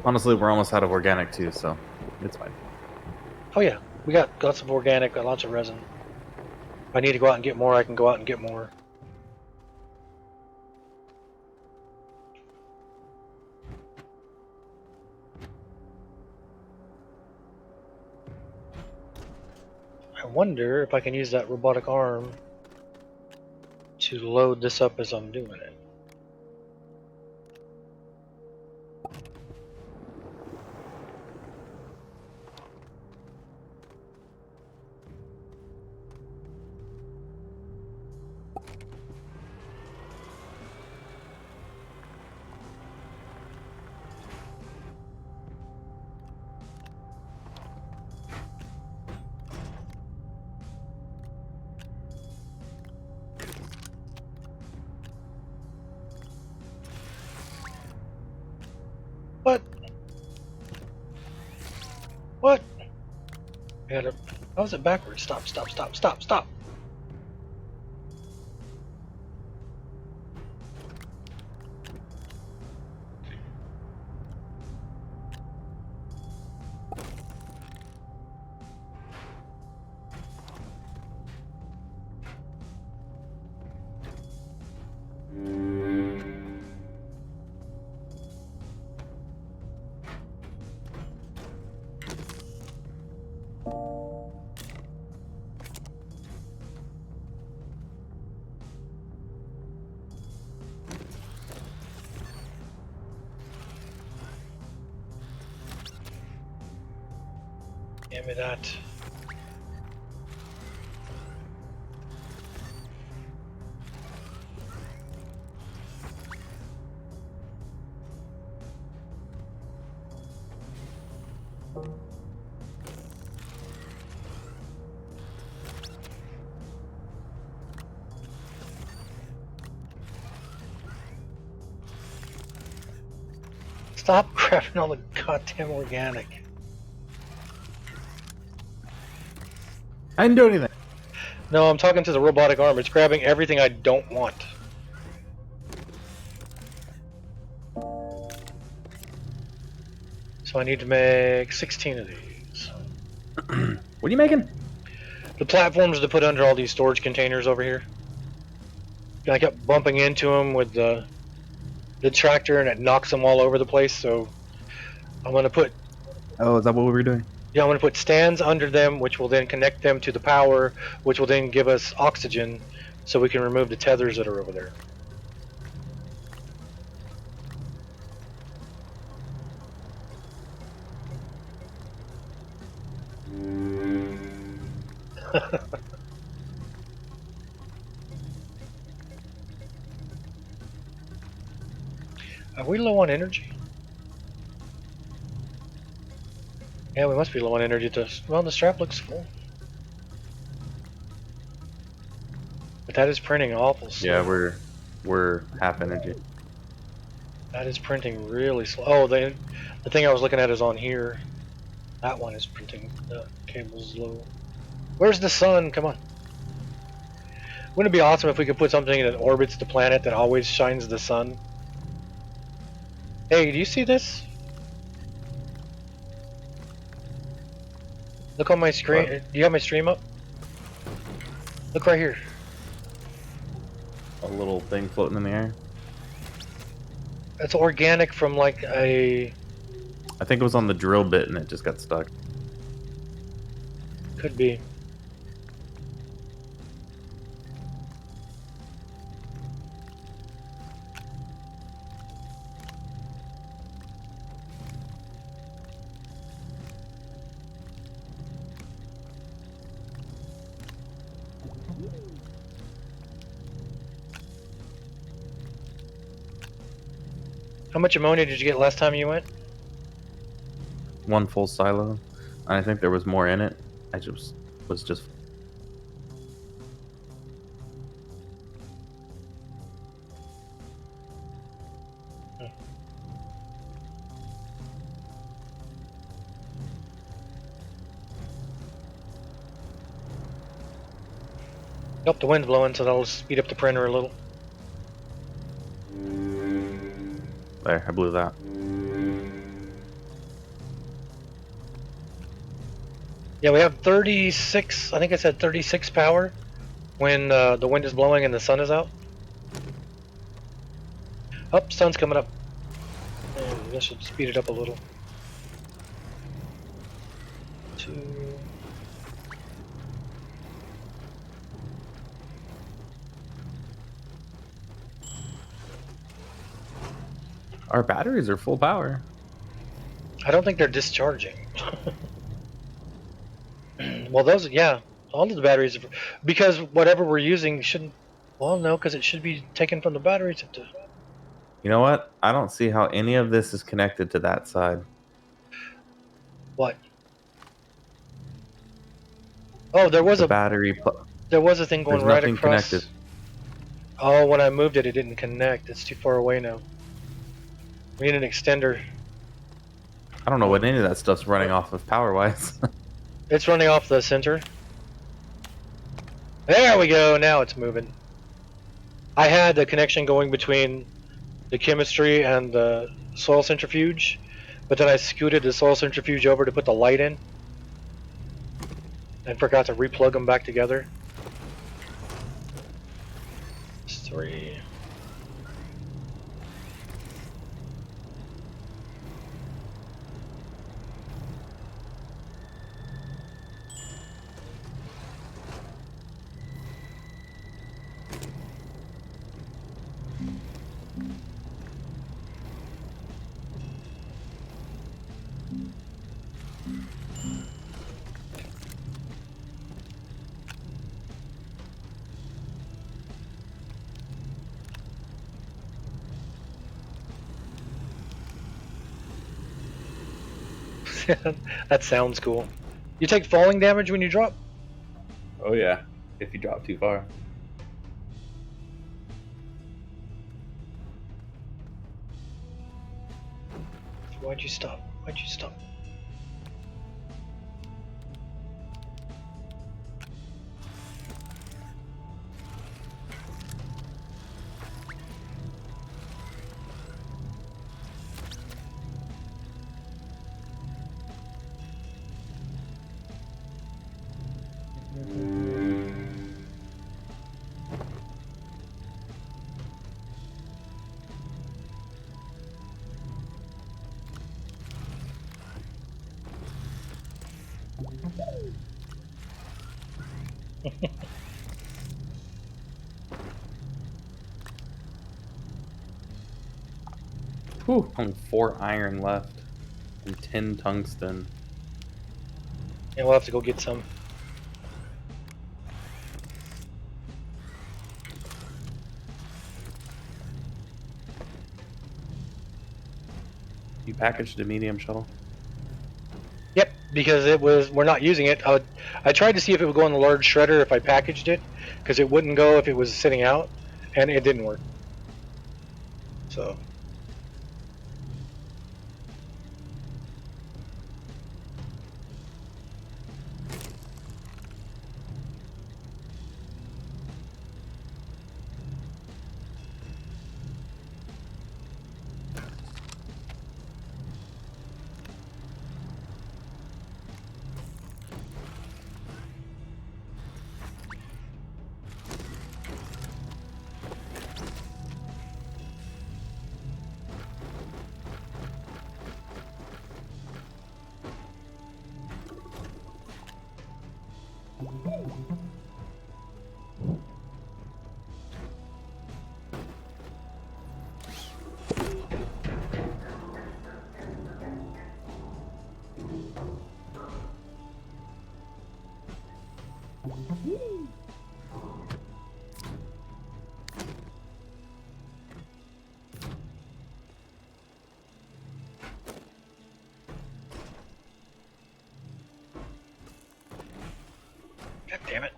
Honestly, we're almost out of organic too, so it's fine. Oh yeah, we got lots of organic, got lots of resin. If I need to go out and get more, I can go out and get more. I wonder if I can use that robotic arm to load this up as I'm doing it. What? What? I gotta. How is it backwards? Stop, stop, stop, stop, stop. Damn it, that. Stop grabbing all the goddamn organic. I didn't do anything. No, I'm talking to the robotic arm. It's grabbing everything I don't want. So I need to make 16 of these. What are you making? The platforms to put under all these storage containers over here. I kept bumping into them with the tractor and it knocks them all over the place, so I'm going to put Oh, is that what we were doing? Yeah, I'm going to put stands under them, which will then connect them to the power, which will then give us oxygen, so we can remove the tethers that are over there. Are we low on energy? Yeah, we must be low on energy. Well, the strap looks full. But that is printing awful slow. Yeah, we're half energy. That is printing really slow. Oh, the thing I was looking at is on here. That one is printing. The cable's low. Where's the sun? Come on. Wouldn't it be awesome if we could put something that orbits the planet that always shines the sun? Hey, do you see this? Look on my screen. What? Do you have my stream up? Look right here. A little thing floating in the air. It's organic from like a. I think it was on the drill bit and it just got stuck. Could be. How much ammonia did you get last time you went? One full silo. And I think there was more in it. I just was just Nope, the wind's blowing, so that'll speed up the printer a little. there. I blew that. Yeah, we have 36. I think I said 36 power when the wind is blowing and the sun is out. Oh, sun's coming up. This should speed it up a little. 2. Our batteries are full power. I don't think they're discharging. Well, those, yeah, all of the batteries, because whatever we're using shouldn't. Well, no, because it should be taken from the batteries. You know what? I don't see how any of this is connected to that side. What? Oh, there was The a battery. there was a thing going There's right nothing across. connected. Oh, when I moved it, it didn't connect. It's too far away now. We need an extender. I don't know what any of that stuff's running off of power wise. It's running off the center. There we go. Now it's moving. I had the connection going between the chemistry and the soil centrifuge, but then I scooted the soil centrifuge over to put the light in and forgot to replug them back together. It's 3. That sounds cool. You take falling damage when you drop? Oh yeah, if you drop too far. Why'd you stop? Why'd you stop? Whew, only 4 iron left and 10 tungsten. And we'll have to go get some. You packaged a medium shuttle? Yep, because we're not using it. I tried to see if it would go on the large shredder if I packaged it, because it wouldn't go if it was sitting out, and it didn't work. So God damn it.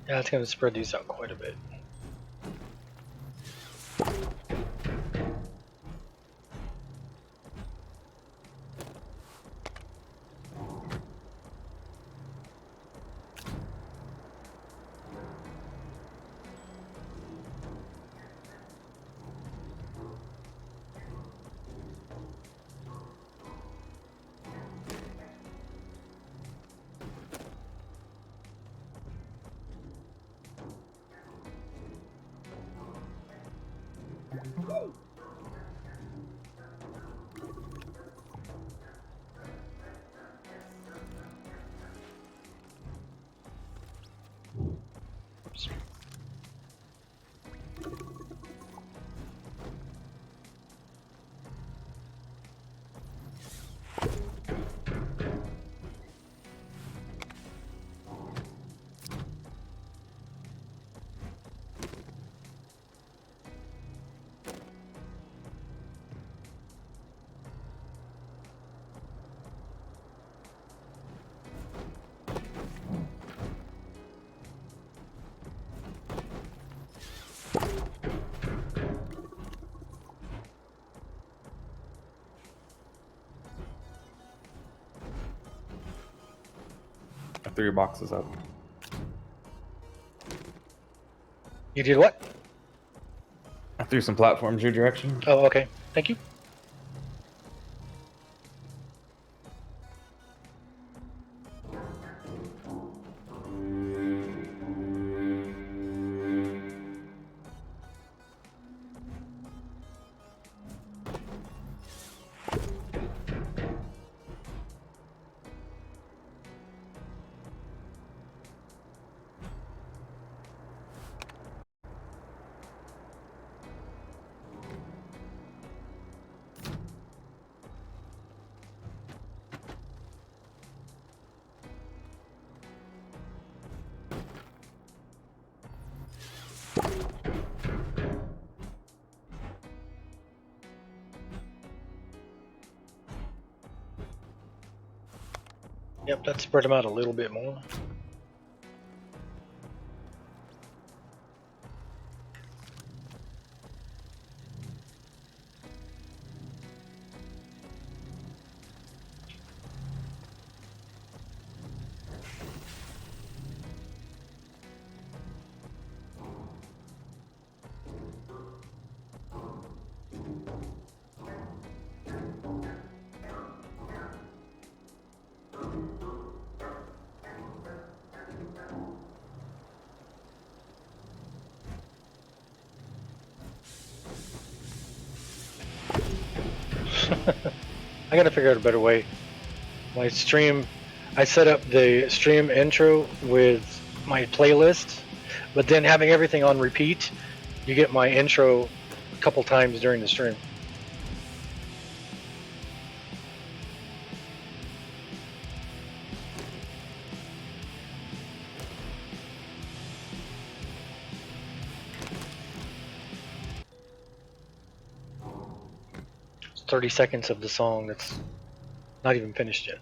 Yeah, it's going to spread these out quite a bit. Oops. I threw your boxes up. You did what? I threw some platforms your direction. Oh, okay. Thank you. Yep, that spread them out a little bit more. I gotta figure out a better way. My stream, I set up the stream intro with my playlist, but then having everything on repeat, you get my intro a couple times during the stream. It's 30 seconds of the song that's not even finished yet.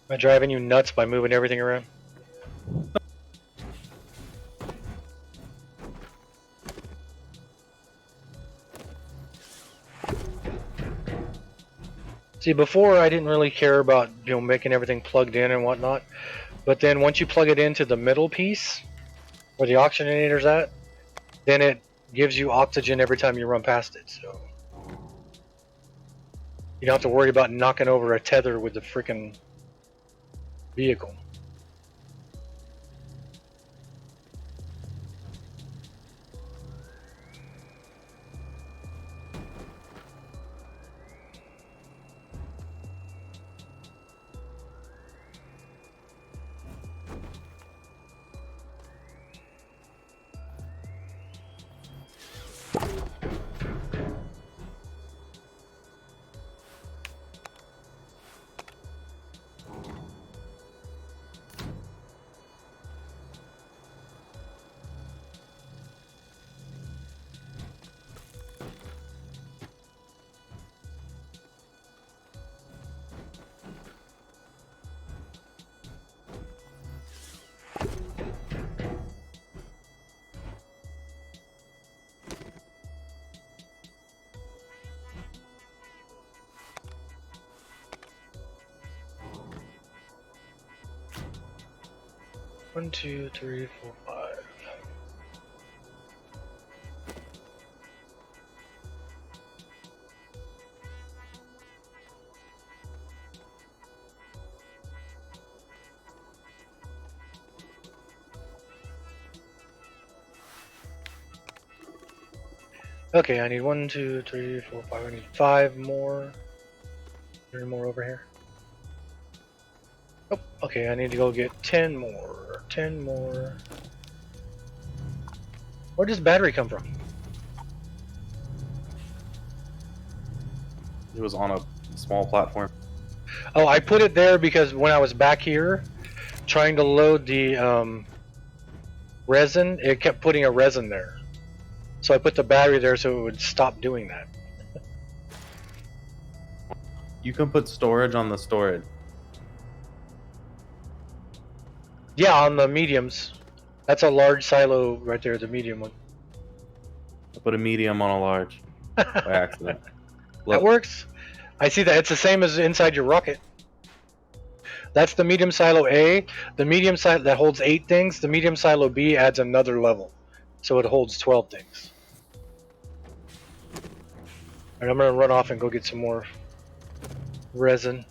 Am I driving you nuts by moving everything around? See, before I didn't really care about making everything plugged in and whatnot, but then once you plug it into the middle piece where the oxygenator's at, then it gives you oxygen every time you run past it. So you don't have to worry about knocking over a tether with the freaking vehicle. One, two, three, four, five. Okay, I need 1, 2, 3, 4, 5. I need 5 more. 3 more over here. Oh, okay, I need to go get 10 more. 10 more. Where does battery come from? It was on a small platform. Oh, I put it there because when I was back here trying to load the resin, it kept putting a resin there. So I put the battery there so it would stop doing that. You can put storage on the storage. Yeah, on the mediums. That's a large silo right there, the medium one. I put a medium on a large by accident. That Look, works. I see that. It's the same as inside your rocket. That's the medium silo A. The medium silo that holds 8 things. The medium silo B adds another level. So it holds 12 things. Alright, I'm going to run off and go get some more resin.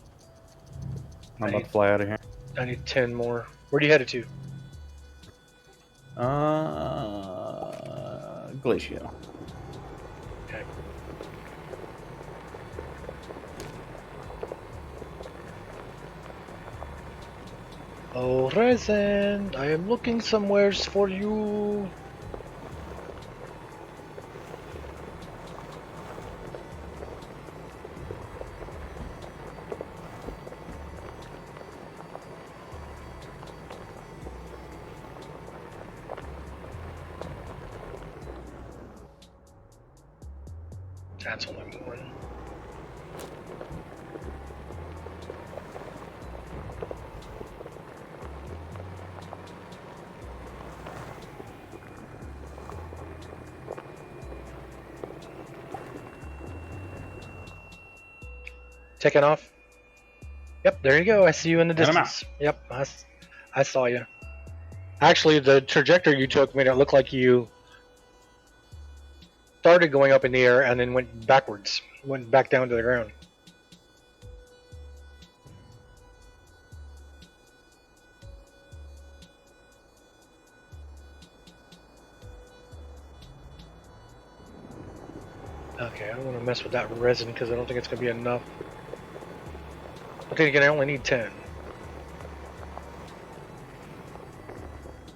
I'm about to fly out of here. I need 10 more. Where are you headed to? Glacio. Okay. Oh, resin! I am looking somewheres for you. That's only one. Taking off. Yep, there you go. I see you in the And I'm out. distance. Yep, I saw you. Actually, the trajectory you took made it look like you started going up in the air and then went backwards, went back down to the ground. Okay, I don't want to mess with that resin because I don't think it's going to be enough. But then again, I only need 10.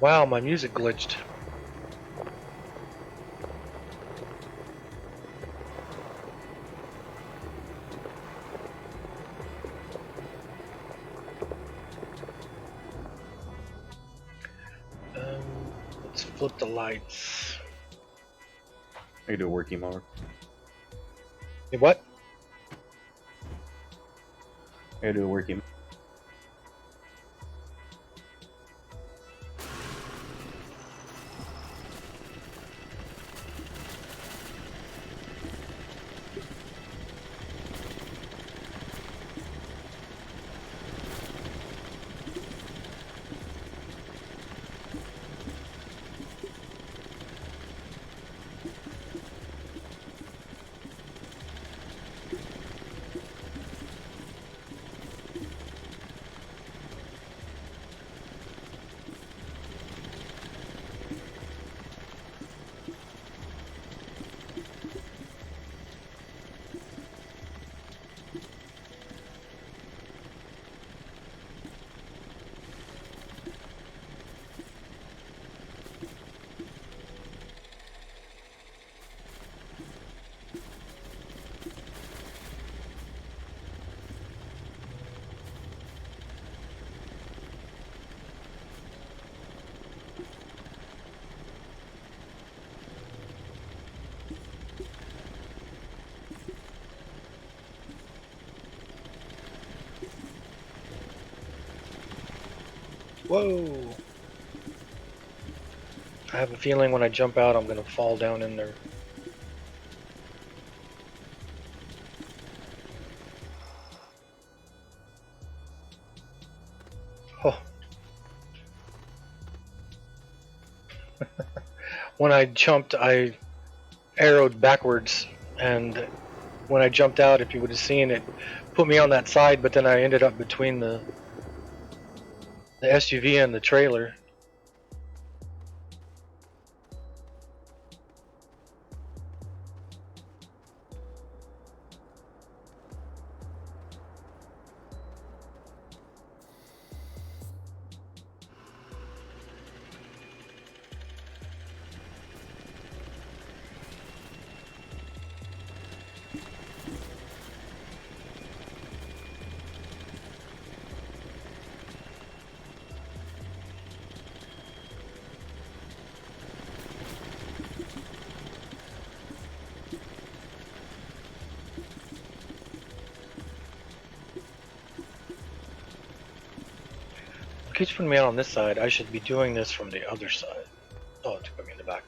Wow, my music glitched. Let's flip the lights. I can do a working mode. Hey, what? I can do a working. Whoa! I have a feeling when I jump out, I'm going to fall down in there. Oh. When I jumped, I arrowed backwards, and when I jumped out, if you would have seen it, put me on that side, but then I ended up between the SUV and the trailer. It keeps putting me out on this side. I should be doing this from the other side. Oh, it put me in the back.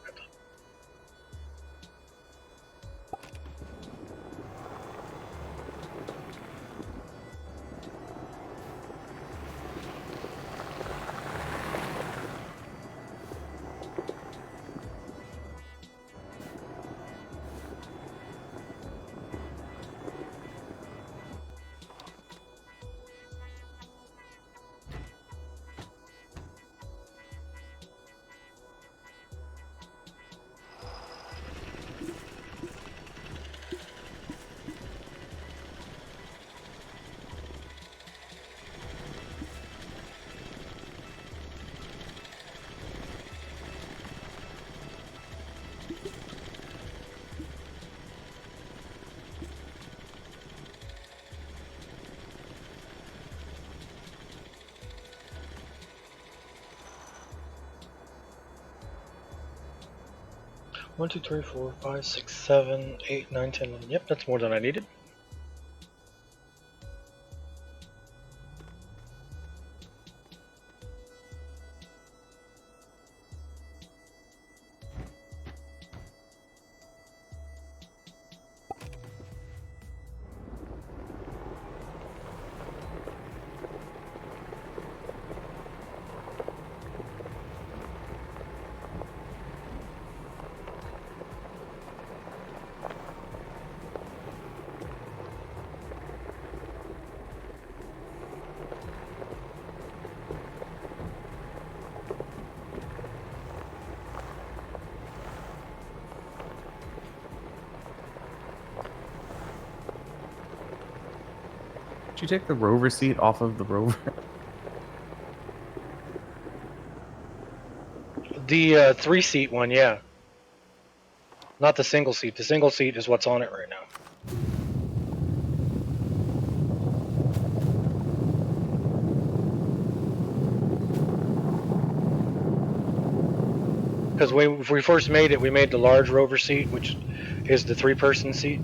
1, 2, 3, 4, 5, 6, 7, 8, 9, 10, 11. Yep, that's more than I needed. Did you take the rover seat off of the rover? The 3-seat one, yeah. Not the single seat. The single seat is what's on it right now. Because if we first made it, we made the large rover seat, which is the 3-person seat.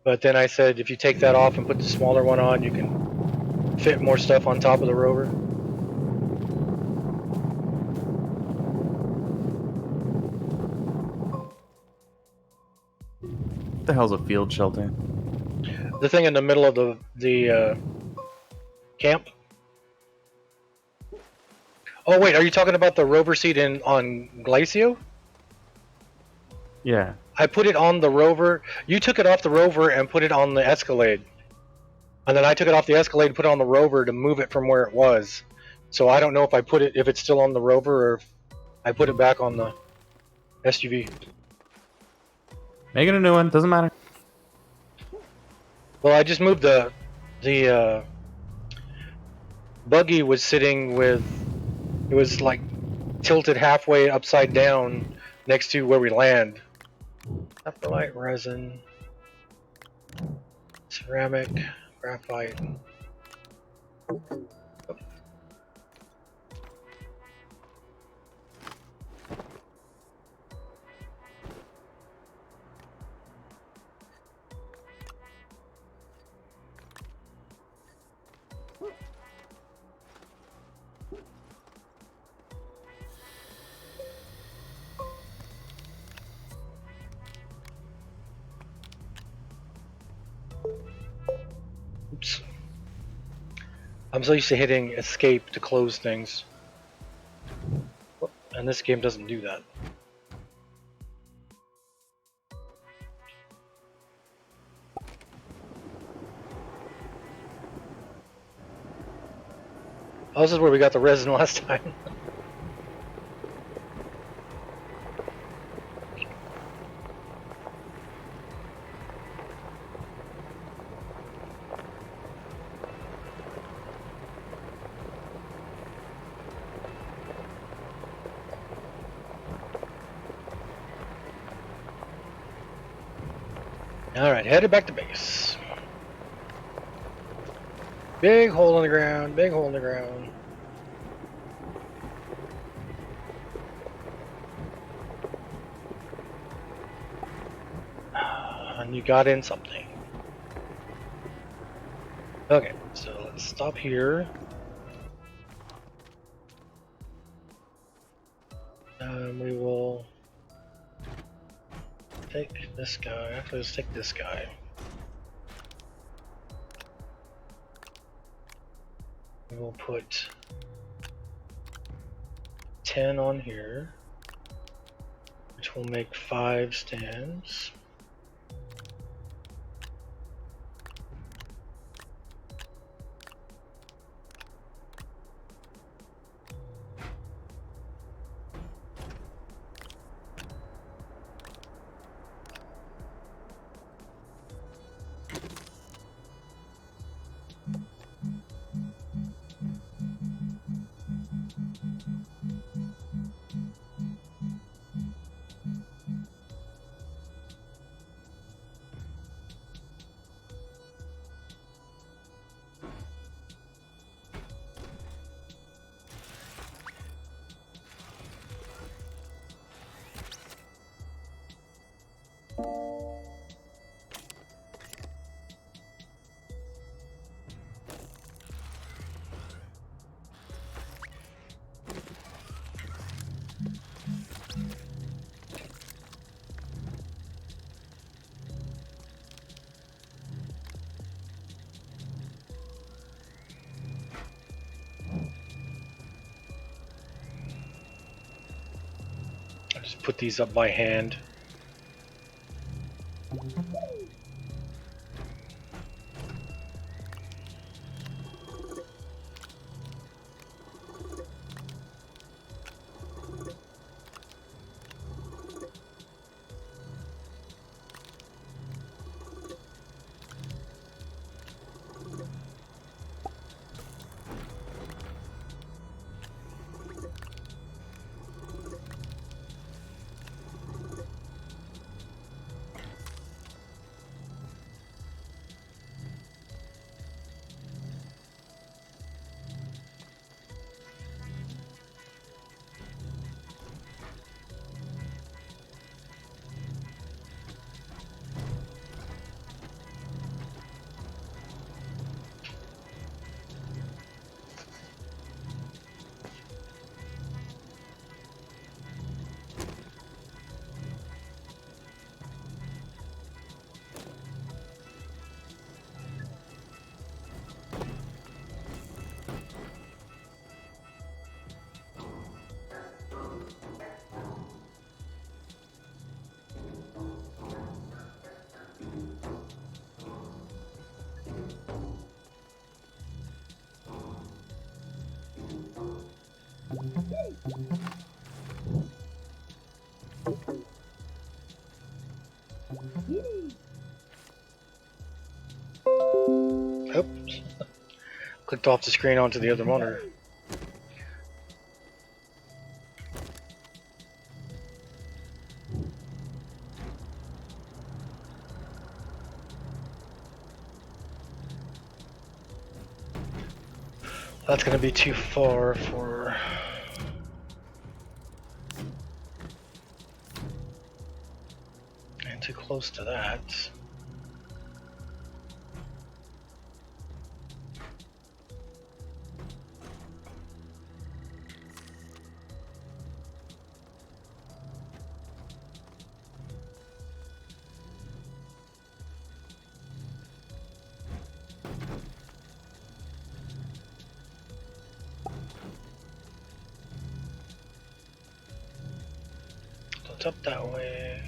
But then I said, if you take that off and put the smaller one on, you can fit more stuff on top of the rover. What the hell's a field shelter? The thing in the middle of the camp. Oh wait, are you talking about the rover seat on Glacio? Yeah. I put it on the rover. You took it off the rover and put it on the Escalade. And then I took it off the Escalade and put it on the rover to move it from where it was. So I don't know if it's still on the rover or if I put it back on the SUV. Making a new one. Doesn't matter. Well, I just moved the buggy was sitting with, it was like tilted halfway upside down next to where we land. Saprolite, resin, ceramic, graphite. Oops. I'm so used to hitting escape to close things. And this game doesn't do that. Oh, this is where we got the resin last time. Alright, headed back to base. Big hole in the ground, big hole in the ground. And you got in something. Okay, so let's stop here. We will take this guy. Actually, let's take this guy. We will put 10 on here, which will make 5 stands. I'll just put these up by hand. Oops. Clicked off the screen onto the other monitor. That's going to be too far for... and too close to that. So it's up that way.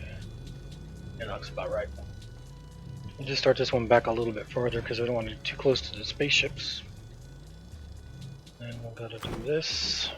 Yeah, that looks about right. We'll just start this one back a little bit further because we don't want to get too close to the spaceships. And we'll gotta do this.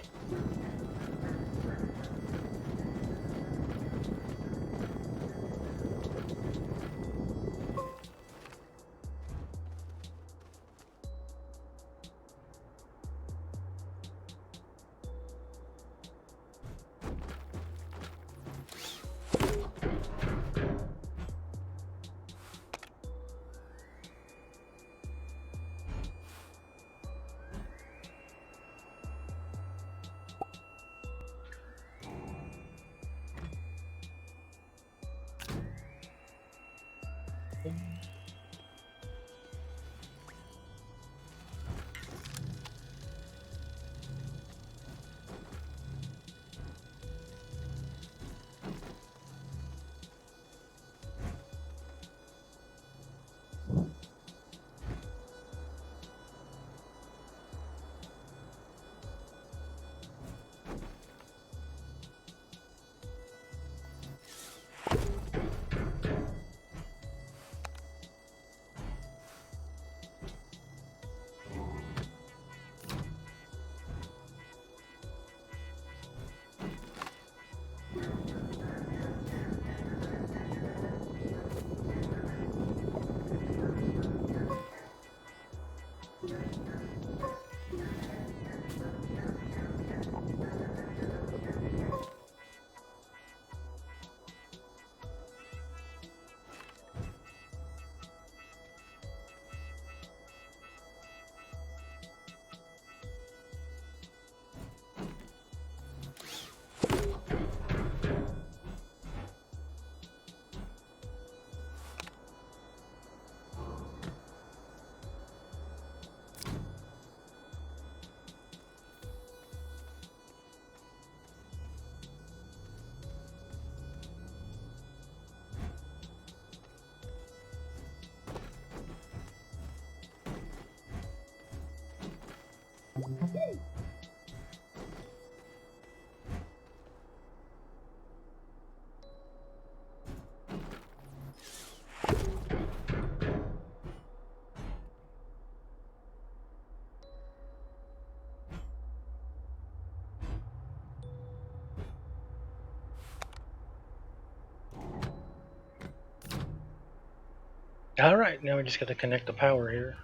Alright, now we just gotta connect the power here.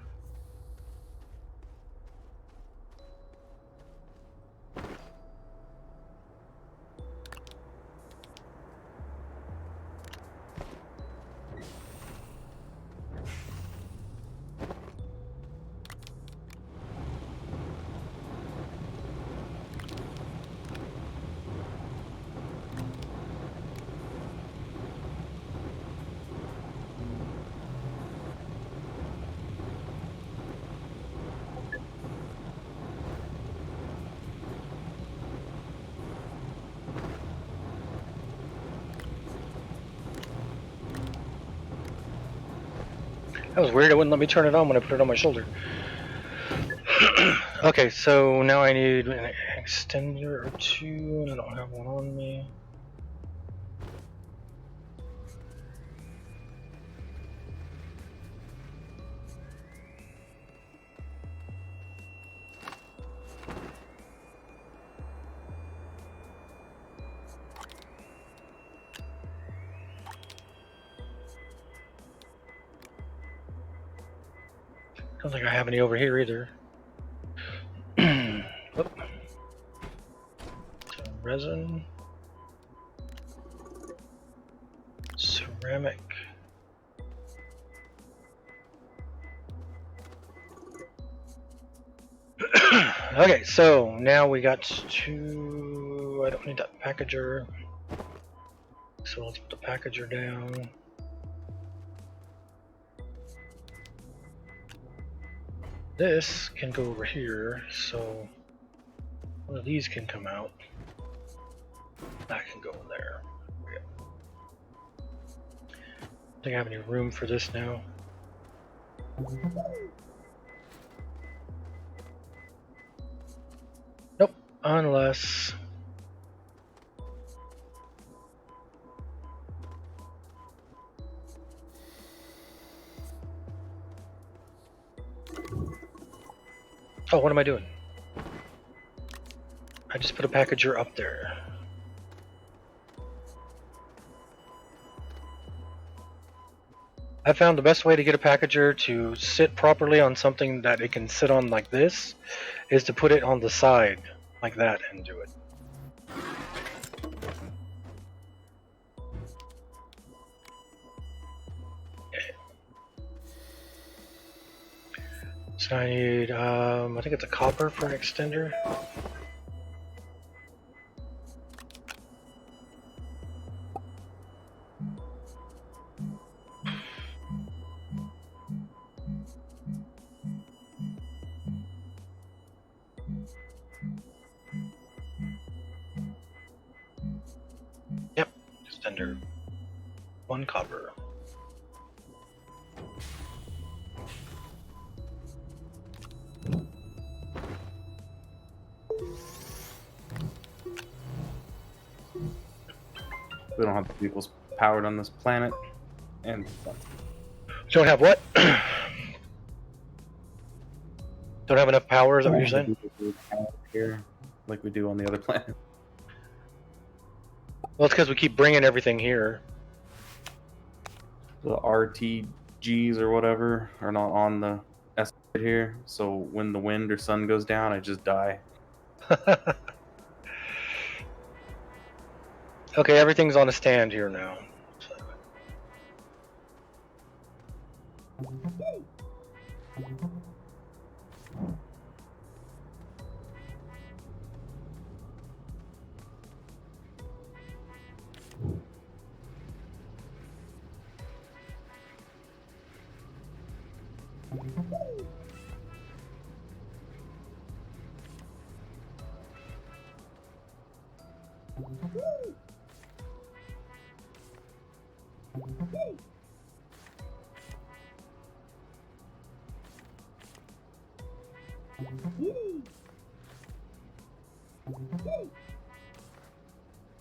That was weird, it wouldn't let me turn it on when I put it on my shoulder. Okay, so now I need an extender or two, and I don't have one on me. Don't think I have any over here either. Oop. So resin. Ceramic. Okay, so now we got to. I don't need that packager. So let's put the packager down. This can go over here, so one of these can come out. That can go in there. I think I have any room for this now. Nope, unless. Oh, what am I doing? I just put a packager up there. I found the best way to get a packager to sit properly on something that it can sit on like this is to put it on the side like that and do it. Okay. So I need, I think it's a copper for an extender. Yep, extender. 1 copper. We don't have the vehicles powered on this planet. And Don't have what? Don't have enough power, is that what you're saying? here, like we do on the other planet. Well, it's because we keep bringing everything here. The RTGs or whatever are not on the S here, so when the wind or sun goes down, I just die. Okay, everything's on a stand here now.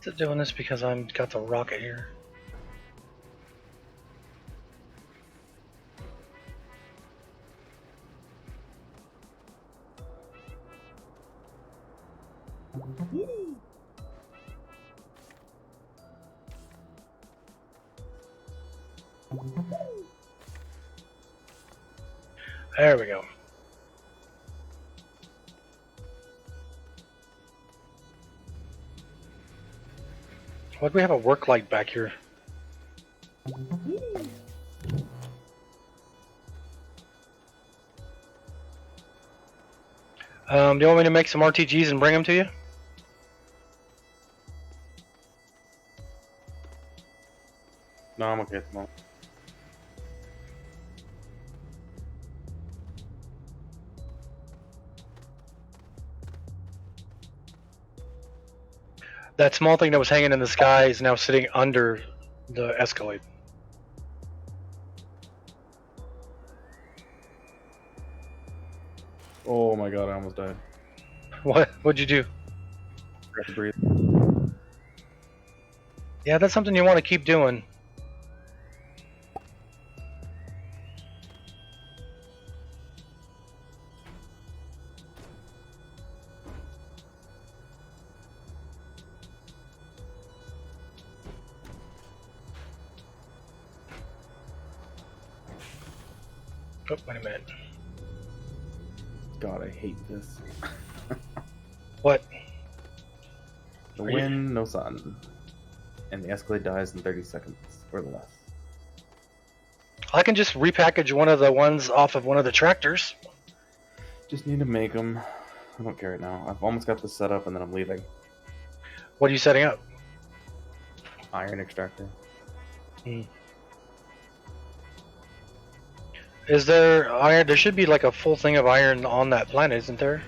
Is it doing this because I've got the rocket here? There we go. Why do we have a work light back here? Do you want me to make some RTGs and bring them to you? No, I'm okay at the moment. That small thing that was hanging in the sky is now sitting under the Escalade. Oh my god, I almost died. What'd you do? I have to breathe. Yeah, that's something you want to keep doing. Oh, wait a minute. God, I hate this. What? No Are you- wind, no sun. And the Escalade dies in 30 seconds or less. I can just repackage one of the ones off of one of the tractors. Just need to make them. I don't care right now. I've almost got this set up and then I'm leaving. What are you setting up? Iron extractor. Is there iron? There should be like a full thing of iron on that planet, isn't there?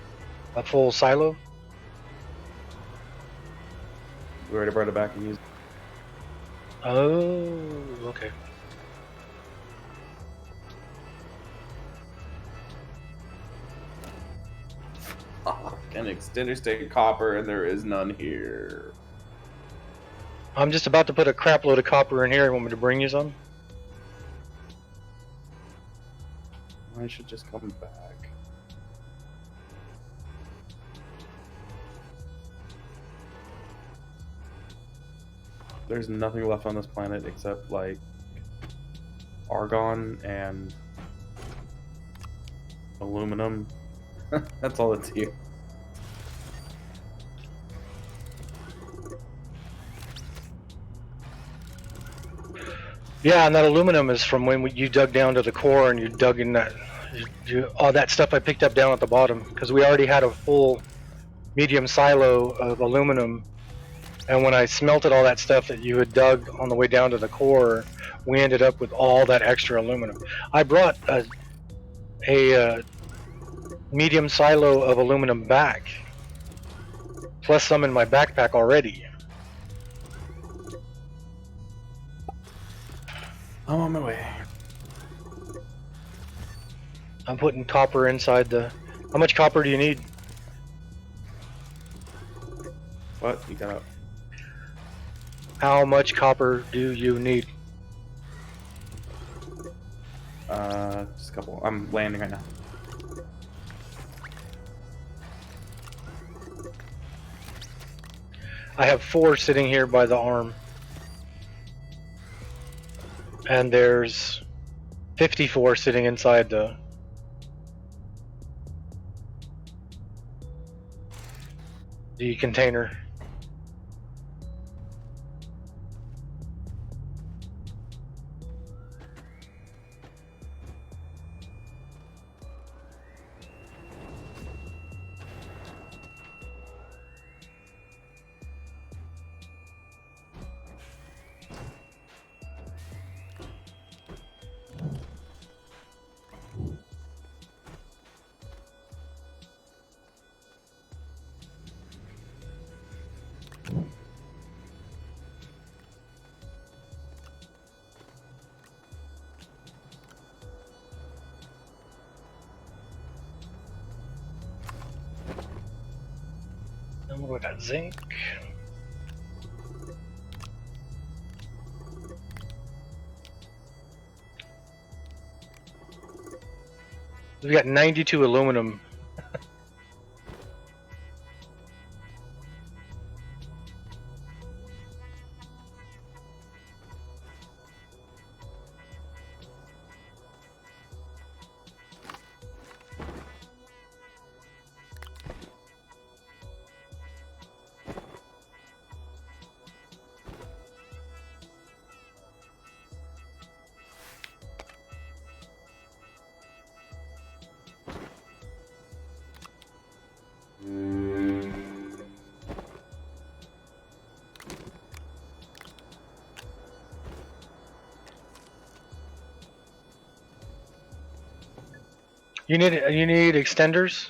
A full silo? We already brought it back and used it. Oh, okay. An extender state copper, and there is none here. I'm just about to put a crap load of copper in here. You want me to bring you some? I should just come back. There's nothing left on this planet except like argon and aluminum. That's all it's here. Yeah, and that aluminum is from when you dug down to the core and you dug in that, all that stuff I picked up down at the bottom, because we already had a full medium silo of aluminum, and when I smelted all that stuff that you had dug on the way down to the core, we ended up with all that extra aluminum. I brought a medium silo of aluminum back, plus some in my backpack already. I'm on my way. I'm putting copper inside the... How much copper do you need? What? You got up. How much copper do you need? Just a couple. I'm landing right now. I have 4 sitting here by the arm. And there's 54 sitting inside the container. And we got zinc. We got 92 aluminum. You need extenders?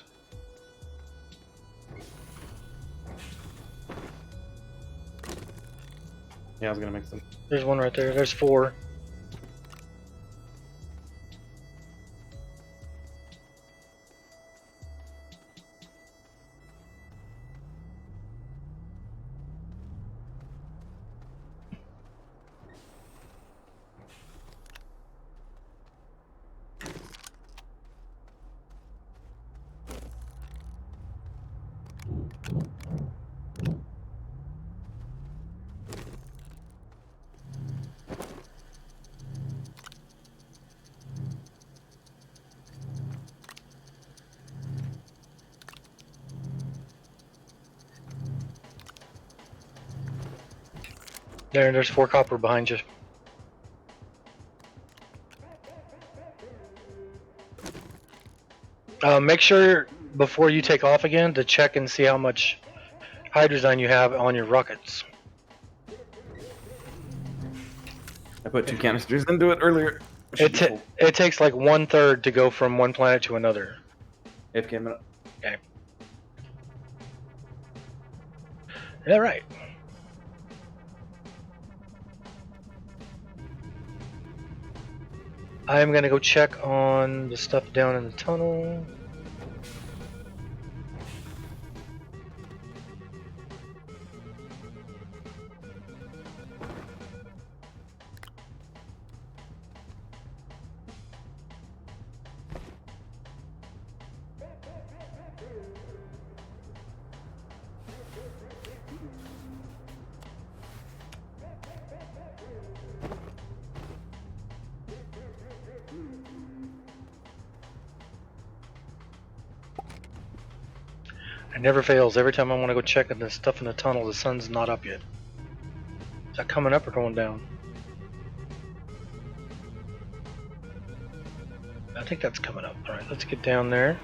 Yeah, I was gonna make some. There's one right there. There's 4. There's 4 copper behind you. Make sure before you take off again to check and see how much hydrogen you have on your rockets. I put 2 canisters into it earlier. It takes like 1/3 to go from one planet to another. It came up. Okay. Yeah, right. I'm gonna go check on the stuff down in the tunnel. It never fails. Every time I want to go check on the stuff in the tunnel, the sun's not up yet. Is that coming up or going down? I think that's coming up. Alright, let's get down there.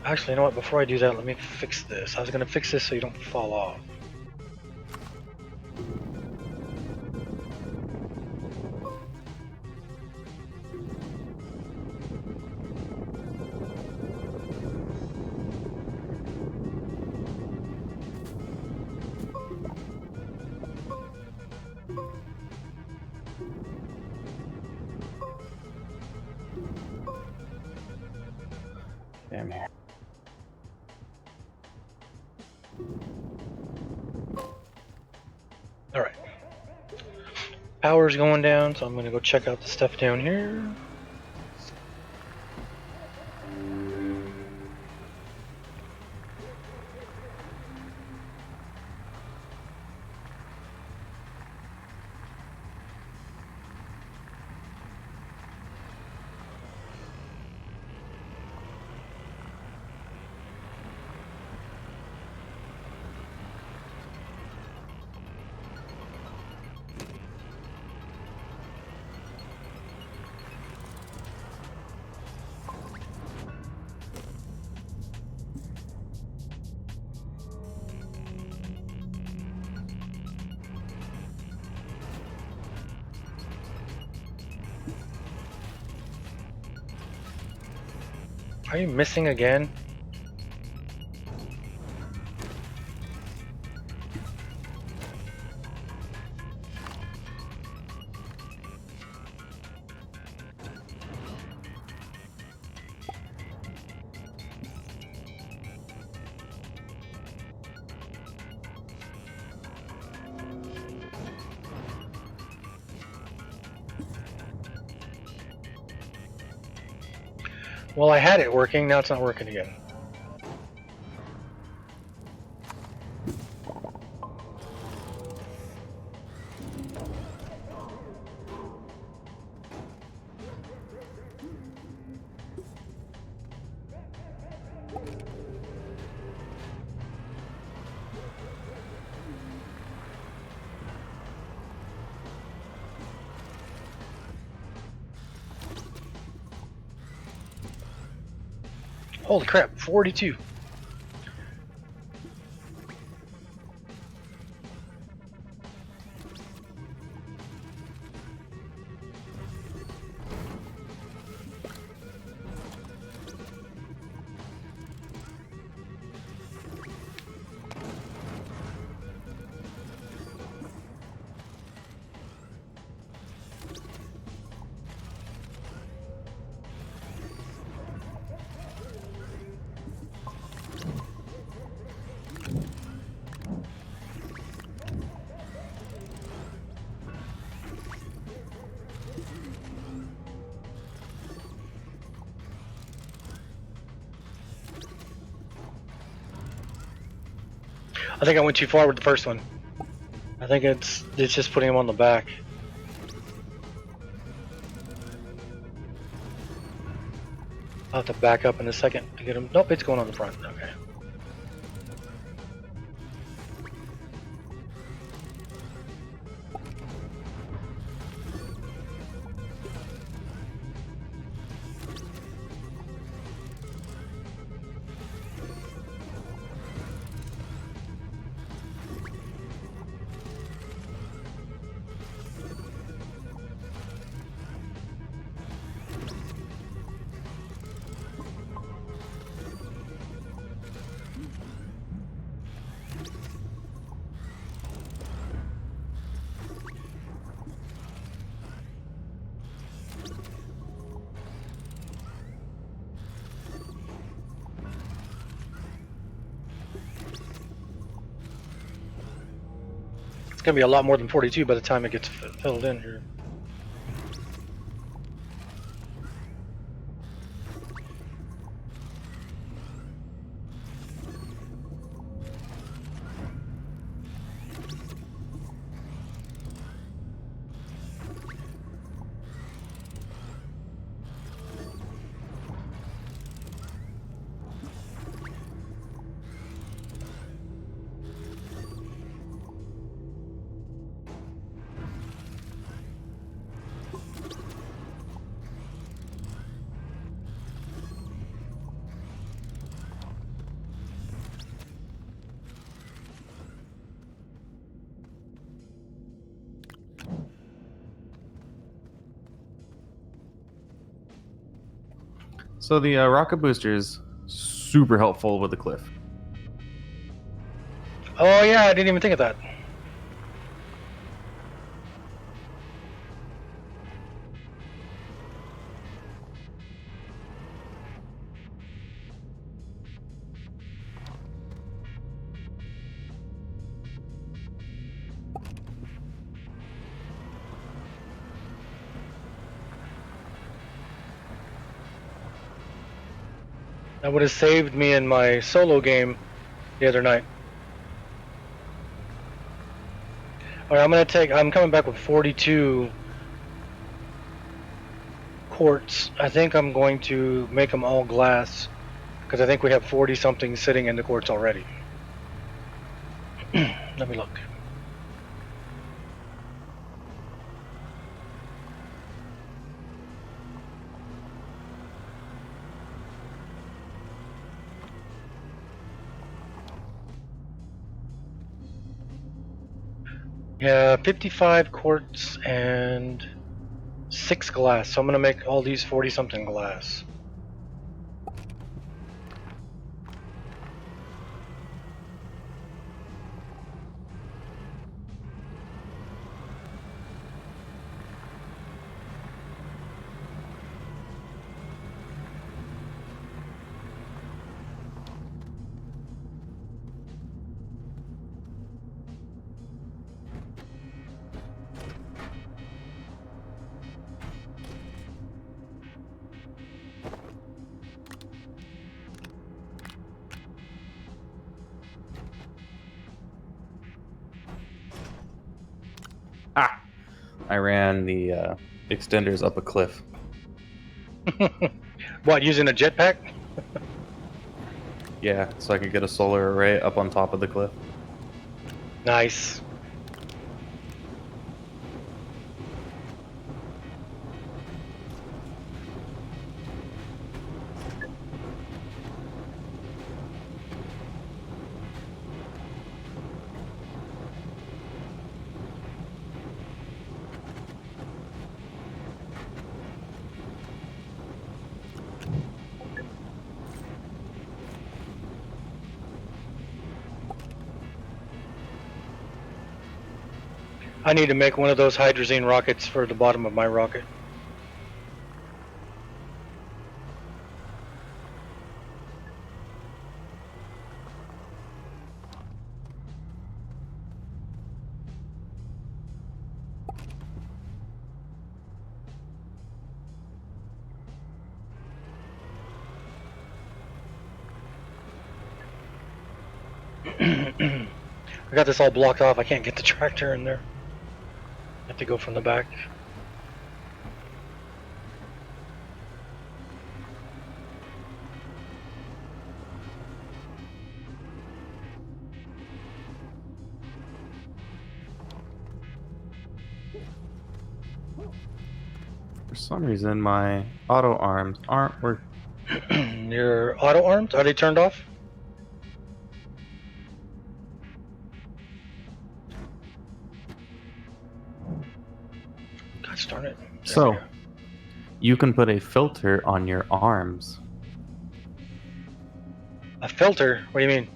Actually, you know what? Before I do that, let me fix this. I was going to fix this so you don't fall off. Damn here. Alright. Power's going down, so I'm going to go check out the stuff down here. Are you missing again? Well, I had it working, now it's not working again. Holy crap, 42. I think I went too far with the first one. I think it's just putting him on the back. I'll have to back up in a second to get him. Nope, it's going on the front. Okay. It's gonna be a lot more than 42 by the time it gets filled in here. So the rocket booster is super helpful with the cliff. Oh yeah, I didn't even think of that. That would have saved me in my solo game the other night. Alright, I'm coming back with 42 quartz. I think I'm going to make them all glass, because I think we have 40 something sitting in the quartz already. Let me look. Yeah, 55 quartz and 6 glass. So I'm gonna make all these 40 something glass. Ah, I ran the extenders up a cliff. What, using a jetpack? Yeah, so I could get a solar array up on top of the cliff. Nice. I need to make one of those hydrazine rockets for the bottom of my rocket. I got this all blocked off. I can't get the tractor in there. I have to go from the back. For some reason, my auto arms aren't working. Your auto arms, are they turned off? God darn it. There we So, go. you can put a filter on your arms. A filter? What do you mean?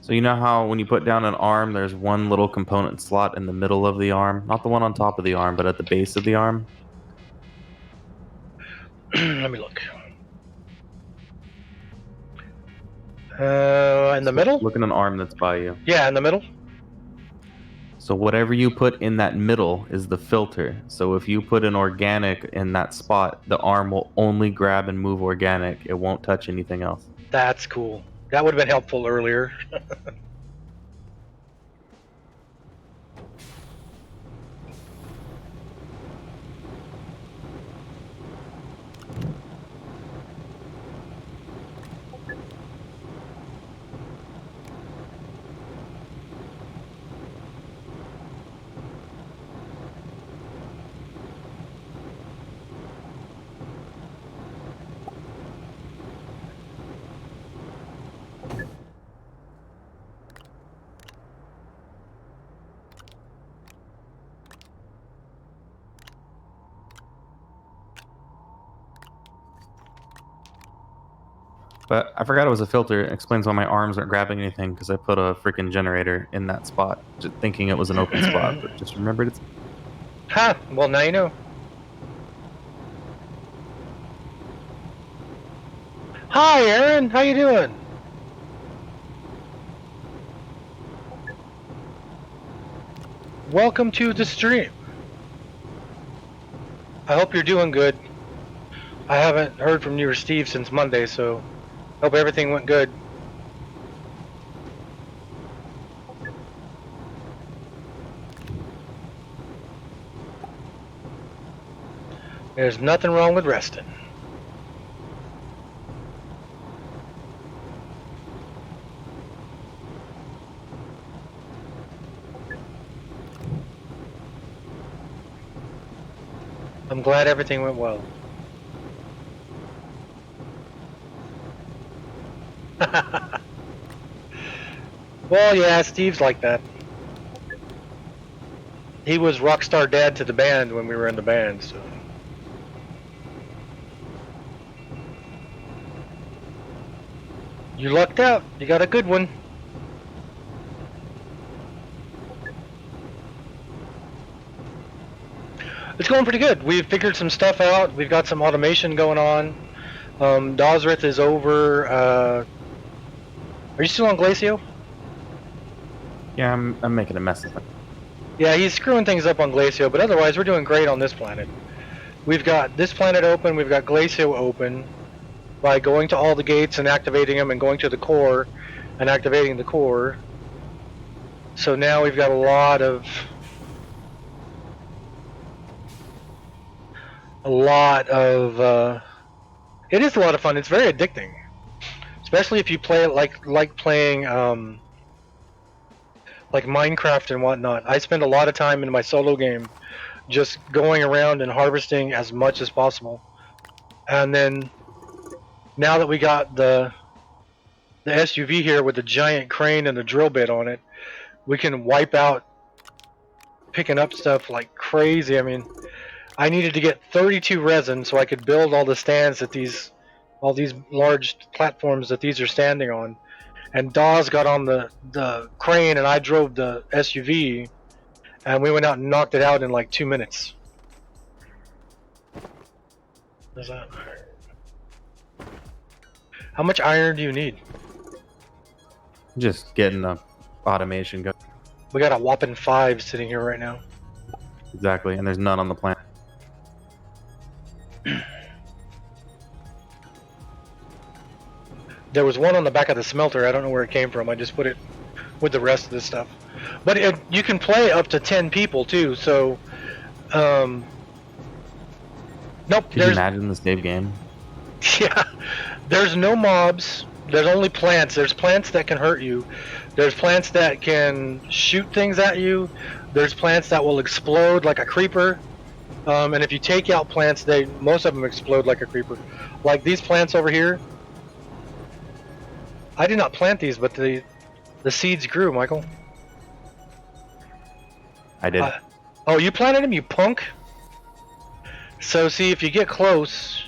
So you know how when you put down an arm, there's one little component slot in the middle of the arm? Not the one on top of the arm, but at the base of the arm? Let me look. In the So middle? look at an arm that's by you. Yeah, in the middle. So whatever you put in that middle is the filter. So if you put an organic in that spot, the arm will only grab and move organic. It won't touch anything else. That's cool. That would have been helpful earlier. But I forgot it was a filter. It explains why my arms aren't grabbing anything because I put a freaking generator in that spot, just thinking it was an open spot. But just remembered it's. Ha! Well, now you know. Hi, Aaron. How you doing? Welcome to the stream. I hope you're doing good. I haven't heard from you or Steve since Monday, so hope everything went good. There's nothing wrong with resting. I'm glad everything went well. Well, yeah, Steve's like that. He was rockstar dad to the band when we were in the band, so. You lucked out. You got a good one. It's going pretty good. We've figured some stuff out. We've got some automation going on. Dosrith is over. Are you still on Glacio? Yeah, I'm making a mess of it. Yeah, he's screwing things up on Glacio, but otherwise we're doing great on this planet. We've got this planet open, we've got Glacio open by going to all the gates and activating them and going to the core and activating the core. So now we've got a lot of it is a lot of fun. It's very addicting, especially if you play it like playing like Minecraft and whatnot. I spend a lot of time in my solo game just going around and harvesting as much as possible. And then now that we got the SUV here with the giant crane and the drill bit on it, we can wipe out picking up stuff like crazy. I mean, I needed to get 32 resin so I could build all the stands that all these large platforms that these are standing on. And Dawes got on the crane and I drove the SUV, and we went out and knocked it out in like 2 minutes. Is that? How much iron do you need? Just getting the automation going. We got a whopping 5 sitting here right now. Exactly, and there's none on the planet. There was one on the back of the smelter. I don't know where it came from. I just put it with the rest of the stuff. But you can play up to 10 people too. So, nope. Could you imagine the save game? Yeah, there's no mobs. There's only plants. There's plants that can hurt you. There's plants that can shoot things at you. There's plants that will explode like a creeper. And if you take out plants, most of them explode like a creeper. Like these plants over here. I did not plant these, but the seeds grew, Michael. I did. Oh, you planted them, you punk? So see, if you get close...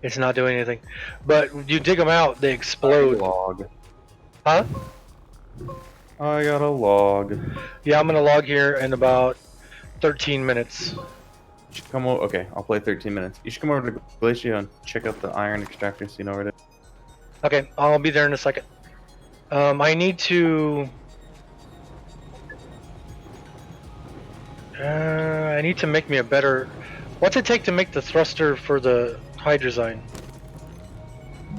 It's not doing anything. But you dig them out, they explode. Log. Huh? I got a log. Yeah, I'm gonna log here in about 13 minutes. You should come over. Okay, I'll play 13 minutes. You should come over to Glacio and check out the iron extractor so you know where it is. Okay, I'll be there in a second. I need to. I need to make me a better. What's it take to make the thruster for the hydrazine?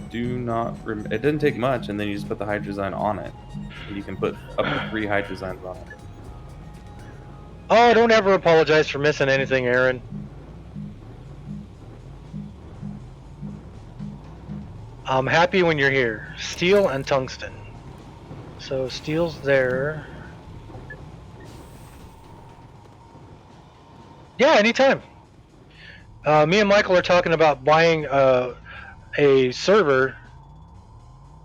Do not. It didn't take much, and then you just put the hydrazine on it. And you can put up to 3 hydrazines on it. Oh, don't ever apologize for missing anything, Aaron. I'm happy when you're here. Steel and tungsten. So steel's there. Yeah, anytime. Me and Michael are talking about buying a server.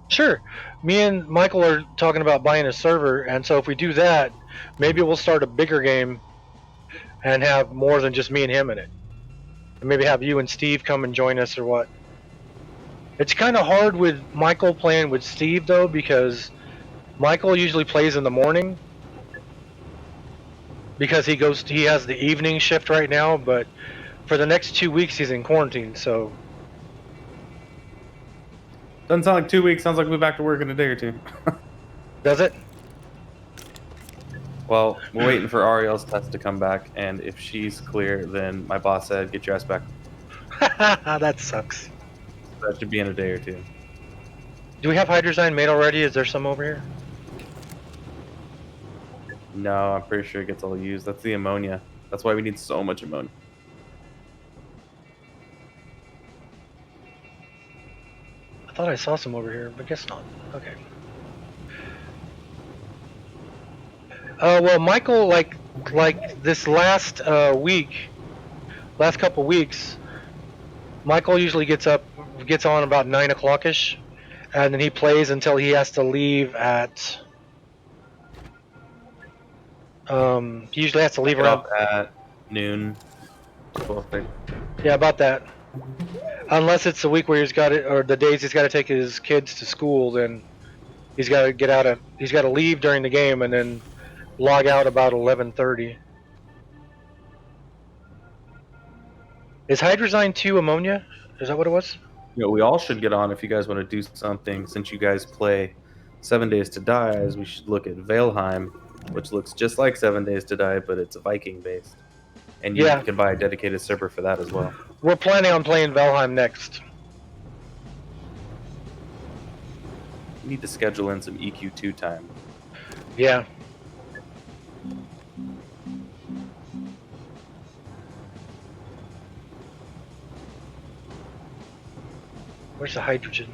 Sure. Me and Michael are talking about buying a server, and so if we do that, maybe we'll start a bigger game and have more than just me and him in it. And maybe have you and Steve come and join us or what. It's kind of hard with Michael playing with Steve though, because Michael usually plays in the morning because he has the evening shift right now, but for the next 2 weeks he's in quarantine, so Doesn't sound like 2 weeks. Sounds like we'll be back to work in a day or two. does it? Well, we're waiting for Ariel's test to come back, and if she's clear, then my boss said, get your ass back. That sucks. That should be in a day or two. Do we have hydrazine made already? Is there some over here? No, I'm pretty sure it gets all used. That's the ammonia. That's why we need so much ammonia. I thought I saw some over here, but guess not. Okay. Well, Michael, like this last last couple weeks, Michael usually gets on about 9 o'clock ish, and then he plays until he has to leave at. He usually has to leave Get around. off at noon. 12:30. Yeah, about that. Unless it's the week where he's got it, or the days he's got to take his kids to school, then he's got to get out of. He's got to leave during the game and then log out about 11:30. Is hydrazine 2 ammonia? Is that what it was? You know, we all should get on if you guys want to do something. Since you guys play 7 Days to Die, as we should look at Valheim, which looks just like 7 Days to Die, but it's Viking based. And you Yeah. can buy a dedicated server for that as well. We're planning on playing Valheim next. You need to schedule in some EQ2 time. Yeah. Where's the hydrogen?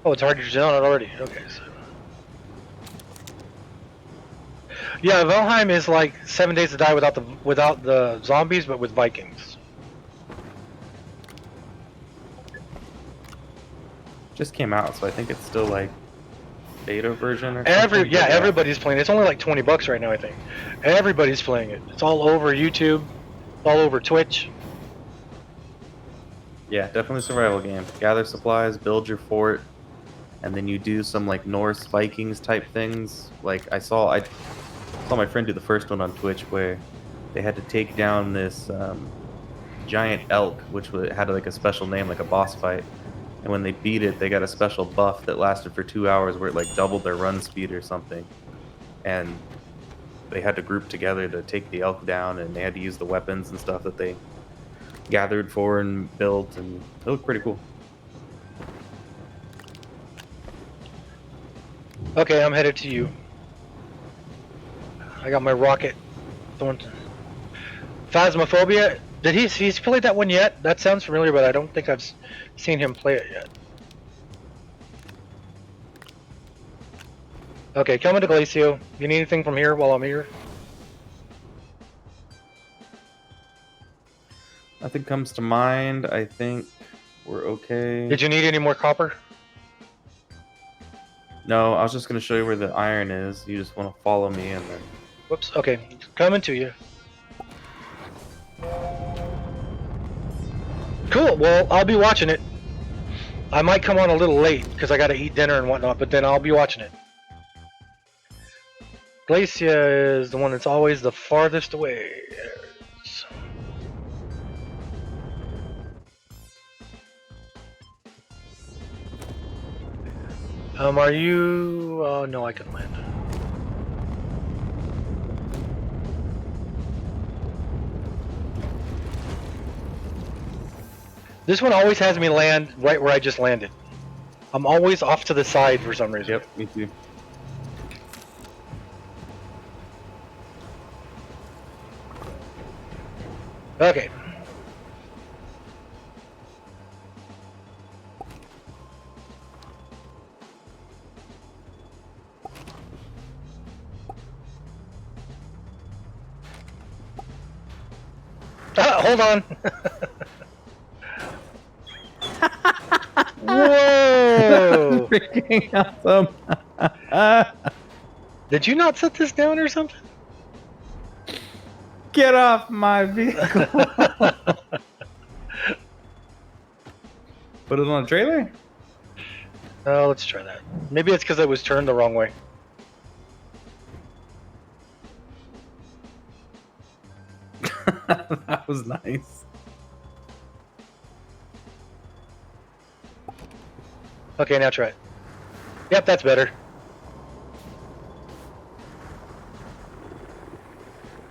Oh, it's hydrogen on it already. Okay. So. Yeah, Valheim is like 7 Days to Die without the zombies, but with Vikings. Just came out, so I think it's still like beta version or something. Yeah, everybody's playing it. It's only like $20 right now, I think. Everybody's playing it. It's all over YouTube, all over Twitch. Yeah, definitely a survival game. Gather supplies, build your fort, and then you do some like Norse Vikings type things. Like I saw my friend do the first one on Twitch where they had to take down this giant elk, which had like a special name, like a boss fight. And when they beat it, they got a special buff that lasted for 2 hours where it like doubled their run speed or something. And they had to group together to take the elk down, and they had to use the weapons and stuff that they gathered for and built, and it looked pretty cool. Okay, I'm headed to you. I got my rocket. Thornton. Phasmophobia. Did he's played that one yet? That sounds familiar, but I don't think I've seen him play it yet. Okay, coming to Glacio. You need anything from here while I'm here? Nothing comes to mind. I think we're okay. Did you need any more copper? No, I was just going to show you where the iron is. You just want to follow me and then... Whoops. Okay, coming to you. Cool. Well, I'll be watching it. I might come on a little late because I got to eat dinner and whatnot, but then I'll be watching it. Glacia is the one that's always the farthest away. Are you? Oh no, I can land. This one always has me land right where I just landed. I'm always off to the side for some reason. Yep, me too. Okay. Hold on. Whoa! Freaking awesome. Did you not set this down or something? Get off my vehicle. Put it on a trailer? Oh, let's try that. Maybe it's because I was turned the wrong way. That was nice. Okay, now try it. Yep, that's better.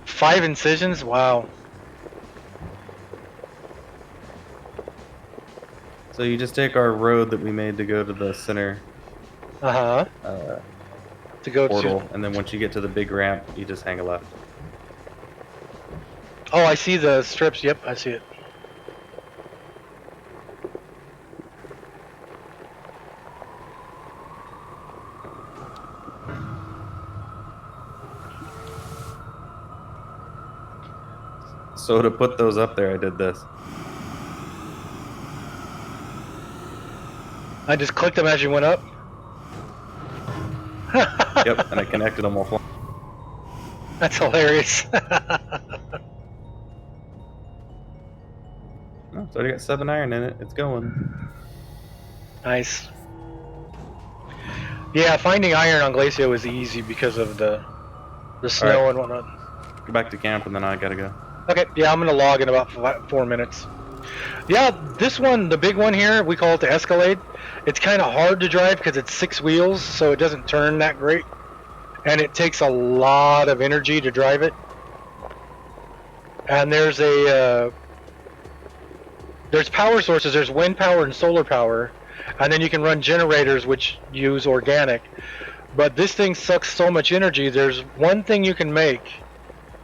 5 incisions? Wow. So you just take our road that we made to go to the center Uh-huh. To go portal, to... and then once you get to the big ramp, you just hang a left. Oh, I see the strips. Yep, I see it. So to put those up there, I did this. I just clicked them as you went up. Yep, and I connected them all flying. That's hilarious. Oh, it's already got 7 iron in it. It's going. Nice. Yeah, finding iron on Glacio is easy because of the snow Alright. and whatnot. Go back to camp, and then I gotta go. Okay, yeah, I'm gonna log in about 4 minutes. Yeah, this one, the big one here, we call it the Escalade. It's kind of hard to drive because it's 6 wheels, so it doesn't turn that great. And it takes a lot of energy to drive it. And there's power sources. There's wind power and solar power, and then you can run generators which use organic. But this thing sucks so much energy. There's one thing you can make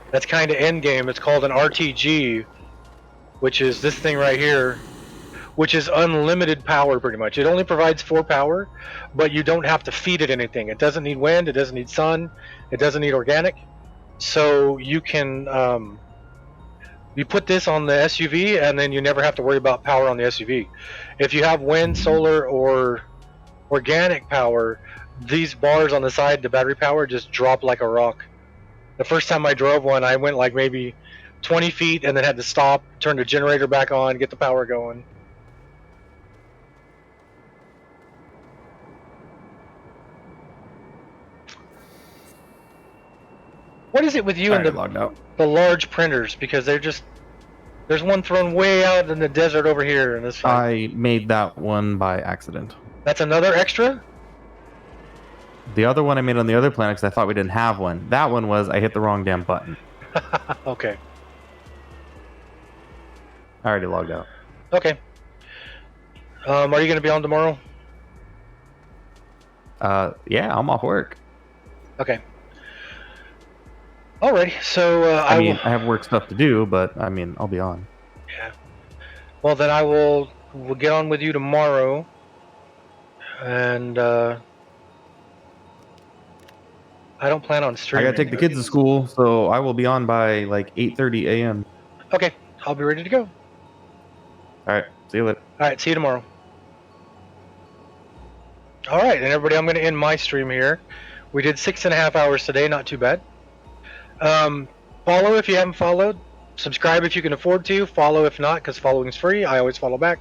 that's kind of end game. It's called an RTG, which is this thing right here, which is unlimited power pretty much. It only provides 4 power, but you don't have to feed it anything. It doesn't need wind, it doesn't need sun, it doesn't need organic. So you can you put this on the SUV and then you never have to worry about power on the SUV. If you have wind, solar, or organic power, these bars on the side, the battery power, just drop like a rock. The first time I drove one, I went like maybe 20 feet and then had to stop, turn the generator back on, get the power going. What is it with you and Logged out. the large printers? Because they're just... There's one thrown way out in the desert over here, and it's fine. I made that one by accident. That's another extra? The other one I made on the other planet because I thought we didn't have one. That one was I hit the wrong damn button. Okay. I already logged out. Okay. Are you going to be on tomorrow? Yeah, I'm off work. Okay. Alrighty, so I mean, I have work stuff to do, but I mean, I'll be on. Yeah. Well, then we'll get on with you tomorrow, and I don't plan on I streaming. gotta take the kids to school, so I will be on by like 8:30 a.m. Okay, I'll be ready to go. All right, see you later. Alright, see you tomorrow. Alright, and everybody, I'm going to end my stream here. We did 6.5 hours today, not too bad. Follow if you haven't followed. Subscribe if you can afford to. Follow if not, because following is free. I always follow back.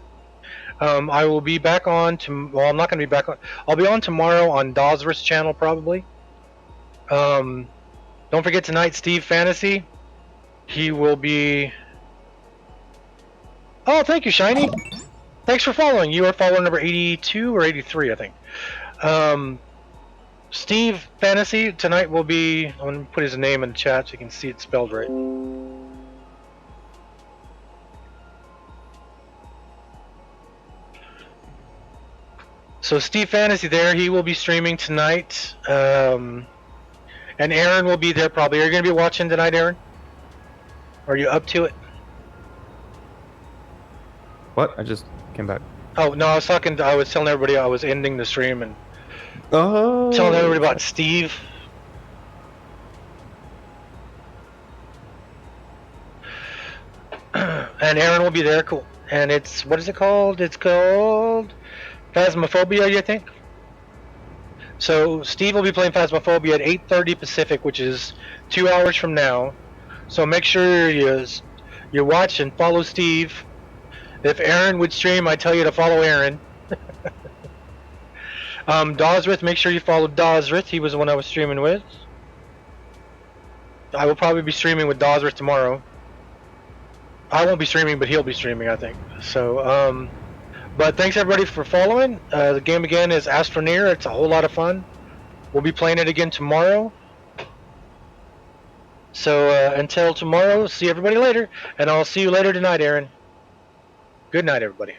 I will be back on well, I'm not going to be back on. I'll be on tomorrow on Dosver's channel probably. Don't forget tonight, Steve Fantasy. He will be... Oh, thank you, Shiny. Thanks for following. You are follower number 82 or 83, I think. Steve Fantasy tonight will be. I'm gonna put his name in the chat so you can see it spelled right. So Steve Fantasy there, he will be streaming tonight. And Aaron will be there probably. Are you gonna be watching tonight, Aaron? Are you up to it? What? I just came back. Oh no, I was telling everybody I was ending the stream and Oh. telling everybody about Steve. And Aaron will be there. Cool. And it's, what is it called? It's called Phasmophobia, I think. So Steve will be playing Phasmophobia at 8:30 Pacific, which is 2 hours from now. So make sure you watch and follow Steve. If Aaron would stream, I tell you to follow Aaron. Dosrith, make sure you follow Dosrith. He was the one I was streaming with. I will probably be streaming with Dosrith tomorrow. I won't be streaming, but he'll be streaming, I think. So, but thanks everybody for following. The game again is Astroneer. It's a whole lot of fun. We'll be playing it again tomorrow. So until tomorrow, see everybody later, and I'll see you later tonight, Aaron. Good night, everybody.